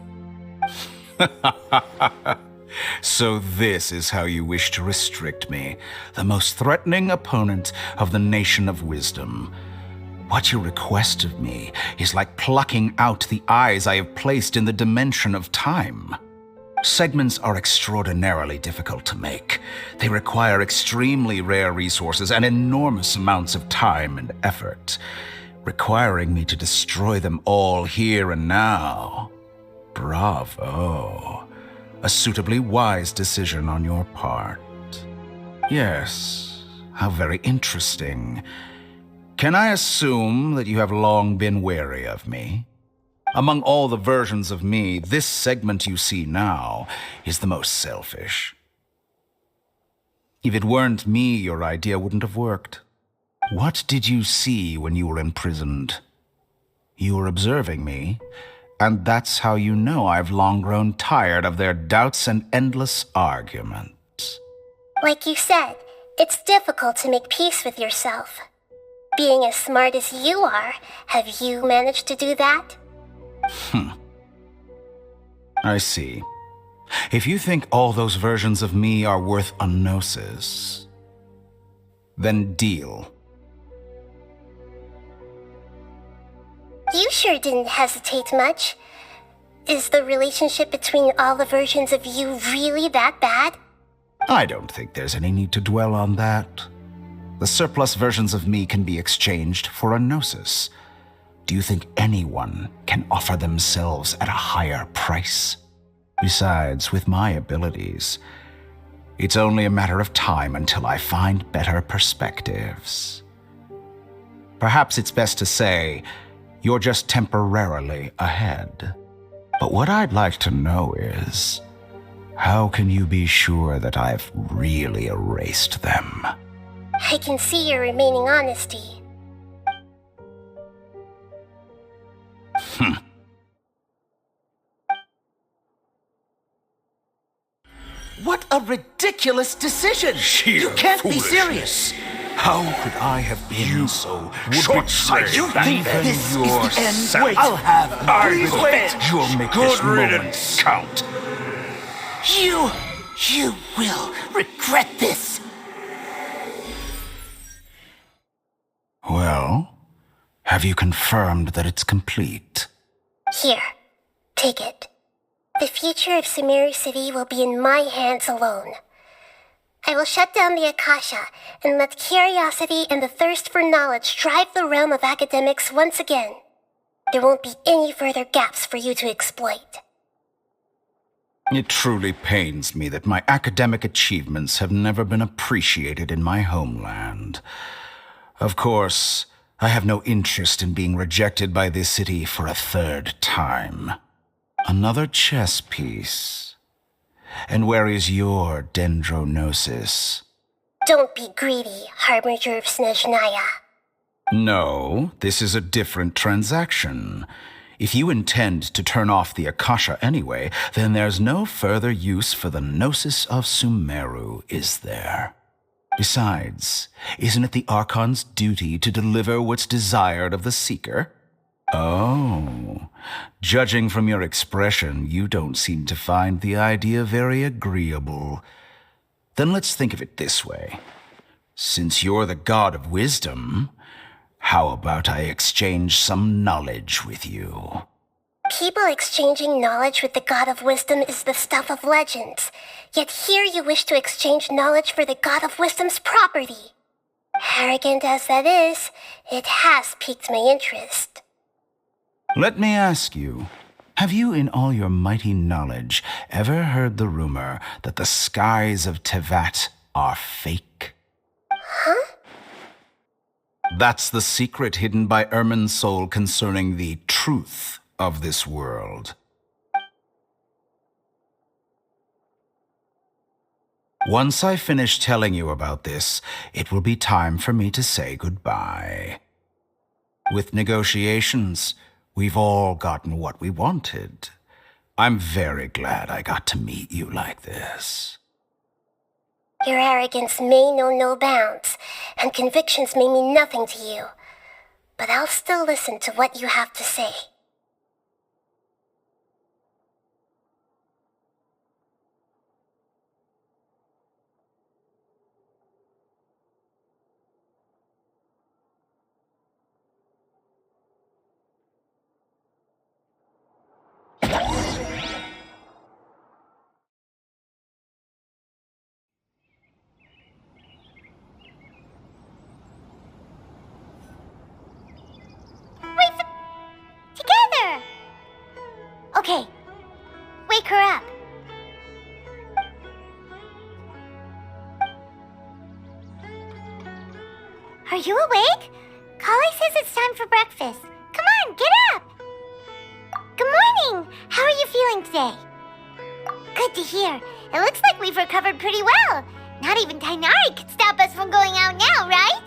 N: So this is how you wish to restrict me, the most threatening opponent of the Nation of Wisdom. What you request of me is like plucking out the eyes I have placed in the dimension of time. Segments are extraordinarily difficult to make. They require extremely rare resources and enormous amounts of time and effort, requiring me to destroy them all here and now. Bravo. A suitably wise decision on your part. Yes, how very interesting. Can I assume that you have long been wary of me? Among all the versions of me, this segment you see now is the most selfish. If it weren't me, your idea wouldn't have worked. What did you see when you were imprisoned? You were observing me, and that's how you know I've long grown tired of their doubts and endless arguments.
K: Like you said, it's difficult to make peace with yourself. Being as smart as you are, have you managed to do that?
N: I see. If you think all those versions of me are worth a gnosis, then deal.
K: You sure didn't hesitate much. Is the relationship between all the versions of you really that bad?
N: I don't think there's any need to dwell on that. The surplus versions of me can be exchanged for a gnosis. Do you think anyone can offer themselves at a higher price? Besides, with my abilities, it's only a matter of time until I find better perspectives. Perhaps it's best to say, you're just temporarily ahead. But what I'd like to know is, how can you be sure that I've really erased them?
K: I can see your remaining honesty.
O: What a ridiculous decision!
N: Sheer
O: You can't be
N: foolishness.
O: serious!
N: How could I have been so short-sighted?
O: You think this is the end?
N: Yourself.
O: Wait! I'll have
N: Please
O: wait!
N: wait. You'll make this moment count.
O: You will regret this!
N: Well, have you confirmed that it's complete?
K: Here, take it. The future of Sumeru City will be in my hands alone. I will shut down the Akasha and let curiosity and the thirst for knowledge drive the realm of academics once again. There won't be any further gaps for you to exploit.
N: It truly pains me that my academic achievements have never been appreciated in my homeland. Of course, I have no interest in being rejected by this city for a third time. Another chess piece. And where is your dendronosis?
K: Don't be greedy, Harbinger of Snezhnaya.
N: No, this is a different transaction. If you intend to turn off the Akasha anyway, then there's no further use for the Gnosis of Sumeru, is there? Besides, isn't it the Archon's duty to deliver what's desired of the Seeker? Oh, judging from your expression, you don't seem to find the idea very agreeable. Then let's think of it this way. Since you're the god of wisdom, how about I exchange some knowledge with you?
K: People exchanging knowledge with the god of wisdom is the stuff of legends. Yet here you wish to exchange knowledge for the god of wisdom's property. Arrogant as that is, it has piqued my interest.
N: Let me ask you, have you in all your mighty knowledge ever heard the rumor that the skies of Tevat are fake?
K: Huh?
N: That's the secret hidden by Ermin's soul concerning the truth of this world. Once I finish telling you about this, it will be time for me to say goodbye. With negotiations, we've all gotten what we wanted. I'm very glad I got to meet you like this.
K: Your arrogance may know no bounds, and convictions may mean nothing to you. But I'll still listen to what you have to say.
A: Together! Okay, wake her up. Are you awake? Kali says it's time for breakfast. Come on, get up! Good morning! How are you feeling today? Good to hear. It looks like we've recovered pretty well. Not even Tainari could stop us from going out now, right?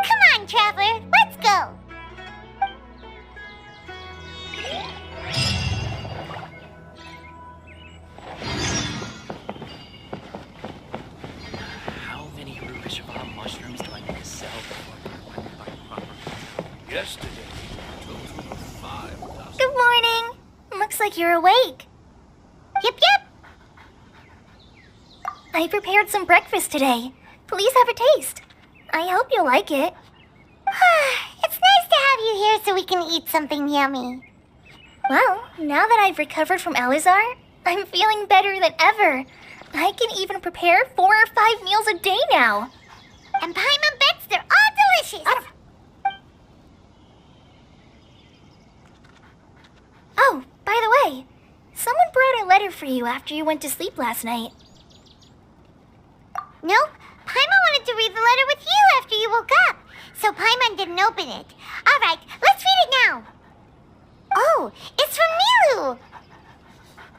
A: Come on, Traveler, let's go!
J: How many Rubishava mushrooms do I need to sell before
O: Yesterday, a total of 5,000.
P: Good morning. Looks like you're awake.
A: Yep, yep.
P: I prepared some breakfast today. Please have a taste. I hope you'll like it.
A: It's nice to have you here so we can eat something yummy.
P: Well, now that I've recovered from Elazar, I'm feeling better than ever. I can even prepare 4 or 5 meals a day now.
A: And Paimon bets they're all delicious.
P: Oh, by the way, someone brought a letter for you after you went to sleep last night.
A: Nope. Paimon wanted to read the letter with you after you woke up, so Paimon didn't open it. All right, let's read it now. Oh, it's from Nilu.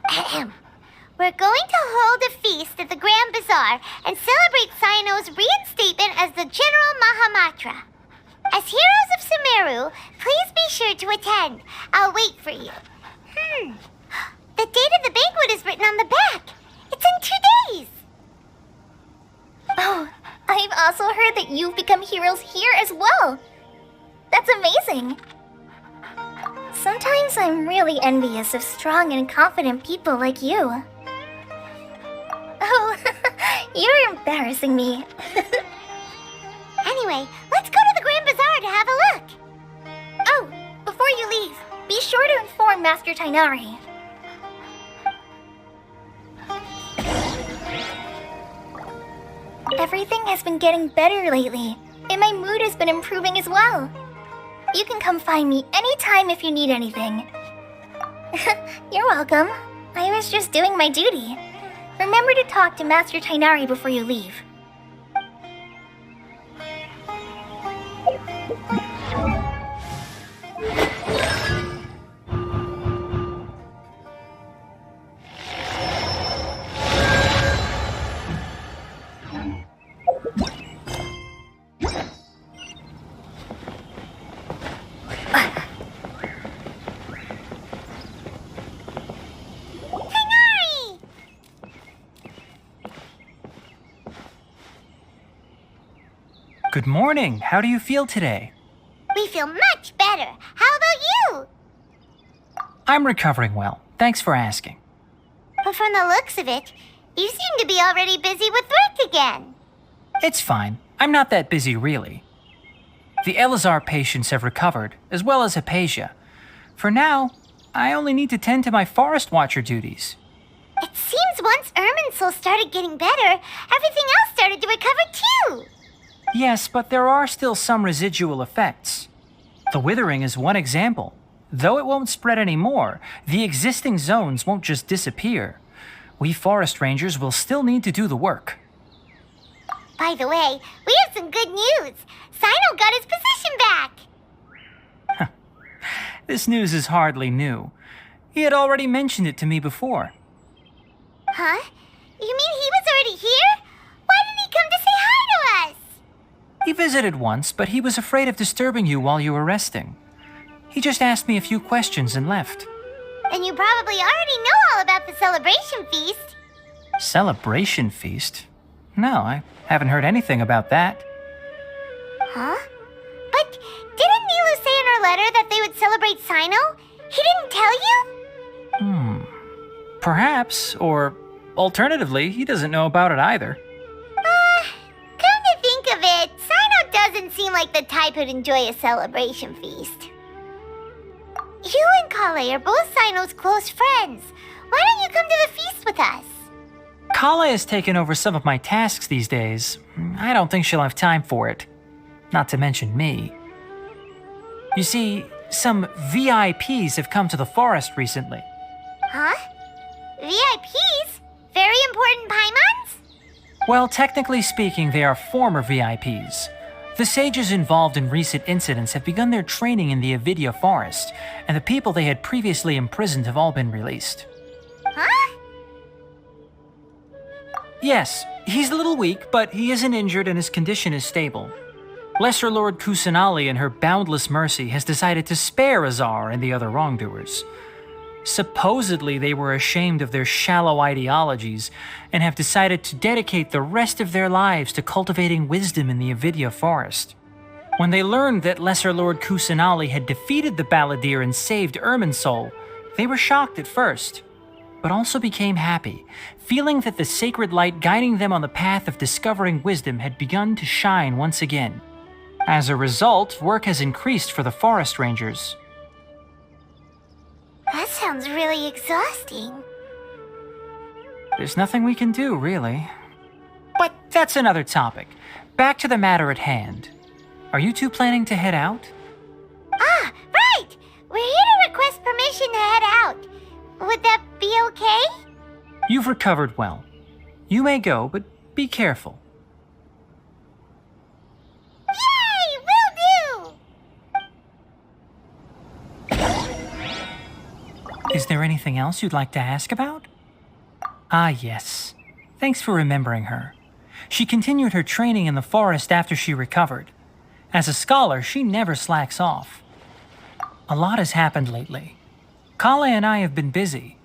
A: Ahem. We're going to hold a feast at the Grand Bazaar and celebrate Sino's reinstatement as the General Mahamatra. As heroes of Sumeru, please be sure to attend. I'll wait for you. The date of the banquet is written on the back. It's in 2 days.
P: Oh, I've also heard that you've become heroes here as well. That's amazing. Sometimes I'm really envious of strong and confident people like you. Oh, you're embarrassing me.
A: Anyway, let's go to the Grand Bazaar to have a look.
P: Oh, before you leave, be sure to inform Master Tainari. Everything has been getting better lately, and my mood has been improving as well. You can come find me anytime if you need anything. You're welcome. I was just doing my duty. Remember to talk to Master Tainari before you leave.
M: Good morning. How do you feel today?
A: We feel much better. How about you?
M: I'm recovering well. Thanks for asking.
A: But from the looks of it, you seem to be already busy with work again.
M: It's fine. I'm not that busy, really. The Elazar patients have recovered, as well as Hypatia. For now, I only need to tend to my Forest Watcher duties.
A: It seems once Irminsul started getting better, everything else started to recover too.
M: Yes, but there are still some residual effects. The withering is one example. Though it won't spread anymore, the existing zones won't just disappear. We forest rangers will still need to do the work.
A: By the way, we have some good news. Sino got his position back.
M: This news is hardly new. He had already mentioned it to me before.
A: Huh? You mean he was already here? Why didn't he come to say hi to us?
M: He visited once, but he was afraid of disturbing you while you were resting. He just asked me a few questions and left.
A: And you probably already know all about the celebration feast.
M: Celebration feast? No, I haven't heard anything about that.
A: Huh? But didn't Nilu say in her letter that they would celebrate Sino? He didn't tell you?
M: Perhaps, or alternatively, he doesn't know about it either.
A: Come to think of it, Sino doesn't seem like the type who'd enjoy a celebration feast. You and Kale are both Sino's close friends. Why don't you come to the feast with us?
M: Kala has taken over some of my tasks these days. I don't think she'll have time for it. Not to mention me. You see, some VIPs have come to the forest recently.
A: Huh? VIPs? Very important Paimons?
M: Well, technically speaking, they are former VIPs. The sages involved in recent incidents have begun their training in the Avidya forest, and the people they had previously imprisoned have all been released.
A: Huh?
M: Yes, he's a little weak, but he isn't injured and his condition is stable. Lesser Lord Kusanali, in her boundless mercy, has decided to spare Azar and the other wrongdoers. Supposedly, they were ashamed of their shallow ideologies and have decided to dedicate the rest of their lives to cultivating wisdom in the Avidya forest. When they learned that Lesser Lord Kusanali had defeated the Balladeer and saved Irminsul, they were shocked at first, but also became happy, feeling that the sacred light guiding them on the path of discovering wisdom had begun to shine once again. As a result, work has increased for the forest rangers.
A: That sounds really exhausting.
M: There's nothing we can do, really. But that's another topic. Back to the matter at hand. Are you two planning to head out?
A: Ah, right! We're here to request permission to head out. Would that be okay?
M: You've recovered well. You may go, but be careful.
A: Yay! Will do!
M: Is there anything else you'd like to ask about? Ah, yes. Thanks for remembering her. She continued her training in the forest after she recovered. As a scholar, she never slacks off. A lot has happened lately. Kala and I have been busy,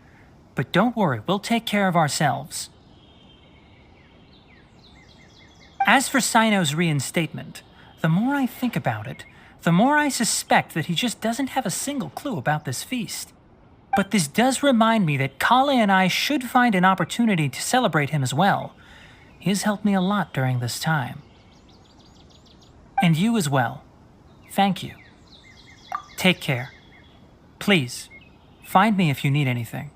M: but don't worry, we'll take care of ourselves. As for Sino's reinstatement, the more I think about it, the more I suspect that he just doesn't have a single clue about this feast. But this does remind me that Kala and I should find an opportunity to celebrate him as well. He has helped me a lot during this time. And you as well. Thank you. Take care. Please, find me if you need anything.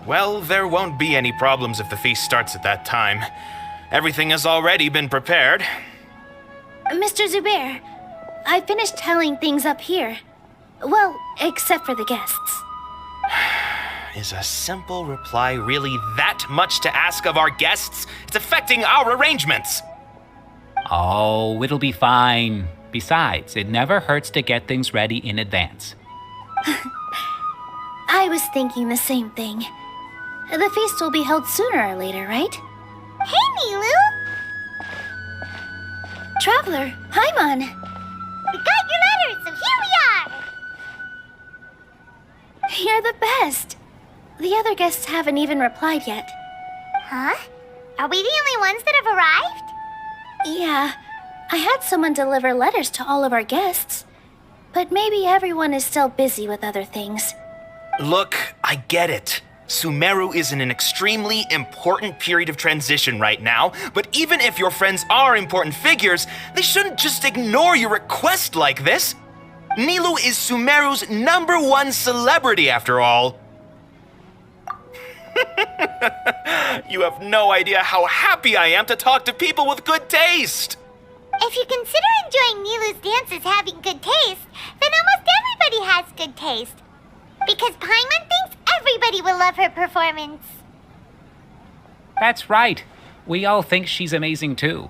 C: Well, there won't be any problems if the feast starts at that time. Everything has already been prepared.
P: Mr. Zubair, I finished tallying things up here. Well, except for the guests.
C: Is a simple reply really that much to ask of our guests? It's affecting our arrangements.
T: Oh, it'll be fine. Besides, it never hurts to get things ready in advance.
P: I was thinking the same thing. The feast will be held sooner or later, right?
A: Hey, Nilu!
P: Traveler, Paimon!
A: We got your letter, so here we are!
P: You're the best. The other guests haven't even replied yet.
A: Huh? Are we the only ones that have arrived?
P: Yeah, I had someone deliver letters to all of our guests. But maybe everyone is still busy with other things.
C: Look, I get it. Sumeru is in an extremely important period of transition right now, but even if your friends are important figures, they shouldn't just ignore your request like this. Nilu is Sumeru's #1 celebrity after all. You have no idea how happy I am to talk to people with good taste.
A: If you consider enjoying Nilu's dances having good taste, then almost everybody has good taste. Because Paimon thinks everybody will love her performance.
T: That's right. We all think she's amazing too.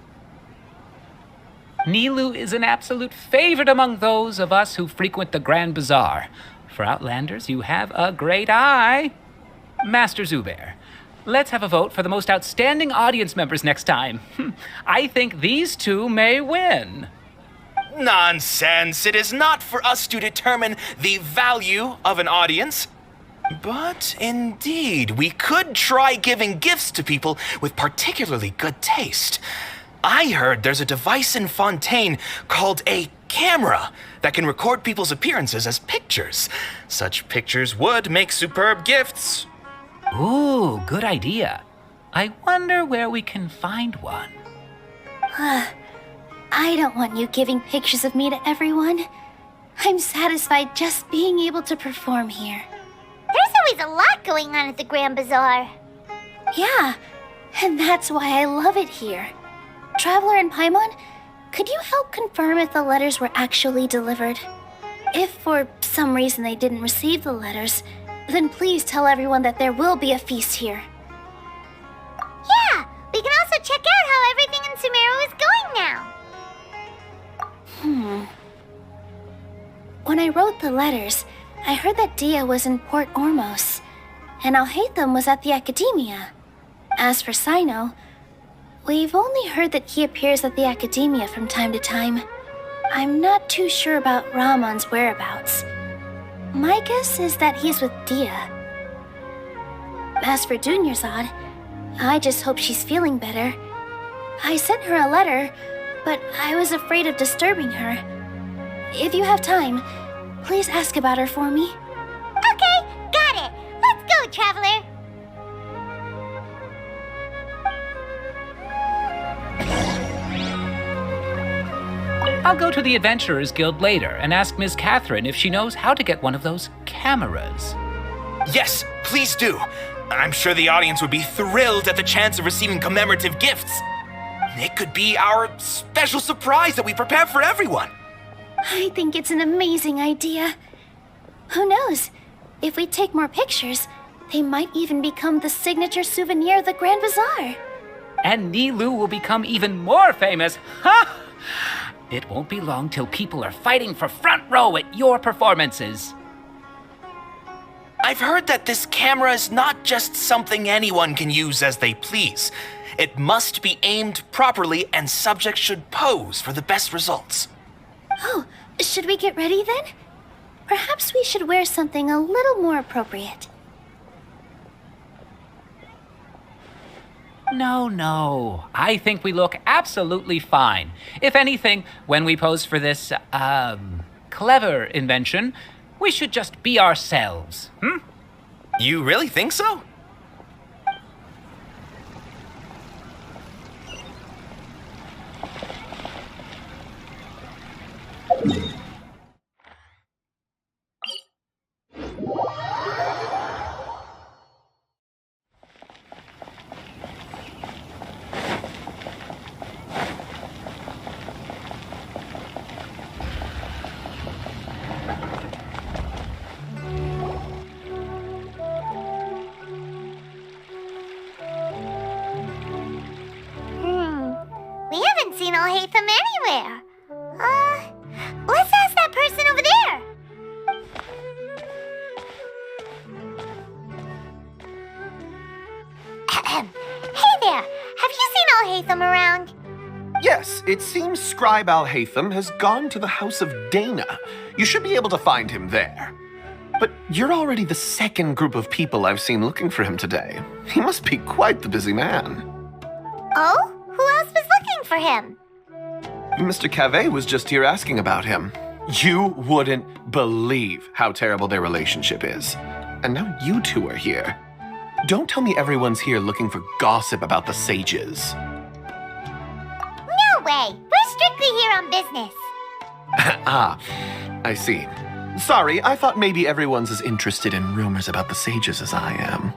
T: Nilu is an absolute favorite among those of us who frequent the Grand Bazaar. For Outlanders, you have a great eye. Master Zubair, let's have a vote for the most outstanding audience members next time. I think these two may win.
C: Nonsense. It is not for us to determine the value of an audience. But indeed, we could try giving gifts to people with particularly good taste. I heard there's a device in Fontaine called a camera that can record people's appearances as pictures. Such pictures would make superb gifts.
T: Ooh, good idea. I wonder where we can find one.
P: I don't want you giving pictures of me to everyone. I'm satisfied just being able to perform here.
A: There's always a lot going on at the Grand Bazaar.
P: Yeah, and that's why I love it here. Traveler and Paimon, could you help confirm if the letters were actually delivered? If for some reason they didn't receive the letters, then please tell everyone that there will be a feast here.
A: Yeah, we can also check out how everything in Sumeru is going now.
P: When I wrote the letters, I heard that Dia was in Port Ormos, and Alhaitham was at the Akademiya. As for Sino, we've only heard that he appears at the Akademiya from time to time. I'm not too sure about Ramon's whereabouts. My guess is that he's with Dia. As for Dunyarzad, I just hope she's feeling better. I sent her a letter, but I was afraid of disturbing her. If you have time, please ask about her for me.
A: Okay, got it. Let's go, Traveler.
T: I'll go to the Adventurers Guild later and ask Miss Catherine if she knows how to get one of those cameras.
C: Yes, please do. I'm sure the audience would be thrilled at the chance of receiving commemorative gifts. It could be our special surprise that we prepare for everyone.
P: I think it's an amazing idea. Who knows? If we take more pictures, they might even become the signature souvenir of the Grand Bazaar.
T: And Nilu will become even more famous. Ha! It won't be long till people are fighting for front row at your performances.
C: I've heard that this camera is not just something anyone can use as they please. It must be aimed properly, and subjects should pose for the best results.
P: Oh, should we get ready then? Perhaps we should wear something a little more appropriate.
T: No. I think we look absolutely fine. If anything, when we pose for this, clever invention, we should just be ourselves,
C: You really think so?
A: We haven't seen Alhaitham anywhere. Let's ask that person over there. Hey there, have you seen Alhaitham around?
Q: Yes, it seems Scribe Alhaitham has gone to the House of Dana. You should be able to find him there. But you're already the second group of people I've seen looking for him today. He must be quite the busy man.
A: Oh? Who else was looking for him?
Q: Mr. Cave was just here asking about him. You wouldn't believe how terrible their relationship is. And now you two are here. Don't tell me everyone's here looking for gossip about the sages.
A: No way! We're strictly here on business.
Q: Ah, I see. Sorry, I thought maybe everyone's as interested in rumors about the sages as I am.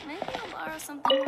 P: Maybe I'll borrow something.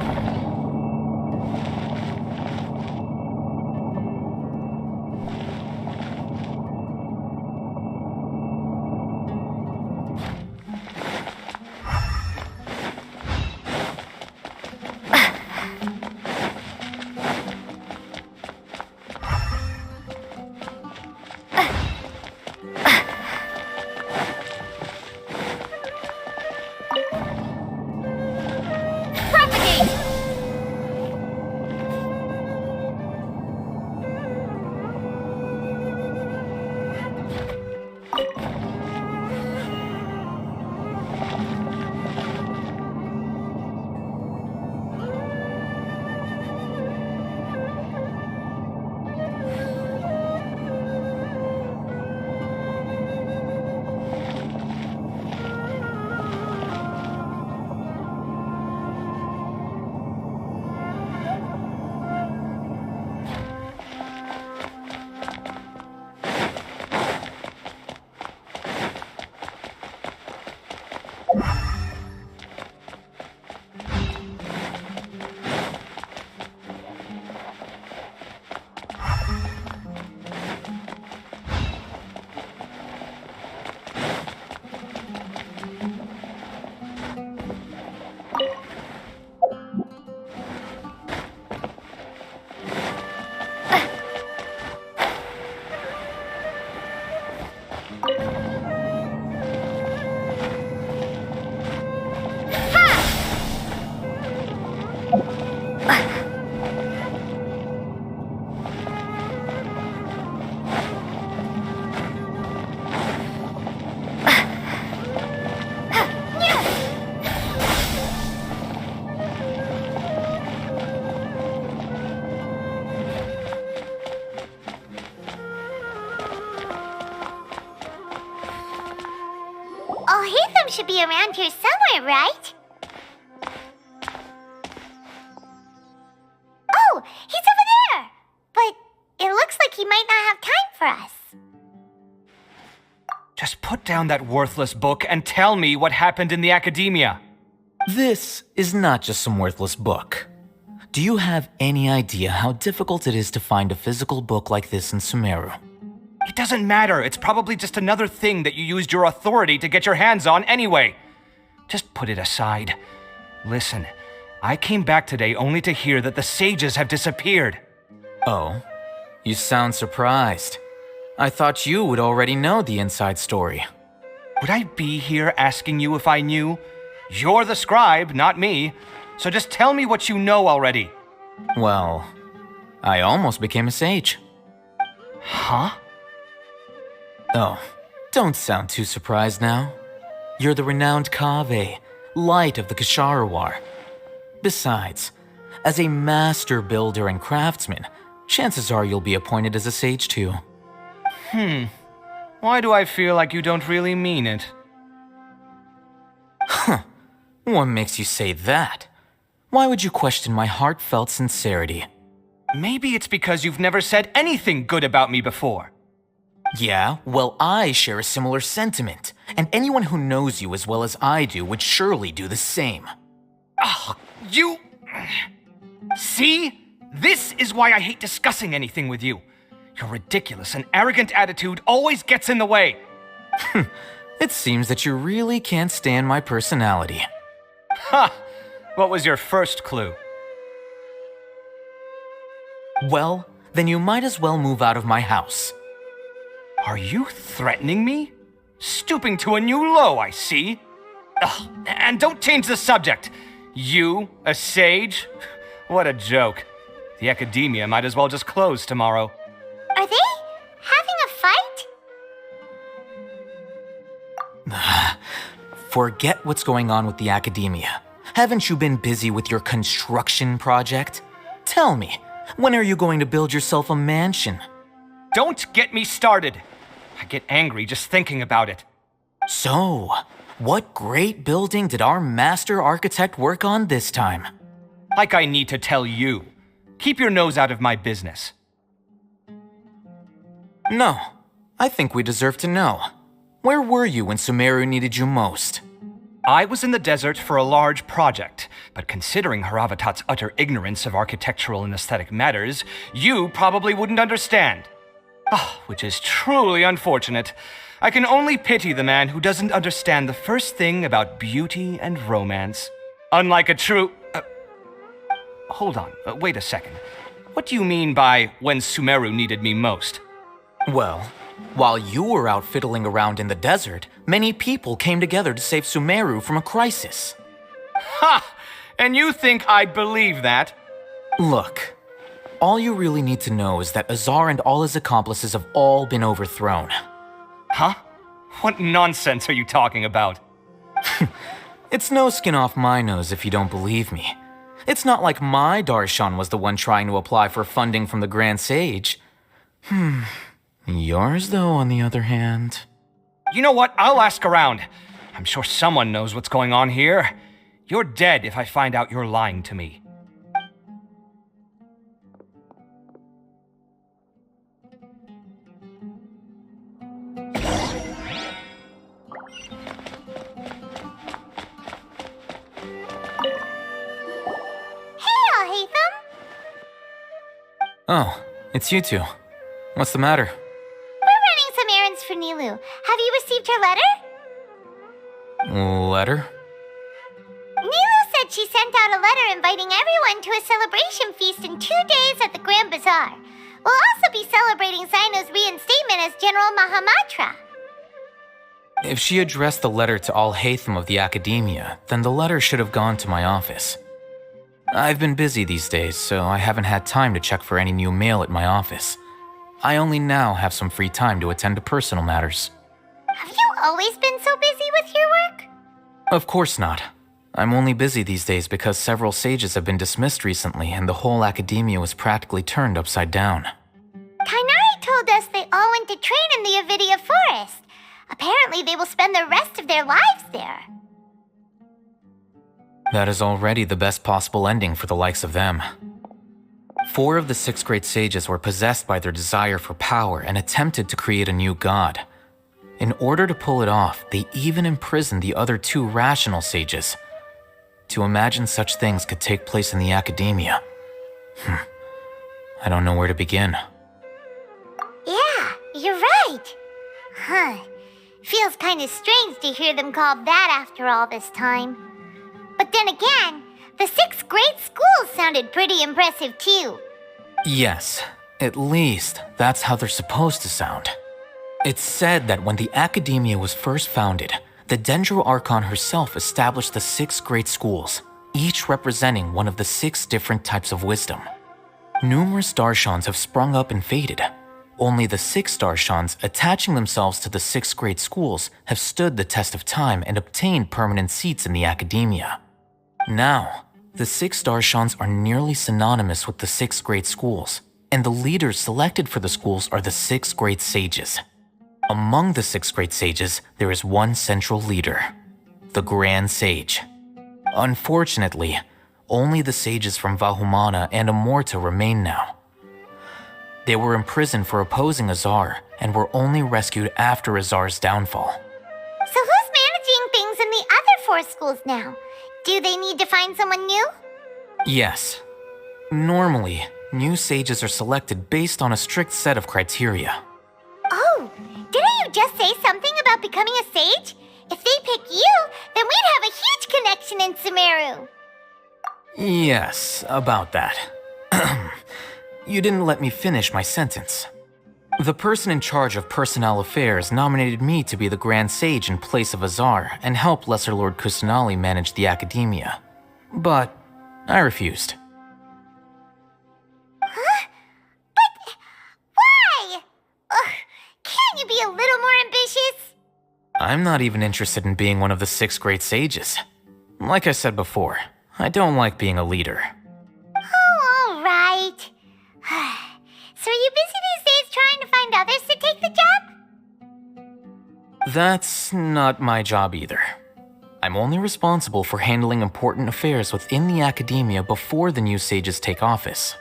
A: Oh, Hatham should be around here somewhere, right? Oh, he's over there! But it looks like he might not have time for us.
C: Just put down that worthless book and tell me what happened in the Akademiya.
I: This is not just some worthless book. Do you have any idea how difficult it is to find a physical book like this in Sumeru?
C: It doesn't matter. It's probably just another thing that you used your authority to get your hands on anyway. Just put it aside. Listen, I came back today only to hear that the sages have disappeared.
I: Oh, you sound surprised. I thought you would already know the inside story.
C: Would I be here asking you if I knew? You're the scribe, not me. So just tell me what you know already.
I: Well, I almost became a sage.
C: Huh?
I: Oh, don't sound too surprised now. You're the renowned Kaveh, light of the Ksharawar. Besides, as a master builder and craftsman, chances are you'll be appointed as a sage too.
C: Why do I feel like you don't really mean it?
I: Huh. What makes you say that? Why would you question my heartfelt sincerity?
C: Maybe it's because you've never said anything good about me before.
I: Yeah, well, I share a similar sentiment, and anyone who knows you as well as I do would surely do the same.
C: Ugh, you... See? This is why I hate discussing anything with you.
S: Your ridiculous and arrogant attitude always gets in the way.
I: It seems that you really can't stand my personality.
S: Ha! What was your first clue?
I: Well, then you might as well move out of my house.
S: Are you threatening me? Stooping to a new low, I see. Ugh, and don't change the subject. You, a sage? What a joke. The Akademiya might as well just close tomorrow.
A: Are they having a fight?
I: Forget what's going on with the Akademiya. Haven't you been busy with your construction project? Tell me, when are you going to build yourself a mansion?
S: Don't get me started. I get angry just thinking about it.
I: So, what great building did our master architect work on this time?
S: Like I need to tell you. Keep your nose out of my business.
I: No, I think we deserve to know. Where were you when Sumeru needed you most?
S: I was in the desert for a large project, but considering Haravatat's utter ignorance of architectural and aesthetic matters, you probably wouldn't understand. Which is truly unfortunate. I can only pity the man who doesn't understand the first thing about beauty and romance. Unlike a true... hold on, wait a second. What do you mean by when Sumeru needed me most?
I: Well, while you were out fiddling around in the desert, many people came together to save Sumeru from a crisis.
S: Ha! And you think I'd believe that?
I: Look, all you really need to know is that Azar and all his accomplices have all been overthrown.
S: Huh? What nonsense are you talking about?
I: It's no skin off my nose if you don't believe me. It's not like my Darshan was the one trying to apply for funding from the Grand Sage. Yours, though, on the other hand...
S: You know what? I'll ask around. I'm sure someone knows what's going on here. You're dead if I find out you're lying to me.
I: Oh, it's you two. What's the matter?
A: We're running some errands for Nilu. Have you received her letter?
I: Letter?
A: Nilu said she sent out a letter inviting everyone to a celebration feast in 2 days at the Grand Bazaar. We'll also be celebrating Zaino's reinstatement as General Mahamatra.
I: If she addressed the letter to all Hatham of the Akademiya, then the letter should have gone to my office. I've been busy these days, so I haven't had time to check for any new mail at my office. I only now have some free time to attend to personal matters.
A: Have you always been so busy with your work?
I: Of course not. I'm only busy these days because several sages have been dismissed recently and the whole Akademiya was practically turned upside down.
A: Kainari told us they all went to train in the Avidia Forest. Apparently they will spend the rest of their lives there.
I: That is already the best possible ending for the likes of them. 4 of the 6 great sages were possessed by their desire for power and attempted to create a new god. In order to pull it off, they even imprisoned the other 2 rational sages. To imagine such things could take place in the Akademiya. I don't know where to begin.
A: Yeah, you're right. Feels kinda strange to hear them called that after all this time. But then again, the 6 great schools sounded pretty impressive too.
I: Yes, at least that's how they're supposed to sound. It's said that when the Akademiya was first founded, the Dendro Archon herself established the 6 great schools, each representing one of the 6 different types of wisdom. Numerous Darshans have sprung up and faded. Only the 6 Darshans attaching themselves to the 6 great schools have stood the test of time and obtained permanent seats in the Akademiya. Now, the 6 Darshans are nearly synonymous with the 6 great schools, and the leaders selected for the schools are the 6 great sages. Among the 6 great sages, there is one central leader, the Grand Sage. Unfortunately, only the sages from Vahumana and Amorta remain now. They were imprisoned for opposing Azar and were only rescued after Azar's downfall.
A: So who's managing things in the other 4 schools now? Do they need to find someone new?
I: Yes. Normally, New sages are selected based on a strict set of criteria.
A: Oh, didn't you just say something about becoming a sage? If they pick you, then we'd have a huge connection in Sumeru.
I: Yes, about that. You didn't let me finish my sentence. The person in charge of personnel affairs nominated me to be the Grand Sage in place of Azar and help Lesser Lord Kusanali manage the Akademiya. But I refused.
A: Huh? But why? Ugh, can't you be a little more ambitious?
I: I'm not even interested in being one of the 6 great sages. Like I said before, I don't like being a leader.
A: Oh, all right. So are you busy these days trying to find others to take the job?
I: That's not my job either. I'm only responsible for handling important affairs within the Akademiya before the new sages take office.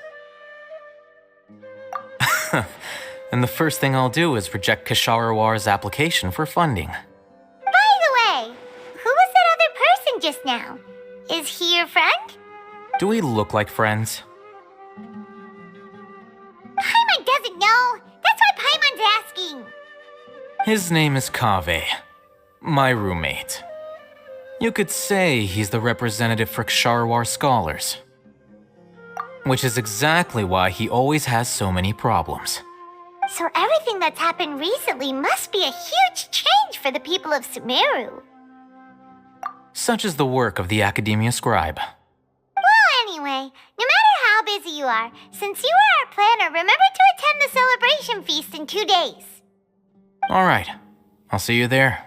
I: And the first thing I'll do is reject Kasharawar's application for funding.
A: By the way, who was that other person just now? Is he your friend?
I: Do we look like friends?
A: Paimon doesn't know. That's why Paimon's asking.
I: His name is Kaveh, my roommate. You could say he's the representative for Ksharawar scholars. Which is exactly why he always has so many problems.
A: So everything that's happened recently must be a huge change for the people of Sumeru.
I: Such is the work of the Akademiya scribe.
A: Well, anyway, no matter how busy you are, since you are our planner, remember to attend the celebration feast in 2 days.
I: Alright, I'll see you there.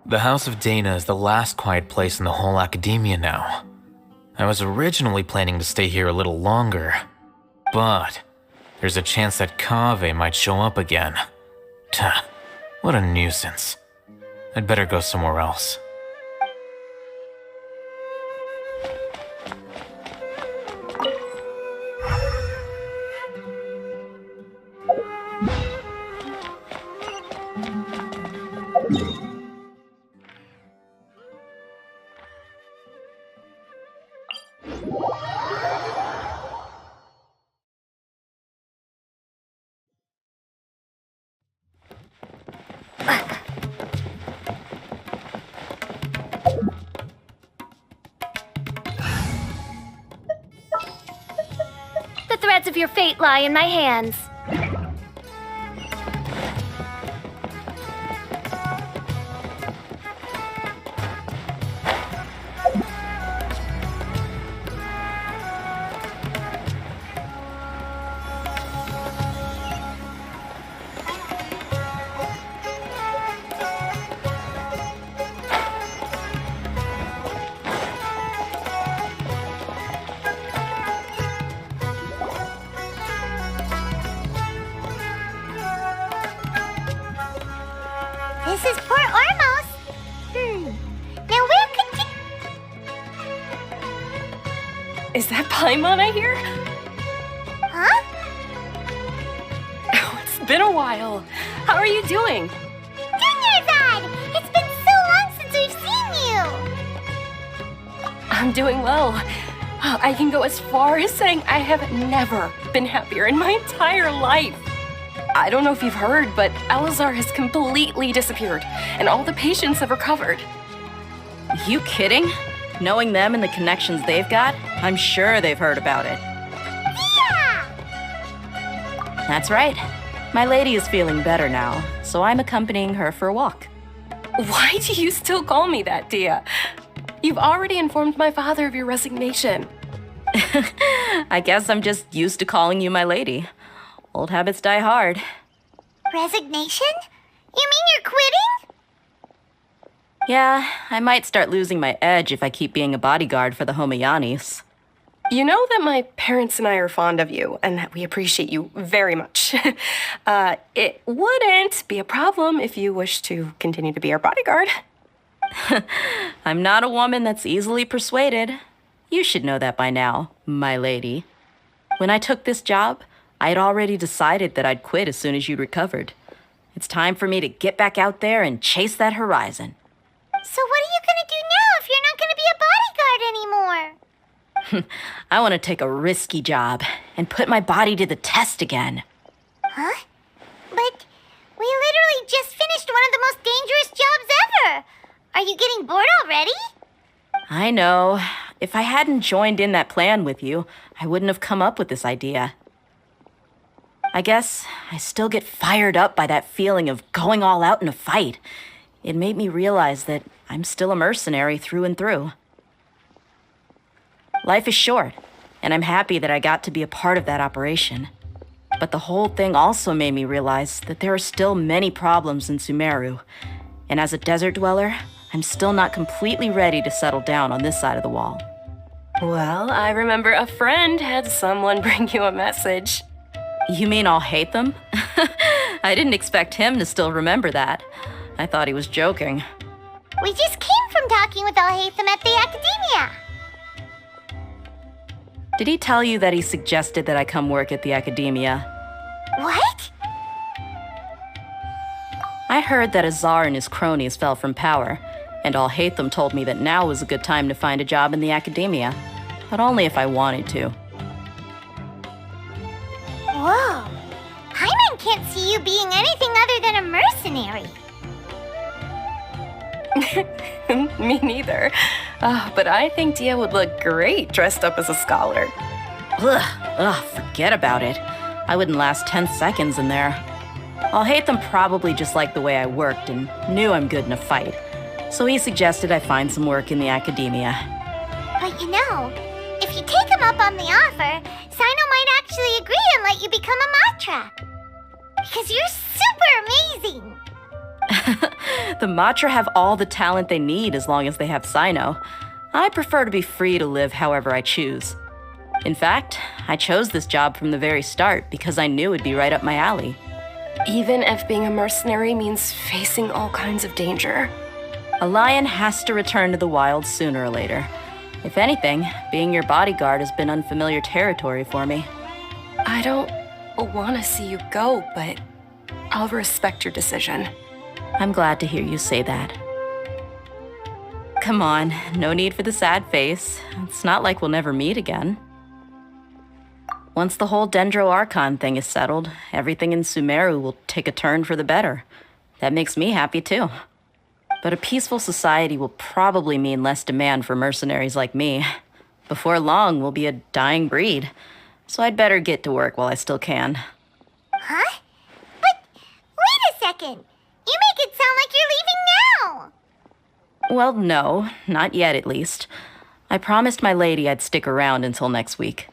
I: The House of Dana is the last quiet place in the whole Akademiya now. I was originally planning to stay here a little longer, but there's a chance that Kaveh might show up again. Tuh, what a nuisance. I'd better go somewhere else.
P: The threads of your fate lie in my hands.
A: This is Port Ormos. Now where could you...
L: Is that Paimon I hear?
A: Huh?
L: Oh, it's been a while. How are you doing?
A: Dunyarzad! It's been so long since we've seen you!
L: I'm doing well. I can go as far as saying I have never been happier in my entire life. I don't know if you've heard, but Elazar has completely disappeared, and all the patients have recovered.
D: You kidding? Knowing them and the connections they've got, I'm sure they've heard about it.
A: Yeah!
D: That's right. My lady is feeling better now, so I'm accompanying her for a walk.
L: Why do you still call me that, Dia? You've already informed my father of your resignation.
D: I guess I'm just used to calling you my lady. Old habits die hard.
A: Resignation? You mean you're quitting?
D: Yeah, I might start losing my edge if I keep being a bodyguard for the Homayanis.
L: You know that my parents and I are fond of you, and that we appreciate you very much. It wouldn't be a problem if you wish to continue to be our bodyguard.
D: I'm not a woman that's easily persuaded. You should know that by now, my lady. When I took this job, I'd already decided that I'd quit as soon as you'd recovered. It's time for me to get back out there and chase that horizon.
A: So what are you gonna do now if you're not gonna be a anymore.
D: I want to take a risky job and put my body to the test again.
A: Huh? But we literally just finished one of the most dangerous jobs ever. Are you getting bored already?
D: I know. If I hadn't joined in that plan with you, I wouldn't have come up with this idea. I guess I still get fired up by that feeling of going all out in a fight. It made me realize that I'm still a mercenary through and through. Life is short, and I'm happy that I got to be a part of that operation. But the whole thing also made me realize that there are still many problems in Sumeru. And as a desert dweller, I'm still not completely ready to settle down on this side of the wall.
L: Well, I remember a friend had someone bring you a message.
D: You mean I'll hate them? I didn't expect him to still remember that. I thought he was joking.
A: We just came from talking with Alhaitham at the Akademiya.
D: Did he tell you that he suggested that I come work at the Akademiya?
A: What?
D: I heard that Azar and his cronies fell from power, and Alhaitham told me that now was a good time to find a job in the Akademiya, but only if I wanted to.
A: Whoa. Paimon can't see you being anything other than a mercenary.
L: Me neither. But I think Dia would look great dressed up as a scholar.
D: Ugh, forget about it. I wouldn't last 10 seconds in there. Alhaitham probably just liked the way I worked and knew I'm good in a fight. So he suggested I find some work in the Akademiya.
A: But you know, if you take him up on the offer, Sino might actually agree and let you become a Matra. Because you're super amazing.
D: The Matra have all the talent they need as long as they have Sino. I prefer to be free to live however I choose. In fact, I chose this job from the very start because I knew it'd be right up my alley.
L: Even if being a mercenary means facing all kinds of danger.
D: A lion has to return to the wild sooner or later. If anything, being your bodyguard has been unfamiliar territory for me.
L: I don't want to see you go, but I'll respect your decision.
D: I'm glad to hear you say that. Come on, no need for the sad face. It's not like we'll never meet again. Once the whole Dendro Archon thing is settled, everything in Sumeru will take a turn for the better. That makes me happy too. But a peaceful society will probably mean less demand for mercenaries like me. Before long, we'll be a dying breed. So I'd better get to work while I still can.
A: Huh? But wait a second. You make it sound like you're leaving now.
D: Well, no, not yet at least. I promised my lady I'd stick around until next week.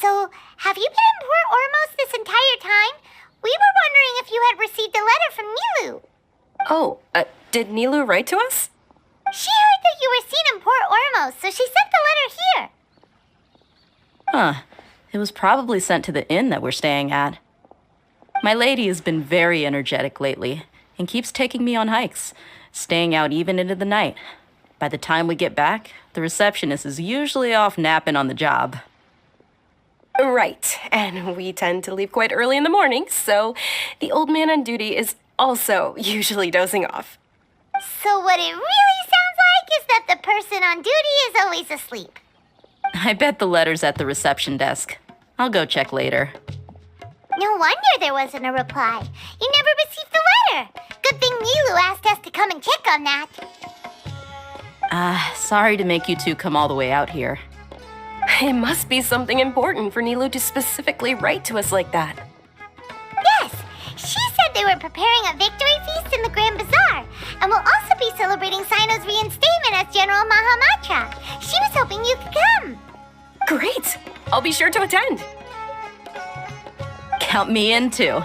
A: So, have you been in Port Ormos this entire time? We were wondering if you had received a letter from Nilu.
L: Oh, did Nilu write to us?
A: She heard that you were seen in Port Ormos, so she sent the letter here.
D: Huh. It was probably sent to the inn that we're staying at. My lady has been very energetic lately and keeps taking me on hikes, staying out even into the night. By the time we get back, the receptionist is usually off napping on the job.
L: Right, and we tend to leave quite early in the morning, so the old man on duty is also usually dozing off.
A: So what it really sounds like is that the person on duty is always asleep.
D: I bet the letter's at the reception desk. I'll go check later.
A: No wonder there wasn't a reply. You never received the letter. Good thing Nilu asked us to come and check on that.
D: Sorry to make you two come all the way out here.
L: It must be something important for Nilu to specifically write to us like that.
A: Yes, she said they were preparing a victory feast in the Grand Bazaar, and will also be celebrating Sino's reinstatement as General Mahamatra. She was hoping you could come.
L: Great! I'll be sure to attend.
D: Count me in too.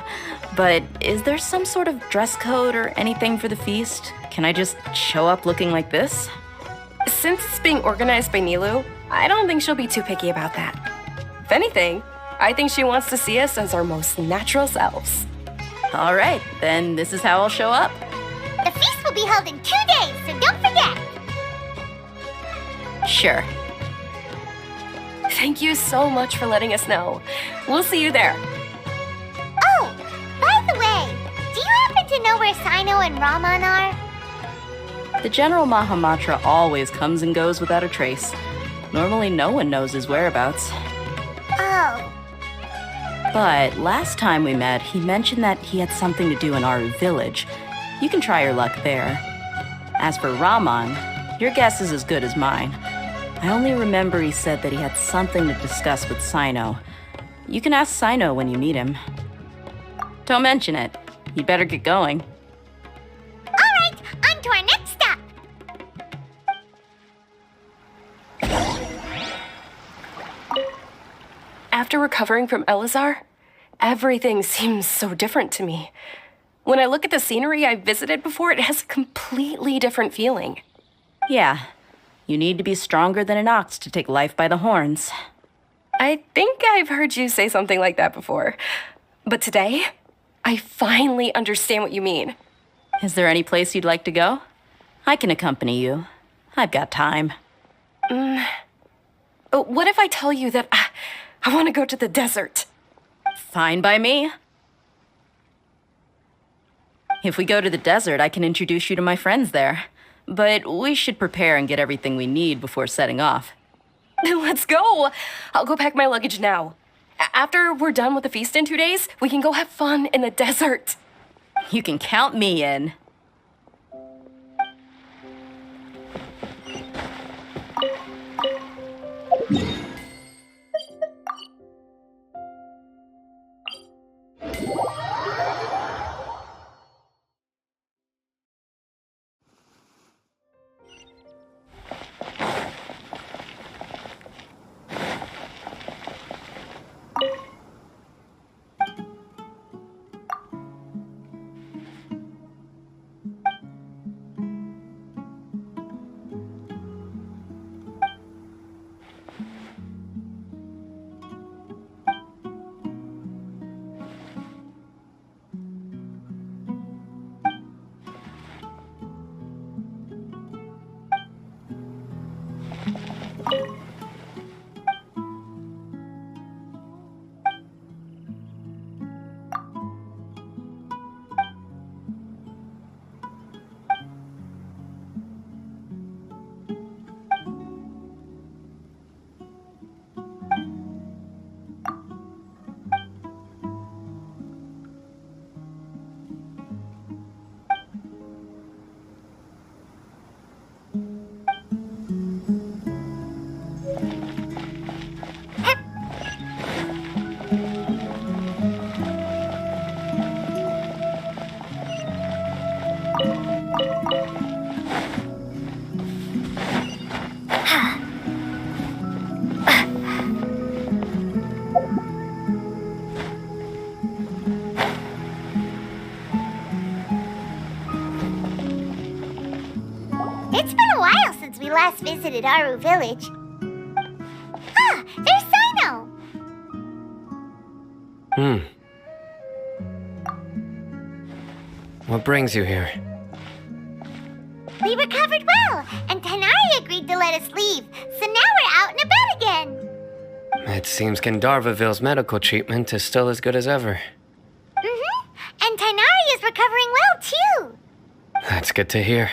D: But is there some sort of dress code or anything for the feast? Can I just show up looking like this?
L: Since it's being organized by Nilu, I don't think she'll be too picky about that. If anything, I think she wants to see us as our most natural selves.
D: All right, then this is how I'll show up.
A: The feast will be held in 2 days, so don't forget.
D: Sure.
L: Thank you so much for letting us know. We'll see you there.
A: Oh, by the way, do you happen to know where Sino and Raman are?
D: The General Mahamatra always comes and goes without a trace. Normally no one knows his whereabouts.
A: Oh.
D: But last time we met, he mentioned that he had something to do in Aru Village. You can try your luck there. As for Raman, your guess is as good as mine. I only remember he said that he had something to discuss with Sino. You can ask Sino when you meet him. Don't mention it. You'd better get going.
A: Alright, on to our next stop!
L: After recovering from Elazar, everything seems so different to me. When I look at the scenery I visited before, it has a completely different feeling.
D: Yeah, you need to be stronger than an ox to take life by the horns.
L: I think I've heard you say something like that before. But today, I finally understand what you mean.
D: Is there any place you'd like to go? I can accompany you. I've got time.
L: What if I tell you that I want to go to the desert?
D: Fine by me. If we go to the desert, I can introduce you to my friends there. But we should prepare and get everything we need before setting off.
L: Let's go! I'll go pack my luggage now. After we're done with the feast in 2 days, we can go have fun in the desert.
D: You can count me in.
A: It's been a while since we last visited Aru Village. Ah, there's Sino!
E: What brings you here?
A: We recovered well, and Tanari agreed to let us leave, so now we're out and about again.
E: It seems Gandharvaville's medical treatment is still as good as ever.
A: Mm-hmm, and Tanari is recovering well, too.
E: That's good to hear.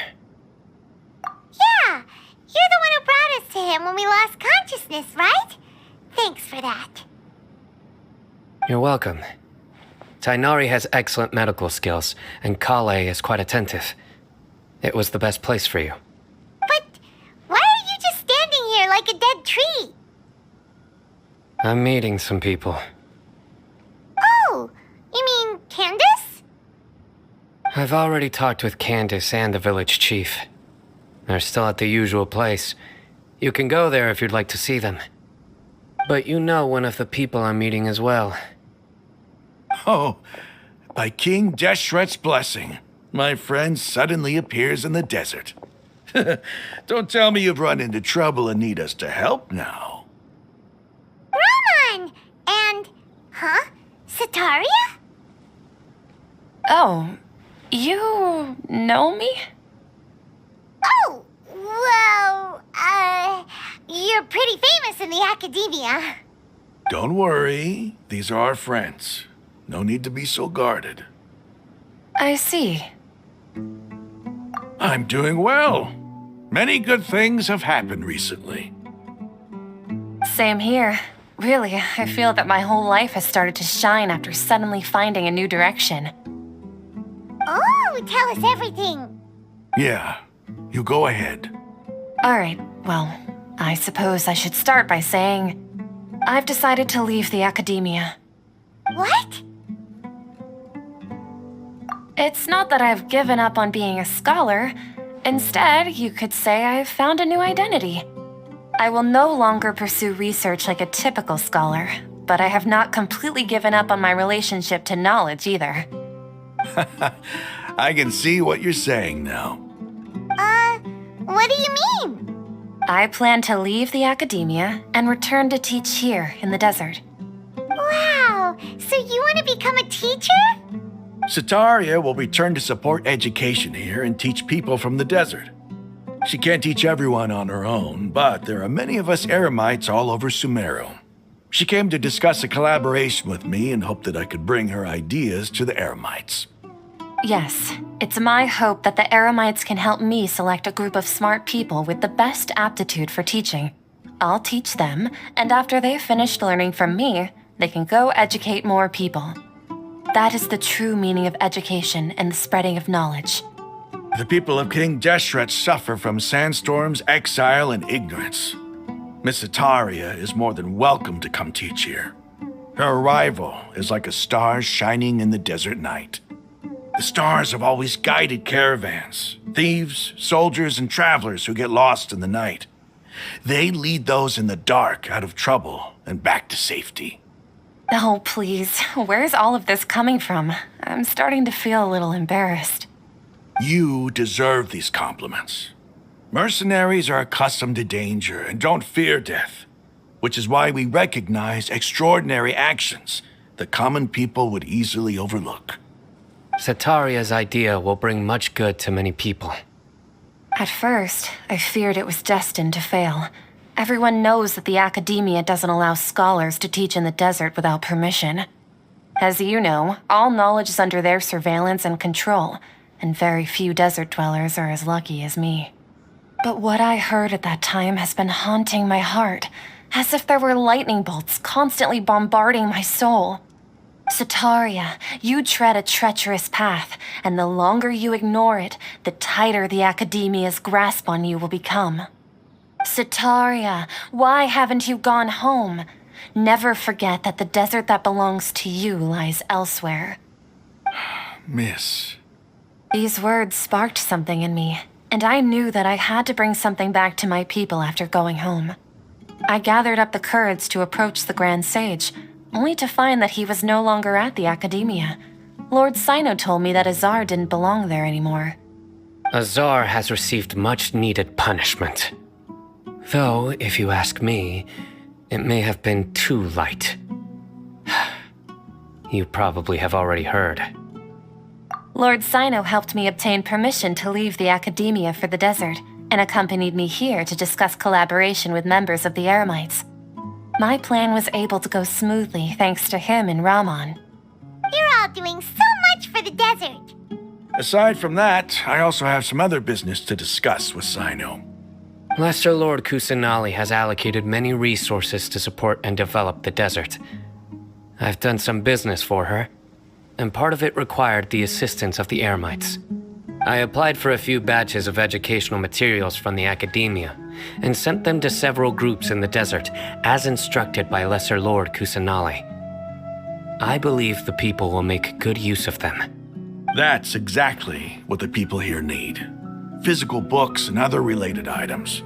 A: Yeah, you're the one who brought us to him when we lost consciousness, right? Thanks for that.
E: You're welcome. Tainari has excellent medical skills, and Kale is quite attentive. It was the best place for you.
A: But why are you just standing here like a dead tree?
E: I'm meeting some people.
A: Oh, you mean Candace?
E: I've already talked with Candace and the village chief. They're still at the usual place. You can go there if you'd like to see them. But you know one of the people I'm meeting as well.
F: Oh, by King Deshret's blessing, my friend suddenly appears in the desert. Don't tell me you've run into trouble and need us to help now.
A: Raman! And, Sataria?
L: Oh, you know me?
A: Oh, well, you're pretty famous in the Akademiya.
F: Don't worry, these are our friends. No need to be so guarded.
L: I see.
F: I'm doing well. Many good things have happened recently.
L: Same here. Really, I feel that my whole life has started to shine after suddenly finding a new direction.
A: Oh, tell us everything.
F: Yeah, you go ahead.
L: Alright, well, I suppose I should start by saying I've decided to leave the Akademiya.
A: What?
L: It's not that I've given up on being a scholar. Instead, you could say I've found a new identity. I will no longer pursue research like a typical scholar, but I have not completely given up on my relationship to knowledge either.
F: I can see what you're saying now.
A: What do you mean?
L: I plan to leave the Akademiya and return to teach here in the desert.
A: Wow, so you want to become a teacher?
F: Sataria will return to support education here and teach people from the desert. She can't teach everyone on her own, but there are many of us Eremites all over Sumeru. She came to discuss a collaboration with me and hoped that I could bring her ideas to the Eremites.
L: Yes, it's my hope that the Eremites can help me select a group of smart people with the best aptitude for teaching. I'll teach them, and after they've finished learning from me, they can go educate more people. That is the true meaning of education and the spreading of knowledge.
F: The people of King Deshret suffer from sandstorms, exile, and ignorance. Miss Sataria is more than welcome to come teach here. Her arrival is like a star shining in the desert night. The stars have always guided caravans, thieves, soldiers, and travelers who get lost in the night. They lead those in the dark out of trouble and back to safety.
L: Oh, please, where's all of this coming from? I'm starting to feel a little embarrassed.
F: You deserve these compliments. Mercenaries are accustomed to danger and don't fear death, which is why we recognize extraordinary actions that common people would easily overlook.
E: Sataria's idea will bring much good to many people.
L: At first, I feared it was destined to fail. Everyone knows that the Akademiya doesn't allow scholars to teach in the desert without permission. As you know, all knowledge is under their surveillance and control, and very few desert dwellers are as lucky as me. But what I heard at that time has been haunting my heart, as if there were lightning bolts constantly bombarding my soul. Sataria, you tread a treacherous path, and the longer you ignore it, the tighter the Akademiya's grasp on you will become. Sataria, why haven't you gone home? Never forget that the desert that belongs to you lies elsewhere.
F: Miss.
L: These words sparked something in me, and I knew that I had to bring something back to my people after going home. I gathered up the courage to approach the Grand Sage, only to find that he was no longer at the Akademiya. Lord Sino told me that Azar didn't belong there anymore.
E: Azar has received much-needed punishment. Though, if you ask me, it may have been too light. You probably have already heard.
L: Lord Sino helped me obtain permission to leave the Akademiya for the desert, and accompanied me here to discuss collaboration with members of the Eremites. My plan was able to go smoothly thanks to him and Rahman.
A: You're all doing so much for the desert.
F: Aside from that, I also have some other business to discuss with Sino.
E: Lesser Lord Kusanali has allocated many resources to support and develop the desert. I've done some business for her, and part of it required the assistance of the Eremites. I applied for a few batches of educational materials from the Akademiya, and sent them to several groups in the desert, as instructed by Lesser Lord Kusanali. I believe the people will make good use of them.
F: That's exactly what the people here need. Physical books and other related items.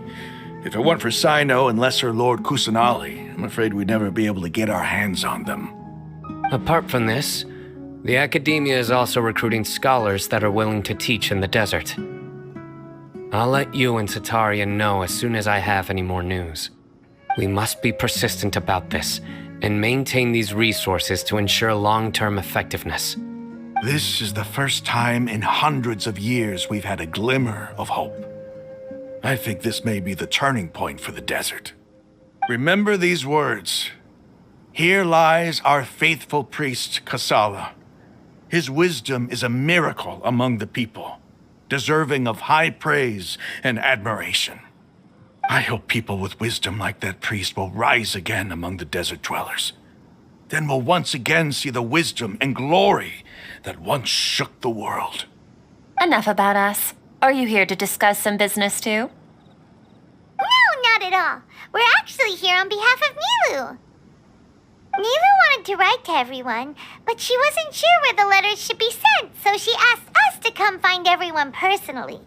F: If it weren't for Sino and Lesser Lord Kusanali, I'm afraid we'd never be able to get our hands on them.
E: Apart from this, the Akademiya is also recruiting scholars that are willing to teach in the desert. I'll let you and Sataria know as soon as I have any more news. We must be persistent about this, and maintain these resources to ensure long-term effectiveness.
F: This is the first time in hundreds of years we've had a glimmer of hope. I think this may be the turning point for the desert. Remember these words. Here lies our faithful priest, Kasala. His wisdom is a miracle among the people, deserving of high praise and admiration. I hope people with wisdom like that priest will rise again among the desert dwellers. Then we'll once again see the wisdom and glory that once shook the world.
B: Enough about us. Are you here to discuss some business too?
A: No, not at all. We're actually here on behalf of Nilu. Nilu wanted to write to everyone, but she wasn't sure where the letters should be sent, so she asked us to come find everyone personally.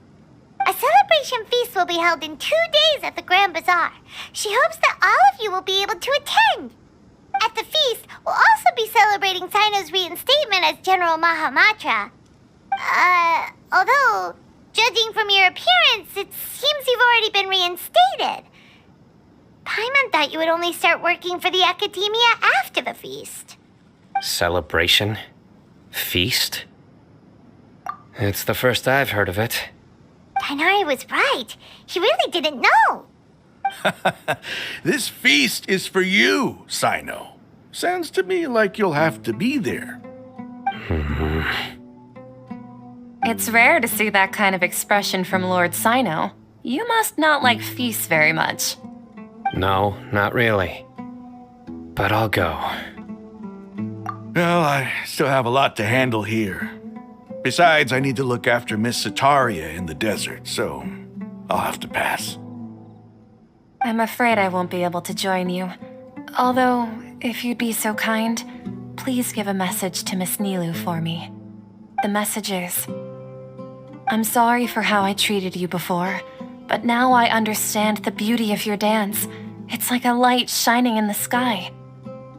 A: A celebration feast will be held in 2 days at the Grand Bazaar. She hopes that all of you will be able to attend. At the feast, we'll also be celebrating Sino's reinstatement as General Mahamatra. Although, judging from your appearance, it seems you've already been reinstated. Paimon thought you would only start working for the Akademiya after the feast.
E: Celebration? Feast? It's the first I've heard of it.
A: Tighnari was right. He really didn't know.
F: This feast is for you, Sino. Sounds to me like you'll have to be there.
B: It's rare to see that kind of expression from Lord Sino. You must not like feasts very much.
E: No, not really. But I'll go.
F: Well, I still have a lot to handle here. Besides, I need to look after Miss Sataria in the desert, so I'll have to pass.
B: I'm afraid I won't be able to join you. Although, if you'd be so kind, please give a message to Miss Nilu for me. The message is, I'm sorry for how I treated you before, but now I understand the beauty of your dance. It's like a light shining in the sky.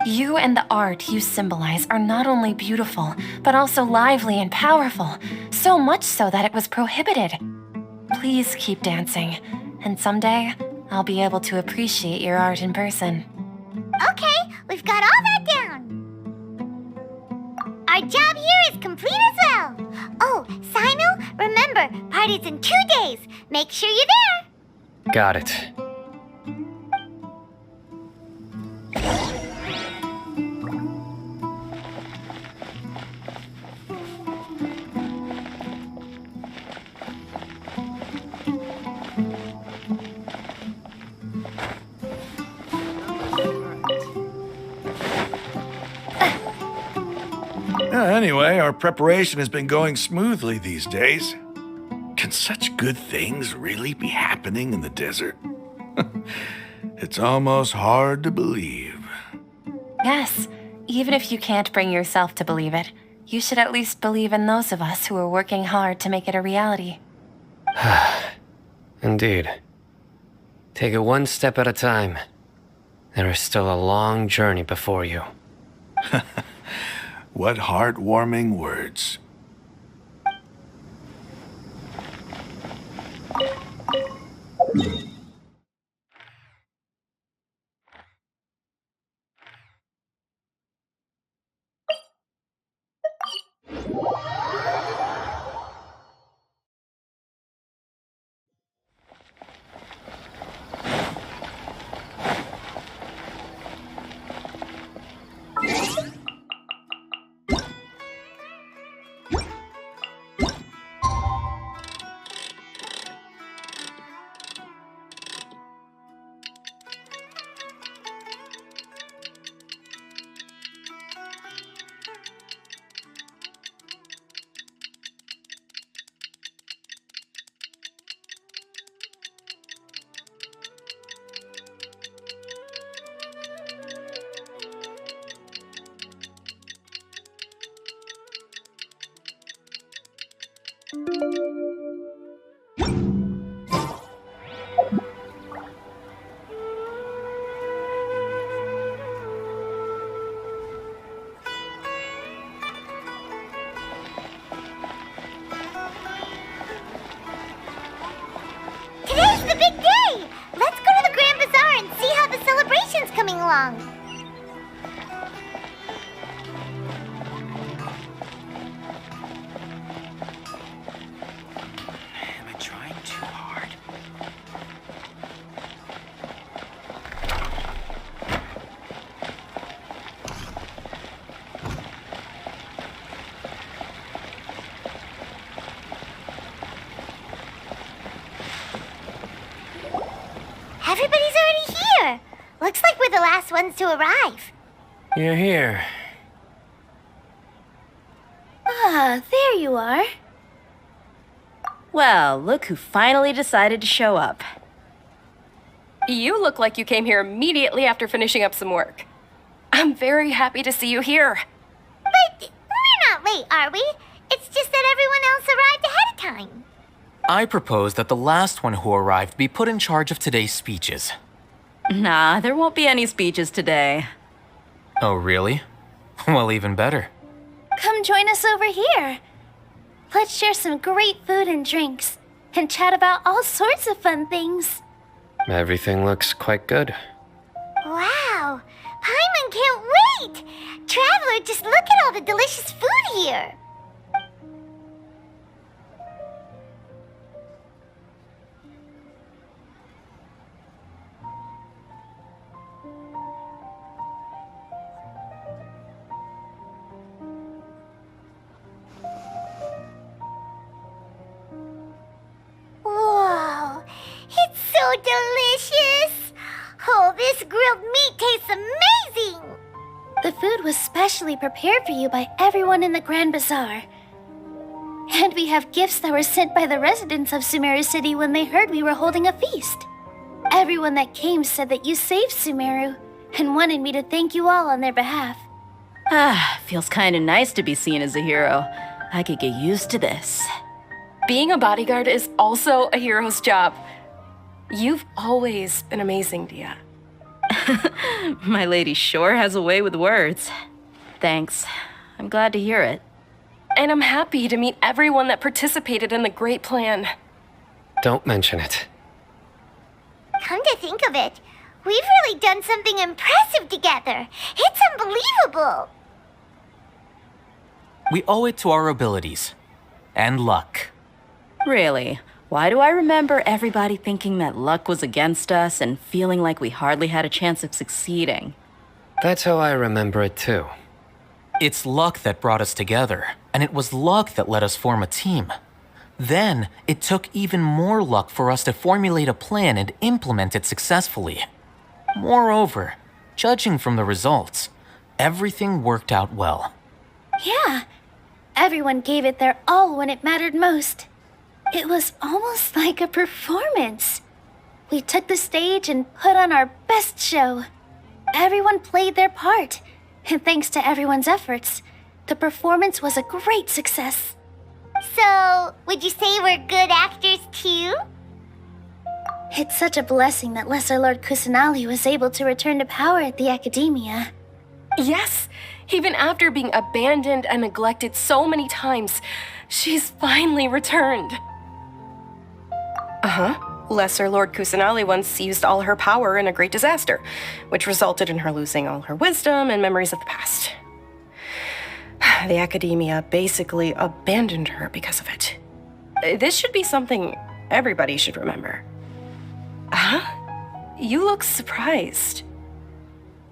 B: You and the art you symbolize are not only beautiful, but also lively and powerful, so much so that it was prohibited. Please keep dancing, and someday I'll be able to appreciate your art in person.
A: Okay, we've got all that down. Our job here is complete as well. Oh, Sino, remember, party's in 2 days. Make sure you're there.
E: Got it.
F: Anyway, our preparation has been going smoothly these days. Can such good things really be happening in the desert? It's almost hard to believe.
B: Yes, even if you can't bring yourself to believe it, you should at least believe in those of us who are working hard to make it a reality.
E: Indeed. Take it one step at a time. There is still a long journey before you.
F: What heartwarming words.
A: Today's the big day! Let's go to the Grand Bazaar and see how the celebration's coming along.
M: Am I trying too hard?
A: Everybody's already here. Looks like we're the last ones to arrive.
E: You're here.
P: Ah, there you are.
D: Well, look who finally decided to show up.
L: You look like you came here immediately after finishing up some work. I'm very happy to see you here.
A: But we're not late, are we? It's just that everyone else arrived ahead of time.
I: I propose that the last one who arrived be put in charge of today's speeches.
D: Nah, there won't be any speeches today.
I: Oh, really? Well, even better.
P: Come join us over here. Let's share some great food and drinks, and chat about all sorts of fun things.
E: Everything looks quite good.
A: Wow! Paimon can't wait! Traveler, just look at all the delicious food here! Whoa! It's so delicious! Oh, this grilled meat tastes amazing!
P: The food was specially prepared for you by everyone in the Grand Bazaar. And we have gifts that were sent by the residents of Sumeru City when they heard we were holding a feast. Everyone that came said that you saved Sumeru and wanted me to thank you all on their behalf.
D: Ah, feels kinda nice to be seen as a hero. I could get used to this.
L: Being a bodyguard is also a hero's job. You've always been amazing, Dia.
D: My lady sure has a way with words. Thanks. I'm glad to hear it.
L: And I'm happy to meet everyone that participated in the great plan.
E: Don't mention it.
A: Come to think of it, we've really done something impressive together. It's unbelievable.
I: We owe it to our abilities. And luck.
D: Really? Why do I remember everybody thinking that luck was against us and feeling like we hardly had a chance of succeeding?
E: That's how I remember it too.
I: It's luck that brought us together, and it was luck that let us form a team. Then, it took even more luck for us to formulate a plan and implement it successfully. Moreover, judging from the results, everything worked out well.
P: Yeah, everyone gave it their all when it mattered most. It was almost like a performance. We took the stage and put on our best show. Everyone played their part, and thanks to everyone's efforts, the performance was a great success.
A: So, would you say we're good actors too?
P: It's such a blessing that Lesser Lord Kusanali was able to return to power at the Akademiya.
L: Yes, even after being abandoned and neglected so many times, she's finally returned. Lesser Lord Kusanali once used all her power in a great disaster, which resulted in her losing all her wisdom and memories of the past. The Akademiya basically abandoned her because of it. This should be something everybody should remember. You look surprised.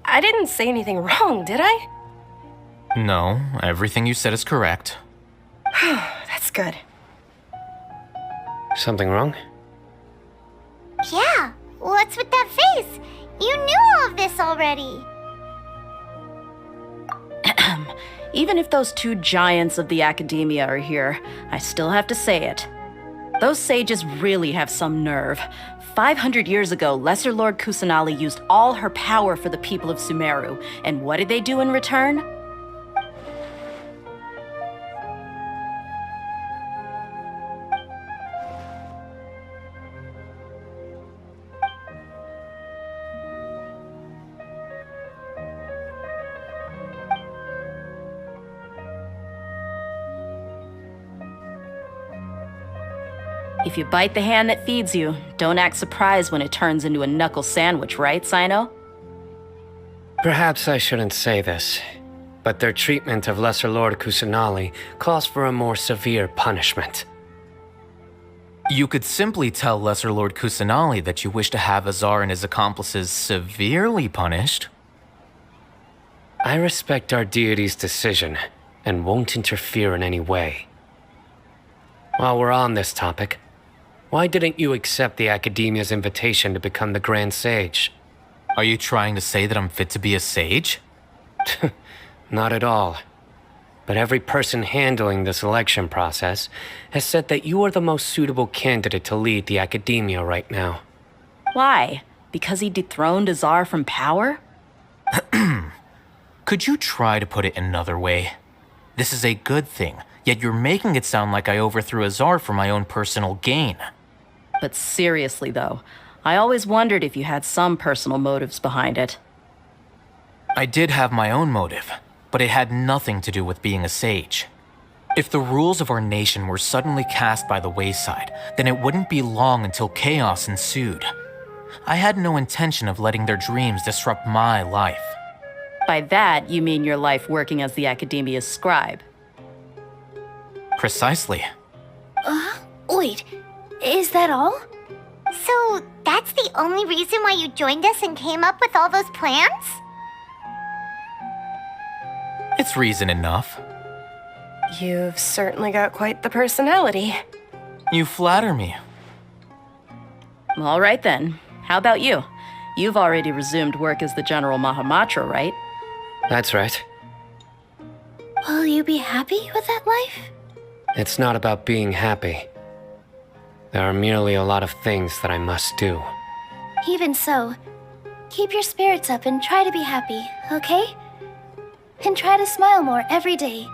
L: I didn't say anything wrong, did I?
I: No, everything you said is correct.
L: That's good.
E: Something wrong?
A: Yeah, what's with that face? You knew all of this already.
D: Even if those two giants of the Akademiya are here, I still have to say it. Those sages really have some nerve. 500 years ago, Lesser Lord Kusanali used all her power for the people of Sumeru, and what did they do in return? If you bite the hand that feeds you, don't act surprised when it turns into a knuckle sandwich, right, Sino?
E: Perhaps I shouldn't say this, but their treatment of Lesser Lord Kusanali calls for a more severe punishment.
I: You could simply tell Lesser Lord Kusanali that you wish to have Azar and his accomplices severely punished.
E: I respect our deity's decision and won't interfere in any way. While we're on this topic, Why didn't you accept the Akademiya's invitation to become the Grand Sage?
I: Are you trying to say that I'm fit to be a sage?
E: Not at all. But every person handling the selection process has said that you are the most suitable candidate to lead the Akademiya right now.
D: Why? Because he dethroned Azar from power?
I: Could you try to put it another way? This is a good thing, yet you're making it sound like I overthrew Azar for my own personal gain.
D: But seriously, though, I always wondered if you had some personal motives behind it.
I: I did have my own motive, but it had nothing to do with being a sage. If the rules of our nation were suddenly cast by the wayside, then it wouldn't be long until chaos ensued. I had no intention of letting their dreams disrupt my life.
D: By that, you mean your life working as the Akademiya's scribe.
I: Precisely.
P: Wait, is that all?
A: So, that's the only reason why you joined us and came up with all those plans?
I: It's reason enough.
L: You've certainly got quite the personality.
I: You flatter me.
D: All right then. How about you? You've already resumed work as the General Mahamatra, right?
E: That's right.
P: Will you be happy with that life?
E: It's not about being happy. There are merely a lot of things that I must do.
P: Even so, keep your spirits up and try to be happy, okay? And try to smile more every day,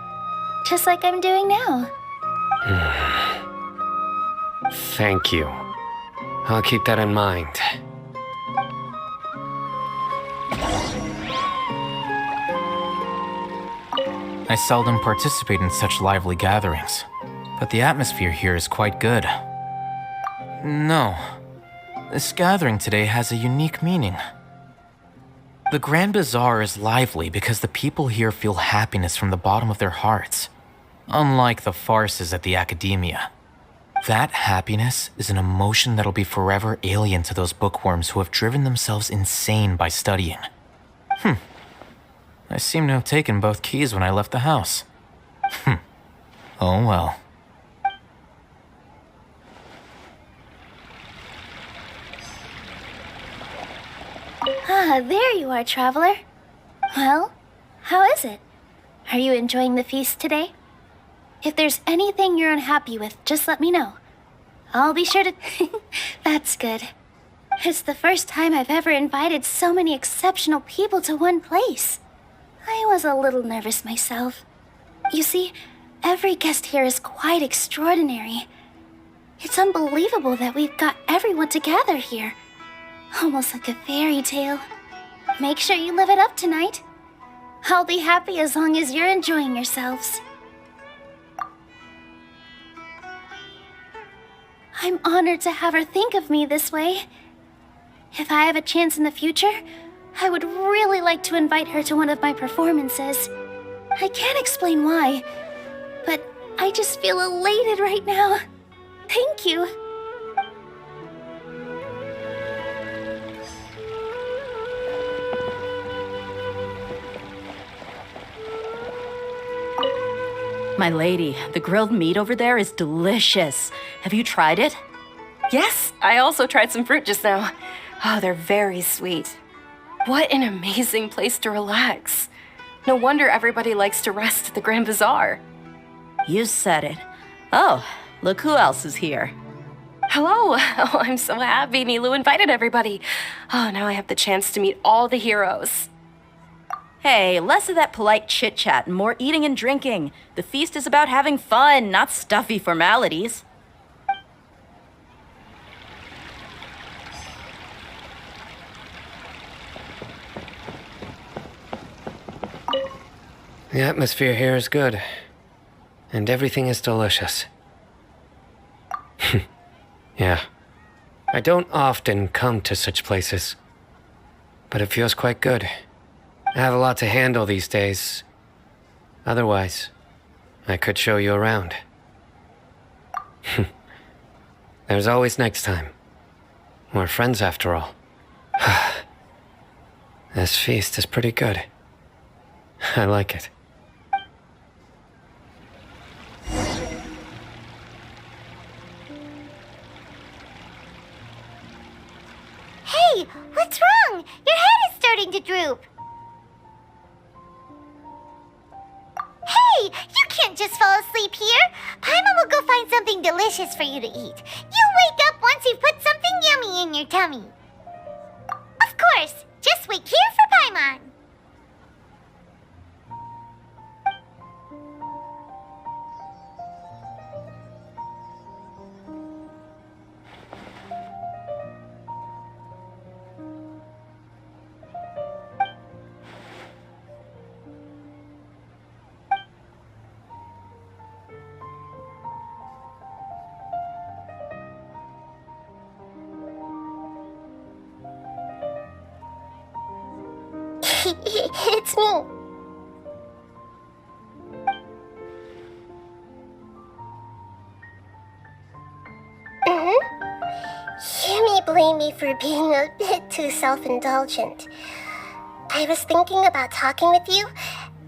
P: just like I'm doing now.
E: Thank you. I'll keep that in mind.
I: I seldom participate in such lively gatherings, but the atmosphere here is quite good. No, this gathering today has a unique meaning. The Grand Bazaar is lively because the people here feel happiness from the bottom of their hearts, unlike the farces at the Akademiya. That happiness is an emotion that'll be forever alien to those bookworms who have driven themselves insane by studying. I seem to have taken both keys when I left the house. Oh well.
P: There you are, traveler. Well, how is it? Are you enjoying the feast today? If there's anything you're unhappy with, just let me know. I'll be sure to... That's good. It's the first time I've ever invited so many exceptional people to one place. I was a little nervous myself. You see, every guest here is quite extraordinary. It's unbelievable that we've got everyone together here. Almost like a fairy tale. Make sure you live it up tonight. I'll be happy as long as you're enjoying yourselves. I'm honored to have her think of me this way. If I have a chance in the future, I would really like to invite her to one of my performances. I can't explain why, but I just feel elated right now. Thank you.
D: My lady, the grilled meat over there is delicious. Have you tried it?
L: Yes, I also tried some fruit just now. Oh, they're very sweet. What an amazing place to relax. No wonder everybody likes to rest at the Grand Bazaar.
D: You said it. Oh, look who else is here.
L: Hello. Oh, I'm so happy Nilu invited everybody. Oh, now I have the chance to meet all the heroes.
D: Hey, less of that polite chit-chat and more eating and drinking. The feast is about having fun, not stuffy formalities.
E: The atmosphere here is good, and everything is delicious. Yeah. I don't often come to such places, but it feels quite good. I have a lot to handle these days. Otherwise, I could show you around. There's always next time. We're friends after all. This feast is pretty good. I like it.
A: droop. Hey, you can't just fall asleep here. Paimon will go find something delicious for you to eat. You'll wake up once you've put something yummy in your tummy. Of course, just wait here for Paimon. It's me. You may blame me for being a bit too self-indulgent. I was thinking about talking with you,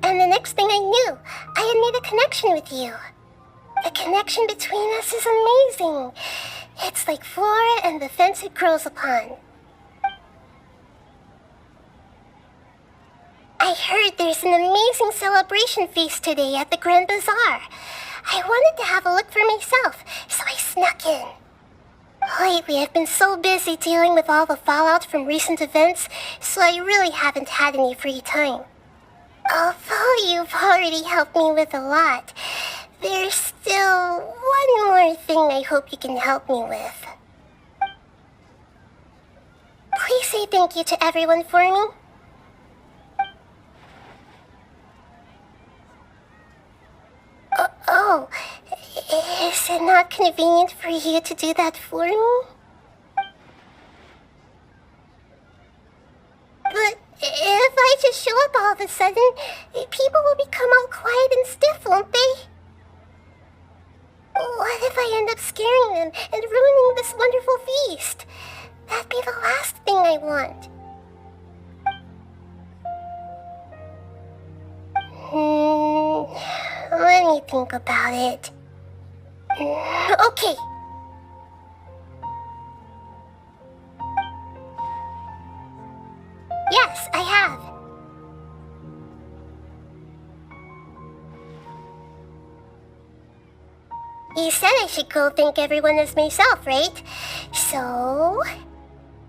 A: and the next thing I knew, I had made a connection with you. The connection between us is amazing. It's like flora and the fence it grows upon. I heard there's an amazing celebration feast today at the Grand Bazaar. I wanted to have a look for myself, so I snuck in. Lately, I've been so busy dealing with all the fallout from recent events, so I really haven't had any free time. Although you've already helped me with a lot, there's still one more thing I hope you can help me with. Please say thank you to everyone for me. Oh, is it not convenient for you to do that for me? But if I just show up all of a sudden, people will become all quiet and stiff, won't they? What if I end up scaring them and ruining this wonderful feast? That'd be the last thing I want. Let me think about it. Okay. Yes, I have. You said I should go thank everyone as myself, right? So,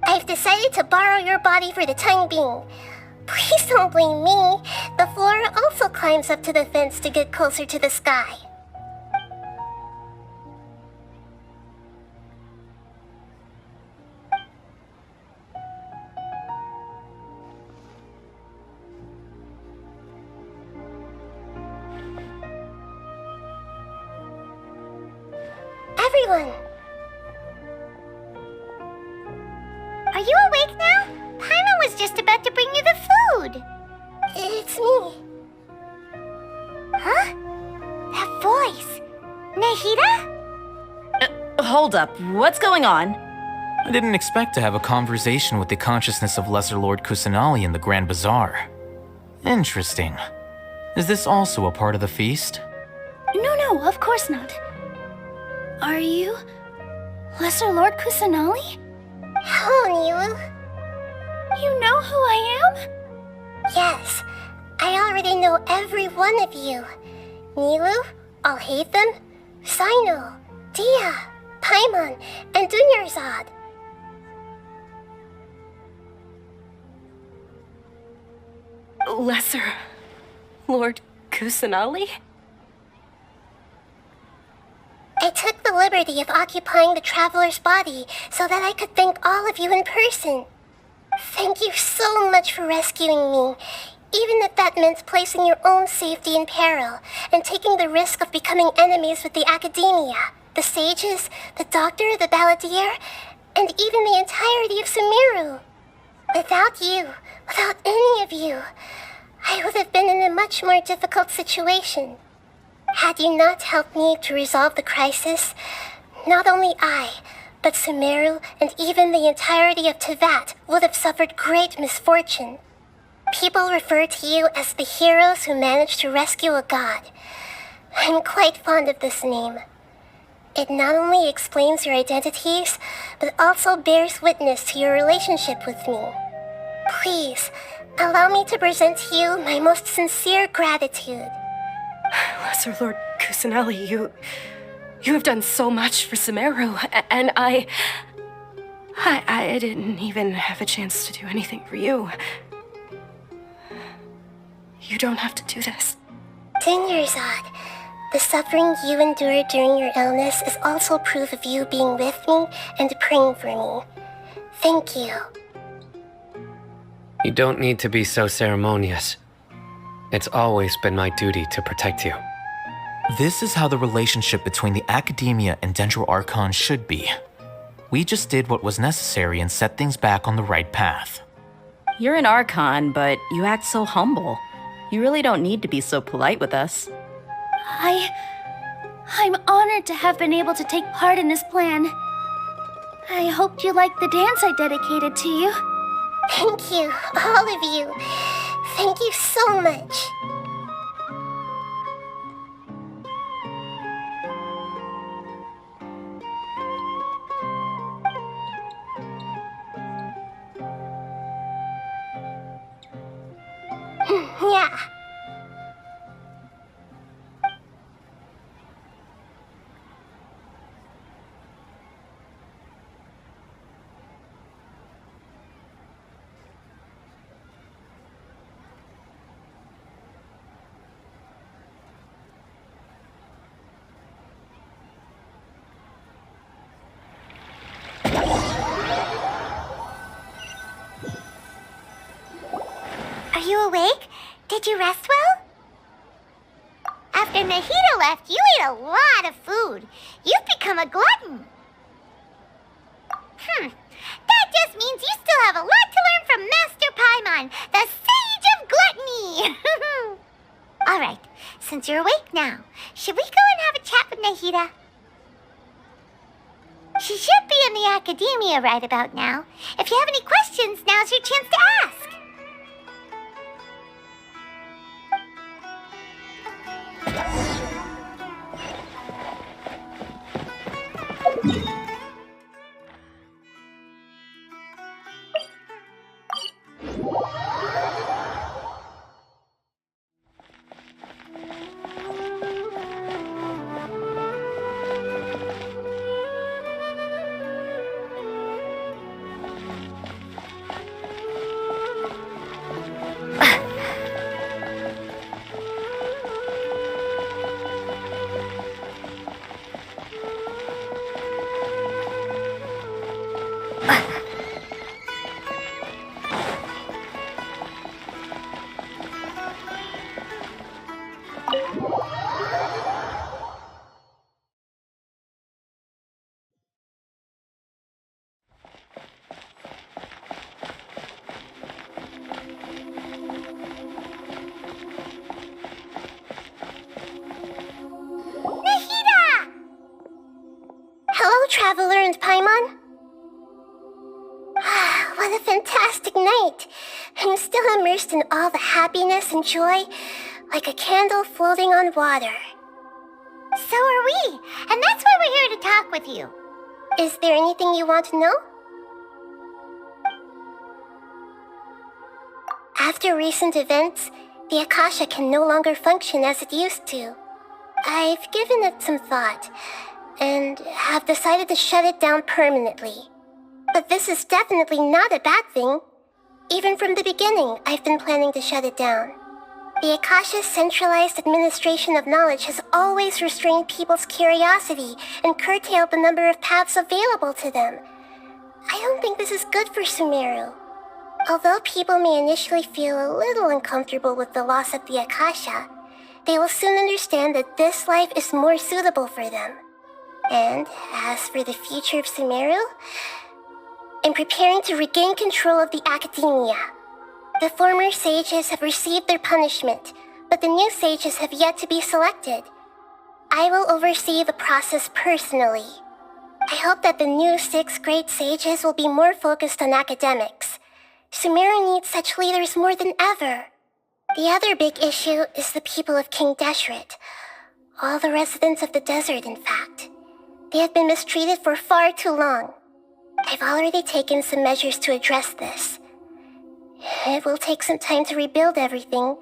A: I've decided to borrow your body for the time being. Please don't blame me. The flora also climbs up to the fence to get closer to the sky. Everyone! Are you awake now? Paimon was just about to bring you the food. It's me. Huh? That voice. Nahida?
D: Hold up. What's going on?
I: I didn't expect to have a conversation with the consciousness of Lesser Lord Kusanali in the Grand Bazaar. Interesting. Is this also a part of the feast?
P: No, of course not. Are you Lesser Lord Kusanali?
A: Hello, Nilu.
P: You know who I am?
A: Yes, I already know every one of you. Nilu, Alhaitham, Sino, Dia, Paimon, and Dunyarzad.
L: Lesser Lord Kusanali?
A: I took the liberty of occupying the traveler's body so that I could thank all of you in person. Thank you so much for rescuing me, even if that meant placing your own safety in peril and taking the risk of becoming enemies with the Akademiya, the sages, the doctor, the balladeer, and even the entirety of Sumeru. Without you, without any of you, I would have been in a much more difficult situation. Had you not helped me to resolve the crisis, not only I, but Sumeru and even the entirety of Teyvat would have suffered great misfortune. People refer to you as the heroes who managed to rescue a god. I'm quite fond of this name. It not only explains your identities, but also bears witness to your relationship with me. Please,
K: Allow me to present to you my most sincere gratitude.
L: Lesser Lord Kusanelli, you have done so much for Sumeru, and I didn't even have a chance to do anything for you. You don't have to do this.
K: Dinyarzad, the suffering you endured during your illness is also proof of you being with me and praying for me. Thank you.
E: You don't need to be so ceremonious. It's always been my duty to protect you.
I: This is how the relationship between the Akademiya and Dendro Archon should be. We just did what was necessary and set things back on the right path.
D: You're an Archon, but you act so humble. You really don't need to be so polite with us.
P: I'm honored to have been able to take part in this plan. I hoped you liked the dance I dedicated to you.
K: Thank you, all of you. Thank you so much. Yeah.
A: Are you awake? Did you rest well? After Nahida left, you ate a lot of food. You've become a glutton. That just means you still have a lot to learn from Master Paimon, the Sage of Gluttony. All right, since you're awake now, should we go and have a chat with Nahida? She should be in the Akademiya right about now. If you have any questions, now's your chance to ask.
K: Traveler and Paimon? What a fantastic night! I'm still immersed in all the happiness and joy, like a candle floating on water.
A: So are we, and that's why we're here to talk with you.
K: Is there anything you want to know? After recent events, the Akasha can no longer function as it used to. I've given it some thought, and have decided to shut it down permanently. But this is definitely not a bad thing. Even from the beginning, I've been planning to shut it down. The Akasha's centralized administration of knowledge has always restrained people's curiosity and curtailed the number of paths available to them. I don't think this is good for Sumeru. Although people may initially feel a little uncomfortable with the loss of the Akasha, they will soon understand that this life is more suitable for them. And as for the future of Sumeru, I'm preparing to regain control of the Akademiya. The former sages have received their punishment, but the new sages have yet to be selected. I will oversee the process personally. I hope that the new 6 great sages will be more focused on academics. Sumeru needs such leaders more than ever. The other big issue is the people of King Deshret. All the residents of the desert, in fact. They have been mistreated for far too long. I've already taken some measures to address this. It will take some time to rebuild everything,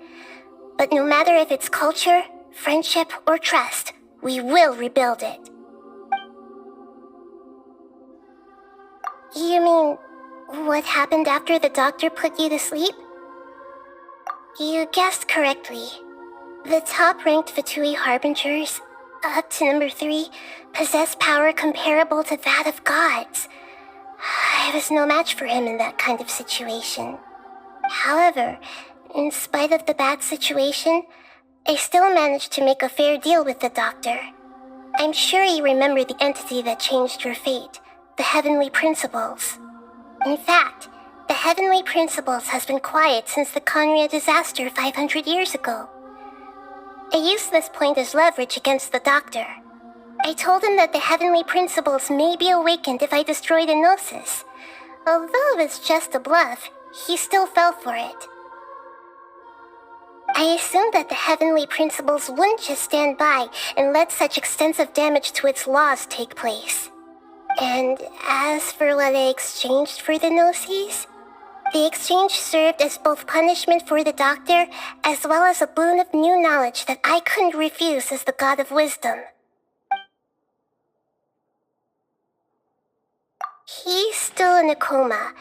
K: but no matter if it's culture, friendship, or trust, we will rebuild it. You mean, what happened after the doctor put you to sleep? You guessed correctly. The top-ranked Fatui Harbingers, up to number 3, possess power comparable to that of gods. I was no match for him in that kind of situation. However, in spite of the bad situation, I still managed to make a fair deal with the doctor. I'm sure you remember the entity that changed your fate, the Heavenly Principles. In fact, the Heavenly Principles has been quiet since the Conria disaster 500 years ago. I used this point as leverage against the doctor. I told him that the Heavenly Principles may be awakened if I destroy the Gnosis. Although it was just a bluff, he still fell for it. I assumed that the Heavenly Principles wouldn't just stand by and let such extensive damage to its laws take place. And as for what I exchanged for the Gnosis, the exchange served as both punishment for the doctor as well as a boon of new knowledge that I couldn't refuse as the god of wisdom. He's still in a coma.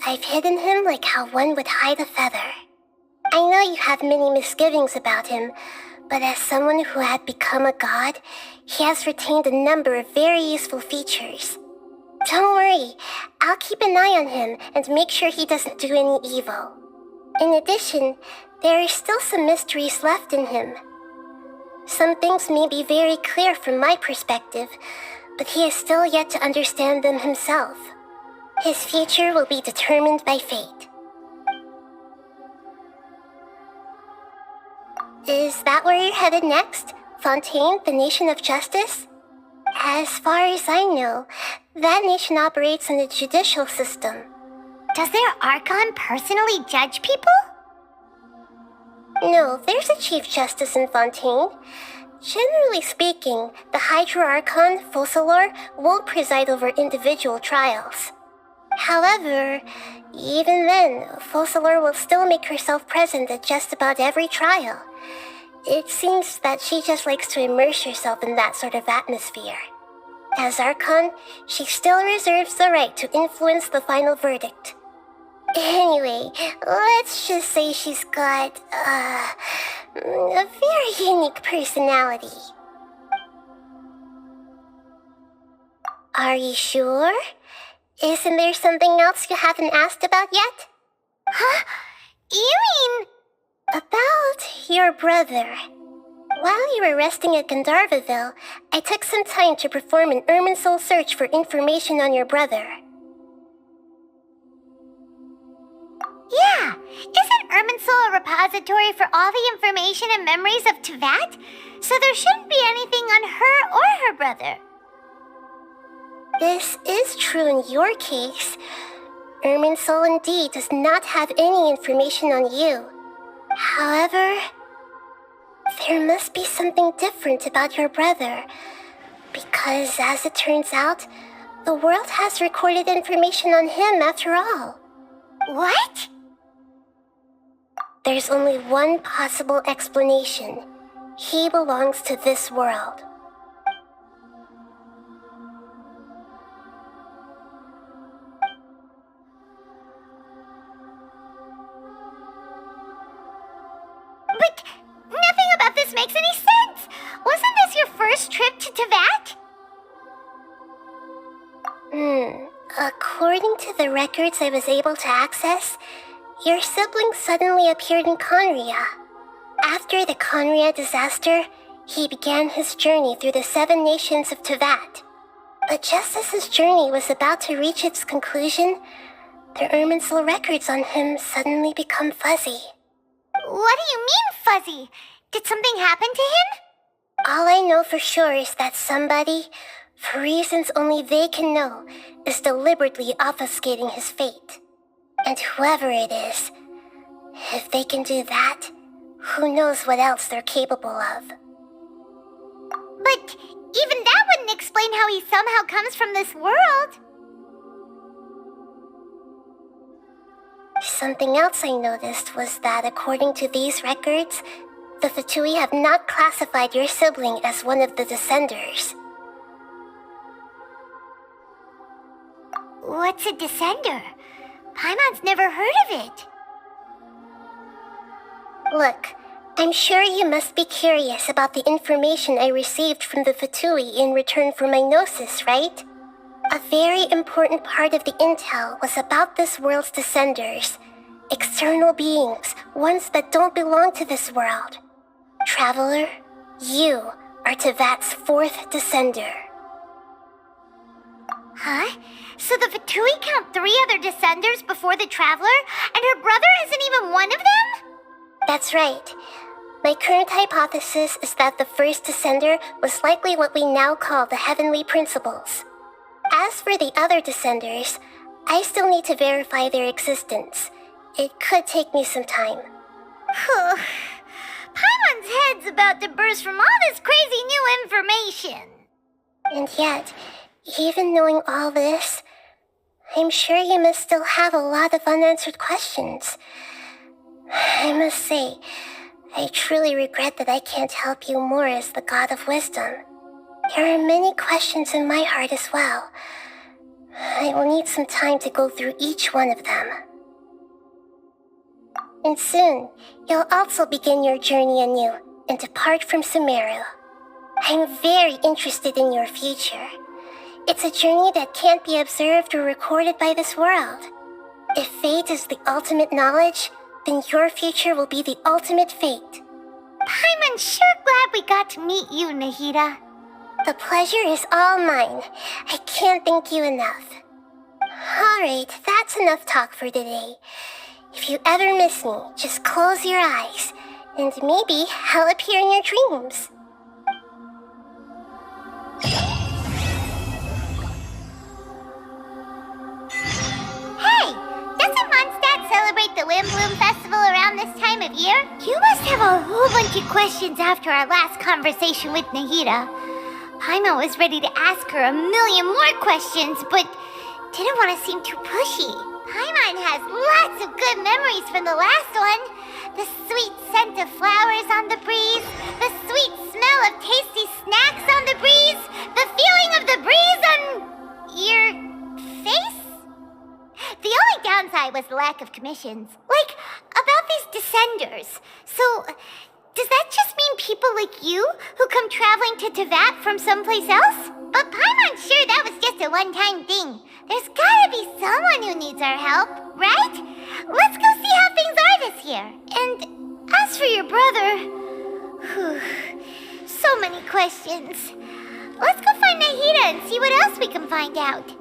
K: I've hidden him like how one would hide a feather. I know you have many misgivings about him, but as someone who had become a god, he has retained a number of very useful features. Don't worry, I'll keep an eye on him and make sure he doesn't do any evil. In addition, there are still some mysteries left in him. Some things may be very clear from my perspective, but he is still yet to understand them himself. His future will be determined by fate. Is that where you're headed next? Fontaine, the Nation of Justice? As far as I know, that nation operates in the judicial system.
A: Does their Archon personally judge people?
K: No, there's a Chief Justice in Fontaine. Generally speaking, the Hydra Archon, Focalor, won't preside over individual trials. However, even then, Focalor will still make herself present at just about every trial. It seems that she just likes to immerse herself in that sort of atmosphere. As Archon, she still reserves the right to influence the final verdict. Anyway, let's just say she's got, a very unique personality. Are you sure? Isn't there something else you haven't asked about yet?
A: Huh? You mean...
K: About your brother. While you were resting at Gandharvaville, I took some time to perform an Irminsul search for information on your brother.
A: Yeah! Isn't Irminsul a repository for all the information and memories of Teyvat? So there shouldn't be anything on her or her brother.
K: This is true in your case. Irminsul indeed does not have any information on you. However, there must be something different about your brother, because as it turns out, the world has recorded information on him after all.
A: What?
K: There's only one possible explanation. He belongs to this world.
A: But nothing about this makes any sense! Wasn't this your first trip to Teyvat?
K: According to the records I was able to access, your sibling suddenly appeared in Conria. After the Conria disaster, he began his journey through the 7 nations of Teyvat. But just as his journey was about to reach its conclusion, the Irminsul records on him suddenly become fuzzy.
A: What do you mean, fuzzy? Did something happen to him?
K: All I know for sure is that somebody, for reasons only they can know, is deliberately obfuscating his fate. And whoever it is, if they can do that, who knows what else they're capable of.
A: But even that wouldn't explain how he somehow comes from this world.
K: Something else I noticed was that according to these records, the Fatui have not classified your sibling as one of the Descenders.
A: What's a Descender? Paimon's never heard of it.
K: Look, I'm sure you must be curious about the information I received from the Fatui in return for my gnosis, right? A very important part of the intel was about this world's Descenders. External beings, ones that don't belong to this world. Traveler, you are Tevat's 4th Descender.
A: Huh? So the Fatui count 3 other Descenders before the Traveler, and her brother isn't even one of them?
K: That's right. My current hypothesis is that the first Descender was likely what we now call the Heavenly Principles. As for the other Descenders, I still need to verify their existence. It could take me some time.
A: Paimon's head's about to burst from all this crazy new information.
K: And yet, even knowing all this, I'm sure you must still have a lot of unanswered questions. I must say, I truly regret that I can't help you more as the God of Wisdom. There are many questions in my heart as well. I will need some time to go through each one of them. And soon, you'll also begin your journey anew and depart from Sumeru. I'm very interested in your future. It's a journey that can't be observed or recorded by this world. If fate is the ultimate knowledge, then your future will be the ultimate fate.
A: Paimon's sure glad we got to meet you, Nahida.
K: The pleasure is all mine. I can't thank you enough. Alright, that's enough talk for today. If you ever miss me, just close your eyes, and maybe I'll appear in your dreams.
A: Hey! Doesn't Mondstadt celebrate the Wind Bloom Festival around this time of year? You must have a whole bunch of questions after our last conversation with Nahida. Paimon was ready to ask her a million more questions, but didn't want to seem too pushy. Paimon has lots of good memories from the last one. The sweet scent of flowers on the breeze, the sweet smell of tasty snacks on the breeze, the feeling of the breeze on your face? The only downside was the lack of commissions. Like, about these Descenders. So, does that just mean people like you who come traveling to Tevat from someplace else? But Paimon's sure that was just a one-time thing. There's gotta be someone who needs our help, right? Let's go see how things are this year. And as for your brother... so many questions. Let's go find Nahida and see what else we can find out.